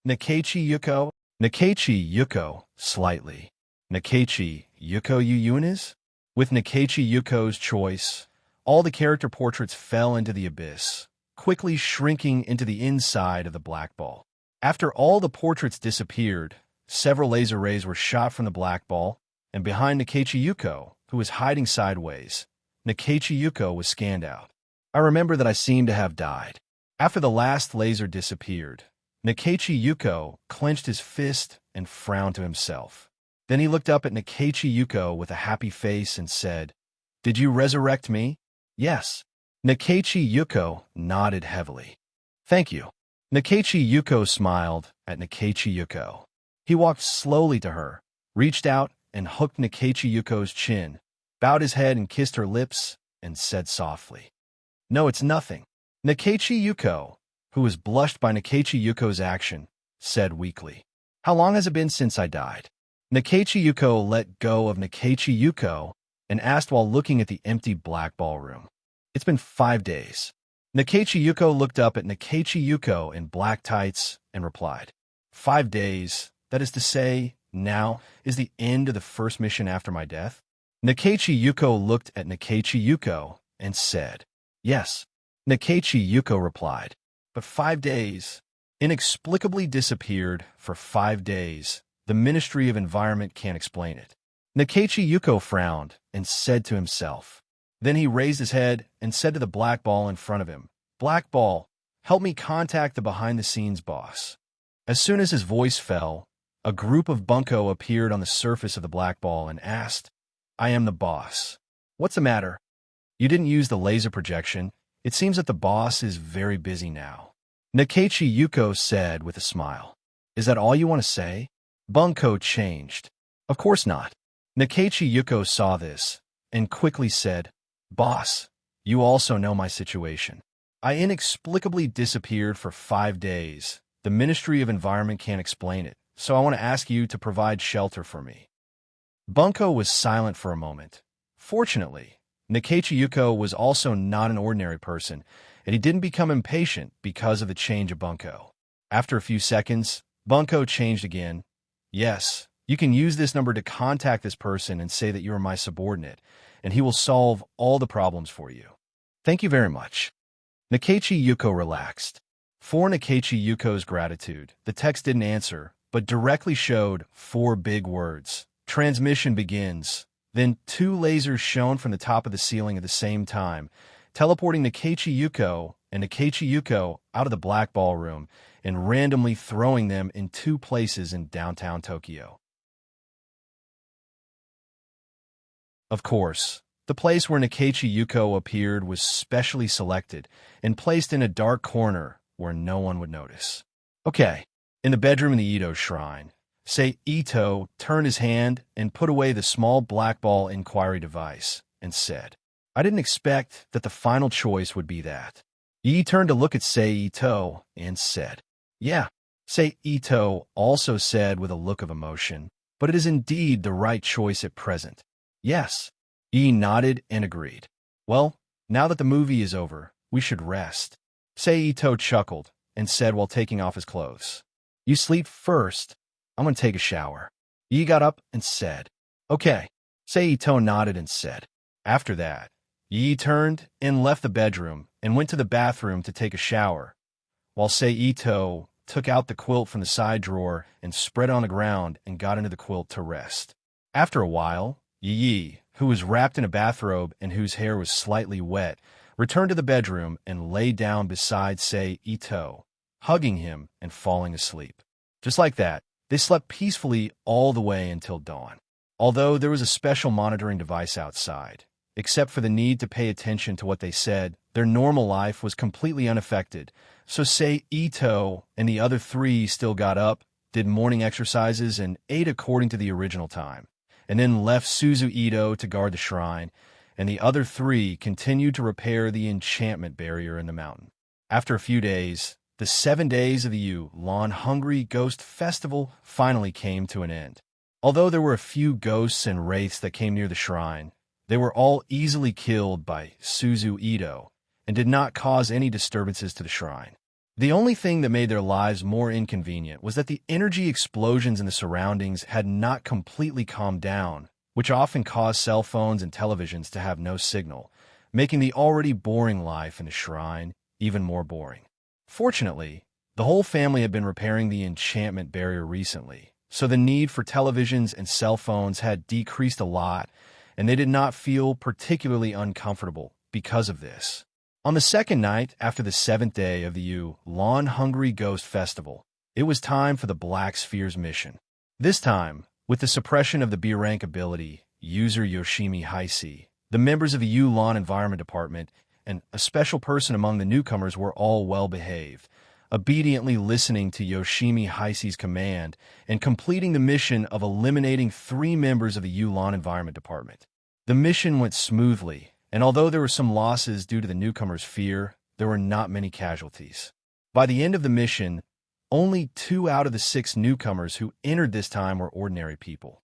Nakachi Yuko, slightly. Nakachi Yuko Yuyunis? With Nakachi Yuko's choice, all the character portraits fell into the abyss, quickly shrinking into the inside of the black ball. After all the portraits disappeared, several laser rays were shot from the black ball, and behind Nakachi Yuko, who was hiding sideways, Nakachi Yuko was scanned out. I remember that I seemed to have died. After the last laser disappeared, Nakachi Yuko clenched his fist and frowned to himself. Then he looked up at Nakachi Yuko with a happy face and said, "Did you resurrect me?" "Yes." Nakachi Yuko nodded heavily. "Thank you." Nakachi Yuko smiled at Nakachi Yuko. He walked slowly to her, reached out and hooked Nakachi Yuko's chin, bowed his head and kissed her lips, and said softly, "No, it's nothing." Nakachi Yuko, who was blushed by Nakachi Yuko's action, said weakly, "How long has it been since I died?" Nakachi Yuko let go of Nakachi Yuko and asked while looking at the empty black ballroom. "It's been 5 days." Nakachi Yuko looked up at Nakachi Yuko in black tights and replied, 5 days, that is to say, now is the end of the first mission after my death?" Nakachi Yuko looked at Nakachi Yuko and said, Yes. Nakachi Yuko replied. But 5 days. Inexplicably disappeared for 5 days. The Ministry of Environment can't explain it. Nakachi Yuko frowned and said to himself. Then he raised his head and said to the black ball in front of him, Black ball, help me contact the behind-the-scenes boss. As soon as his voice fell, a group of bunko appeared on the surface of the black ball and asked, I am the boss. What's the matter? You didn't use the laser projection. It seems that the boss is very busy now. Nakachi Yuko said with a smile. Is that all you want to say? Bunko changed. Of course not. Nakachi Yuko saw this and quickly said, Boss, you also know my situation. I inexplicably disappeared for 5 days. The Ministry of Environment can't explain it, so I want to ask you to provide shelter for me. Bunko was silent for a moment. Fortunately, Nakachi Yuko was also not an ordinary person, and he didn't become impatient because of the change of Bunko. After a few seconds, Bunko changed again. Yes, you can use this number to contact this person and say that you are my subordinate, and he will solve all the problems for you. Thank you very much. Nakachi Yuko relaxed. For Nakachi Yuko's gratitude, the text didn't answer, but directly showed 4 big words. Transmission begins. Then 2 lasers shone from the top of the ceiling at the same time, teleporting Nakachi Yuko and Nakachi Yuko out of the black ballroom and randomly throwing them in 2 places in downtown Tokyo. Of course, the place where Nakachi Yuko appeared was specially selected and placed in a dark corner where no one would notice. Okay, in the bedroom in the Ito shrine, Ito turned his hand and put away the small black ball inquiry device and said, I didn't expect that the final choice would be that. Yi turned to look at Ito and said, Yeah. Ito also said with a look of emotion, but it is indeed the right choice at present. Yes. Yi nodded and agreed. Well, now that the movie is over, we should rest. Ito chuckled and said while taking off his clothes. You sleep first. I'm going to take a shower. Yi got up and said, Okay. Ito nodded and said. After that, Yi turned and left the bedroom and went to the bathroom to take a shower, while Ito took out the quilt from the side drawer and spread it on the ground and got into the quilt to rest. After a while, Yi, who was wrapped in a bathrobe and whose hair was slightly wet, returned to the bedroom and lay down beside Ito, hugging him and falling asleep. Just like that, they slept peacefully all the way until dawn. Although there was a special monitoring device outside, except for the need to pay attention to what they said, their normal life was completely unaffected. So Ito and the other 3 still got up, did morning exercises, and ate according to the original time, and then left Suzu Ito to guard the shrine, and the other 3 continued to repair the enchantment barrier in the mountain. After a few days, the 7 days of the Yulon Hungry Ghost Festival finally came to an end. Although there were a few ghosts and wraiths that came near the shrine, they were all easily killed by Suzu Ito and did not cause any disturbances to the shrine. The only thing that made their lives more inconvenient was that the energy explosions in the surroundings had not completely calmed down, which often caused cell phones and televisions to have no signal, making the already boring life in the shrine even more boring. Fortunately, the whole family had been repairing the enchantment barrier recently, so the need for televisions and cell phones had decreased a lot, and they did not feel particularly uncomfortable because of this. On the 2nd night after the 7th day of the Yulon Hungry Ghost Festival, it was time for the Black Sphere's mission. This time, with the suppression of the B-rank ability, user Yoshimi Heisei, the members of the Yulon Environment Department, and a special person among the newcomers were all well-behaved, obediently listening to Yoshimi Heisei's command and completing the mission of eliminating 3 members of the Yulon Environment Department. The mission went smoothly, and although there were some losses due to the newcomers' fear, there were not many casualties. By the end of the mission, only 2 out of the 6 newcomers who entered this time were ordinary people.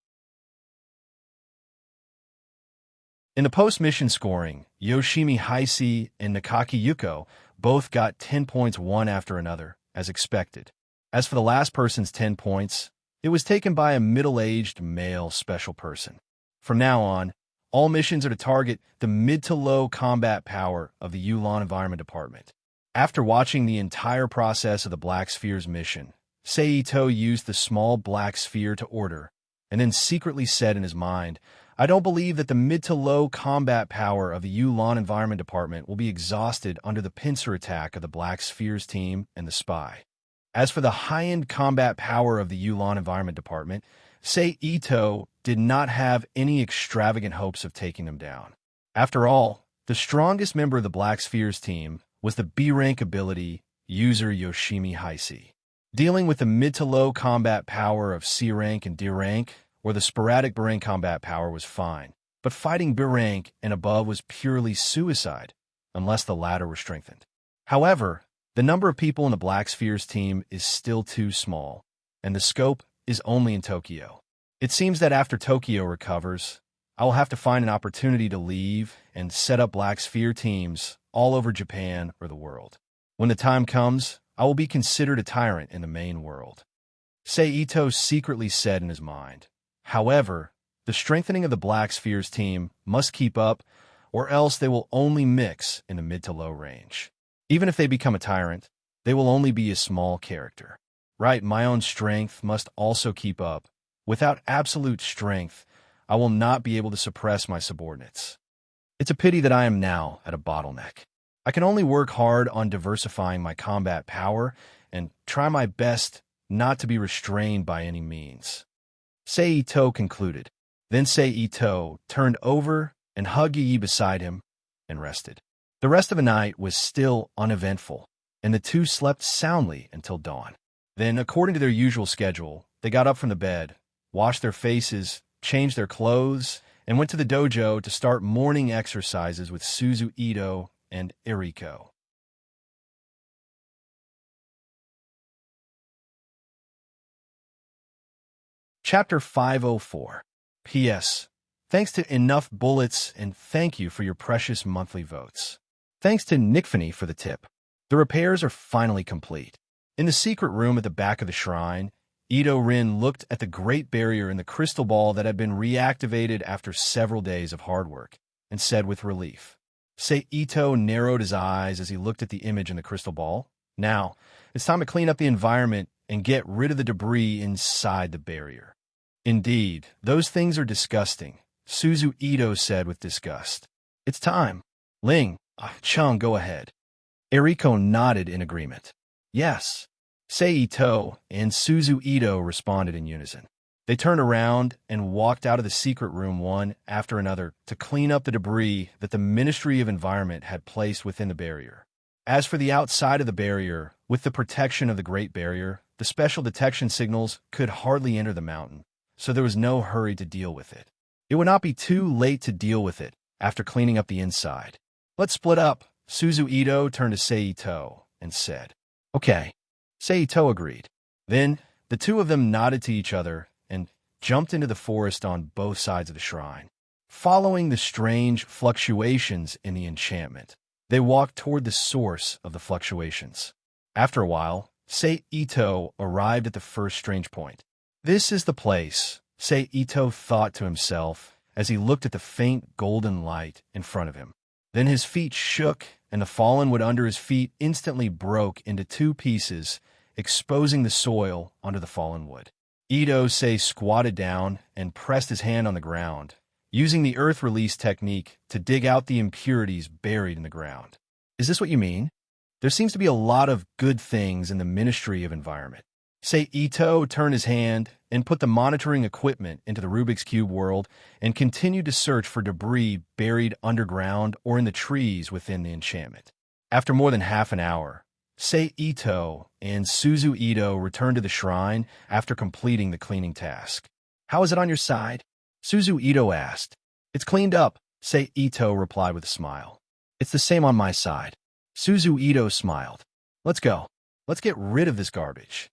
In the post-mission scoring, Yoshimi Heisei and Nakachi Yuko both got 10 points one after another, as expected. As for the last person's 10 points, it was taken by a middle-aged male special person. From now on, All missions are to target the mid to low combat power of the Yulan Environment Department. After watching the entire process of the Black Sphere's mission, Seito used the small black sphere to order, and then secretly said in his mind, I don't believe that the mid to low combat power of the Yulan Environment Department will be exhausted under the pincer attack of the Black Sphere's team and the spy. As for the high-end combat power of the Yulan Environment Department, Seito did not have any extravagant hopes of taking them down. After all, the strongest member of the Black Sphere's team was the B-rank ability user Yoshimi Heisei. Dealing with the mid to low combat power of C-rank and D-rank, or the sporadic B-rank combat power was fine, but fighting B-rank and above was purely suicide, unless the latter were strengthened. However, the number of people in the Black Sphere's team is still too small, and the scope is only in Tokyo. It seems that after Tokyo recovers, I will have to find an opportunity to leave and set up Black Sphere teams all over Japan or the world. When the time comes, I will be considered a tyrant in the main world. Seito secretly said in his mind. However, the strengthening of the Black Sphere's team must keep up, or else they will only mix in the mid to low range. Even if they become a tyrant, they will only be a small character. Right, my own strength must also keep up. Without absolute strength, I will not be able to suppress my subordinates. It's a pity that I am now at a bottleneck. I can only work hard on diversifying my combat power and try my best not to be restrained by any means. Seito concluded. Then Seito turned over and hugged Yi beside him and rested. The rest of the night was still uneventful, and the two slept soundly until dawn. Then, according to their usual schedule, they got up from the bed, washed their faces, changed their clothes, and went to the dojo to start morning exercises with Suzu Ito and Eriko. Chapter 504. P.S. Thanks to Enough Bullets and thank you for your precious monthly votes. Thanks to Nickfany for the tip. The repairs are finally complete. In the secret room at the back of the shrine, Ito Rin looked at the great barrier in the crystal ball that had been reactivated after several days of hard work, and said with relief. Seito narrowed his eyes as he looked at the image in the crystal ball. Now, it's time to clean up the environment and get rid of the debris inside the barrier. Indeed, those things are disgusting, Suzu Ito said with disgust. It's time. Ling, Chung, go ahead. Eriko nodded in agreement. Yes. Seito and Suzu Ito responded in unison. They turned around and walked out of the secret room one after another to clean up the debris that the Ministry of Environment had placed within the barrier. As for the outside of the barrier, with the protection of the Great Barrier, the special detection signals could hardly enter the mountain, so there was no hurry to deal with it. It would not be too late to deal with it after cleaning up the inside. Let's split up. Suzu Ito turned to Seito and said. Okay. Seito agreed. Then, the two of them nodded to each other and jumped into the forest on both sides of the shrine. Following the strange fluctuations in the enchantment, they walked toward the source of the fluctuations. After a while, Seito arrived at the first strange point. This is the place, Seito thought to himself as he looked at the faint golden light in front of him. Then his feet shook, and the fallen wood under his feet instantly broke into two pieces, exposing the soil under the fallen wood. Ito squatted down and pressed his hand on the ground, using the earth release technique to dig out the impurities buried in the ground. Is this what you mean? There seems to be a lot of good things in the Ministry of Environment. Ito turned his hand and put the monitoring equipment into the Rubik's Cube world and continued to search for debris buried underground or in the trees within the enchantment. After more than half an hour, Ito and Suzu Ito returned to the shrine after completing the cleaning task. How is it on your side? Suzu Ito asked. It's cleaned up, Ito replied with a smile. It's the same on my side. Suzu Ito smiled. Let's go. Let's get rid of this garbage.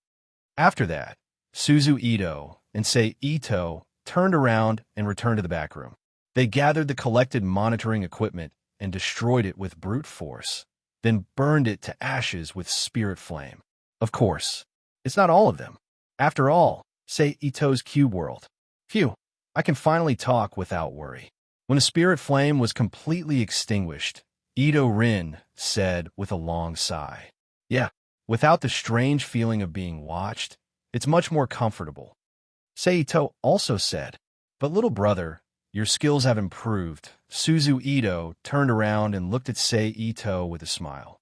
After that, Suzu Ito and Ito turned around and returned to the back room. They gathered the collected monitoring equipment and destroyed it with brute force, then burned it to ashes with spirit flame. Of course, it's not all of them. After all, Ito's cube world. Phew, I can finally talk without worry. When the spirit flame was completely extinguished, Ito Rin said with a long sigh, "Yeah, without the strange feeling of being watched, it's much more comfortable." Seito also said, "But little brother, your skills have improved." Suzu Ito turned around and looked at Seito with a smile.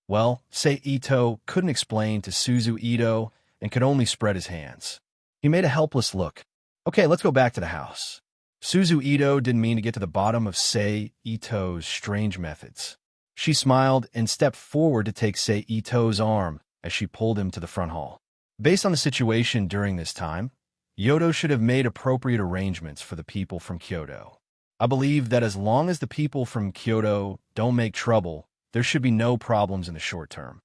Well, Seito couldn't explain to Suzu Ito and could only spread his hands. He made a helpless look. "Okay, let's go back to the house." Suzu Ito didn't mean to get to the bottom of Seito's strange methods. She smiled and stepped forward to take Seito's arm as she pulled him to the front hall. Based on the situation during this time, Yodo should have made appropriate arrangements for the people from Kyoto. I believe that as long as the people from Kyoto don't make trouble, there should be no problems in the short term.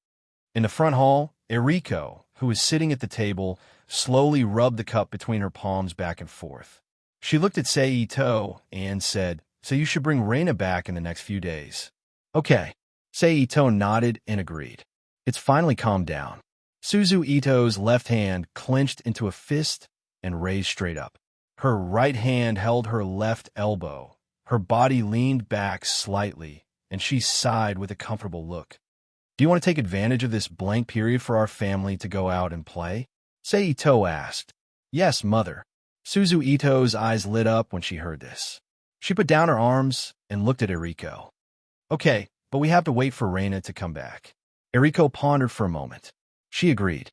In the front hall, Eriko, who was sitting at the table, slowly rubbed the cup between her palms back and forth. She looked at Seito and said, "So you should bring Reina back in the next few days." "Okay." Seito nodded and agreed. It's finally calmed down. Suzu Ito's left hand clenched into a fist and raised straight up. Her right hand held her left elbow. Her body leaned back slightly, and she sighed with a comfortable look. "Do you want to take advantage of this blank period for our family to go out and play?" Seito asked. "Yes, mother." Suzu Ito's eyes lit up when she heard this. She put down her arms and looked at Eriko. "Okay, but we have to wait for Reina to come back." Eriko pondered for a moment. She agreed.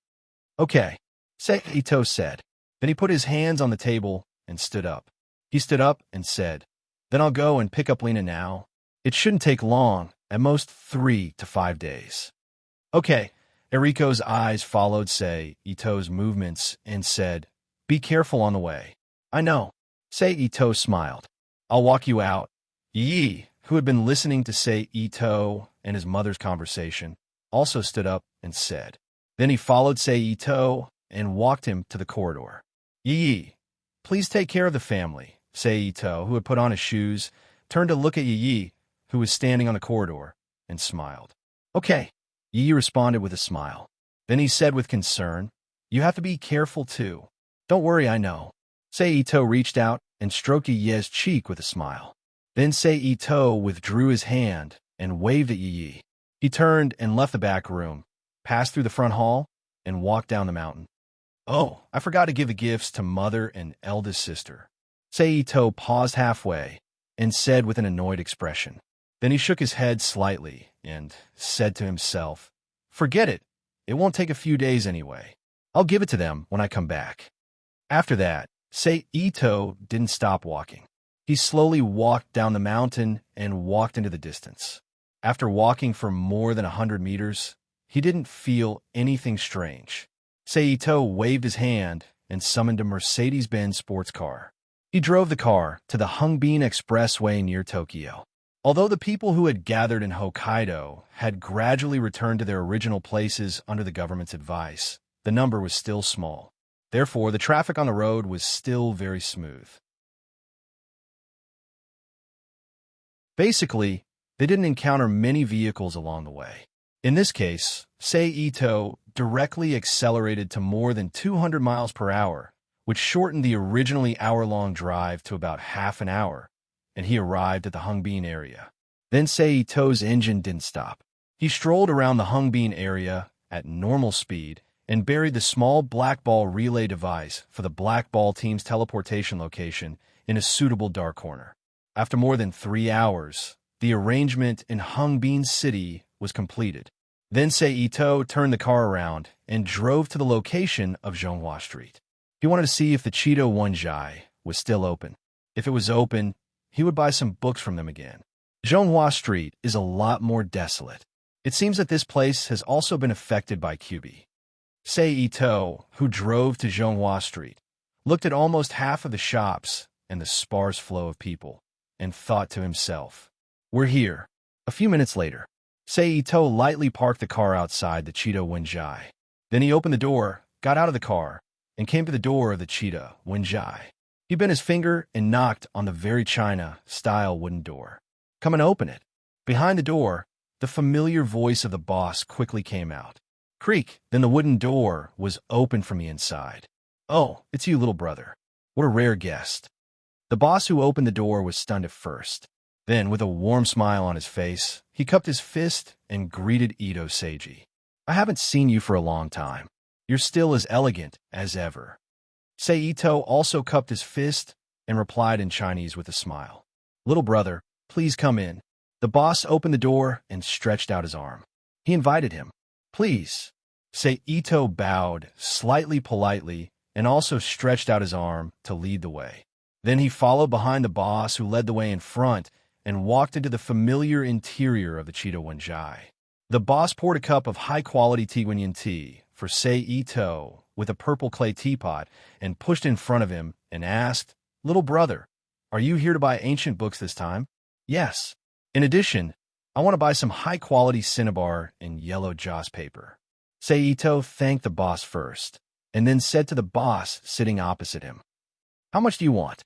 "Okay," Seito said. Then he put his hands on the table and stood up. He stood up and said, "Then I'll go and pick up Lena now. It shouldn't take long, at most 3 to 5 days." "Okay." Eriko's eyes followed Seito's movements and said, "Be careful on the way." "I know." Seito smiled. "I'll walk you out." Yi, who had been listening to Seito and his mother's conversation, also stood up and said. Then he followed Seito and walked him to the corridor. "Yi, please take care of the family." Seito, who had put on his shoes, turned to look at Yi, who was standing on the corridor, and smiled. "Okay." Yi responded with a smile. Then he said with concern, "You have to be careful too." "Don't worry, I know." Seito reached out and stroked Yi's cheek with a smile. Then Seito withdrew his hand and waved at Yi. He turned and left the back room, passed through the front hall, and walked down the mountain. "Oh, I forgot to give the gifts to mother and eldest sister." Seito paused halfway and said with an annoyed expression. Then he shook his head slightly and said to himself, "Forget it. It won't take a few days anyway. I'll give it to them when I come back." After that, Seito didn't stop walking. He slowly walked down the mountain and walked into the distance. After walking for more than 100 meters, he didn't feel anything strange. Seito waved his hand and summoned a Mercedes-Benz sports car. He drove the car to the Hungbin Expressway near Tokyo. Although the people who had gathered in Hokkaido had gradually returned to their original places under the government's advice, the number was still small. Therefore, the traffic on the road was still very smooth. Basically, they didn't encounter many vehicles along the way. In this case, Seito directly accelerated to more than 200 miles per hour, which shortened the originally hour-long drive to about half an hour, and he arrived at the Hungbin area. Then Seito's engine didn't stop. He strolled around the Hungbin area at normal speed and buried the small black ball relay device for the black ball team's teleportation location in a suitable dark corner. After more than 3 hours, the arrangement in Hungbin City was completed. Then Seito turned the car around and drove to the location of Zhonghua Street. He wanted to see if the Cheeto Wenjai was still open. If it was open, he would buy some books from them again. Zhonghua Street is a lot more desolate. It seems that this place has also been affected by QB. Seito, who drove to Zhonghua Street, looked at almost half of the shops and the sparse flow of people, and thought to himself, "We're here." A few minutes later, Seito lightly parked the car outside the Cheeto Wenjai. Then he opened the door, got out of the car, and came to the door of the Cheeto Wenjai. He bent his finger and knocked on the very China-style wooden door. "Come and open it." Behind the door, the familiar voice of the boss quickly came out. Creak! Then the wooden door was opened from the inside. "Oh, it's you, little brother." What a rare guest. The boss who opened the door was stunned at first. Then, with a warm smile on his face, he cupped his fist and greeted Ito Seiji. I haven't seen you for a long time. You're still as elegant as ever. Ito also cupped his fist and replied in Chinese with a smile. Little brother, please come in. The boss opened the door and stretched out his arm. He invited him. Please. Ito bowed slightly politely and also stretched out his arm to lead the way. Then he followed behind the boss who led the way in front and walked into the familiar interior of the Cheetah Wenjai. The boss poured a cup of high-quality Tiguanyin tea for Ito with a purple clay teapot and pushed in front of him and asked, Little brother, are you here to buy ancient books this time? Yes. In addition, I want to buy some high-quality cinnabar and yellow joss paper. Ito thanked the boss first, and then said to the boss sitting opposite him, How much do you want?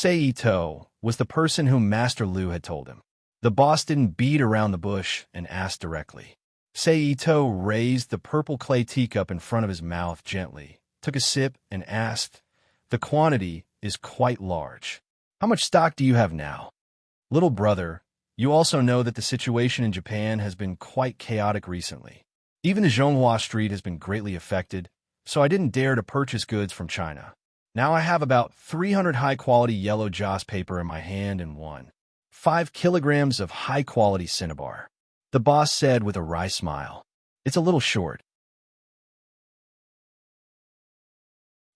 Ito was the person whom Master Liu had told him. The boss didn't beat around the bush and asked directly. Ito raised the purple clay teacup in front of his mouth gently, took a sip, and asked, The quantity is quite large. How much stock do you have now? Little brother, you also know that the situation in Japan has been quite chaotic recently. Even the Zhonghua Street has been greatly affected, so I didn't dare to purchase goods from China. Now I have about 300 high-quality yellow joss paper in my hand and 5 kilograms of high-quality cinnabar. The boss said with a wry smile. It's a little short,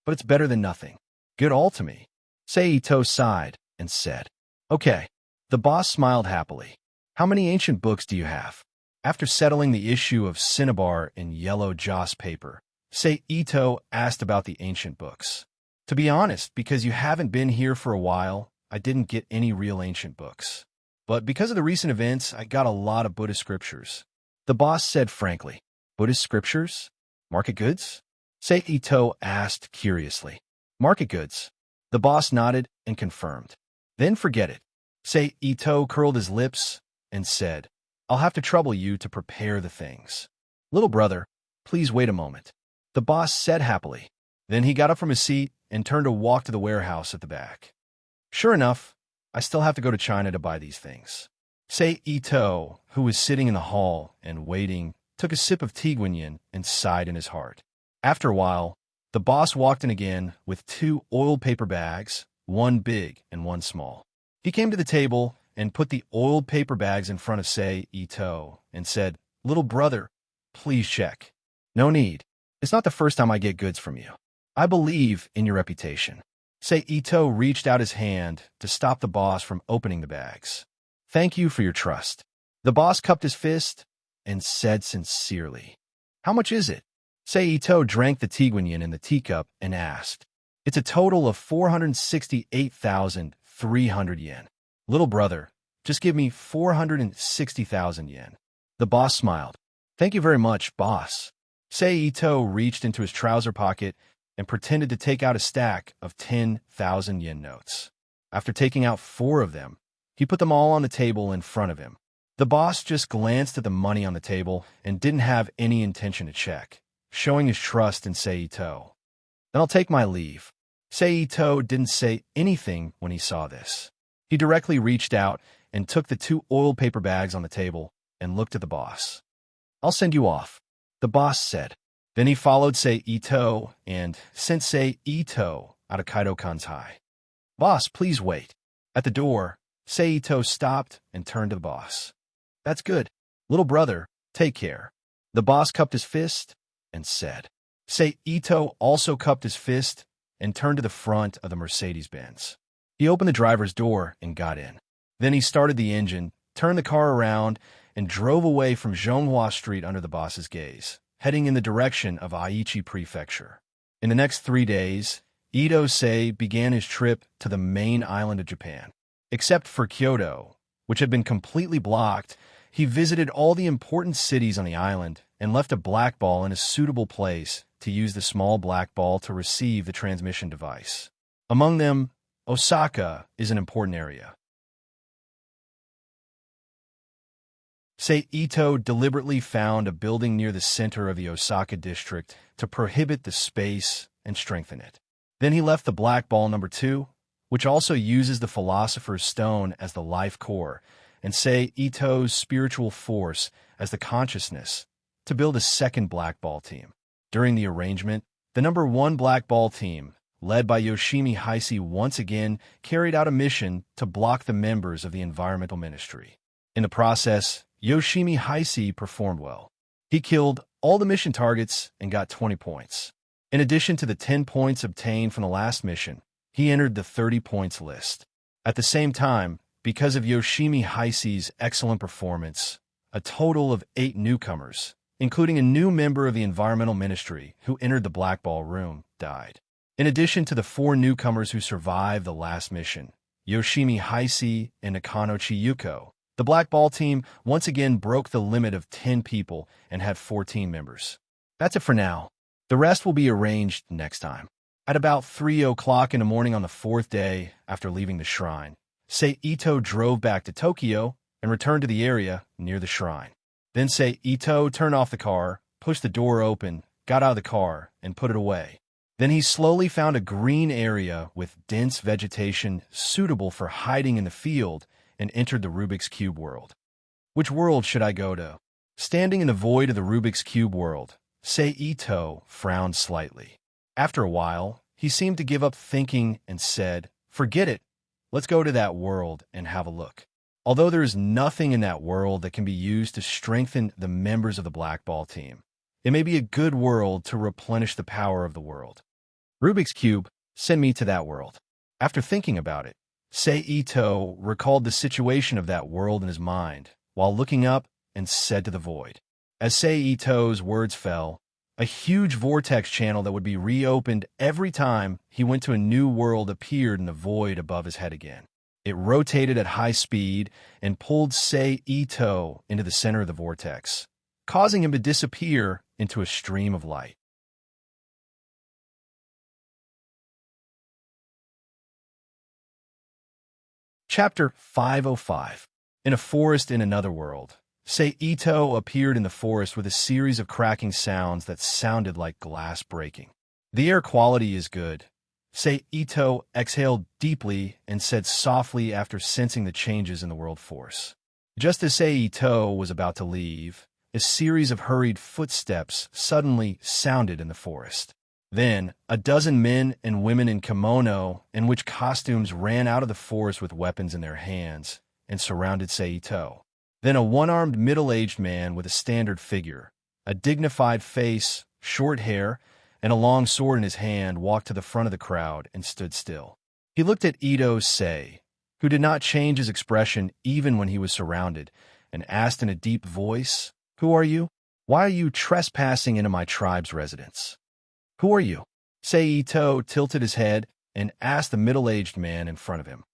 but it's better than nothing. Good all to me. Ito sighed and said, Okay. The boss smiled happily. How many ancient books do you have? After settling the issue of cinnabar and yellow joss paper, Ito asked about the ancient books. To be honest, because you haven't been here for a while, I didn't get any real ancient books. But because of the recent events, I got a lot of Buddhist scriptures. The boss said frankly, Buddhist scriptures? Market goods? Ito asked curiously. Market goods. The boss nodded and confirmed. Then forget it. Ito curled his lips and said, I'll have to trouble you to prepare the things. Little brother, please wait a moment. The boss said happily. Then he got up from his seat and turned to walk to the warehouse at the back. Sure enough, I still have to go to China to buy these things. Ito, who was sitting in the hall and waiting, took a sip of Tiguanyin and sighed in his heart. After a while, the boss walked in again with 2 oiled paper bags, one big and one small. He came to the table and put the oiled paper bags in front of Ito and said, Little brother, please check. No need. It's not the first time I get goods from you. I believe in your reputation. Ito reached out his hand to stop the boss from opening the bags. Thank you for your trust. The boss cupped his fist and said sincerely, How much is it? Ito drank the Tiguanyin in the teacup and asked, It's a total of 468,300 yen. Little brother, just give me 460,000 yen. The boss smiled. Thank you very much, boss. Ito reached into his trouser pocket and pretended to take out a stack of 10,000 yen notes. After taking out 4 of them, he put them all on the table in front of him. The boss just glanced at the money on the table and didn't have any intention to check, showing his trust in Ito. Then I'll take my leave. Ito didn't say anything when he saw this. He directly reached out and took the 2 oiled paper bags on the table and looked at the boss. I'll send you off, the boss said. Then he followed Ito and sent Ito out of Kaido Kansai. Boss, please wait. At the door, Ito stopped and turned to the boss. That's good. Little brother, take care. The boss cupped his fist and said. Ito also cupped his fist and turned to the front of the Mercedes-Benz. He opened the driver's door and got in. Then he started the engine, turned the car around, and drove away from Zhonghua Street under the boss's gaze, heading in the direction of Aichi Prefecture. In the next 3 days, Ito began his trip to the main island of Japan. Except for Kyoto, which had been completely blocked, he visited all the important cities on the island and left a black ball in a suitable place to use the small black ball to receive the transmission device. Among them, Osaka is an important area. Ito deliberately found a building near the center of the Osaka district to prohibit the space and strengthen it. Then he left the black ball number 2, which also uses the Philosopher's Stone as the life core, and Sei Ito's spiritual force as the consciousness, to build a second black ball team. During the arrangement, the number 1 black ball team, led by Yoshimi Heisei, once again carried out a mission to block the members of the environmental ministry. In the process, Yoshimi Heisei performed well. He killed all the mission targets and got 20 points. In addition to the 10 points obtained from the last mission, he entered the 30 points list. At the same time, because of Yoshimi Heisei's excellent performance, a total of 8 newcomers, including a new member of the environmental ministry who entered the black ball room, died. In addition to the 4 newcomers who survived the last mission, Yoshimi Heisei and Nakano Chiyuko, the black ball team once again broke the limit of 10 people and had 14 members. That's it for now. The rest will be arranged next time. At about 3 o'clock in the morning on the 4th day after leaving the shrine, Sei Ito drove back to Tokyo and returned to the area near the shrine. Then Sei Ito turned off the car, pushed the door open, got out of the car, and put it away. Then he slowly found a green area with dense vegetation suitable for hiding in the field and entered the Rubik's Cube world. Which world should I go to? Standing in the void of the Rubik's Cube world, Sei Ito frowned slightly. After a while, he seemed to give up thinking and said, "Forget it. Let's go to that world and have a look." Although there is nothing in that world that can be used to strengthen the members of the black ball team, it may be a good world to replenish the power of the world. Rubik's Cube, send me to that world. After thinking about it, Sei Ito recalled the situation of that world in his mind while looking up and said to the void. As Sei Ito's words fell, a huge vortex channel that would be reopened every time he went to a new world appeared in the void above his head again. It rotated at high speed and pulled Sei Ito into the center of the vortex, causing him to disappear into a stream of light. Chapter 505. In a forest in another world, Sei Ito appeared in the forest with a series of cracking sounds that sounded like glass breaking. The air quality is good. Sei Ito exhaled deeply and said softly after sensing the changes in the world force. Just as Sei Ito was about to leave, a series of hurried footsteps suddenly sounded in the forest. Then, a dozen men and women in kimono and witch costumes ran out of the forest with weapons in their hands and surrounded Sei Ito. Then a one-armed middle-aged man with a standard figure, a dignified face, short hair, and a long sword in his hand walked to the front of the crowd and stood still. He looked at Ito Sei, who did not change his expression even when he was surrounded, and asked in a deep voice, "Who are you? Why are you trespassing into my tribe's residence? Who are you?" Sei Ito tilted his head and asked the middle-aged man in front of him.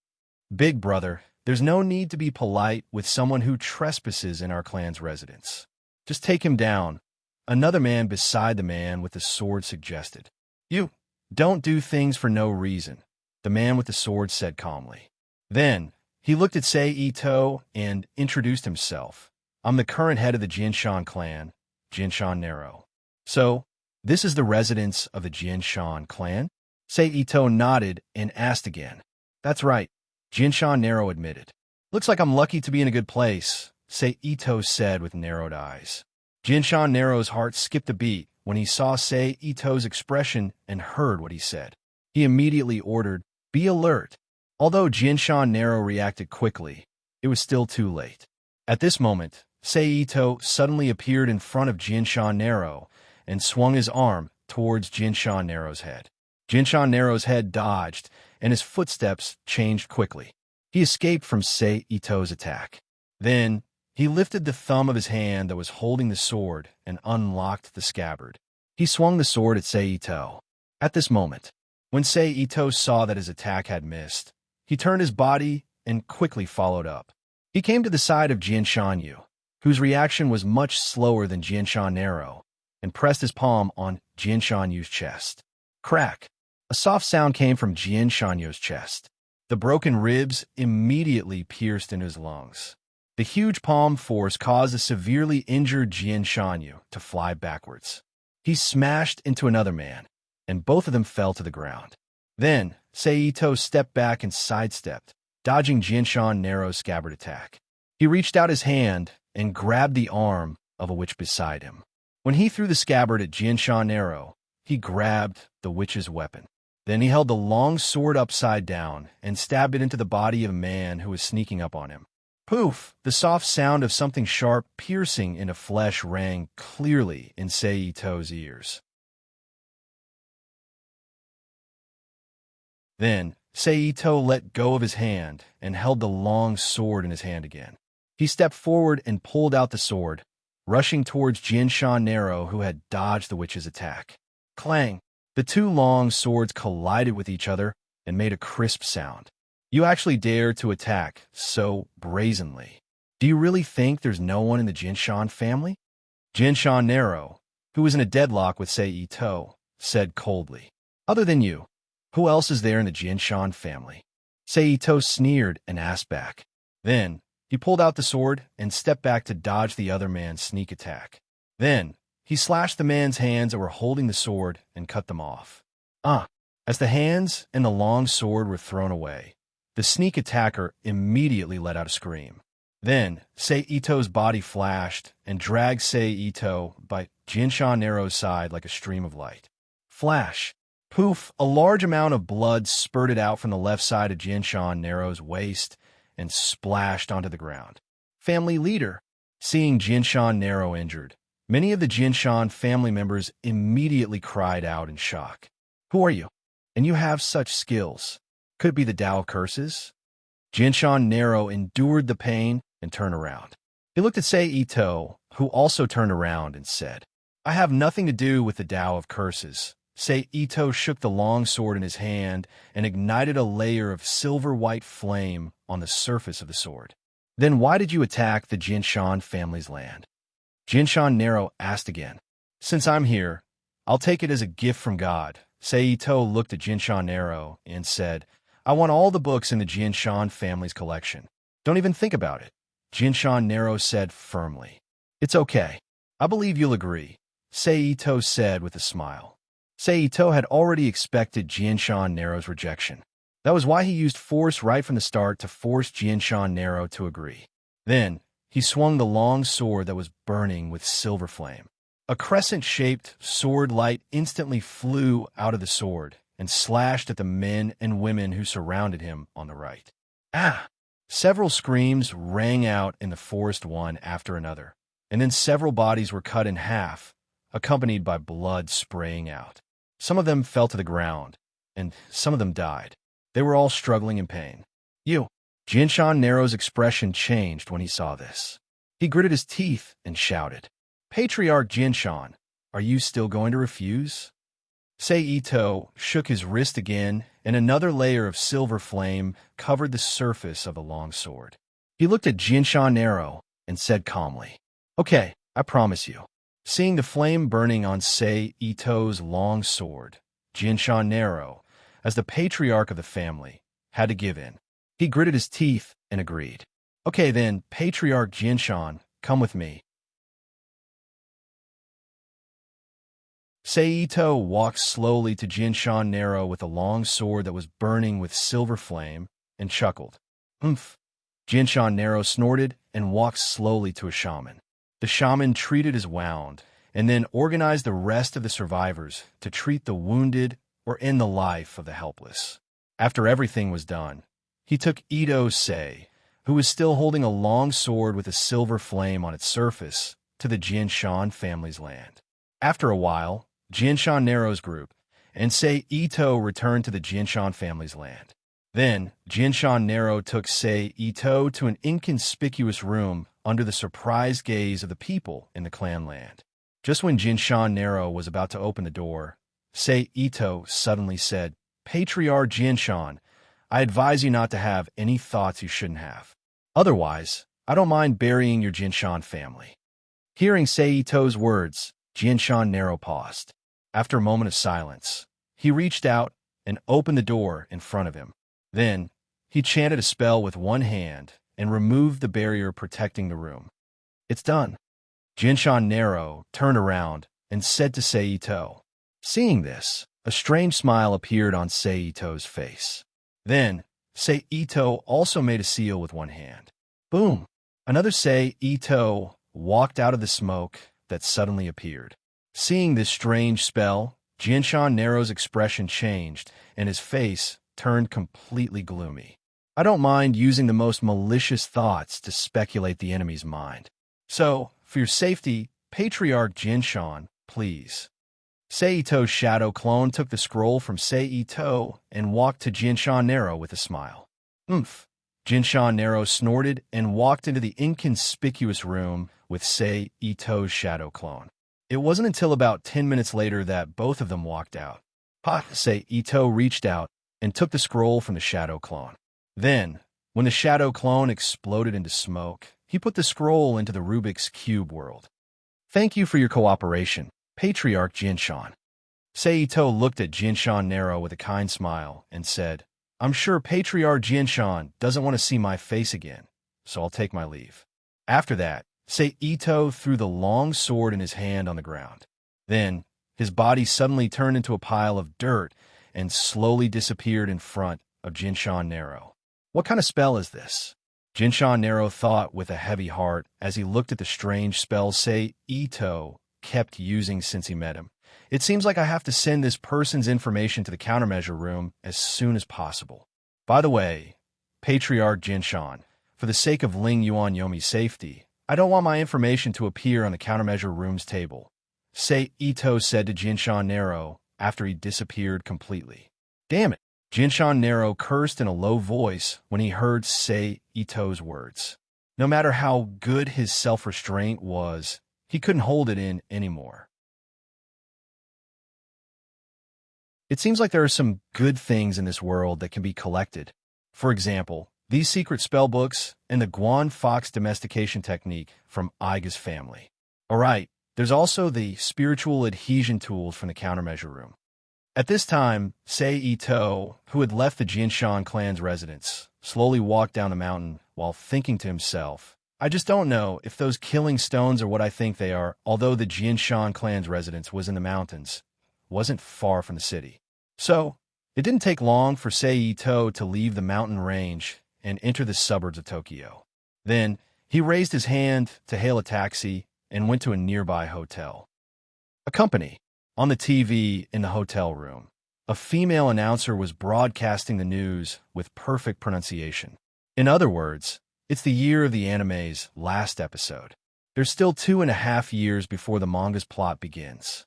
"Big brother, there's no need to be polite with someone who trespasses in our clan's residence. Just take him down," another man beside the man with the sword suggested. "You don't do things for no reason," the man with the sword said calmly. Then, he looked at Sei Ito and introduced himself. "I'm the current head of the Jinshan clan, Jinshan Nero." "So, this is the residence of the Jinshan clan?" Sei Ito nodded and asked again. "That's right," Jinshan Nero admitted. "Looks like I'm lucky to be in a good place," Sei Ito said with narrowed eyes. Jinshan Nero's heart skipped a beat when he saw Sei Ito's expression and heard what he said. He immediately ordered, "Be alert." Although Jinshan Nero reacted quickly, it was still too late. At this moment, Sei Ito suddenly appeared in front of Jinshan Nero and swung his arm towards Jinshan Nero's head. Jinshan Nero's head dodged, and his footsteps changed quickly. He escaped from Sei Ito's attack. Then, he lifted the thumb of his hand that was holding the sword and unlocked the scabbard. He swung the sword at Sei Ito. At this moment, when Sei Ito saw that his attack had missed, he turned his body and quickly followed up. He came to the side of Jinshan Yu, whose reaction was much slower than Jinshan Nero, and pressed his palm on Jinshan Yu's chest. Crack! A soft sound came from Jinshan Yu's chest. The broken ribs immediately pierced into his lungs. The huge palm force caused the severely injured Jinshan Yu to fly backwards. He smashed into another man, and both of them fell to the ground. Then, Seito stepped back and sidestepped, dodging Jinshan Nero's scabbard attack. He reached out his hand and grabbed the arm of a witch beside him. When he threw the scabbard at Jinshan Nero, he grabbed the witch's weapon. Then he held the long sword upside down and stabbed it into the body of a man who was sneaking up on him. Poof! The soft sound of something sharp piercing into flesh rang clearly in Seito's ears. Then, Seito let go of his hand and held the long sword in his hand again. He stepped forward and pulled out the sword, rushing towards Jinshan Nero, who had dodged the witch's attack. Clang! The two long swords collided with each other and made a crisp sound. You actually dare to attack so brazenly. Do you really think there's no one in the Jinshan family? Jinshan Nero, who was in a deadlock with Seito, said coldly. Other than you, who else is there in the Jinshan family? Seito sneered and asked back. Then, he pulled out the sword and stepped back to dodge the other man's sneak attack. Then, he slashed the man's hands that were holding the sword and cut them off. As the hands and the long sword were thrown away, the sneak attacker immediately let out a scream. Then, Seito's body flashed and dragged Seito by Jinshan Nero's side like a stream of light. Flash! Poof! A large amount of blood spurted out from the left side of Jinshan Nero's waist and splashed onto the ground. Family leader! Seeing Jinshan Nero injured, many of the Jinshan family members immediately cried out in shock. Who are you? And you have such skills. Could it be the Tao of Curses? Jinshan Nero endured the pain and turned around. He looked at Seito, who also turned around and said, I have nothing to do with the Tao of Curses. Seito shook the long sword in his hand and ignited a layer of silver-white flame on the surface of the sword. Then why did you attack the Jinshan family's land? Jinshan Nero asked again. Since I'm here, I'll take it as a gift from God. Seito looked at Jinshan Nero and said, I want all the books in the Jinshan family's collection. Don't even think about it. Jinshan Nero said firmly. It's okay. I believe you'll agree, Seito said with a smile. Seito had already expected Jinshan Nero's rejection. That was why he used force right from the start to force Jinshan Nero to agree. Then, he swung the long sword that was burning with silver flame. A crescent-shaped sword light instantly flew out of the sword and slashed at the men and women who surrounded him on the right. Ah! Several screams rang out in the forest one after another, and then several bodies were cut in half, accompanied by blood spraying out. Some of them fell to the ground, and some of them died. They were all struggling in pain. Jinshan Nero's expression changed when he saw this. He gritted his teeth and shouted, Patriarch Jinshan, are you still going to refuse? Seito shook his wrist again, and another layer of silver flame covered the surface of the long sword. He looked at Jinshan Nero and said calmly, Okay, I promise you. Seeing the flame burning on Seito's long sword, Jinshan Nero, as the patriarch of the family, had to give in. He gritted his teeth and agreed. Okay then, Patriarch Jinshan, come with me. Seito walked slowly to Jinshan Nero with a long sword that was burning with silver flame and chuckled. Oomph! Jinshan Nero snorted and walked slowly to a shaman. The shaman treated his wound and then organized the rest of the survivors to treat the wounded or end the life of the helpless. After everything was done, he took Ito Sei, who was still holding a long sword with a silver flame on its surface, to the Jinshan family's land. After a while, Jinshan Nero's group and Ito returned to the Jinshan family's land. Then, Jinshan Nero took Ito to an inconspicuous room under the surprised gaze of the people in the clan land. Just when Jinshan Nero was about to open the door, Ito suddenly said, Patriarch Jinshan, I advise you not to have any thoughts you shouldn't have. Otherwise, I don't mind burying your Jinshan family. Hearing Ito's words, Jinshan Nero paused. After a moment of silence, he reached out and opened the door in front of him. Then, he chanted a spell with one hand and removed the barrier protecting the room. It's done. Jinshan Nero turned around and said to Seito, Seeing this, a strange smile appeared on Seito's face. Then, Seito also made a seal with one hand. Boom! Another Seito walked out of the smoke that suddenly appeared. Seeing this strange spell, Jinshan Nero's expression changed, and his face turned completely gloomy. I don't mind using the most malicious thoughts to speculate the enemy's mind. So, for your safety, Patriarch Jinshan, please. Seito's shadow clone took the scroll from Seito and walked to Jinshan Nero with a smile. Oomph! Jinshan Nero snorted and walked into the inconspicuous room with Seito's shadow clone. It wasn't until about 10 minutes later that both of them walked out. Seito reached out and took the scroll from the shadow clone. Then, when the shadow clone exploded into smoke, he put the scroll into the Rubik's Cube world. Thank you for your cooperation, Patriarch Jinshan. Seito looked at Jinshan Nero with a kind smile and said, I'm sure Patriarch Jinshan doesn't want to see my face again, so I'll take my leave. After that, Seito threw the long sword in his hand on the ground. Then, his body suddenly turned into a pile of dirt and slowly disappeared in front of Jinshan Nero. What kind of spell is this? Jinshan Nero thought with a heavy heart as he looked at the strange spell Seito kept using since he met him. It seems like I have to send this person's information to the countermeasure room as soon as possible. By the way, Patriarch Jinshan, for the sake of Ling Yuan Yomi's safety, I don't want my information to appear on the countermeasure room's table, Seito said to Jinshan Nero after he disappeared completely. Damn it! Jinshan Nero cursed in a low voice when he heard Seito's words. No matter how good his self-restraint was, he couldn't hold it in anymore. It seems like there are some good things in this world that can be collected. For example, these secret spell books and the Guan Fox domestication technique from Aiga's family. Alright, there's also the spiritual adhesion tools from the countermeasure room. At this time, Seito, who had left the Jinshan clan's residence, slowly walked down the mountain while thinking to himself, I just don't know if those killing stones are what I think they are, although the Jinshan clan's residence was in the mountains, wasn't far from the city. So, it didn't take long for Seito to leave the mountain range and enter the suburbs of Tokyo. Then, he raised his hand to hail a taxi and went to a nearby hotel. A company. On the TV in the hotel room, a female announcer was broadcasting the news with perfect pronunciation. In other words, it's the year of the anime's last episode. There's still 2.5 years before the manga's plot begins.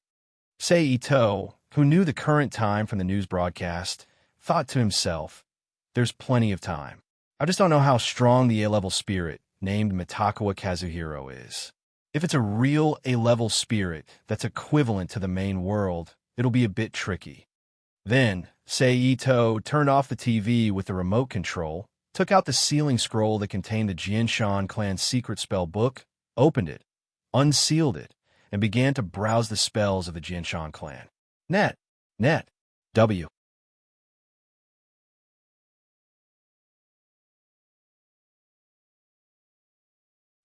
Seito, who knew the current time from the news broadcast, thought to himself, there's plenty of time. I just don't know how strong the A-level spirit named Mitakawa Kazuhiro is. If it's a real A-level spirit that's equivalent to the main world, it'll be a bit tricky. Then, Seito turned off the TV with the remote control, took out the sealing scroll that contained the Jinshan clan's secret spell book, opened it, unsealed it, and began to browse the spells of the Jinshan clan. Net. W.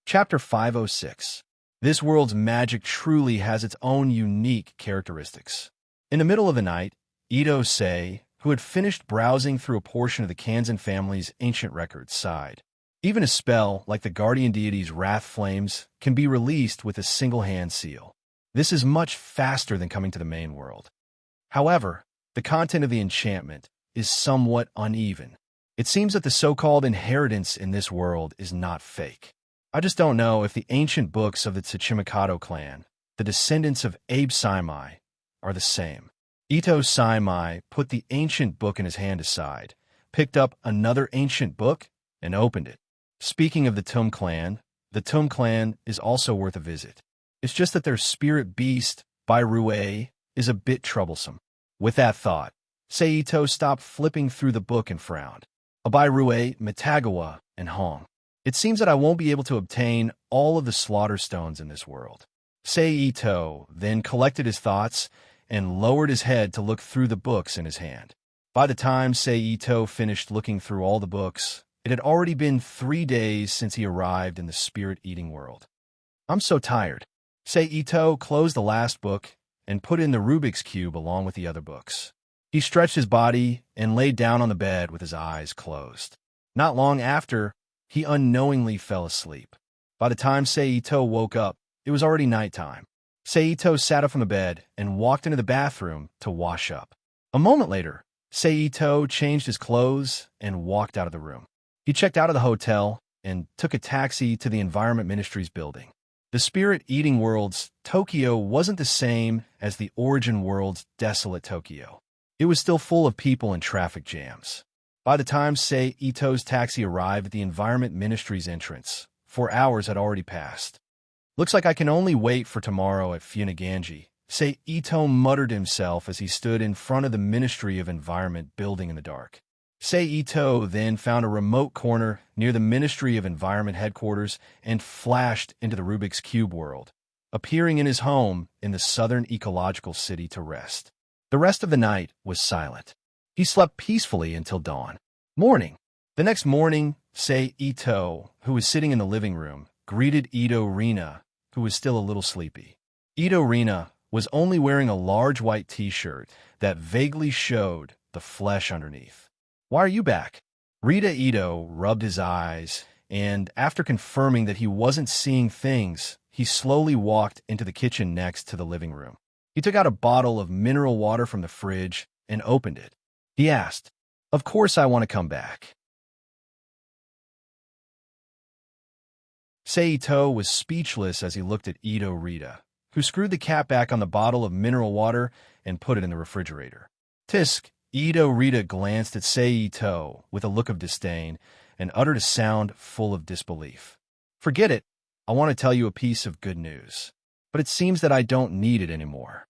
Chapter 506. This world's magic truly has its own unique characteristics. In the middle of the night, Ito Sei, who had finished browsing through a portion of the Kanzen family's ancient records, sighed. Even a spell like the guardian deity's wrath flames can be released with a single hand seal. This is much faster than coming to the main world. However, the content of the enchantment is somewhat uneven. It seems that the so-called inheritance in this world is not fake. I just don't know if the ancient books of the Tsuchimikado clan, the descendants of Abe Saimai, are the same. Ito Saimai put the ancient book in his hand aside, picked up another ancient book, and opened it. Speaking of the Tum clan is also worth a visit. It's just that their spirit beast, Bairue, is a bit troublesome. With that thought, Seito stopped flipping through the book and frowned. Bairue, Mitagawa, and Hong. It seems that I won't be able to obtain all of the slaughter stones in this world. Seito then collected his thoughts and lowered his head to look through the books in his hand. By the time Seito finished looking through all the books, it had already been 3 days since he arrived in the spirit-eating world. I'm so tired. Seito closed the last book and put in the Rubik's Cube along with the other books. He stretched his body and laid down on the bed with his eyes closed. Not long after, he unknowingly fell asleep. By the time Seito woke up, it was already nighttime. Seito sat up from the bed and walked into the bathroom to wash up. A moment later, Seito changed his clothes and walked out of the room. He checked out of the hotel and took a taxi to the Environment Ministry's building. The Spirit Eating World's Tokyo wasn't the same as the Origin World's desolate Tokyo. It was still full of people and traffic jams. By the time Seito's taxi arrived at the Environment Ministry's entrance, 4 hours had already passed. Looks like I can only wait for tomorrow at Funaganji, Seito muttered to himself as he stood in front of the Ministry of Environment building in the dark. Seito then found a remote corner near the Ministry of Environment headquarters and flashed into the Rubik's Cube world, appearing in his home in the southern ecological city to rest. The rest of the night was silent. He slept peacefully until dawn. Morning. The next morning, Seito, who was sitting in the living room, greeted Ito Rina, who was still a little sleepy. Ito Rina was only wearing a large white t-shirt that vaguely showed the flesh underneath. "Why are you back?" Rita Ito rubbed his eyes, and after confirming that he wasn't seeing things, he slowly walked into the kitchen next to the living room. He took out a bottle of mineral water from the fridge and opened it. He asked, "Of course I want to come back." Seito was speechless as he looked at Ito Rita, who screwed the cap back on the bottle of mineral water and put it in the refrigerator. Tisk, Ito Rita glanced at Seito with a look of disdain and uttered a sound full of disbelief. "Forget it. I want to tell you a piece of good news. But it seems that I don't need it anymore."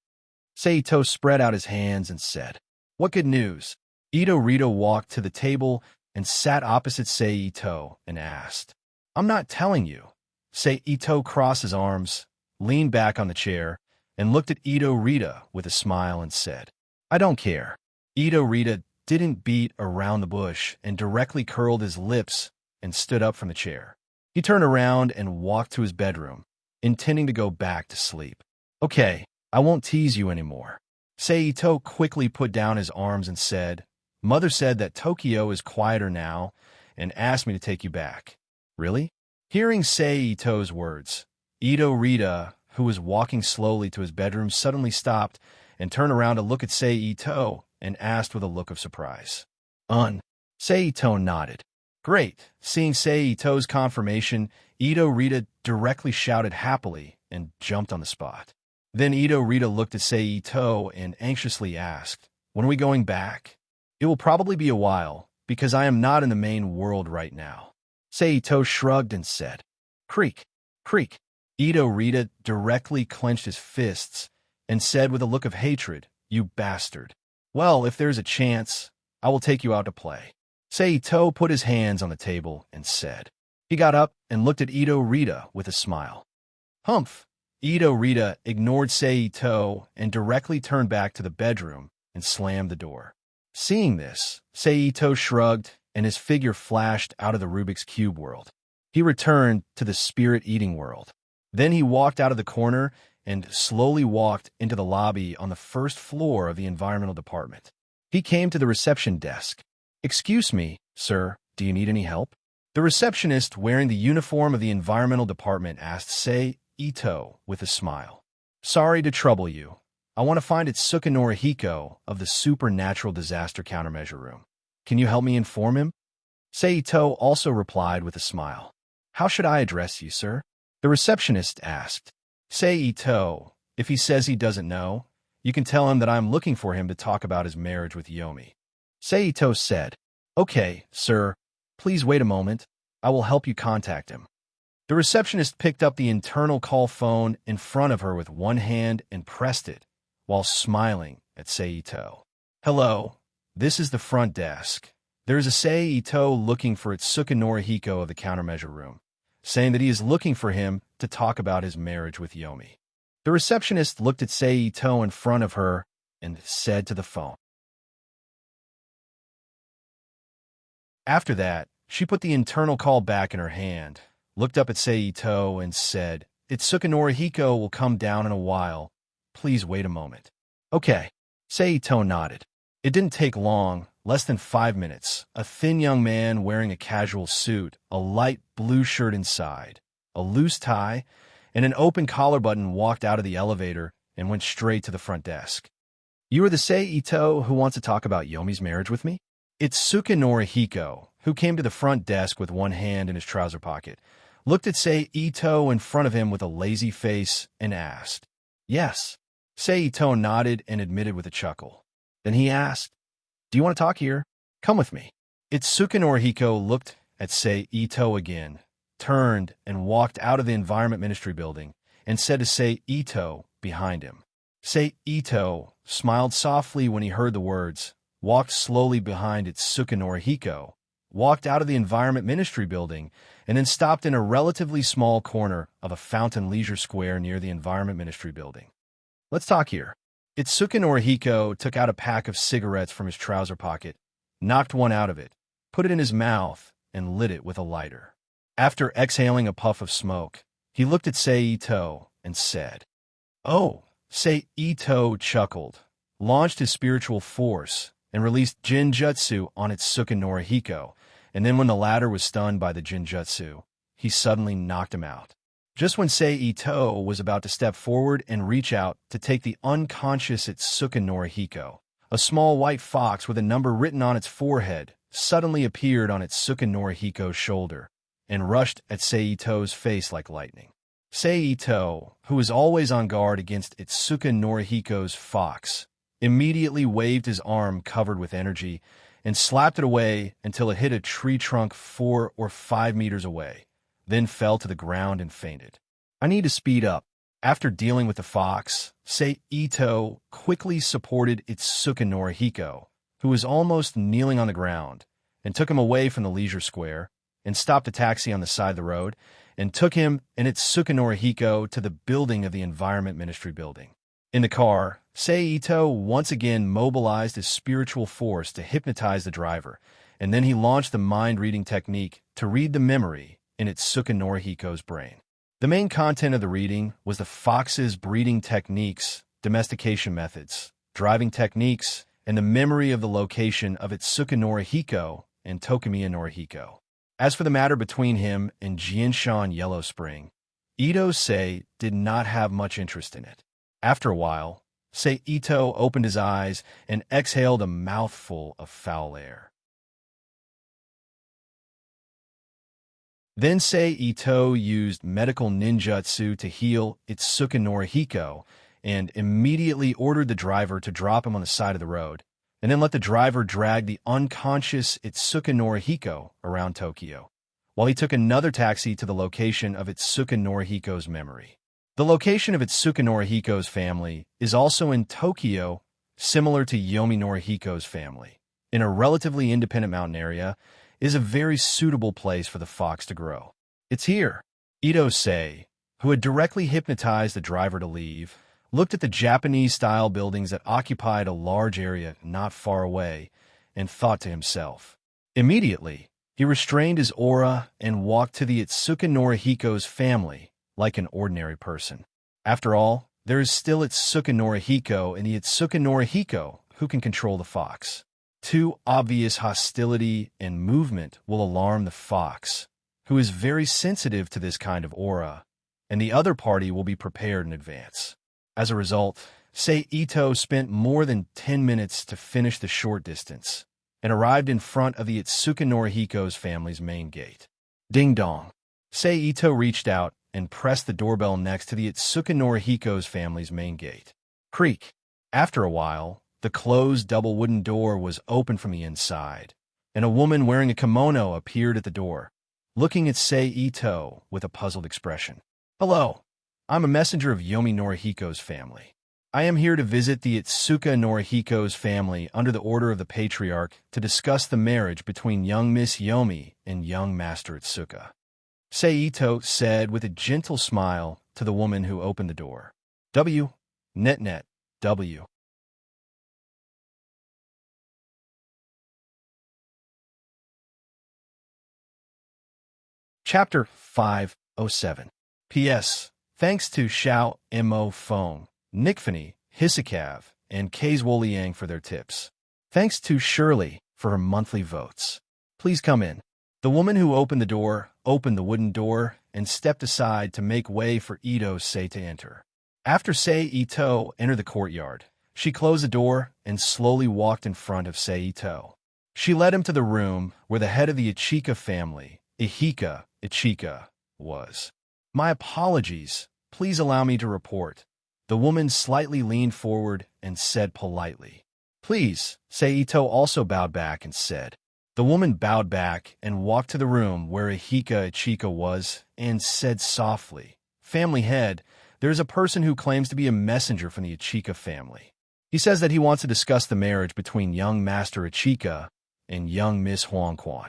Seito spread out his hands and said, "What good news?" Ito Rita walked to the table and sat opposite Seito and asked, "I'm not telling you." Seito crossed his arms, leaned back on the chair, and looked at Ito Rita with a smile and said, "I don't care." Ito Rita didn't beat around the bush and directly curled his lips and stood up from the chair. He turned around and walked to his bedroom, intending to go back to sleep. "Okay, I won't tease you anymore." Seito quickly put down his arms and said, "Mother said that Tokyo is quieter now and asked me to take you back." "Really?" Hearing Seito's words, Ito Rita, who was walking slowly to his bedroom, suddenly stopped and turned around to look at Seito and asked with a look of surprise. Seito nodded. "Great." Seeing Seito's confirmation, Ito Rita directly shouted happily and jumped on the spot. Then Ito Rita looked at Seito and anxiously asked, "When are we going back?" "It will probably be a while, because I am not in the main world right now." Seito shrugged and said, "Creak, creak." Ito Rita directly clenched his fists and said with a look of hatred, "You bastard. Well, if there's a chance, I will take you out to play." Seito put his hands on the table and said. He got up and looked at Ito Rita with a smile. "Humph." Ito Rita ignored Seito and directly turned back to the bedroom and slammed the door. Seeing this, Seito shrugged and his figure flashed out of the Rubik's Cube world. He returned to the Spirit Eating world. Then he walked out of the corner and slowly walked into the lobby on the first floor of the environmental department. He came to the reception desk. "Excuse me, sir, do you need any help?" The receptionist, wearing the uniform of the environmental department, asked Seito with a smile. "Sorry to trouble you. I want to find Itsuka Norihiko of the Supernatural Disaster Countermeasure Room. Can you help me inform him?" Seito also replied with a smile. "How should I address you, sir?" The receptionist asked. "Seito, if he says he doesn't know, you can tell him that I'm looking for him to talk about his marriage with Yomi." Seito said, "Okay, sir, please wait a moment. I will help you contact him." The receptionist picked up the internal call phone in front of her with one hand and pressed it, while smiling at Seito. "Hello, this is the front desk. There is a Seito looking for Itsuka Norihiko of the countermeasure room, saying that he is looking for him to talk about his marriage with Yomi." The receptionist looked at Seito in front of her and said to the phone. After that, she put the internal call back in her hand, looked up at Seito and said, "Itsuka Norihiko will come down in a while. Please wait a moment. Okay. Seito nodded. It didn't take long, less than 5 minutes. A thin young man wearing a casual suit, a light blue shirt inside, a loose tie, and an open collar button walked out of the elevator and went straight to the front desk. You are the Seito who wants to talk about Yomi's marriage with me? It's Suka Norihiko, who came to the front desk with one hand in his trouser pocket, looked at Seito in front of him with a lazy face, and asked. Yes. Seito nodded and admitted with a chuckle. Then he asked, do you want to talk here? Come with me. Itsuka Norihiko looked at Seito again, turned and walked out of the Environment Ministry building, and said to Seito behind him. Seito smiled softly when he heard the words, walked slowly behind Itsuka Norihiko, walked out of the Environment Ministry building, and then stopped in a relatively small corner of a fountain leisure square near the Environment Ministry building. Let's talk here. Itsuka Norihiko took out a pack of cigarettes from his trouser pocket, knocked one out of it, put it in his mouth, and lit it with a lighter. After exhaling a puff of smoke, he looked at Seito and said, Oh, Seito chuckled, launched his spiritual force, and released Jinjutsu on Itsuka Norihiko, and then when the latter was stunned by the Jinjutsu, he suddenly knocked him out. Just when Seito was about to step forward and reach out to take the unconscious Itsuka Norihiko, a small white fox with a number written on its forehead suddenly appeared on Itsuka Norihiko's shoulder and rushed at Seito's face like lightning. Seito, who was always on guard against Itsuka Norihiko's fox, immediately waved his arm covered with energy and slapped it away until it hit a tree trunk 4 or 5 meters away, then fell to the ground and fainted. I need to speed up. After dealing with the fox, Seito quickly supported Itsuka Norihiko, who was almost kneeling on the ground, and took him away from the leisure square, and stopped a taxi on the side of the road, and took him and Itsuka Norihiko to the building of the Environment Ministry building. In the car, Seito once again mobilized his spiritual force to hypnotize the driver, and then he launched the mind-reading technique to read the memory in Itsuka Norihiko's brain. The main content of the reading was the fox's breeding techniques, domestication methods, driving techniques, and the memory of the location of Itsuka Norihiko and Tokumiya Norihiko. As for the matter between him and Jinshan Yellow Spring, Ito-sei did not have much interest in it. After a while, Seito opened his eyes and exhaled a mouthful of foul air. Then Seito used medical ninjutsu to heal Itsuka Norihiko and immediately ordered the driver to drop him on the side of the road, and then let the driver drag the unconscious Itsuka Norihiko around Tokyo, while he took another taxi to the location of Itsuka Norihiko's memory. The location of Itsuka Norihiko's family is also in Tokyo, similar to Yomi Norihiko's family. In a relatively independent mountain area, is a very suitable place for the fox to grow. It's here. Ito-sei, who had directly hypnotized the driver to leave, looked at the Japanese-style buildings that occupied a large area not far away, and thought to himself. Immediately, he restrained his aura and walked to the Itsuka Norihiko's family like an ordinary person. After all, there is still Itsuka Norihiko and the Itsuka Norihiko who can control the fox. Too obvious hostility and movement will alarm the fox, who is very sensitive to this kind of aura, and the other party will be prepared in advance. As a result, Seito spent more than 10 minutes to finish the short distance, and arrived in front of the Itsuka Norihiko's family's main gate. Ding dong. Seito reached out and pressed the doorbell next to the Itsuka Norihiko's family's main gate. Creak. After a while, the closed double wooden door was opened from the inside, and a woman wearing a kimono appeared at the door, looking at Seito with a puzzled expression. Hello, I'm a messenger of Yomi Norihiko's family. I am here to visit the Itsuka Norihiko's family under the order of the patriarch to discuss the marriage between young Miss Yomi and young Master Itsuka. Seito said with a gentle smile to the woman who opened the door. Net, W. Chapter 507. P.S. Thanks to Xiao Mo Feng Nikfany, Hisakav, and Kazwoliang for their tips. Thanks to Shirley for her monthly votes. Please come in. The woman who opened the door opened the wooden door and stepped aside to make way for Ito-sei to enter. After Sei-Ito entered the courtyard, she closed the door and slowly walked in front of Sei-Ito. She led him to the room where the head of the Ichika family, Ichika, was. My apologies. Please allow me to report. The woman slightly leaned forward and said politely. Please, Sei-Ito also bowed back and said. The woman bowed back and walked to the room where Ichika was and said softly, Family head, there is a person who claims to be a messenger from the Ichika family. He says that he wants to discuss the marriage between young Master Ichika and young Miss Huangquan.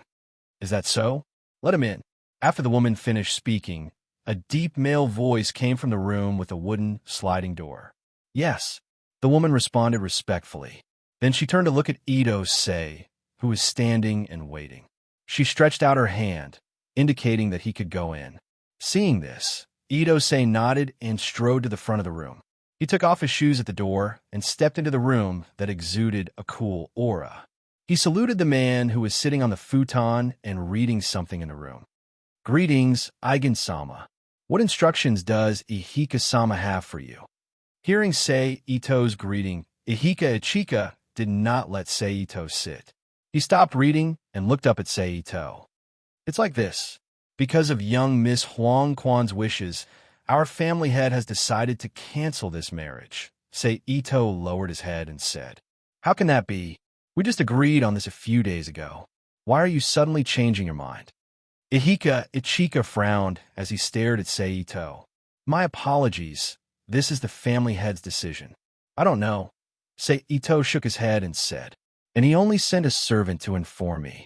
Is that so? Let him in. After the woman finished speaking, a deep male voice came from the room with a wooden sliding door. Yes, the woman responded respectfully. Then she turned to look at Ito-sei, who was standing and waiting. She stretched out her hand, indicating that he could go in. Seeing this, Ito-sei nodded and strode to the front of the room. He took off his shoes at the door and stepped into the room that exuded a cool aura. He saluted the man who was sitting on the futon and reading something in the room. Greetings, Eigen-sama. What instructions does Ihika-sama have for you? Hearing Sei-Ito's greeting, Ichika did not let Sei-Ito sit. He stopped reading and looked up at Sei-Ito. It's like this. Because of young Miss Huangquan's wishes, our family head has decided to cancel this marriage. Sei-Ito lowered his head and said, How can that be? We just agreed on this a few days ago. Why are you suddenly changing your mind? Ichika frowned as he stared at Sei-Ito. My apologies. This is the family head's decision. I don't know. Sei-Ito shook his head and said, And he only sent a servant to inform me.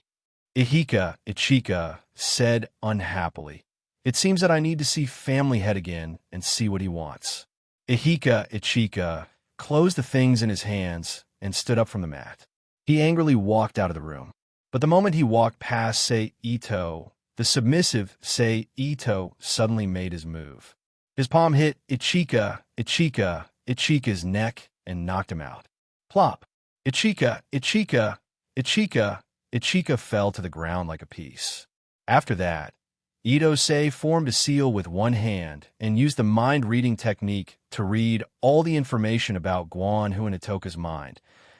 Ichika said unhappily, It seems that I need to see family head again and see what he wants. Ichika closed the things in his hands and stood up from the mat. He angrily walked out of the room. But the moment he walked past Sei-Ito, the submissive Sei-Ito suddenly made his move. His palm hit Ichika's neck and knocked him out. Plop! Ichika fell to the ground like a piece. After that, Ito-sei formed a seal with one hand and used the mind-reading technique to read all the information about Guan-hu and Itoka's mind,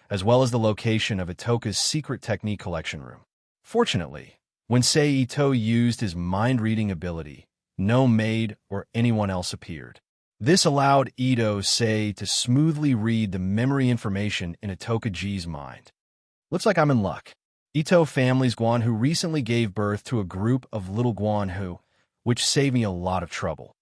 as well as the location of Itoka's secret technique collection room. Fortunately, when Sei-Ito used his mind-reading ability, no maid or anyone else appeared. This allowed Ito-sei to smoothly read the memory information in Itoka-ji's mind. Looks like I'm in luck. Ito family's Guan-hu recently gave birth to a group of little Guan-hu, which saved me a lot of trouble.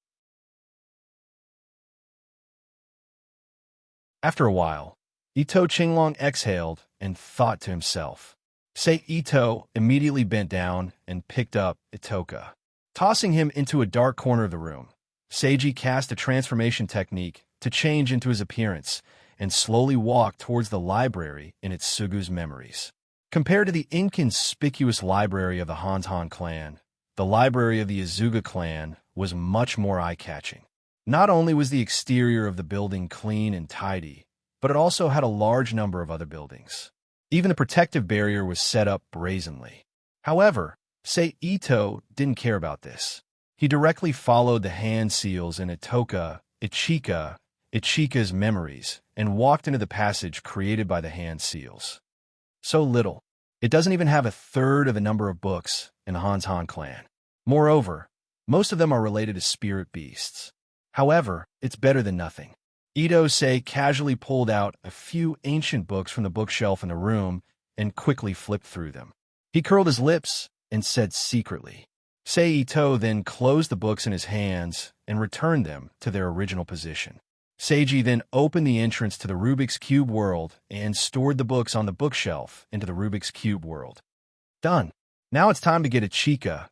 After a while, Ito Qinglong exhaled and thought to himself. Sei-Ito immediately bent down and picked up Itoka. Tossing him into a dark corner of the room, Seiji cast a transformation technique to change into his appearance and slowly walked towards the library in its Sugu's memories. Compared to the inconspicuous library of the Hantan clan, the library of the Izuga clan was much more eye-catching. Not only was the exterior of the building clean and tidy, but it also had a large number of other buildings. Even the protective barrier was set up brazenly. However, Sei-Ito didn't care about this. He directly followed the hand seals in Ichika's memories and walked into the passage created by the hand seals. So little. It doesn't even have a third of the number of books in the Hantan clan. Moreover, most of them are related to spirit beasts. However, it's better than nothing. Ito-sei casually pulled out a few ancient books from the bookshelf in the room and quickly flipped through them. He curled his lips and said secretly. Sei-Ito then closed the books in his hands and returned them to their original position. Seiji then opened the entrance to the Rubik's Cube world and stored the books on the bookshelf into the Rubik's Cube world. Done. Now it's time to get Ichika.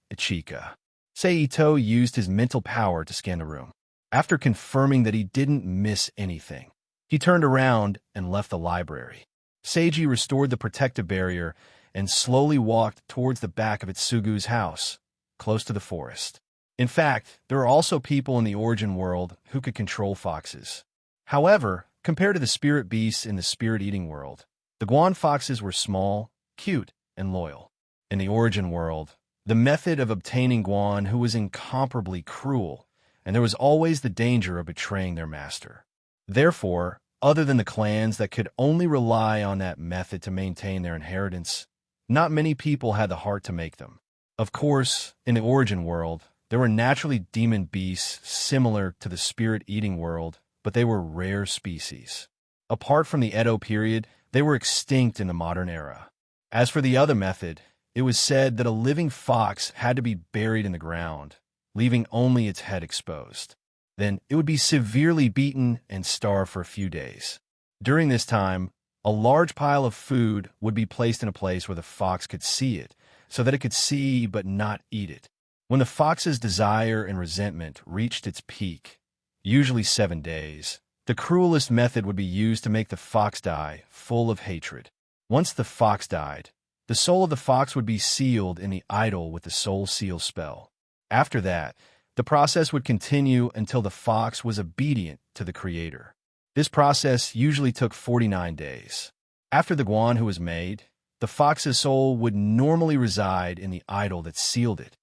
Sei-Ito used his mental power to scan the room. After confirming that he didn't miss anything, he turned around and left the library. Seiji restored the protective barrier and slowly walked towards the back of Itsugu's house, close to the forest. In fact, there are also people in the Origin world who could control foxes. However, compared to the spirit beasts in the spirit-eating world, the Guan foxes were small, cute, and loyal. In the origin world, the method of obtaining Guan Hu was incomparably cruel, and there was always the danger of betraying their master. Therefore, other than the clans that could only rely on that method to maintain their inheritance, not many people had the heart to make them. Of course, in the origin world, there were naturally demon beasts similar to the spirit-eating world, but they were rare species. Apart from the Edo period, they were extinct in the modern era. As for the other method, it was said that a living fox had to be buried in the ground, leaving only its head exposed. Then it would be severely beaten and starve for a few days. During this time, a large pile of food would be placed in a place where the fox could see it, so that it could see but not eat it. When the fox's desire and resentment reached its peak, usually 7 days, the cruelest method would be used to make the fox die, full of hatred. Once the fox died, the soul of the fox would be sealed in the idol with the soul seal spell. After that, the process would continue until the fox was obedient to the creator. This process usually took 49 days. After the Guan Hu was made, the fox's soul would normally reside in the idol that sealed it.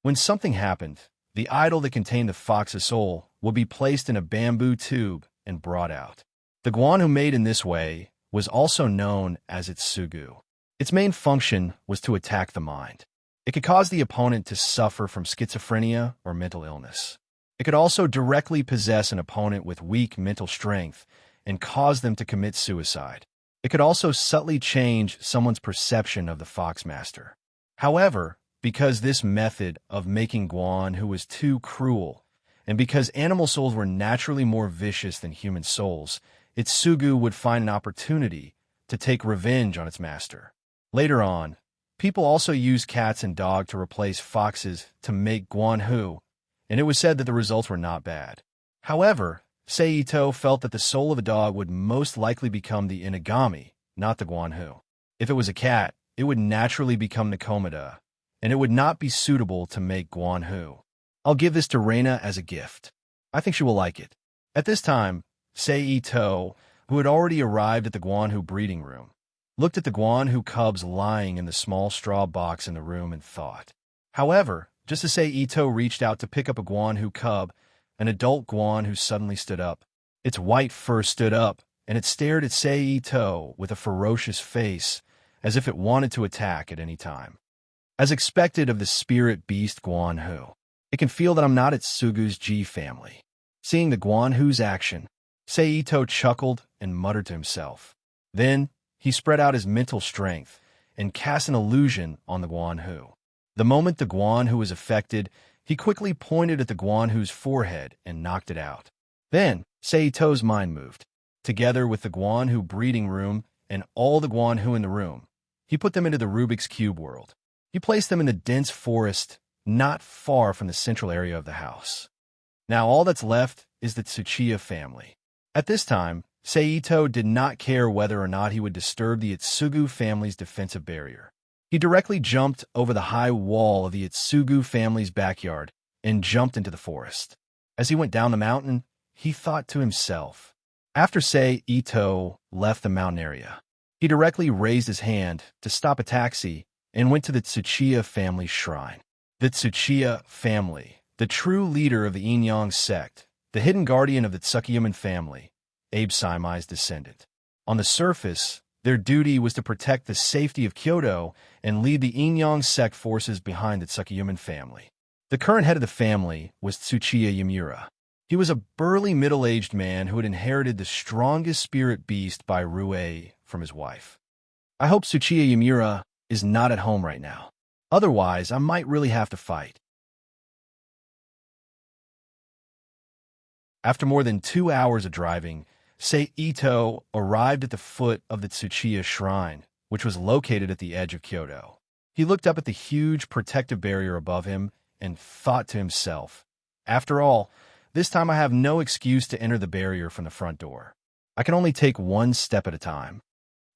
When something happened, the idol that contained the fox's soul would be placed in a bamboo tube and brought out. The Guan Hu made in this way was also known as its sugu. Its main function was to attack the mind. It could cause the opponent to suffer from schizophrenia or mental illness. It could also directly possess an opponent with weak mental strength and cause them to commit suicide. It could also subtly change someone's perception of the fox master. However, because this method of making Guan Hu was too cruel, and because animal souls were naturally more vicious than human souls, its sugu would find an opportunity to take revenge on its master. Later on, people also used cats and dogs to replace foxes to make Guan Hu, and it was said that the results were not bad. However, Seito felt that the soul of a dog would most likely become the Inagami, not the Guan Hu. If it was a cat, it would naturally become the Komada, and it would not be suitable to make Guan Hu. I'll give this to Reina as a gift. I think she will like it. At this time, Seito, who had already arrived at the Guan Hu breeding room, looked at the Guan Hu cubs lying in the small straw box in the room and thought. However, just as Seito reached out to pick up a Guan Hu cub, an adult Guan Hu suddenly stood up. Its white fur stood up, and it stared at Seito with a ferocious face, as if it wanted to attack at any time. As expected of the spirit beast Guan Hu, it can feel that I'm not its Sugu's G family. Seeing the Guan Hu's action, Seito chuckled and muttered to himself. Then, he spread out his mental strength and cast an illusion on the Guan Hu. The moment the Guan Hu was affected, he quickly pointed at the Guan Hu's forehead and knocked it out. Then, Seito's mind moved. Together with the Guan Hu breeding room and all the Guan Hu in the room, he put them into the Rubik's Cube world. He placed them in the dense forest not far from the central area of the house. Now all that's left is the Tsuchiya family. At this time, Seito did not care whether or not he would disturb the Itsugu family's defensive barrier. He directly jumped over the high wall of the Itsugu family's backyard and jumped into the forest. As he went down the mountain, he thought to himself. After Seito left the mountain area, he directly raised his hand to stop a taxi and went to the Tsuchiya family's shrine. The Tsuchiya family, the true leader of the Yin-Yang sect, the hidden guardian of the Tsukuyomin family, Abe Saimai's descendant. On the surface, their duty was to protect the safety of Kyoto and lead the Yin-Yang sect forces behind the Tsukuyomin family. The current head of the family was Tsuchiya Yamura. He was a burly middle-aged man who had inherited the strongest spirit beast by Rue from his wife. I hope Tsuchiya Yamura is not at home right now. Otherwise, I might really have to fight. After more than 2 hours of driving, Seito arrived at the foot of the Tsuchiya shrine, which was located at the edge of Kyoto. He looked up at the huge protective barrier above him and thought to himself, after all, this time I have no excuse to enter the barrier from the front door. I can only take one step at a time.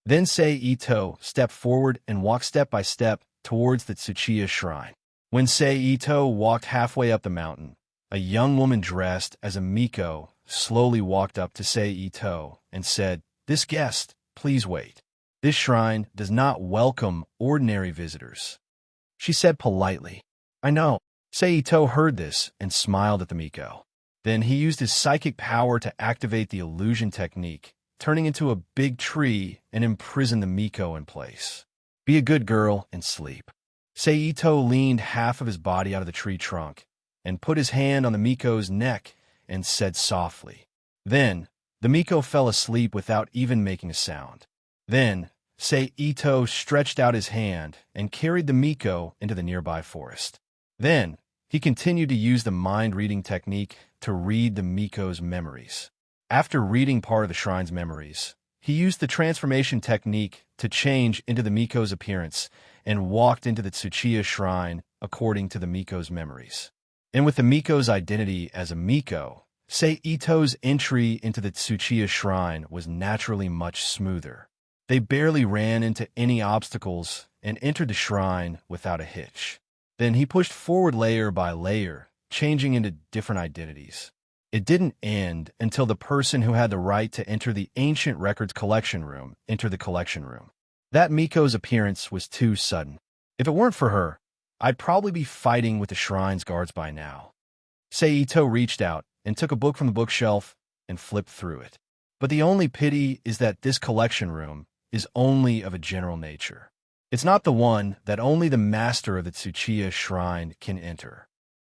Then Seito stepped forward and walked step by step towards the Tsuchiya shrine. When Seito walked halfway up the mountain, A young woman dressed as a Miko slowly walked up to Sei Ito and said, "This guest, please wait. This shrine does not welcome ordinary visitors." She said politely. "I know." Sei Ito heard this and smiled at the Miko. Then he used his psychic power to activate the illusion technique, turning into a big tree and imprison the Miko in place. "Be a good girl and sleep." Sei Ito leaned half of his body out of the tree trunk and put his hand on the Miko's neck and said softly. Then, the Miko fell asleep without even making a sound. Then, Sei Ito stretched out his hand and carried the Miko into the nearby forest. Then, he continued to use the mind-reading technique to read the Miko's memories. After reading part of the shrine's memories, he used the transformation technique to change into the Miko's appearance and walked into the Tsuchiya shrine according to the Miko's memories. And with the Miko's identity as a Miko, Sei Ito's entry into the Tsuchiya shrine was naturally much smoother. They barely ran into any obstacles and entered the shrine without a hitch. Then he pushed forward layer by layer, changing into different identities. It didn't end until the person who had the right to enter the ancient records collection room entered the collection room. That Miko's appearance was too sudden. If it weren't for her, I'd probably be fighting with the shrine's guards by now. Sei Ito reached out and took a book from the bookshelf and flipped through it. But the only pity is that this collection room is only of a general nature. It's not the one that only the master of the Tsuchiya shrine can enter.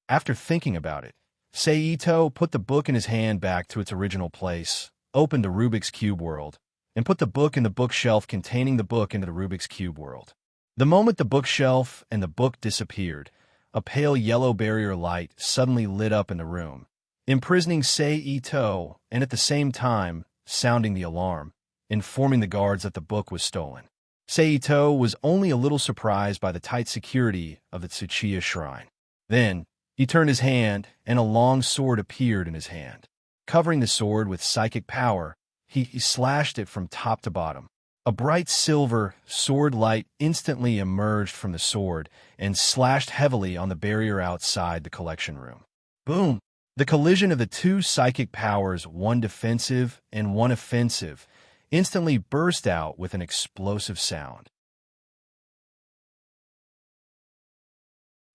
After thinking about it, Sei Ito put the book in his hand back to its original place, opened the Rubik's Cube world, and put the book in the bookshelf containing the book into the Rubik's Cube world. The moment the bookshelf and the book disappeared, a pale yellow barrier light suddenly lit up in the room, imprisoning Sei Ito and at the same time sounding the alarm, informing the guards that the book was stolen. Sei Ito was only a little surprised by the tight security of the Tsuchiya shrine. Then, he turned his hand, and a long sword appeared in his hand. Covering the sword with psychic power, he slashed it from top to bottom. A bright silver sword light instantly emerged from the sword and slashed heavily on the barrier outside the collection room. Boom! The collision of the two psychic powers, one defensive and one offensive, instantly burst out with an explosive sound.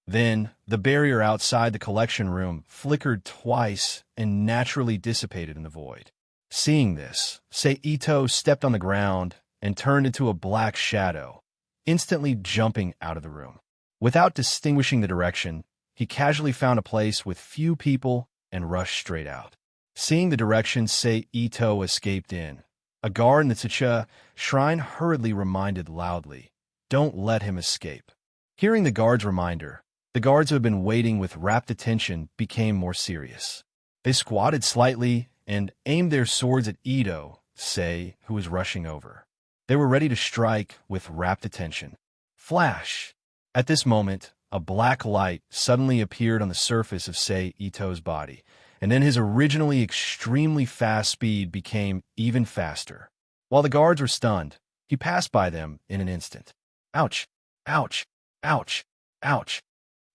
Then, the barrier outside the collection room flickered twice and naturally dissipated in the void. Seeing this, Sei Ito stepped on the ground and turned into a black shadow, instantly jumping out of the room. Without distinguishing the direction, he casually found a place with few people and rushed straight out. Seeing the direction Sei Ito escaped in, a guard in the Tsuchiya shrine hurriedly reminded loudly, "Don't let him escape." Hearing the guard's reminder, the guards who had been waiting with rapt attention became more serious. They squatted slightly and aimed their swords at Ito, Sei, who was rushing over. They were ready to strike with rapt attention. Flash! At this moment, a black light suddenly appeared on the surface of Sei Ito's body, and then his originally extremely fast speed became even faster. While the guards were stunned, he passed by them in an instant. Ouch! Ouch! Ouch! Ouch!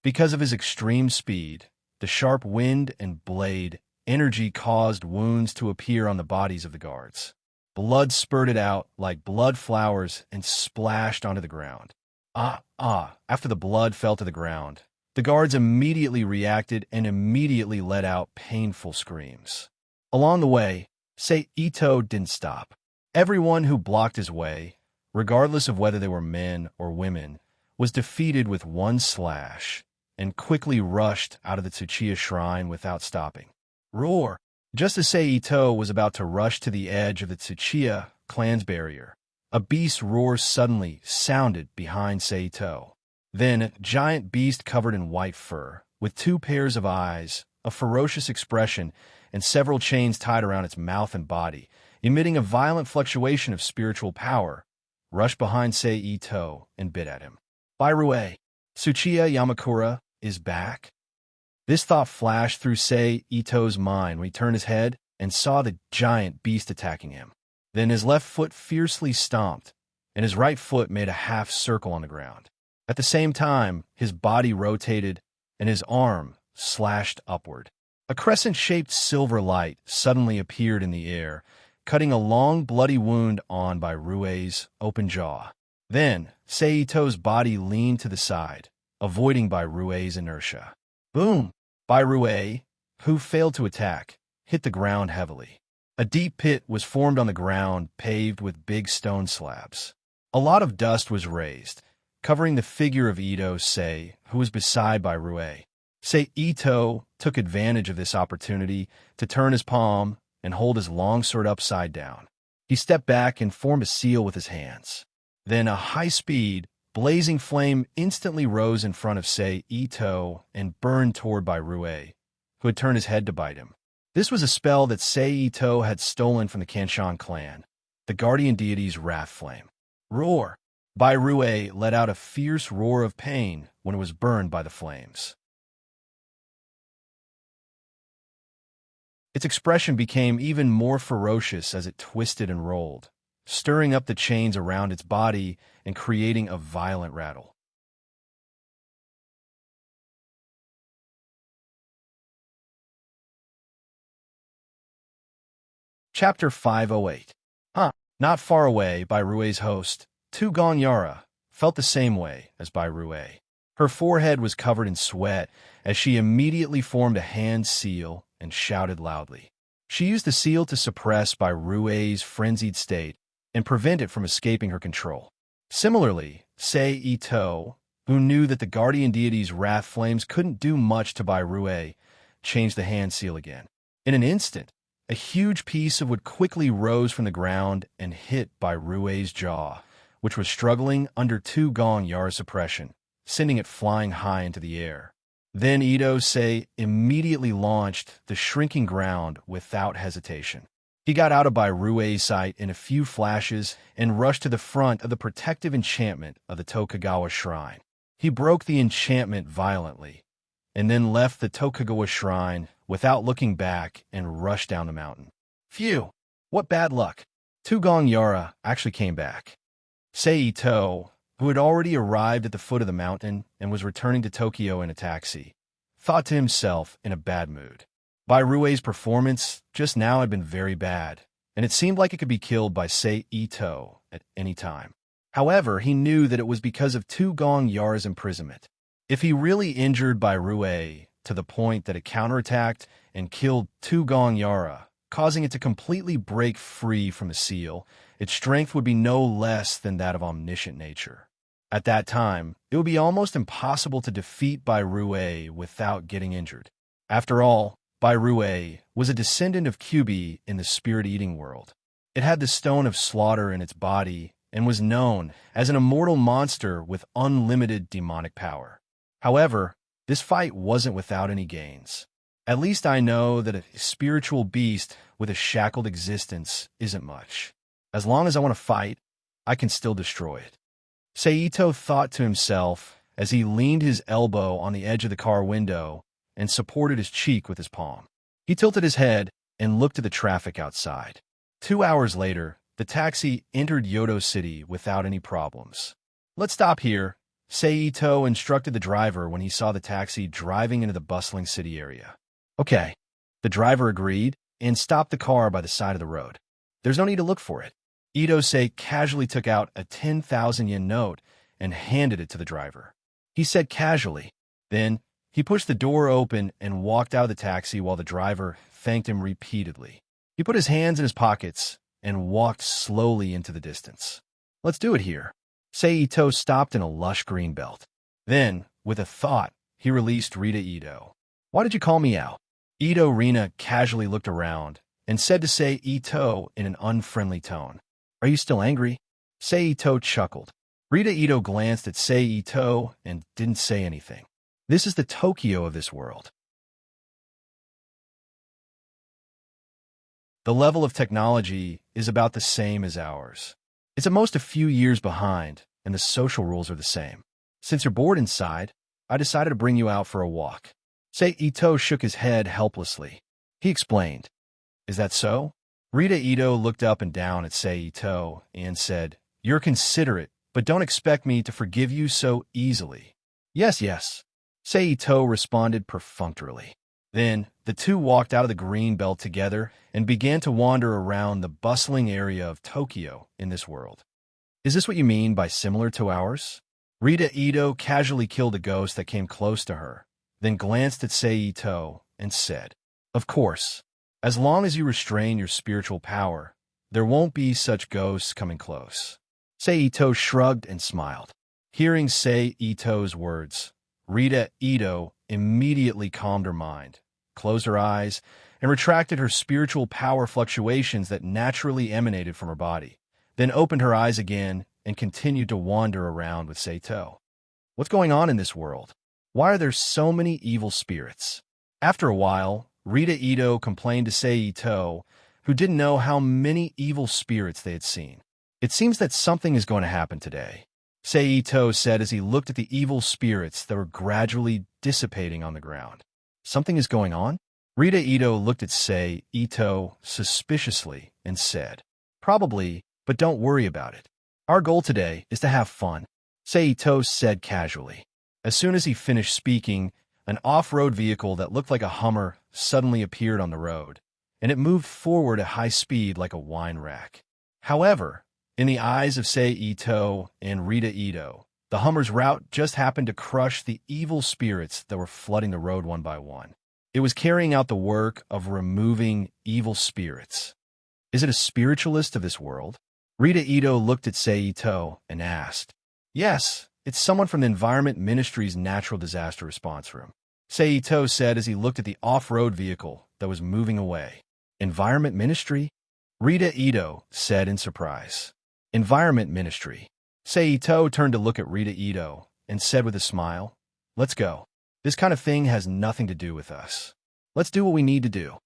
Because of his extreme speed, the sharp wind and blade energy caused wounds to appear on the bodies of the guards. Blood spurted out like blood flowers and splashed onto the ground. After the blood fell to the ground, the guards immediately reacted and immediately let out painful screams. Along the way, Sei Ito didn't stop. Everyone who blocked his way, regardless of whether they were men or women, was defeated with one slash and quickly rushed out of the Tsuchiya shrine without stopping. Roar! Just as Sei Ito was about to rush to the edge of the Tsuchiya clan's barrier, a beast's roar suddenly sounded behind Sei Ito. Then a giant beast covered in white fur, with two pairs of eyes, a ferocious expression, and several chains tied around its mouth and body, emitting a violent fluctuation of spiritual power, rushed behind Sei Ito and bit at him. Bairue, Tsuchiya Yamakura is back? This thought flashed through Sei Ito's mind when he turned his head and saw the giant beast attacking him. Then his left foot fiercely stomped, and his right foot made a half circle on the ground. At the same time, his body rotated, and his arm slashed upward. A crescent-shaped silver light suddenly appeared in the air, cutting a long, bloody wound on by Rue's open jaw. Then, Seito's body leaned to the side, avoiding by Rue's inertia. Boom! By Rue, who failed to attack, hit the ground heavily. A deep pit was formed on the ground, paved with big stone slabs. A lot of dust was raised, covering the figure of Sei, who was beside by Rue. Ito took advantage of this opportunity to turn his palm and hold his long sword upside down. He stepped back and formed a seal with his hands. Then a high-speed, blazing flame instantly rose in front of Ito and burned toward by Rue, who had turned his head to bite him. This was a spell that Ito had stolen from the Kanshan clan, the guardian deity's wrath flame. Roar! Bai Rue let out a fierce roar of pain when it was burned by the flames. Its expression became even more ferocious as it twisted and rolled, stirring up the chains around its body and creating a violent rattle. Chapter 508. Not far away, by Rue's host, Tu Gonyara felt the same way as by Rue. Her forehead was covered in sweat as she immediately formed a hand seal and shouted loudly. She used the seal to suppress by Rue's frenzied state and prevent it from escaping her control. Similarly, Ito, who knew that the guardian deity's wrath flames couldn't do much to Bai Rue, changed the hand seal again. In an instant, a huge piece of wood quickly rose from the ground and hit Bai Rue's jaw, which was struggling under Tu Gonyara's suppression, sending it flying high into the air. Then Sei immediately launched the shrinking ground without hesitation. He got out of Bai Rue's sight in a few flashes and rushed to the front of the protective enchantment of the Tokugawa shrine. He broke the enchantment violently, and then left the Tokugawa shrine without looking back and rushed down the mountain. Phew! What bad luck! Tu Gonyara actually came back. Ito, who had already arrived at the foot of the mountain and was returning to Tokyo in a taxi, thought to himself in a bad mood. Bai Rue's performance just now had been very bad, and it seemed like it could be killed by Ito at any time. However, he knew that it was because of Tu Gonyara's imprisonment. If he really injured Bai Rue to the point that it counterattacked and killed Tu Gonyara, causing it to completely break free from the seal, its strength would be no less than that of omniscient nature. At that time, it would be almost impossible to defeat Bai Rue without getting injured. After all, Bai Rue was a descendant of Kyubi in the spirit-eating world. It had the stone of slaughter in its body and was known as an immortal monster with unlimited demonic power. However, this fight wasn't without any gains. At least I know that a spiritual beast with a shackled existence isn't much. As long as I want to fight, I can still destroy it. Ito thought to himself as he leaned his elbow on the edge of the car window and supported his cheek with his palm. He tilted his head and looked at the traffic outside. 2 hours later, the taxi entered Yodo City without any problems. Let's stop here, Ito instructed the driver when he saw the taxi driving into the bustling city area. Okay. The driver agreed and stopped the car by the side of the road. There's no need to look for it. Sei casually took out a 10,000 yen note and handed it to the driver. He said casually. Then, he pushed the door open and walked out of the taxi while the driver thanked him repeatedly. He put his hands in his pockets and walked slowly into the distance. Let's do it here. Ito stopped in a lush green belt. Then, with a thought, he released Rita Ito. Why did you call me out? Rina casually looked around and said to Ito in an unfriendly tone. Are you still angry? Ito chuckled. Rita Ito glanced at Ito and didn't say anything. This is the Tokyo of this world. The level of technology is about the same as ours. It's at most a few years behind, and the social rules are the same. Since you're bored inside, I decided to bring you out for a walk. Ito shook his head helplessly. He explained. Is that so? Rita Ito looked up and down at Ito and said, You're considerate, but don't expect me to forgive you so easily. Yes. Seito responded perfunctorily. Then, the two walked out of the green belt together and began to wander around the bustling area of Tokyo in this world. Is this what you mean by similar to ours? Rita Ito casually killed a ghost that came close to her, then glanced at Seito and said, "Of course, as long as you restrain your spiritual power, there won't be such ghosts coming close." Seito shrugged and smiled. Hearing Seito's words, Rita Ito immediately calmed her mind, closed her eyes, and retracted her spiritual power fluctuations that naturally emanated from her body, then opened her eyes again and continued to wander around with Seito. What's going on in this world? Why are there so many evil spirits? After a while, Rita Ito complained to Seito, who didn't know how many evil spirits they had seen. It seems that something is going to happen today, Seito said as he looked at the evil spirits that were gradually dissipating on the ground. Something is going on? Rita Ito looked at Seito suspiciously and said, "Probably, but don't worry about it. Our goal today is to have fun," Seito said casually. As soon as he finished speaking, an off-road vehicle that looked like a Hummer suddenly appeared on the road, and it moved forward at high speed like a wine rack. However, in the eyes of Seito and Rita Ito, the Hummer's route just happened to crush the evil spirits that were flooding the road one by one. It was carrying out the work of removing evil spirits. Is it a spiritualist of this world? Rita Ito looked at Seito and asked. Yes, it's someone from the Environment Ministry's Natural Disaster Response Room, Seito said as he looked at the off-road vehicle that was moving away. Environment Ministry? Rita Ito said in surprise. Environment Ministry. Seito turned to look at Rita Ito and said with a smile, "Let's go. This kind of thing has nothing to do with us. Let's do what we need to do."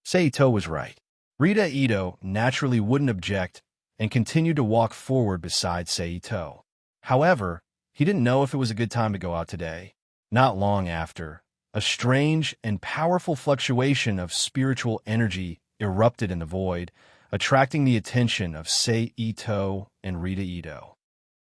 Seito was right. Rita Ito naturally wouldn't object and continued to walk forward beside Seito. However, he didn't know if it was a good time to go out today. Not long after, a strange and powerful fluctuation of spiritual energy erupted in the void, attracting the attention of Seito and Rita Ito.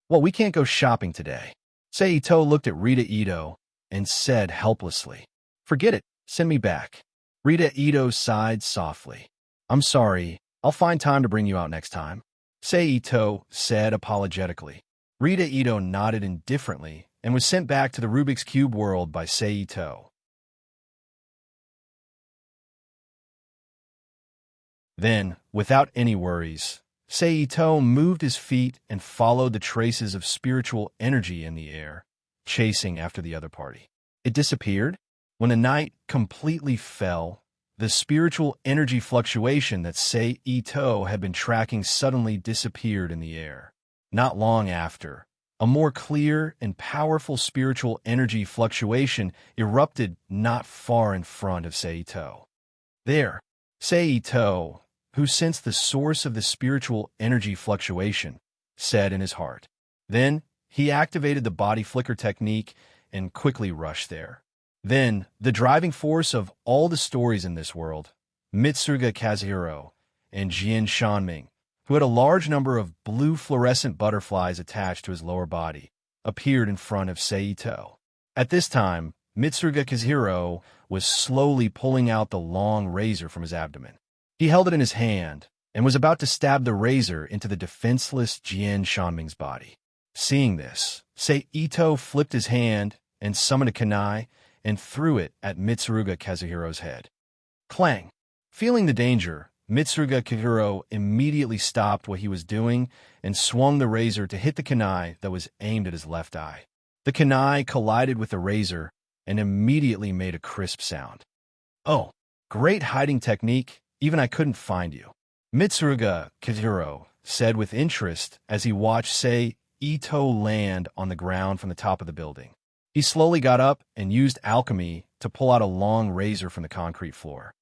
"Well, we can't go shopping today." Seito looked at Rita Ito and said helplessly, "Forget it, send me back." Rita Ito sighed softly. "I'm sorry, I'll find time to bring you out next time," Seito said apologetically. Rita Ito nodded indifferently and was sent back to the Rubik's Cube world by Seito. Then, without any worries, Seito moved his feet and followed the traces of spiritual energy in the air, chasing after the other party. It disappeared. When the night completely fell, the spiritual energy fluctuation that Seito had been tracking suddenly disappeared in the air. Not long after, a more clear and powerful spiritual energy fluctuation erupted not far in front of Seito. There, Seito, who sensed the source of the spiritual energy fluctuation, said in his heart. Then, he activated the body flicker technique and quickly rushed there. Then, the driving force of all the stories in this world, Mitsuruga Kazuhiro and Jin Shanming, who had a large number of blue fluorescent butterflies attached to his lower body, appeared in front of Seito. At this time, Mitsuruga Kazuhiro was slowly pulling out the long razor from his abdomen. He held it in his hand and was about to stab the razor into the defenseless Jin Shanming's body. Seeing this, Seito flipped his hand and summoned a kunai and threw it at Mitsuruga Kazuhiro's head. Clang! Feeling the danger, Mitsuruga Kazuhiro immediately stopped what he was doing and swung the razor to hit the kunai that was aimed at his left eye. The kunai collided with the razor and immediately made a crisp sound. "Oh, great hiding technique. Even I couldn't find you," Mitsuruga Kazuhiro said with interest as he watched Seito land on the ground from the top of the building. He slowly got up and used alchemy to pull out a long razor from the concrete floor.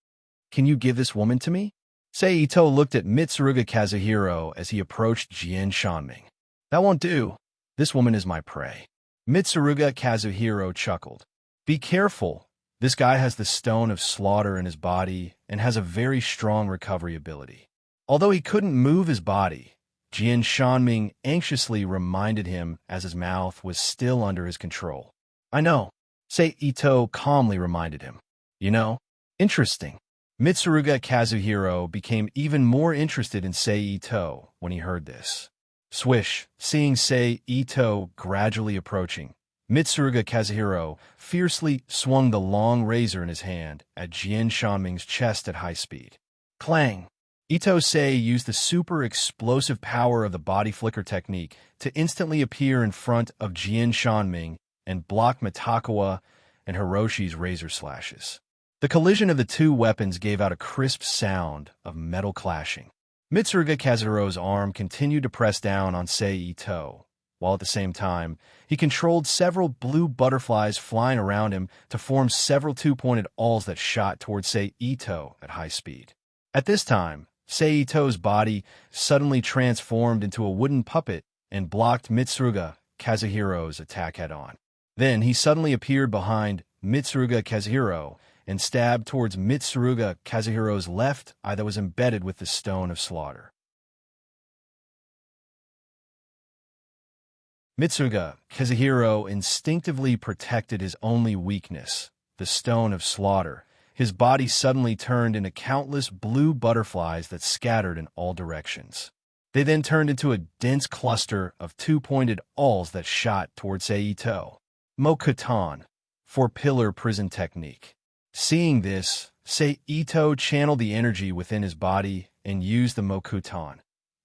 "Can you give this woman to me?" Seito looked at Mitsuruga Kazuhiro as he approached Jin Shanming. "That won't do. This woman is my prey." Mitsuruga Kazuhiro chuckled. "Be careful. This guy has the stone of slaughter in his body and has a very strong recovery ability." Although he couldn't move his body, Jin Shanming anxiously reminded him as his mouth was still under his control. "I know. Sei Ito calmly reminded him. You know, interesting. Mitsuruga Kazuhiro became even more interested in Sei Ito when he heard this. Swish, seeing Sei Ito gradually approaching, Mitsuruga Kazuhiro fiercely swung the long razor in his hand at Jian Shanming's chest at high speed. Clang! Ito Sei used the super explosive power of the body flicker technique to instantly appear in front of Jian Shanming and block Mitakawa and Hiroshi's razor slashes. The collision of the two weapons gave out a crisp sound of metal clashing. Mitsuruga Kazuhiro's arm continued to press down on Sei Ito, while at the same time, he controlled several blue butterflies flying around him to form several two-pointed awls that shot towards Sei Ito at high speed. At this time, Sei Ito's body suddenly transformed into a wooden puppet and blocked Mitsuruga Kazuhiro's attack head-on. Then he suddenly appeared behind Mitsuruga Kazuhiro and stabbed towards Mitsuruga Kazuhiro's left eye that was embedded with the Stone of Slaughter. Mitsuruga Kazuhiro instinctively protected his only weakness, the Stone of Slaughter. His body suddenly turned into countless blue butterflies that scattered in all directions. They then turned into a dense cluster of two-pointed awls that shot towards Sei Ito. Mokutan, four-pillar prison technique. Seeing this, Sei Ito channeled the energy within his body and used the Mokutan,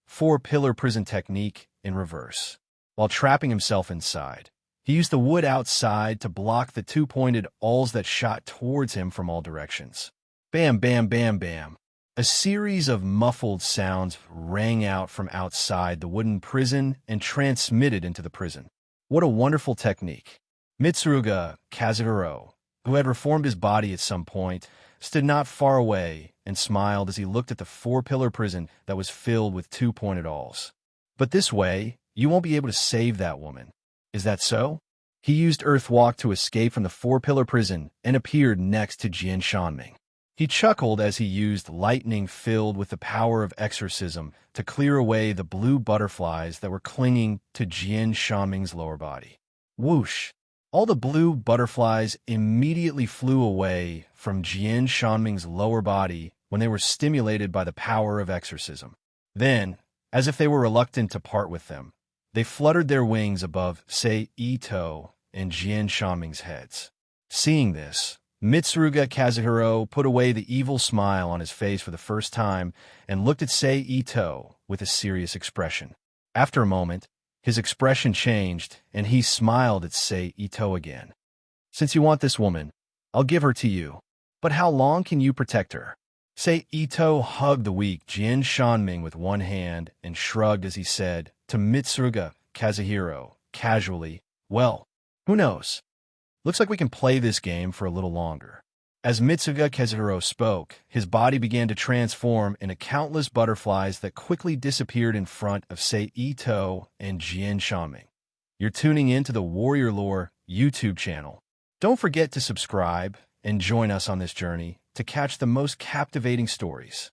four-pillar prison technique, in reverse. While trapping himself inside, he used the wood outside to block the two-pointed awls that shot towards him from all directions. Bam, bam, bam, bam. A series of muffled sounds rang out from outside the wooden prison and transmitted into the prison. What a wonderful technique. Mitsuruga Kazuhiro, who had reformed his body at some point, stood not far away and smiled as he looked at the four-pillar prison that was filled with two-pointed awls. But this way, you won't be able to save that woman. Is that so? He used Earthwalk to escape from the four-pillar prison and appeared next to Jian Shanming. He chuckled as he used lightning filled with the power of exorcism to clear away the blue butterflies that were clinging to Jian Shanming's lower body. Whoosh! All the blue butterflies immediately flew away from Jian Shanming's lower body when they were stimulated by the power of exorcism. Then, as if they were reluctant to part with them, they fluttered their wings above Sei Ito and Jian Shanming's heads. Seeing this, Mitsuruga Kazuhiro put away the evil smile on his face for the first time and looked at Sei Ito with a serious expression. After a moment, his expression changed, and he smiled at Sei Ito again. Since you want this woman, I'll give her to you. But how long can you protect her? Sei Ito hugged the weak Jian Shanming with one hand and shrugged as he said to Mitsuruga Kazuhiro, casually, well, who knows? Looks like we can play this game for a little longer. As Mitsuruga Kazuhiro spoke, his body began to transform into countless butterflies that quickly disappeared in front of Sei Ito and Jian Shanming. You're tuning in to the Warrior Lore YouTube channel. Don't forget to subscribe and join us on this journey to catch the most captivating stories.